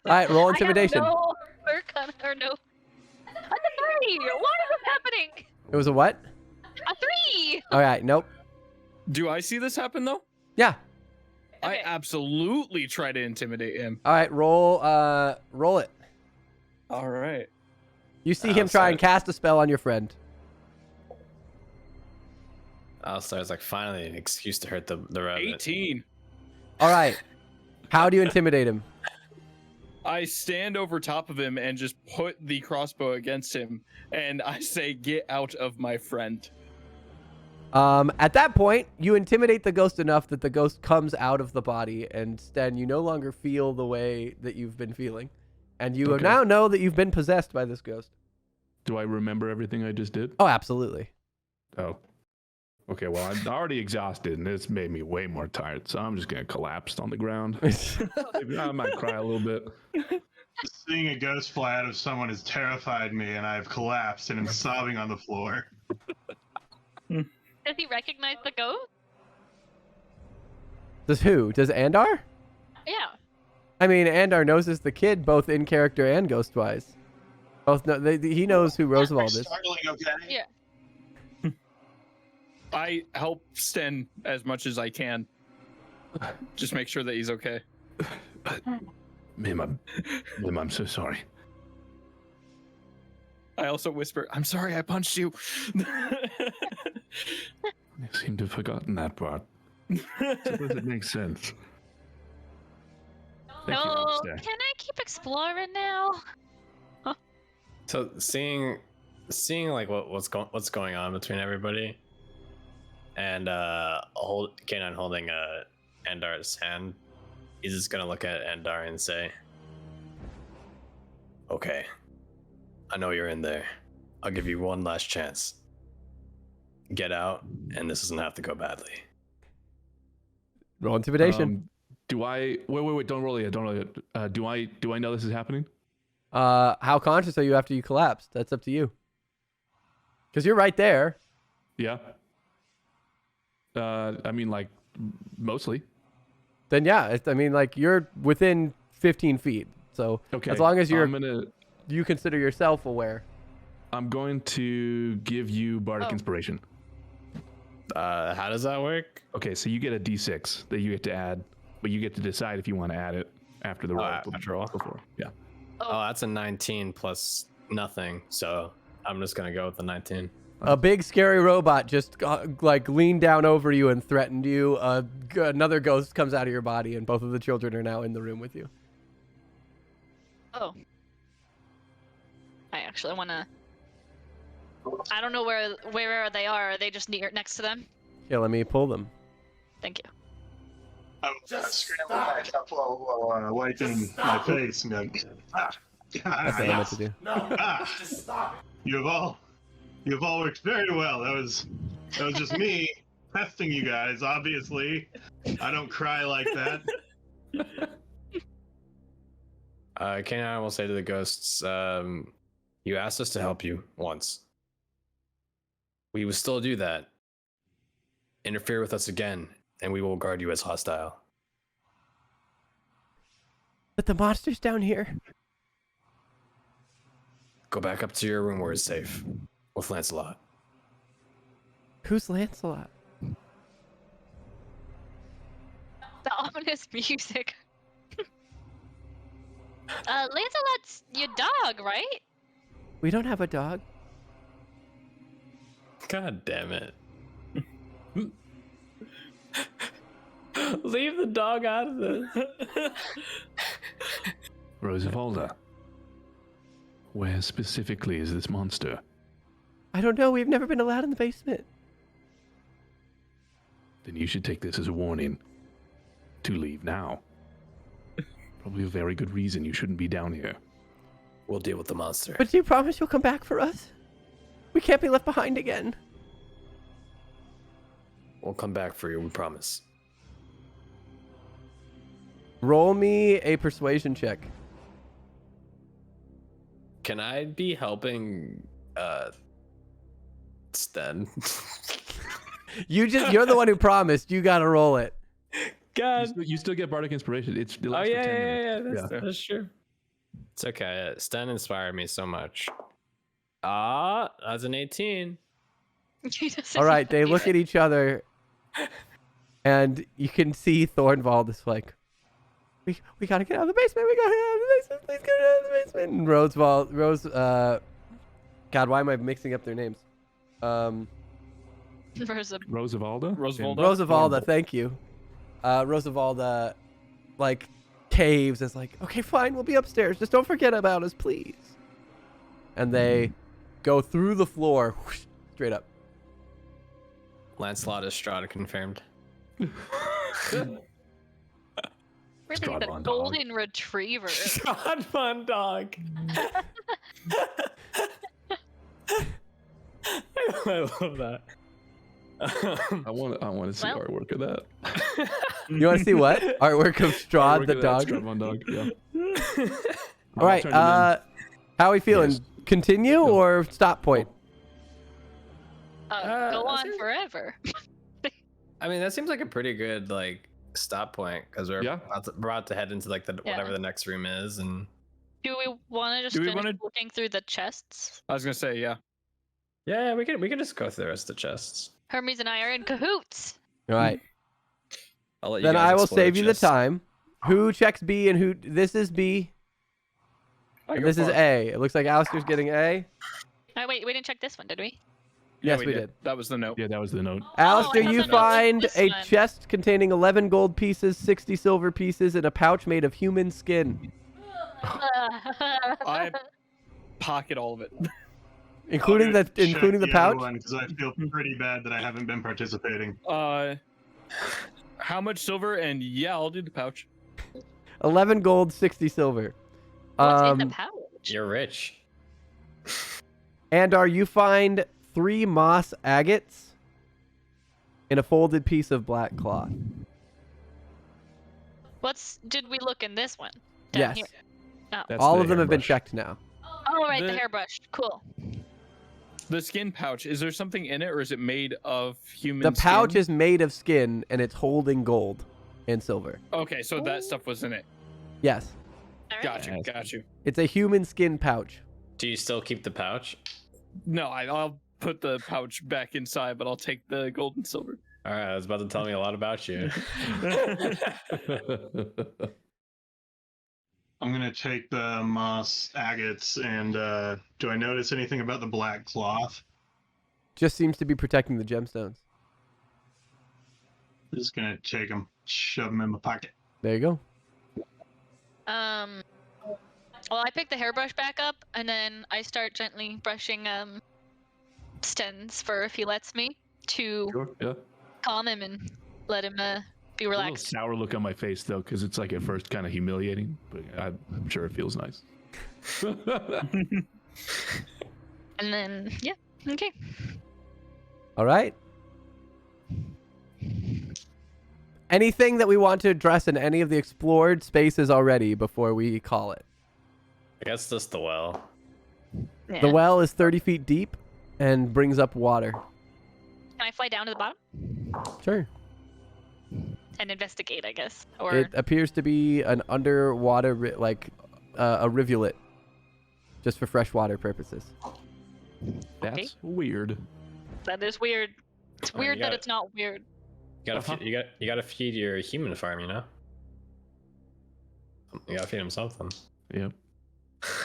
right, roll intimidation. I have no arcana, or no. What's a 3? Why is this happening? It was a what? A 3! All right, nope. Do I see this happen though? Yeah. I Okay. absolutely try to intimidate him. All right, roll it. All right. You see him try and cast a spell on your friend. Alistar's like finally an excuse to hurt the rabbit. 18. All right. How do you intimidate him? I stand over top of him and just put the crossbow against him, and I say, "Get out of my friend." At that point, you intimidate the ghost enough that the ghost comes out of the body, and then you no longer feel the way that you've been feeling. And you Okay. now know that you've been possessed by this ghost. Do I remember everything I just did? Oh, absolutely. Oh. Okay, well, I'm already exhausted, and it's made me way more tired, so I'm just going to collapse on the ground. I might cry a little bit. Seeing a ghost fly out of someone has terrified me, and I've collapsed and am sobbing on the floor. Does he recognize the ghost? Does who? Does Andar? Yeah. I mean, Andar knows as the kid, both in character and ghost-wise. Both know, he knows who Roosevelt is. Startling, okay? Yeah. I help Sten as much as I can. Just make sure that he's okay. Mim, I'm so sorry. I also whisper, "I'm sorry I punched you." I seem to have forgotten that part. Suppose it makes sense. Thank you, No, Alistair. can I keep exploring now? So seeing like what's going on between everybody, and K9 holding Endar's hand, he's just gonna look at Endar and say, "Okay, I know you're in there. I'll give you one last chance. Get out, and this doesn't have to go badly." Roll intimidation. Do I wait? Don't roll it yet. Don't roll it yet. Do I know this is happening? How conscious are you after you collapsed? That's up to you. Because you're right there. Yeah. I mean, like, mostly. Then yeah, I mean, like you're within 15 feet. So Okay. as long as I'm gonna. you consider yourself aware. I'm going to give you Bardic Oh. Inspiration. How does that work? Okay, so you get a D6 that you get to add, but you get to decide if you want to add it after the roll. After roll? Before. Yeah. Oh, that's a 19 plus nothing. So I'm just gonna go with the 19. A big scary robot just like leaned down over you and threatened you. Another ghost comes out of your body, and both of the children are now in the room with you. Oh. I actually want to... I don't know where they are. Are they just next to them? Yeah, let me pull them. Thank you. I was scrambling myself while wiping my face. And like, That's what I meant to do. You've all worked very well. That was just me testing you guys. Obviously, I don't cry like that. K9 will say to the ghosts, "You asked us to help you once. We will still do that. Interfere with us again, and we will regard you as hostile." But the monster's down here. Go back up to your room where it's safe with Lancelot. Who's Lancelot? The ominous music. Lancelot's your dog, right? We don't have a dog. God damn it. Leave the dog out of this. Rosavalda, where specifically is this monster? I don't know. We've never been allowed in the basement. Then you should take this as a warning to leave now. Probably a very good reason you shouldn't be down here. We'll deal with the monster. But do you promise you'll come back for us? We can't be left behind again. We'll come back for you, we promise. Roll me a persuasion check. Can I be helping Sten? You're the one who promised. You gotta roll it. God. You still get Bardic Inspiration. It Oh lasts for 10 yeah, minutes. that's true. It's okay. Sten inspired me so much. That's an 18. All right, they look at each other, and you can see Thornvald is like, we gotta get out of the basement. We gotta get out of the basement. Please get out of the basement. And God, why am I mixing up their names? Rosavalda? Rosavalda, thank you. Rosavalda, like, caves. Is like, okay, fine, we'll be upstairs. Just don't forget about us, please. And they go through the floor, whoosh, straight up. Lancelot is Strahd confirmed. Really, Strahd the Von Dog. golden retriever. Strahd Von Dog. I love that. I want to see Well. artwork of that. You want to see what? Artwork of Strahd Artwork the of that dog? Strahd Von Dog, yeah. All right, how are we feeling? Yes. Continue or stop point? Go on forever. I mean, that seems like a pretty good like stop point because we're Yeah. about to head into like the Yeah. whatever the next room is, and Do we want to just Do we finish wanna- looking through the chests? I was gonna say, yeah. yeah, we can just go through the rest of the chests. Hermes and I are in cahoots. All right, I'll let you then guys I will explore save you the chests. time. Who checks B and who? This is B. I And go this is for it. A. It looks like Alistair's getting A. Oh, wait, we didn't check this one, did we? Yes, we we did. did. That was the note. Yeah, that was the note. Alistair, I have you the notes find this a one. chest containing 11 gold pieces, 60 silver pieces, and a pouch made of human skin, I pocket all of it. including the pouch. Because I feel pretty bad that I haven't been participating. How much silver? And yeah, I'll do the pouch. 11 gold, 60 silver. What's in the pouch? You're rich. Andar, you find 3 moss agates in a folded piece of black cloth. Did we look in this one? Down Yes. Here? That's All the of them have been hairbrush. checked now. Oh, right, the The- hairbrush. Cool. The skin pouch. Is there something in it, or is it made of human? The pouch skin? is made of skin and it's holding gold and silver. Okay, so that stuff was in it. Yes. All right. Got you. Yes. Got you. It's a human skin pouch. Do you still keep the pouch? No, I'll put the pouch back inside, but I'll take the gold and silver. All right, I was about to tell me a lot about you. I'm gonna take the moss agates and do I notice anything about the black cloth? Just seems to be protecting the gemstones. I'm just gonna take them, shove them in my pocket. There you go. Well, I pick the hairbrush back up, and then I start gently brushing Sten's fur if he lets me to Sure, yeah. calm him and let him be A little relaxed. sour look on my face though, because it's like at first kind of humiliating, but I'm sure it feels nice. And then yeah, okay. All right. Anything that we want to address in any of the explored spaces already before we call it? I guess just the well. Yeah. The well is 30 feet deep and brings up water. Can I fly down to the bottom Sure. and investigate? I guess. Or It appears to be an underwater, a rivulet, just for freshwater purposes. That's weird. that is weird. It's I mean, weird you that gotta- it's not weird. You gotta, you gotta feed your human farm, you know. You gotta feed him something. Yeah.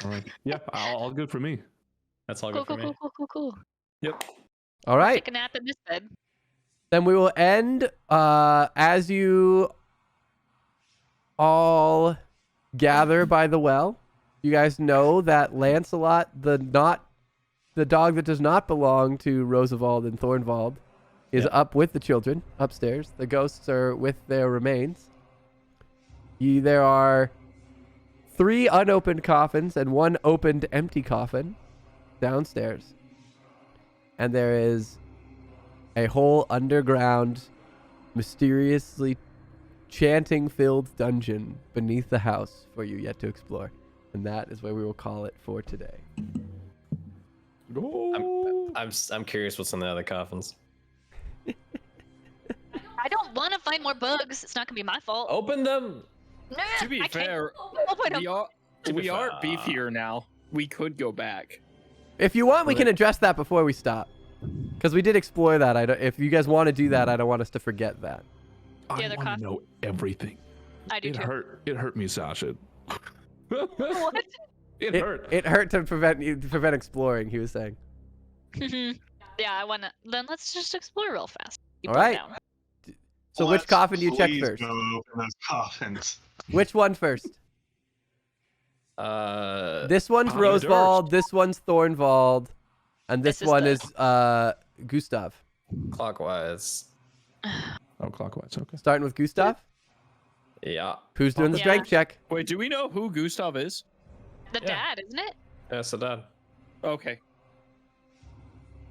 All right. Yeah, all good for me. That's all Cool, good for cool, me. cool. Yep. All right. Take a nap in this bed. Then we will end as you all gather by the well. You guys know that Lancelot, the dog that does not belong to Rosevald and Thornvald, is up with the children upstairs. The ghosts are with their remains. There are 3 unopened coffins and 1 opened empty coffin downstairs. And there is a whole underground, mysteriously chanting-filled dungeon beneath the house for you yet to explore. And that is where we will call it for today. I'm curious what's in the other coffins. I don't want to find more bugs. It's not gonna be my fault. Open them. No, To be I can't fair, open 'em. we be are fair. beefier now. We could go back. If you want, we can address that before we stop. Because we did explore that. If you guys want to do that, I don't want us to forget that. I other want coffin. to know everything. I do It too. hurt. It hurt me, Sasha. What? It hurt. It hurt to prevent exploring, he was saying. Yeah, I wanna. Then let's just explore real fast. Keep All going right. down. So which Let's coffin do you check please first? Go open those coffins. Which one first? This one's Pound of Rosevald, this one's Thornvald, and this This is one the- is Gustav. Clockwise. Oh, clockwise. Okay. Starting with Gustav. Yeah. Who's doing the Yeah. strength check? Wait, do we know who Gustav is? The Yeah. dad, isn't it? Yeah, so dad. Okay.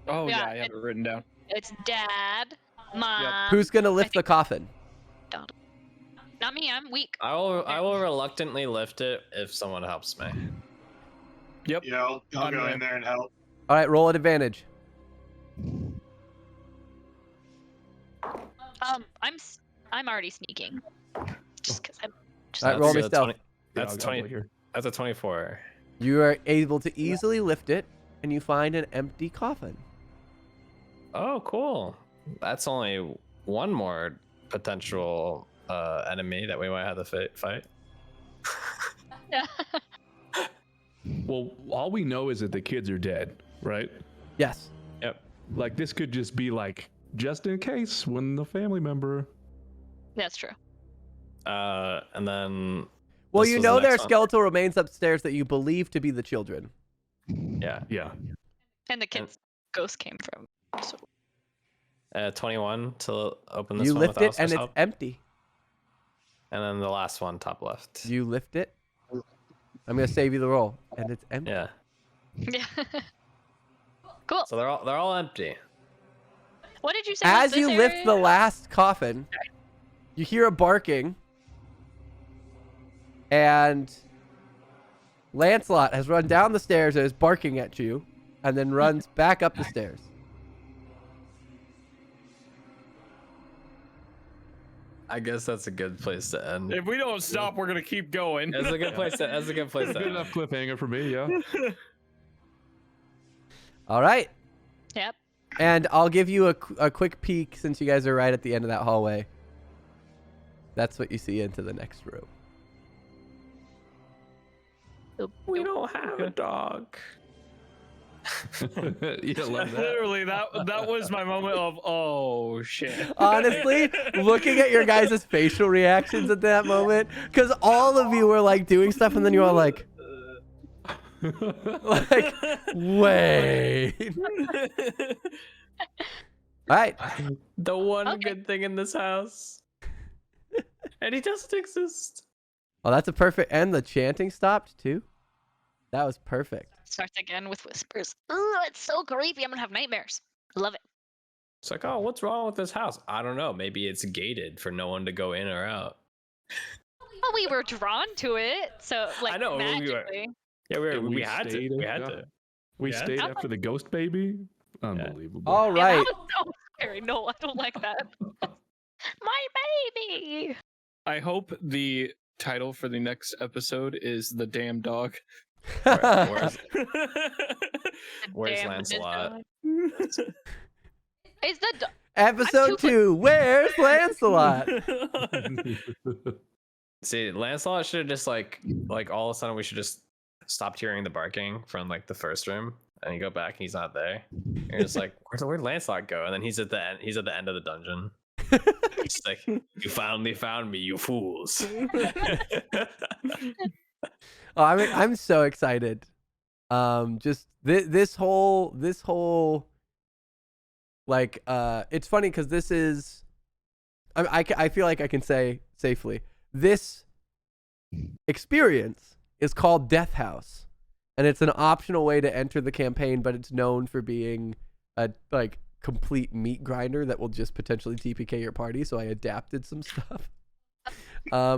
Oh yeah, Yeah, I have it written down. It's dad, mom. Who's gonna lift the think- coffin? Not me. I'm weak. I will reluctantly lift it if someone helps me. Yep. Yeah, I'll I'm go there. in there and help. All right, roll at advantage. I'm already sneaking. Just because I'm. Just All right, roll me a stealth. 20 That's I'll 20. wait here. That's a 24. You are able to easily lift it, and you find an empty coffin. Oh, cool. That's only one more potential enemy that we might have to fight. Well, all we know is that the kids are dead, right? Yes. Yep. Like this could just be like just in case when the family member. That's true. And then. Well, this you was the know there are next one. skeletal remains upstairs that you believe to be the children. Yeah. Yeah. And the kid's ghost came from. So 21 to open this You one lift without it and it's help. empty. And then the last one, top left. You lift it. I'm gonna save you the roll, and it's empty. Yeah. yeah. Cool. So they're all empty. What did you say? was As you this lift area? the last coffin, you hear a barking, and Lancelot has run down the stairs and is barking at you, and then runs back up the stairs. I guess that's a good place to end. If we don't stop, we're gonna keep going. That's a good place to. That's a good place to Good end. enough cliffhanger for me. Yeah. All right, Yep. and I'll give you a quick peek since you guys are right at the end of that hallway. That's what you see into the next room. We don't have a dog. Yeah, love that. Literally, that was my moment of oh shit. Honestly, looking at your guys' facial reactions at that moment, because all of you were like doing stuff, and then you all like, wait. All right. The one Okay. good thing in this house. And he doesn't exist. Oh, that's a perfect. And the chanting stopped too. That was perfect. Starts again with whispers. Oh, it's so creepy. I'm gonna have nightmares. I love it. It's like, oh, what's wrong with this house? I don't know. Maybe it's gated for no one to go in or out. Well, we were drawn to it, so like I know, we were- magically. Yeah, And we had to. stayed, We had yeah. to. We Yeah. stayed I'm after the ghost baby. Unbelievable. All Yeah, right. that was so scary. No, I don't like that. My baby. I hope the title for the next episode is The Damn Dog. Where's The Where's damn Lancelot? Is the Episode 2. Where's Lancelot? See, Lancelot should have just like all of a sudden we should just stopped hearing the barking from like the first room, and you go back and he's not there. And you're just like, where'd Lancelot go? And then he's at the end. He's at the end of the dungeon. He's like, you finally found me, you fools. Oh, I'm so excited. Just this whole like it's funny because this is I feel like I can say safely this experience is called Death House, and it's an optional way to enter the campaign, but it's known for being a like complete meat grinder that will just potentially TPK your party. So I adapted some stuff.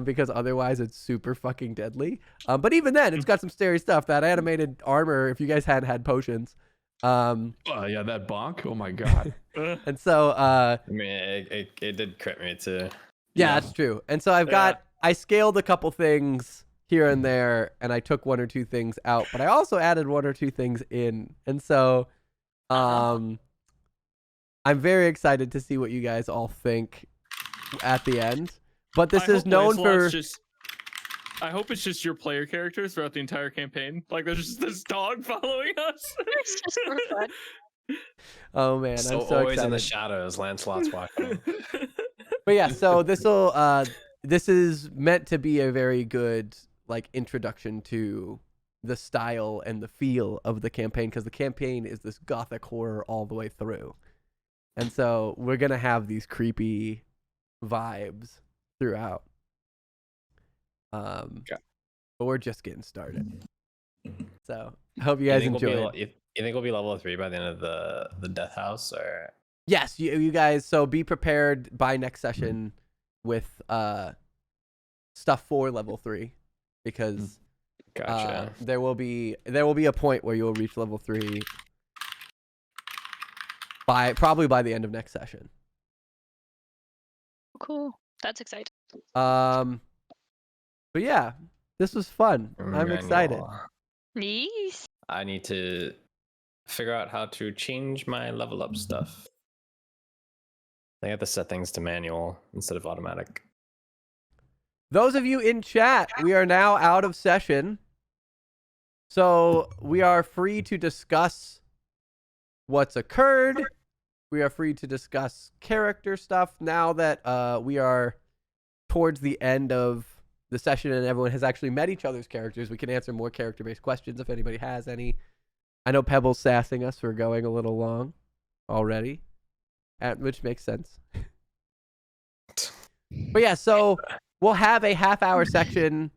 Because otherwise it's super fucking deadly. But even then, it's got some scary stuff. That animated armor, if you guys hadn't had potions. Yeah, that bonk. Oh my god. And so, I mean, it did crit me too. yeah, that's true. And so I scaled a couple things here and there, and I took 1 or 2 things out, but I also added 1 or 2 things in. And so, I'm very excited to see what you guys all think at the end. But this I is hope known Lancelot's for. I hope it's just your player characters throughout the entire campaign. Like there's just this dog following us. It's just for fun. Oh man, So I'm so always excited. in the shadows, Lancelot's walking. But yeah, so this is meant to be a very good like introduction to the style and the feel of the campaign, because the campaign is this gothic horror all the way through. And so we're going to have these creepy vibes throughout. Okay. But we're just getting started. So I hope you guys enjoy. You think we'll be level 3 by the end of the Death House, or? Yes, you guys. So be prepared by next session with stuff for level 3, because Gotcha. there will be a point where you will reach level 3 probably by the end of next session. Cool. That's exciting. But yeah, this was fun. I'm excited. Yes. I need to figure out how to change my level up stuff. I have to set things to manual instead of automatic. Those of you in chat, we are now out of session. So we are free to discuss what's occurred, we are free to discuss character stuff now that we are towards the end of the session and everyone has actually met each other's characters. We can answer more character-based questions if anybody has any. I know Pebble's sassing us for going a little long already, which makes sense. But yeah, so we'll have a half-hour section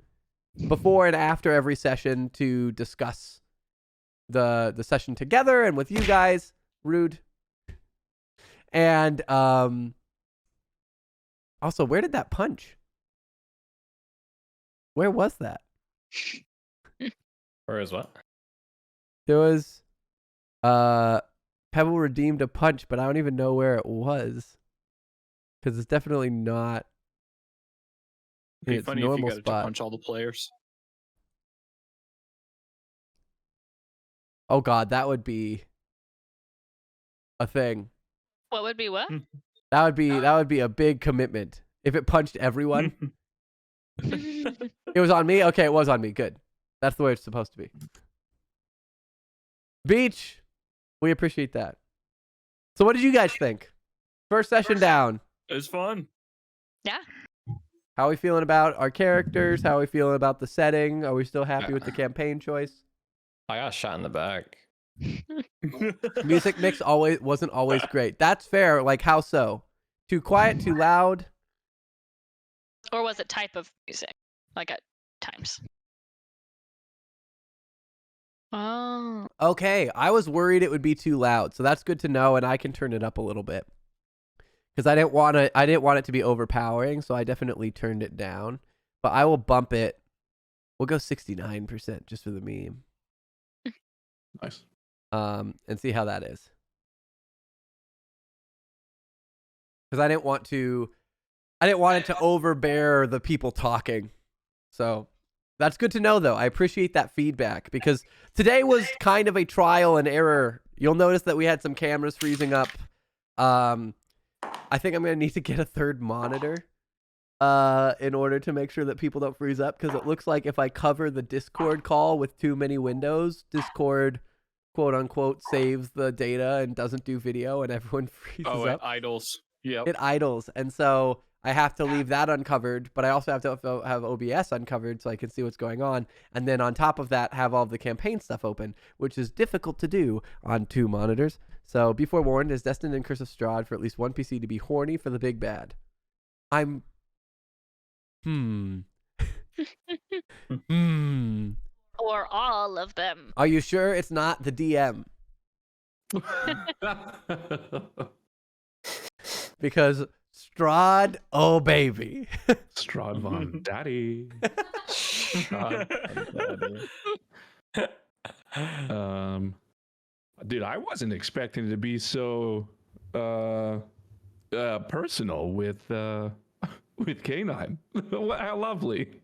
before and after every session to discuss the session together and with you guys. Rude. And also, where did that punch? Where was that? Or is what? There was Pebble redeemed a punch, but I don't even know where it was. Because it's definitely not in It'd be its funny if you normal got it to spot. punch all the players. Oh god, that would be a thing. What would be what? That would be a big commitment. If it punched everyone. It was on me? Okay, it was on me. Good. That's the way it's supposed to be. Beach, we appreciate that. So what did you guys think? First session down. It was fun. Yeah. How are we feeling about our characters? How are we feeling about the setting? Are we still happy with the campaign choice? I got shot in the back. Music mix wasn't always great. That's fair. Like, how so? Too quiet, too loud? Or was it type of music? Like at times. Oh. Okay, I was worried it would be too loud, so that's good to know, and I can turn it up a little bit. Because I didn't want it to be overpowering, so I definitely turned it down. But I will bump it. We'll go 69% just for the meme. Nice. And see how that is. Because I didn't want it to overbear the people talking. So that's good to know, though. I appreciate that feedback because today was kind of a trial and error. You'll notice that we had some cameras freezing up. I think I'm going to need to get a third monitor in order to make sure that people don't freeze up, because it looks like if I cover the Discord call with too many windows, Discord, quote unquote, saves the data and doesn't do video and everyone freezes Oh, up. it idles. Yep. It idles. And so I have to leave that uncovered, but I also have to have OBS uncovered so I can see what's going on. And then on top of that, have all of the campaign stuff open, which is difficult to do on two monitors. So be forewarned, is destined in Curse of Strahd for at least one PC to be horny for the big bad. I'm... Or all of them. Are you sure it's not the DM? Because Strahd, oh baby. Strahd Von Daddy. Dude, I wasn't expecting it to be so personal with Canine. How lovely.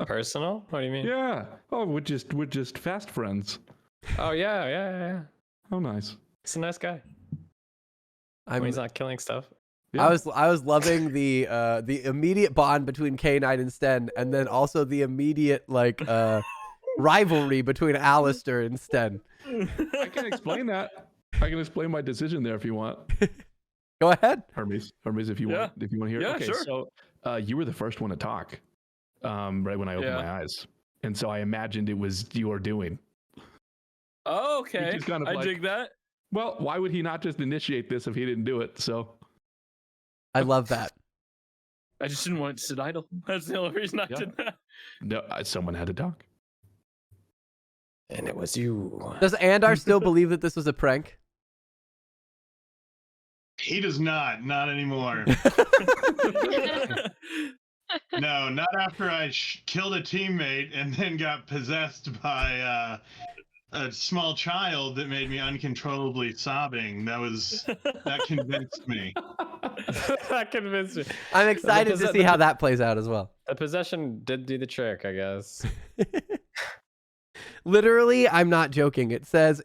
Personal? What do you mean? Yeah. Oh, we're just fast friends. Oh yeah. Oh, nice. He's a nice guy. I'm, When he's not killing stuff. Yeah. I was loving the immediate bond between K9 and Sten, and then also the immediate rivalry between Alistair and Sten. I can explain that. I can explain my decision there if you want. Go ahead. Hermes, if you want to hear. Yeah, okay, sure. So you were the first one to talk, right when I opened my eyes, and so I imagined it was your doing. Oh, okay. Which is kind of I like- dig that. Well, why would he not just initiate this if he didn't do it? So I love that. I just didn't want it to sit idle. That's the only reason I Yeah. did that. no, someone had to talk. And it was you. Does Andar still believe that this was a prank? He does not anymore. No, not after I killed a teammate and then got possessed by a small child that made me uncontrollably sobbing. That convinced me. That convinced me. I'm excited to see how that plays out as well. The possession did do the trick, I guess. Literally, I'm not joking. It says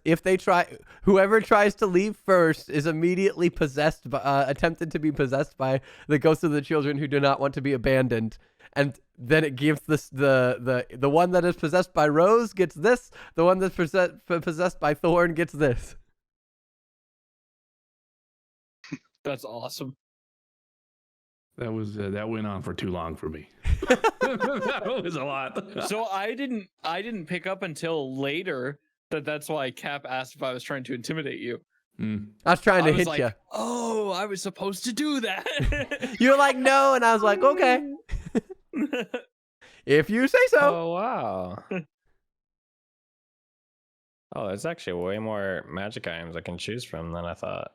whoever tries to leave first is immediately possessed by, attempted to be possessed by the ghosts of the children who do not want to be abandoned. And then it gives this the one that is possessed by Rose gets this. The one that's possessed by Thorn gets this. That's awesome. That went on for too long for me. That was a lot. So I didn't pick up until later that's why Cap asked if I was trying to intimidate you. Mm. I was trying to I was hit like, you. oh, I was supposed to do that. You're like, no, and I was like, okay, if you say so. Oh wow. Oh, there's actually way more magic items I can choose from than I thought.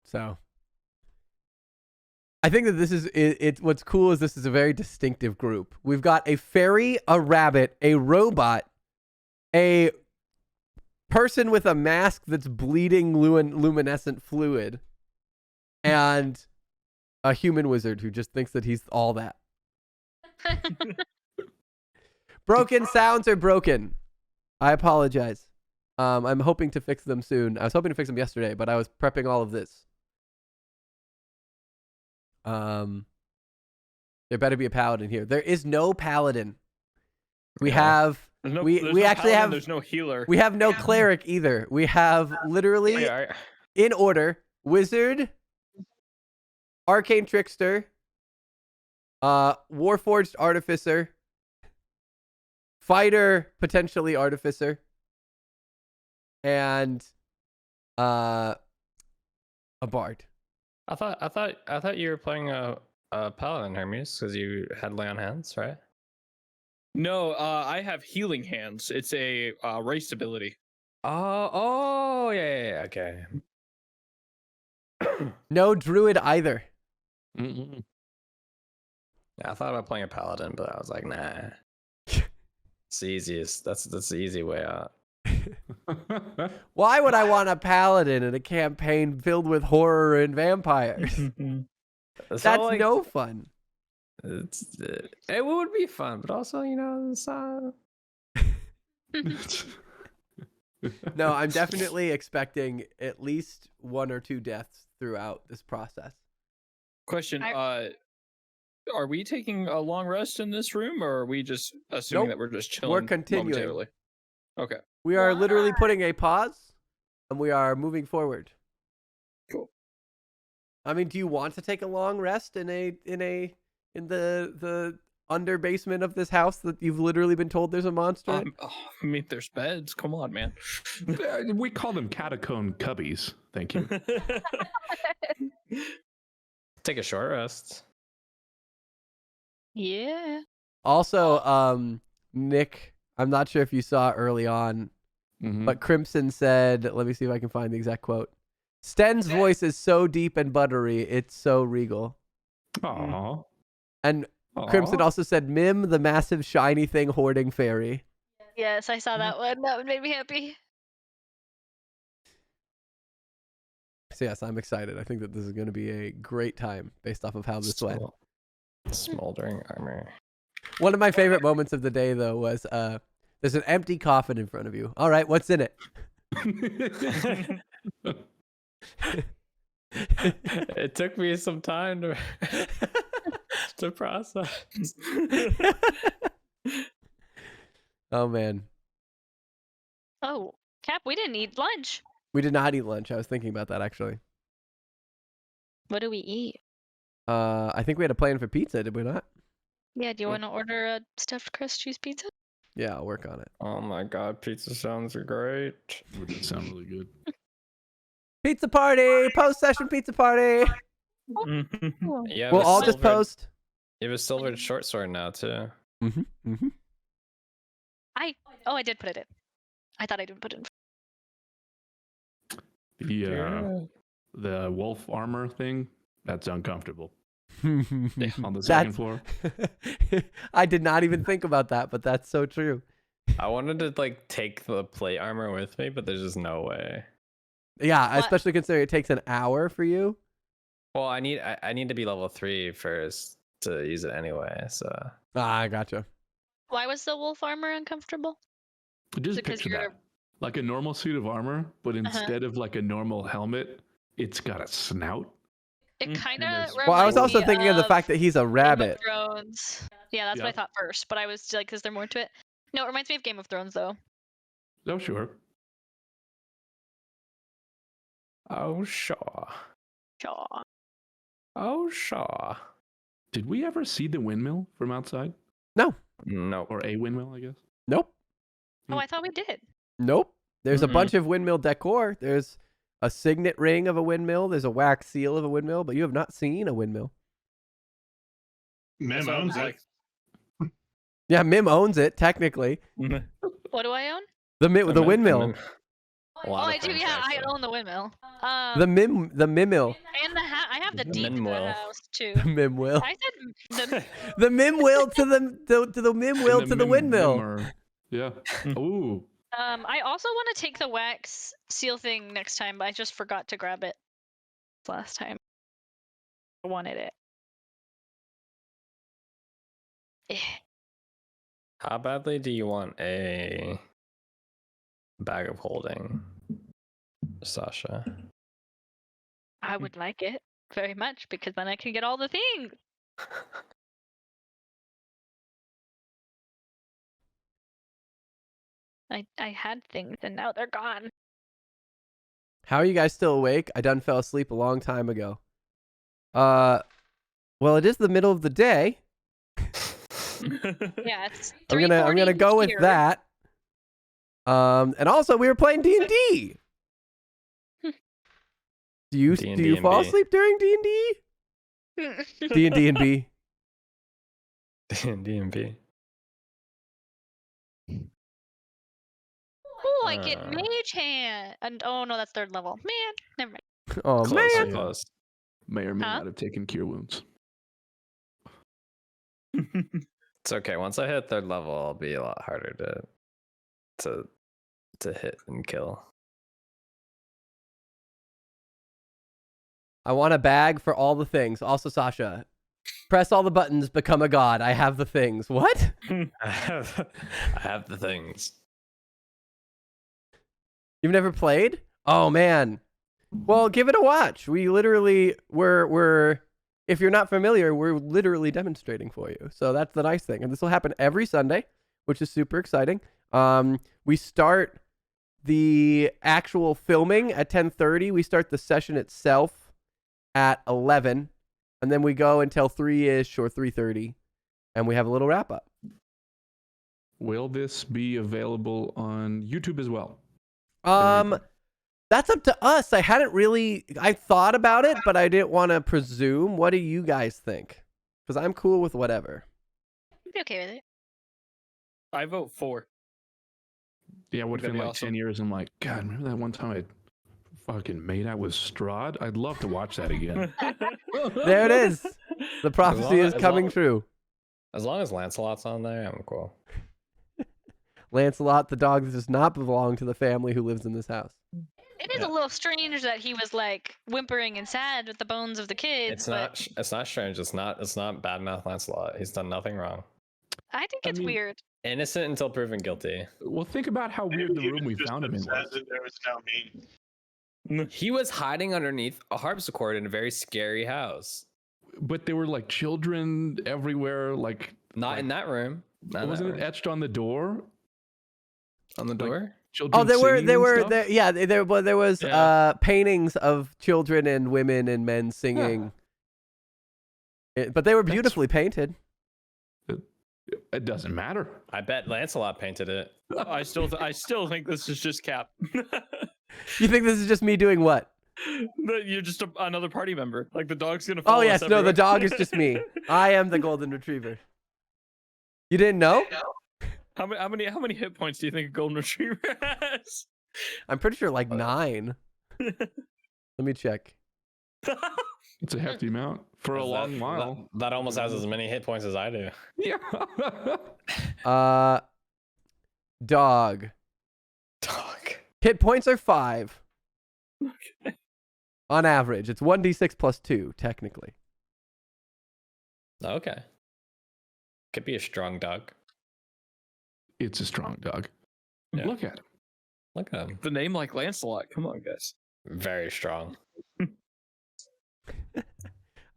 So I think that this is it. What's cool is this is a very distinctive group. We've got a fairy, a rabbit, a robot, a person with a mask that's bleeding luminescent fluid, and a human wizard who just thinks that he's all that. Broken sounds are broken. I apologize. I'm hoping to fix them soon. I was hoping to fix them yesterday, but I was prepping all of this. There better be a paladin here. There is no paladin. We have There's no, we there's we no actually paladin, have there's no healer. we have no cleric either. We have literally Yeah, in order wizard, arcane trickster, warforged artificer, fighter potentially artificer, and a bard. I thought you were playing a paladin, Hermes, because you had lay on hands, right? No, I have healing hands. It's a race ability. Oh, yeah, okay. No druid either. Mm-mm. Yeah, I thought about playing a paladin, but I was like, nah. It's the easiest. That's the easy way out. Why would I want a paladin in a campaign filled with horror and vampires? So, That's like, no fun. it would be fun, but also, it's, No, I'm definitely expecting at least 1 or 2 deaths throughout this process. Question, are we taking a long rest in this room, or are we just assuming Nope. that we're just chilling? We're continuing. momentarily? Okay. We are literally putting a pause, and we are moving forward. Cool. I mean, do you want to take a long rest in the under basement of this house that you've literally been told there's a monster in? I mean, there's beds. Come on, man. We call them catacomb cubbies. Thank you. take a short rest. Yeah. Also, Nick, I'm not sure if you saw early on, Mhm. but Crimson said, let me see if I can find the exact quote. Sten's voice is so deep and buttery, it's so regal. Aw. And Aw. Crimson also said, Mim, the massive shiny thing hoarding fairy. Yes, I saw that one. That one made me happy. So yes, I'm excited. I think that this is going to be a great time based off of how this went. Smoldering armor. One of my favorite moments of the day, though, was there's an empty coffin in front of you. All right, what's in it? It took me some time to process. Oh, man. Oh, Cap, we didn't eat lunch. We did not eat lunch. I was thinking about that, actually. What do we eat? I think we had a plan for pizza, did we not? Yeah, do you want to order a stuffed crust cheese pizza? Yeah, I'll work on it. Oh my god, pizza sounds great. Would that sound really good? Pizza party! Post-session pizza party! Yeah, We'll all just post. You have a silvered short sword now too. Mm-hmm. Mm-hmm. I did put it in. I thought I didn't put it in. The wolf armor thing, that's uncomfortable. On On the second floor. I did not even think about that, but that's so true. I wanted to take the plate armor with me, but there's just no way. Yeah, What? especially considering it takes an hour for you. Well, I need to be level 3 first to use it anyway. So Ah, I gotcha. Why was the wolf armor uncomfortable? Just it 'cause picture you're- that. Like a normal suit of armor, but instead of like a normal helmet, it's got a snout. It kind of. Yes. Well, I was also thinking of the fact that he's a rabbit. Game of Thrones. Yeah, that's what I Yeah. thought first, but I was like, is there more to it? No, it reminds me of Game of Thrones, though. Oh, sure. oh sure. Sure. Oh, sure. Did we ever see the windmill from outside? No. No. Or a windmill, I guess? Nope. Oh, I thought we did. Nope. There's a Mm-mm. bunch of windmill decor. There's a signet ring of a windmill. There's a wax seal of a windmill, but you have not seen a windmill. Mim owns it. Yeah, Mim owns it technically. What do I own? The windmill. A Oh, lot of I do. things, Yeah, I actually. own the windmill. The Mimmill. And I have the The deed to the Mimwell. house too. The Mimwill. I said the. The Mimwill to the Mimwill And to the windmill. mimmer. Yeah. Ooh. I also want to take the wax seal thing next time, but I just forgot to grab it last time. I wanted it. Eh. How badly do you want a bag of holding, Sasha? I would like it very much because then I can get all the things. I had things and now they're gone. How are you guys still awake? I done fell asleep a long time ago. Well, it is the middle of the day. Yeah, it's I'm gonna go with here. that. And also we were playing D&D. Do you D&D fall and B. asleep during D&D? D&D and B. D&B. Oh, I get mage hand. And oh no, that's third level. Man, never mind. Oh Close, man. close. May or may Huh? not have taken cure wounds. It's okay. Once I hit third level, I'll be a lot harder to hit and kill. I want a bag for all the things. Also, Sasha, press all the buttons, become a god. I have the things. What? I have the things. You've never played? Oh man. Well, give it a watch. We literally we're if you're not familiar, we're literally demonstrating for you. So that's the nice thing. And this will happen every Sunday, which is super exciting. We start the actual filming at 10:30. We start the session itself at 11, and then we go until 3-ish or 3:30, and we have a little wrap up. Will this be available on YouTube as well? That's up to us. I thought about it, but I didn't want to presume. What do you guys think? Because I'm cool with whatever. I'd be okay with it. I vote for. Yeah, That'd within be like awesome. 10 years, I'm like, God, remember that one time I fucking made out with Strahd? I'd love to watch that again. There it is. The prophecy is as coming long- true. As long as Lancelot's on there, I'm cool. Lancelot, the dog that does not belong to the family who lives in this house. It is a little strange that he was like whimpering and sad with the bones of the kids. It's not strange. It's not badmouth Lancelot. He's done nothing wrong. I think I it's mean- weird. Innocent until proven guilty. Well, think about how weird the room we found him in was. There was no me. He was hiding underneath a harpsichord in a very scary house. But there were like children everywhere. Like, Not in that room. Not in that wasn't room. it etched on the door? On the door? Children Oh, there singing and stuff? there was Yeah. paintings of children and women and men singing. But they were That's- beautifully painted. It doesn't matter. I bet Lancelot painted it. I still think this is just Cap. You think this is just me doing what? That you're just another party member. Like the dog's gonna. Oh Follow yes, us no, the everywhere. dog is just me. I am the golden retriever. You didn't know? How many hit points do you think a golden retriever has? I'm pretty sure like 9. Let me check. It's a hefty amount for a long That- while. That almost has as many hit points as I do. Yeah. Dog. Dog. Hit points are 5. On average, it's 1d6 plus 2 technically. Okay. Could be a strong dog. It's a strong dog. Yeah. Look at him. Look at him. The name like Lancelot. Come on, guys. Very strong.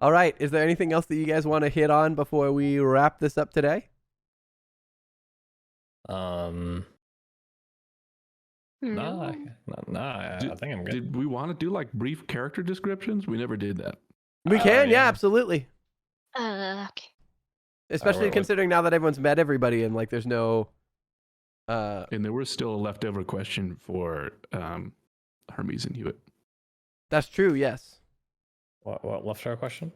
All right, is there anything else that you guys want to hit on before we wrap this up today? No, I think I'm good. Did we want to do like brief character descriptions? We never did that. We can, yeah, yeah. absolutely. Okay. Especially what- considering now that everyone's met everybody and like there's no. And there was still a leftover question for Hermes and Hewitt. That's true. Yes. What left our question?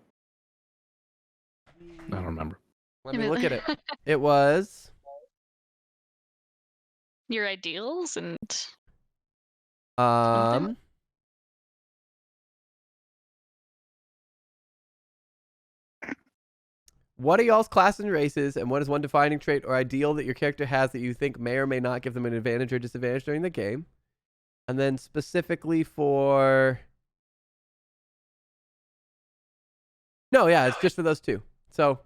I don't remember. Let me look at it. It was. Your ideals and Um. What are y'all's classes and races, and what is one defining trait or ideal that your character has that you think may or may not give them an advantage or disadvantage during the game? And then specifically for... No, yeah, it's just for those two. So,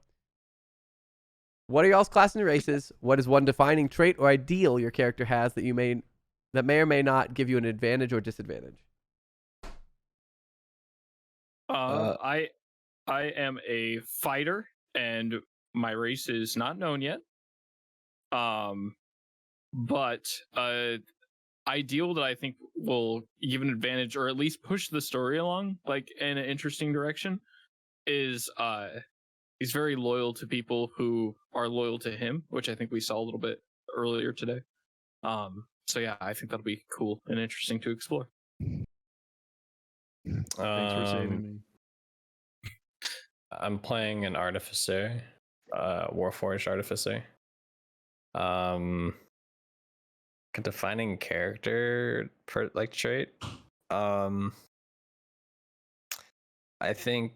what are y'all's classes and races? What is one defining trait or ideal your character has that may or may not give you an advantage or disadvantage? I am a fighter, and my race is not known yet. But ideal that I think will give an advantage, or at least push the story along like in an interesting direction, is he's very loyal to people who are loyal to him, which I think we saw a little bit earlier today. So yeah, I think that'll be cool and interesting to explore. Thanks for saving me. I'm playing an artificer, Warforged artificer. Defining character trait. I think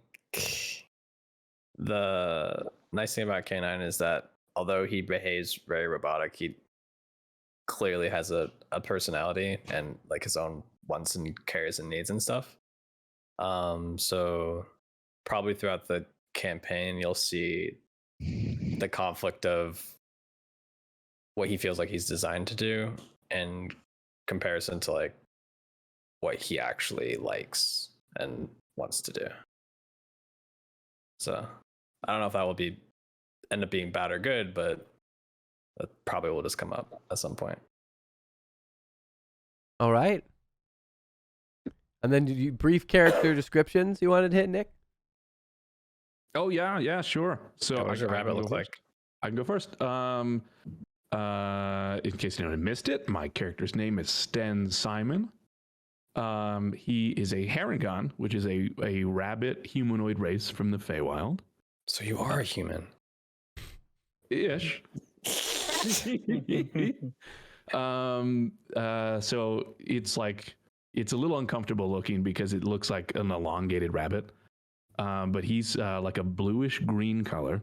the nice thing about K9 is that although he behaves very robotic, he clearly has a personality and like his own wants and cares and needs and stuff. So probably throughout the campaign, you'll see the conflict of what he feels like he's designed to do in comparison to like what he actually likes and wants to do. So I don't know if that will end up being bad or good, but that probably will just come up at some point. All right. And then did you brief character descriptions you wanted to hit, Nick? Oh yeah, sure. So What does your rabbit look like? I can go first. In case anyone missed it, my character's name is Sten Simon. He is a Harengon, which is a rabbit humanoid race from the Feywild. So you are a human. Ish. So it's a little uncomfortable looking because it looks like an elongated rabbit. But he's like a bluish green color.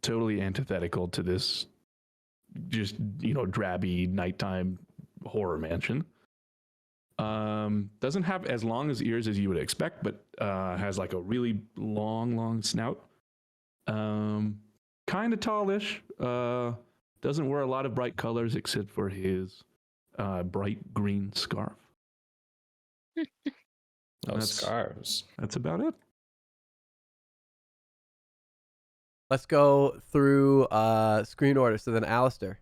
Totally antithetical to this just, drabby nighttime horror mansion. Doesn't have as long as ears as you would expect, but has like a really long snout. Kind of tallish. Doesn't wear a lot of bright colors except for his bright green scarf. Scarves. That's about it. Let's go through screen order. So then Alistair.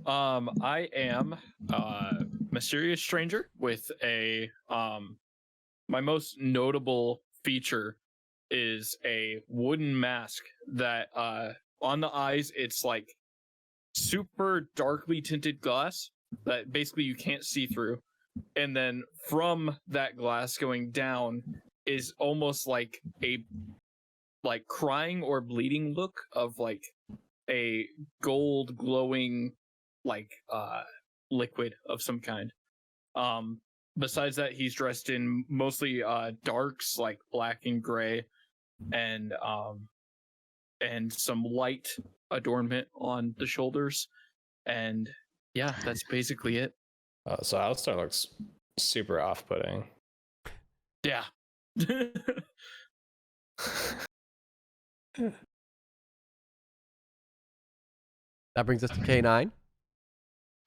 I am mysterious stranger with a my most notable feature is a wooden mask that on the eyes it's like super darkly tinted glass that basically you can't see through, and then from that glass going down is almost like a crying or bleeding look of like a gold glowing liquid of some kind. Besides that, he's dressed in mostly darks like black and gray, and some light adornment on the shoulders, and yeah, that's basically it. So Alistair looks super off-putting. Yeah. That brings us to K9.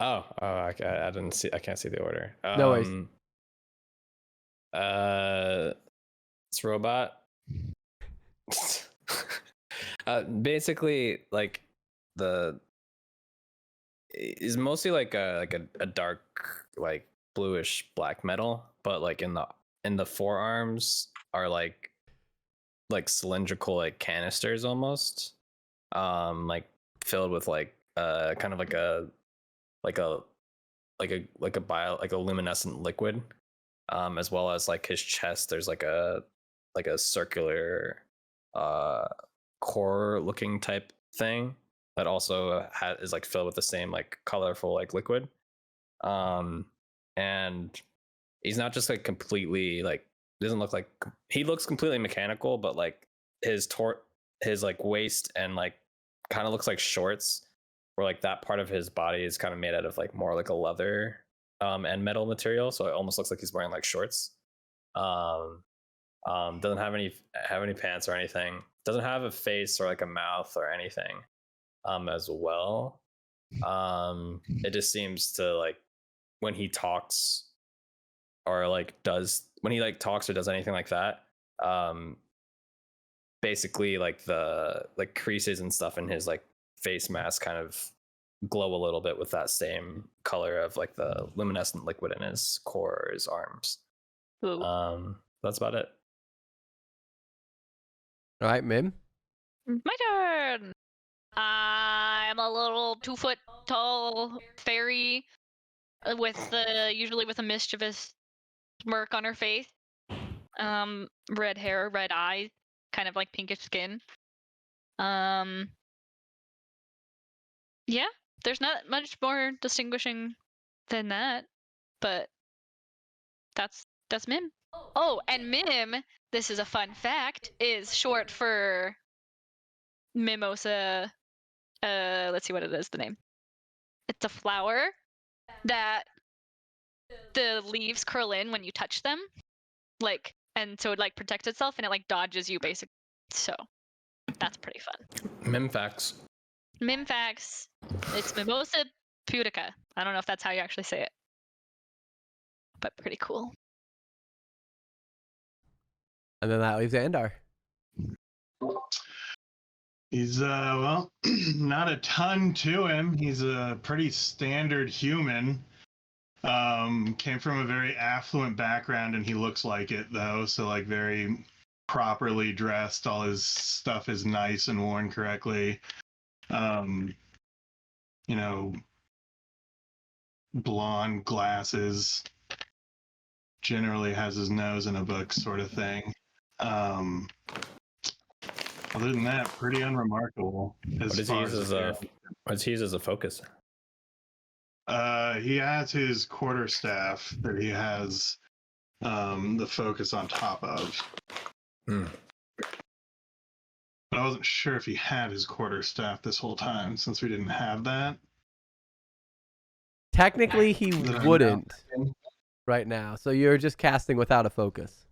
I didn't see. I can't see the order. No worries. It's robot. Basically, like is mostly like a dark, like bluish black metal, but like in the in the forearms are like cylindrical like canisters almost, like filled with like kind of like a luminescent liquid, as well as like his chest. There's like a circular core looking type thing that also is like filled with the same like colorful like liquid. And he's not just like completely like, doesn't look like, he looks completely mechanical, but like his like waist and like kind of looks like shorts, where like that part of his body is kind of made out of like more like a leather and metal material, so it almost looks like he's wearing like shorts. Doesn't have any pants or anything, doesn't have a face or like a mouth or anything as well. It just seems to like, when he talks or like when he like talks or does anything like that, basically like the like creases and stuff in his like face mask kind of glow a little bit with that same color of like the luminescent liquid in his core or his arms. Ooh. That's about it. All right, Mim. My turn. I'm a little 2-foot tall fairy usually with a mischievous smirk on her face. Red hair, red eyes, kind of like pinkish skin. Yeah, there's not much more distinguishing than that, but that's Mim. Oh, and Mim, this is a fun fact, is short for Mimosa. Let's see what it is, the name. It's a flower that the leaves curl in when you touch them, like, and so it like protects itself and it like dodges you basically. So that's pretty fun. Mim facts. It's Mimosa pudica. I don't know if that's how you actually say it, but pretty cool. And then that leaves Andar. He's well, not a ton to him. He's a pretty standard human. Came from a very affluent background, and he looks like it though. So like very properly dressed. All his stuff is nice and worn correctly. You know, blonde glasses. Generally has his nose in a book, sort of thing. Other than that, pretty unremarkable. What does he use as a focus? He has his quarterstaff that he has the focus on top of. But I wasn't sure if he had his quarterstaff this whole time, since we didn't have that. Technically, he wouldn't right now. So you're just casting without a focus.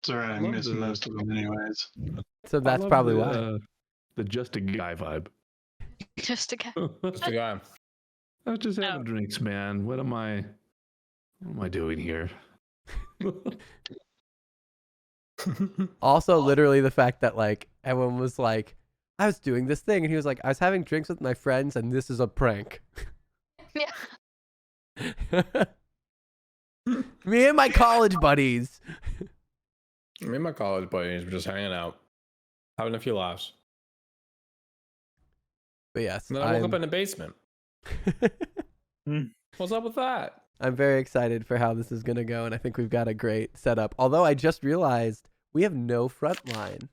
It's alright, I missed most of them anyways. So that's probably why. The just a guy vibe. Just a guy. Just a guy. I was just having drinks, man. What am I doing here? Also, literally the fact that like everyone was like, I was doing this thing, and he was like, I was having drinks with my friends, and this is a prank. Yeah. Me and my college buddies. Me and my college buddies were just hanging out, having a few laughs. But yes, And then I woke up in the basement. What's up with that? I'm very excited for how this is going to go, and I think we've got a great setup. Although I just realized we have no front line.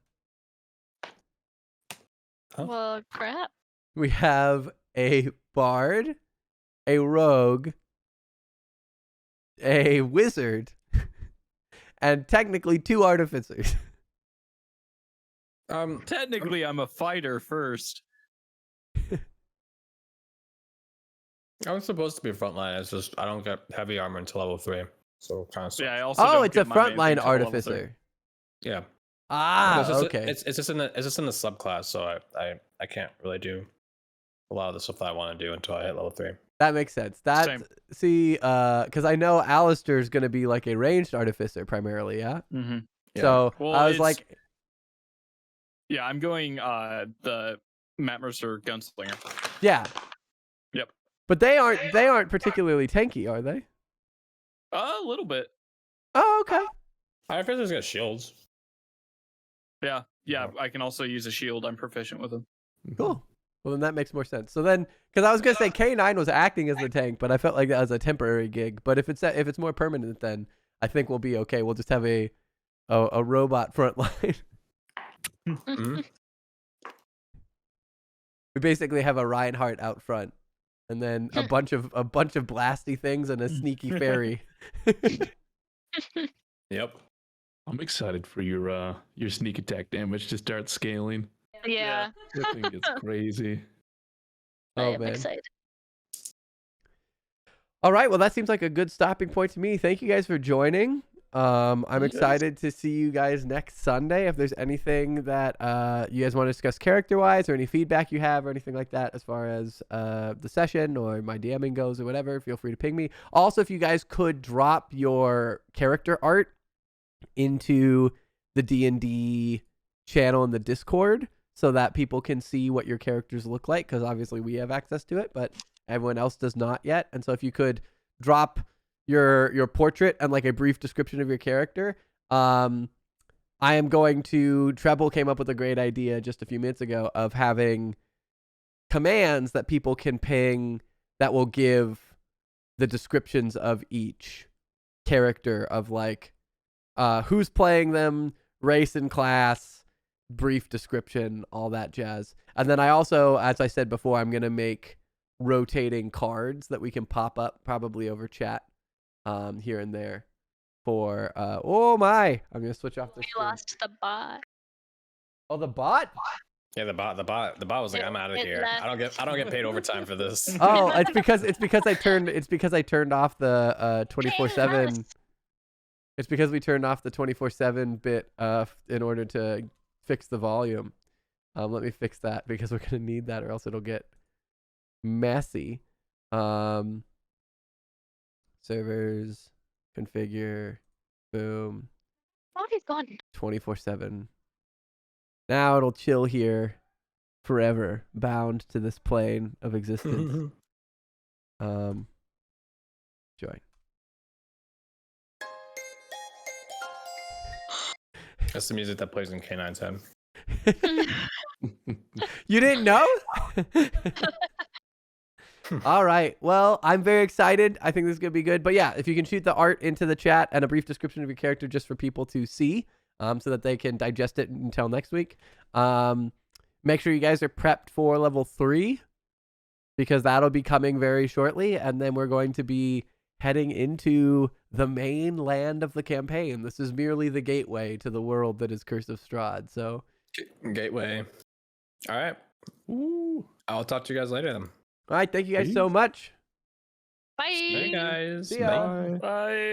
Huh? Well, crap. We have a bard, a rogue, a wizard, and technically 2 artificers. Technically, I'm a fighter first. I was supposed to be frontline. It's just I don't get heavy armor until level 3, so kind of. Yeah, I also Oh, don't it's a get my main frontline until level 3. artificer. Yeah. Ah, It's just, okay. It's just in the subclass, so I can't really do a lot of the stuff that I want to do until I hit level 3. That makes sense. That's Same. see, because I know Alistair's gonna be like a ranged artificer primarily, yeah. Mm-hmm. Yeah. So Well, I was it's- like, Yeah, I'm going the Matt Mercer gunslinger. yeah. Yep. But they aren't particularly tanky, are they? A little bit. Oh, okay. Firefighters got shields. Yeah, I can also use a shield. I'm proficient with them. Cool. Well, then that makes more sense. So then, because I was gonna say K9 was acting as the tank, but I felt like that was a temporary gig. But if it's more permanent, then I think we'll be okay. We'll just have a robot front line. Mhm. We basically have a Reinhardt out front, and then a bunch of blasty things and a sneaky fairy. Yep. I'm excited for your sneak attack damage to start scaling. Yeah. I think it's crazy. I Oh am man. excited. All right. Well, that seems like a good stopping point to me. Thank you guys for joining. I'm Yes. excited to see you guys next Sunday. If there's anything that you guys want to discuss character-wise, or any feedback you have, or anything like that, as far as the session or my DMing goes, or whatever, feel free to ping me. Also, if you guys could drop your character art into the D&D channel in the Discord, so that people can see what your characters look like, because obviously we have access to it, but everyone else does not yet. And so if you could drop your portrait and like a brief description of your character. I am going to, Treble came up with a great idea just a few minutes ago of having commands that people can ping that will give the descriptions of each character, of like who's playing them, race and class, brief description, all that jazz. And then I also, as I said before, I'm going to make rotating cards that we can pop up probably over chat here and there for oh my, I'm gonna switch off the We screen. lost the bot. Oh, the bot. Yeah, the bot was like, I'm out of It here. left. I don't get paid overtime for this. Oh, it's because I turned off the 24/7. It's because we turned off the 24/7 bit in order to fix the volume. Let me fix that, because we're gonna need that, or else it'll get messy. Servers, configure, boom, Oh, he's gone. 24/7. Now it'll chill here forever, bound to this plane of existence. Join. That's the music that plays in K9's head. You didn't know? All right. Well, I'm very excited. I think this is going to be good. But yeah, if you can shoot the art into the chat and a brief description of your character just for people to see, so that they can digest it until next week. Make sure you guys are prepped for level 3, because that'll be coming very shortly. And then we're going to be heading into the main land of the campaign. This is merely the gateway to the world that is Curse of Strahd. So Gateway. All right. Ooh. I'll talk to you guys later then. all right. Thank you guys so much. Bye. Hey guys. See ya. Bye. Bye.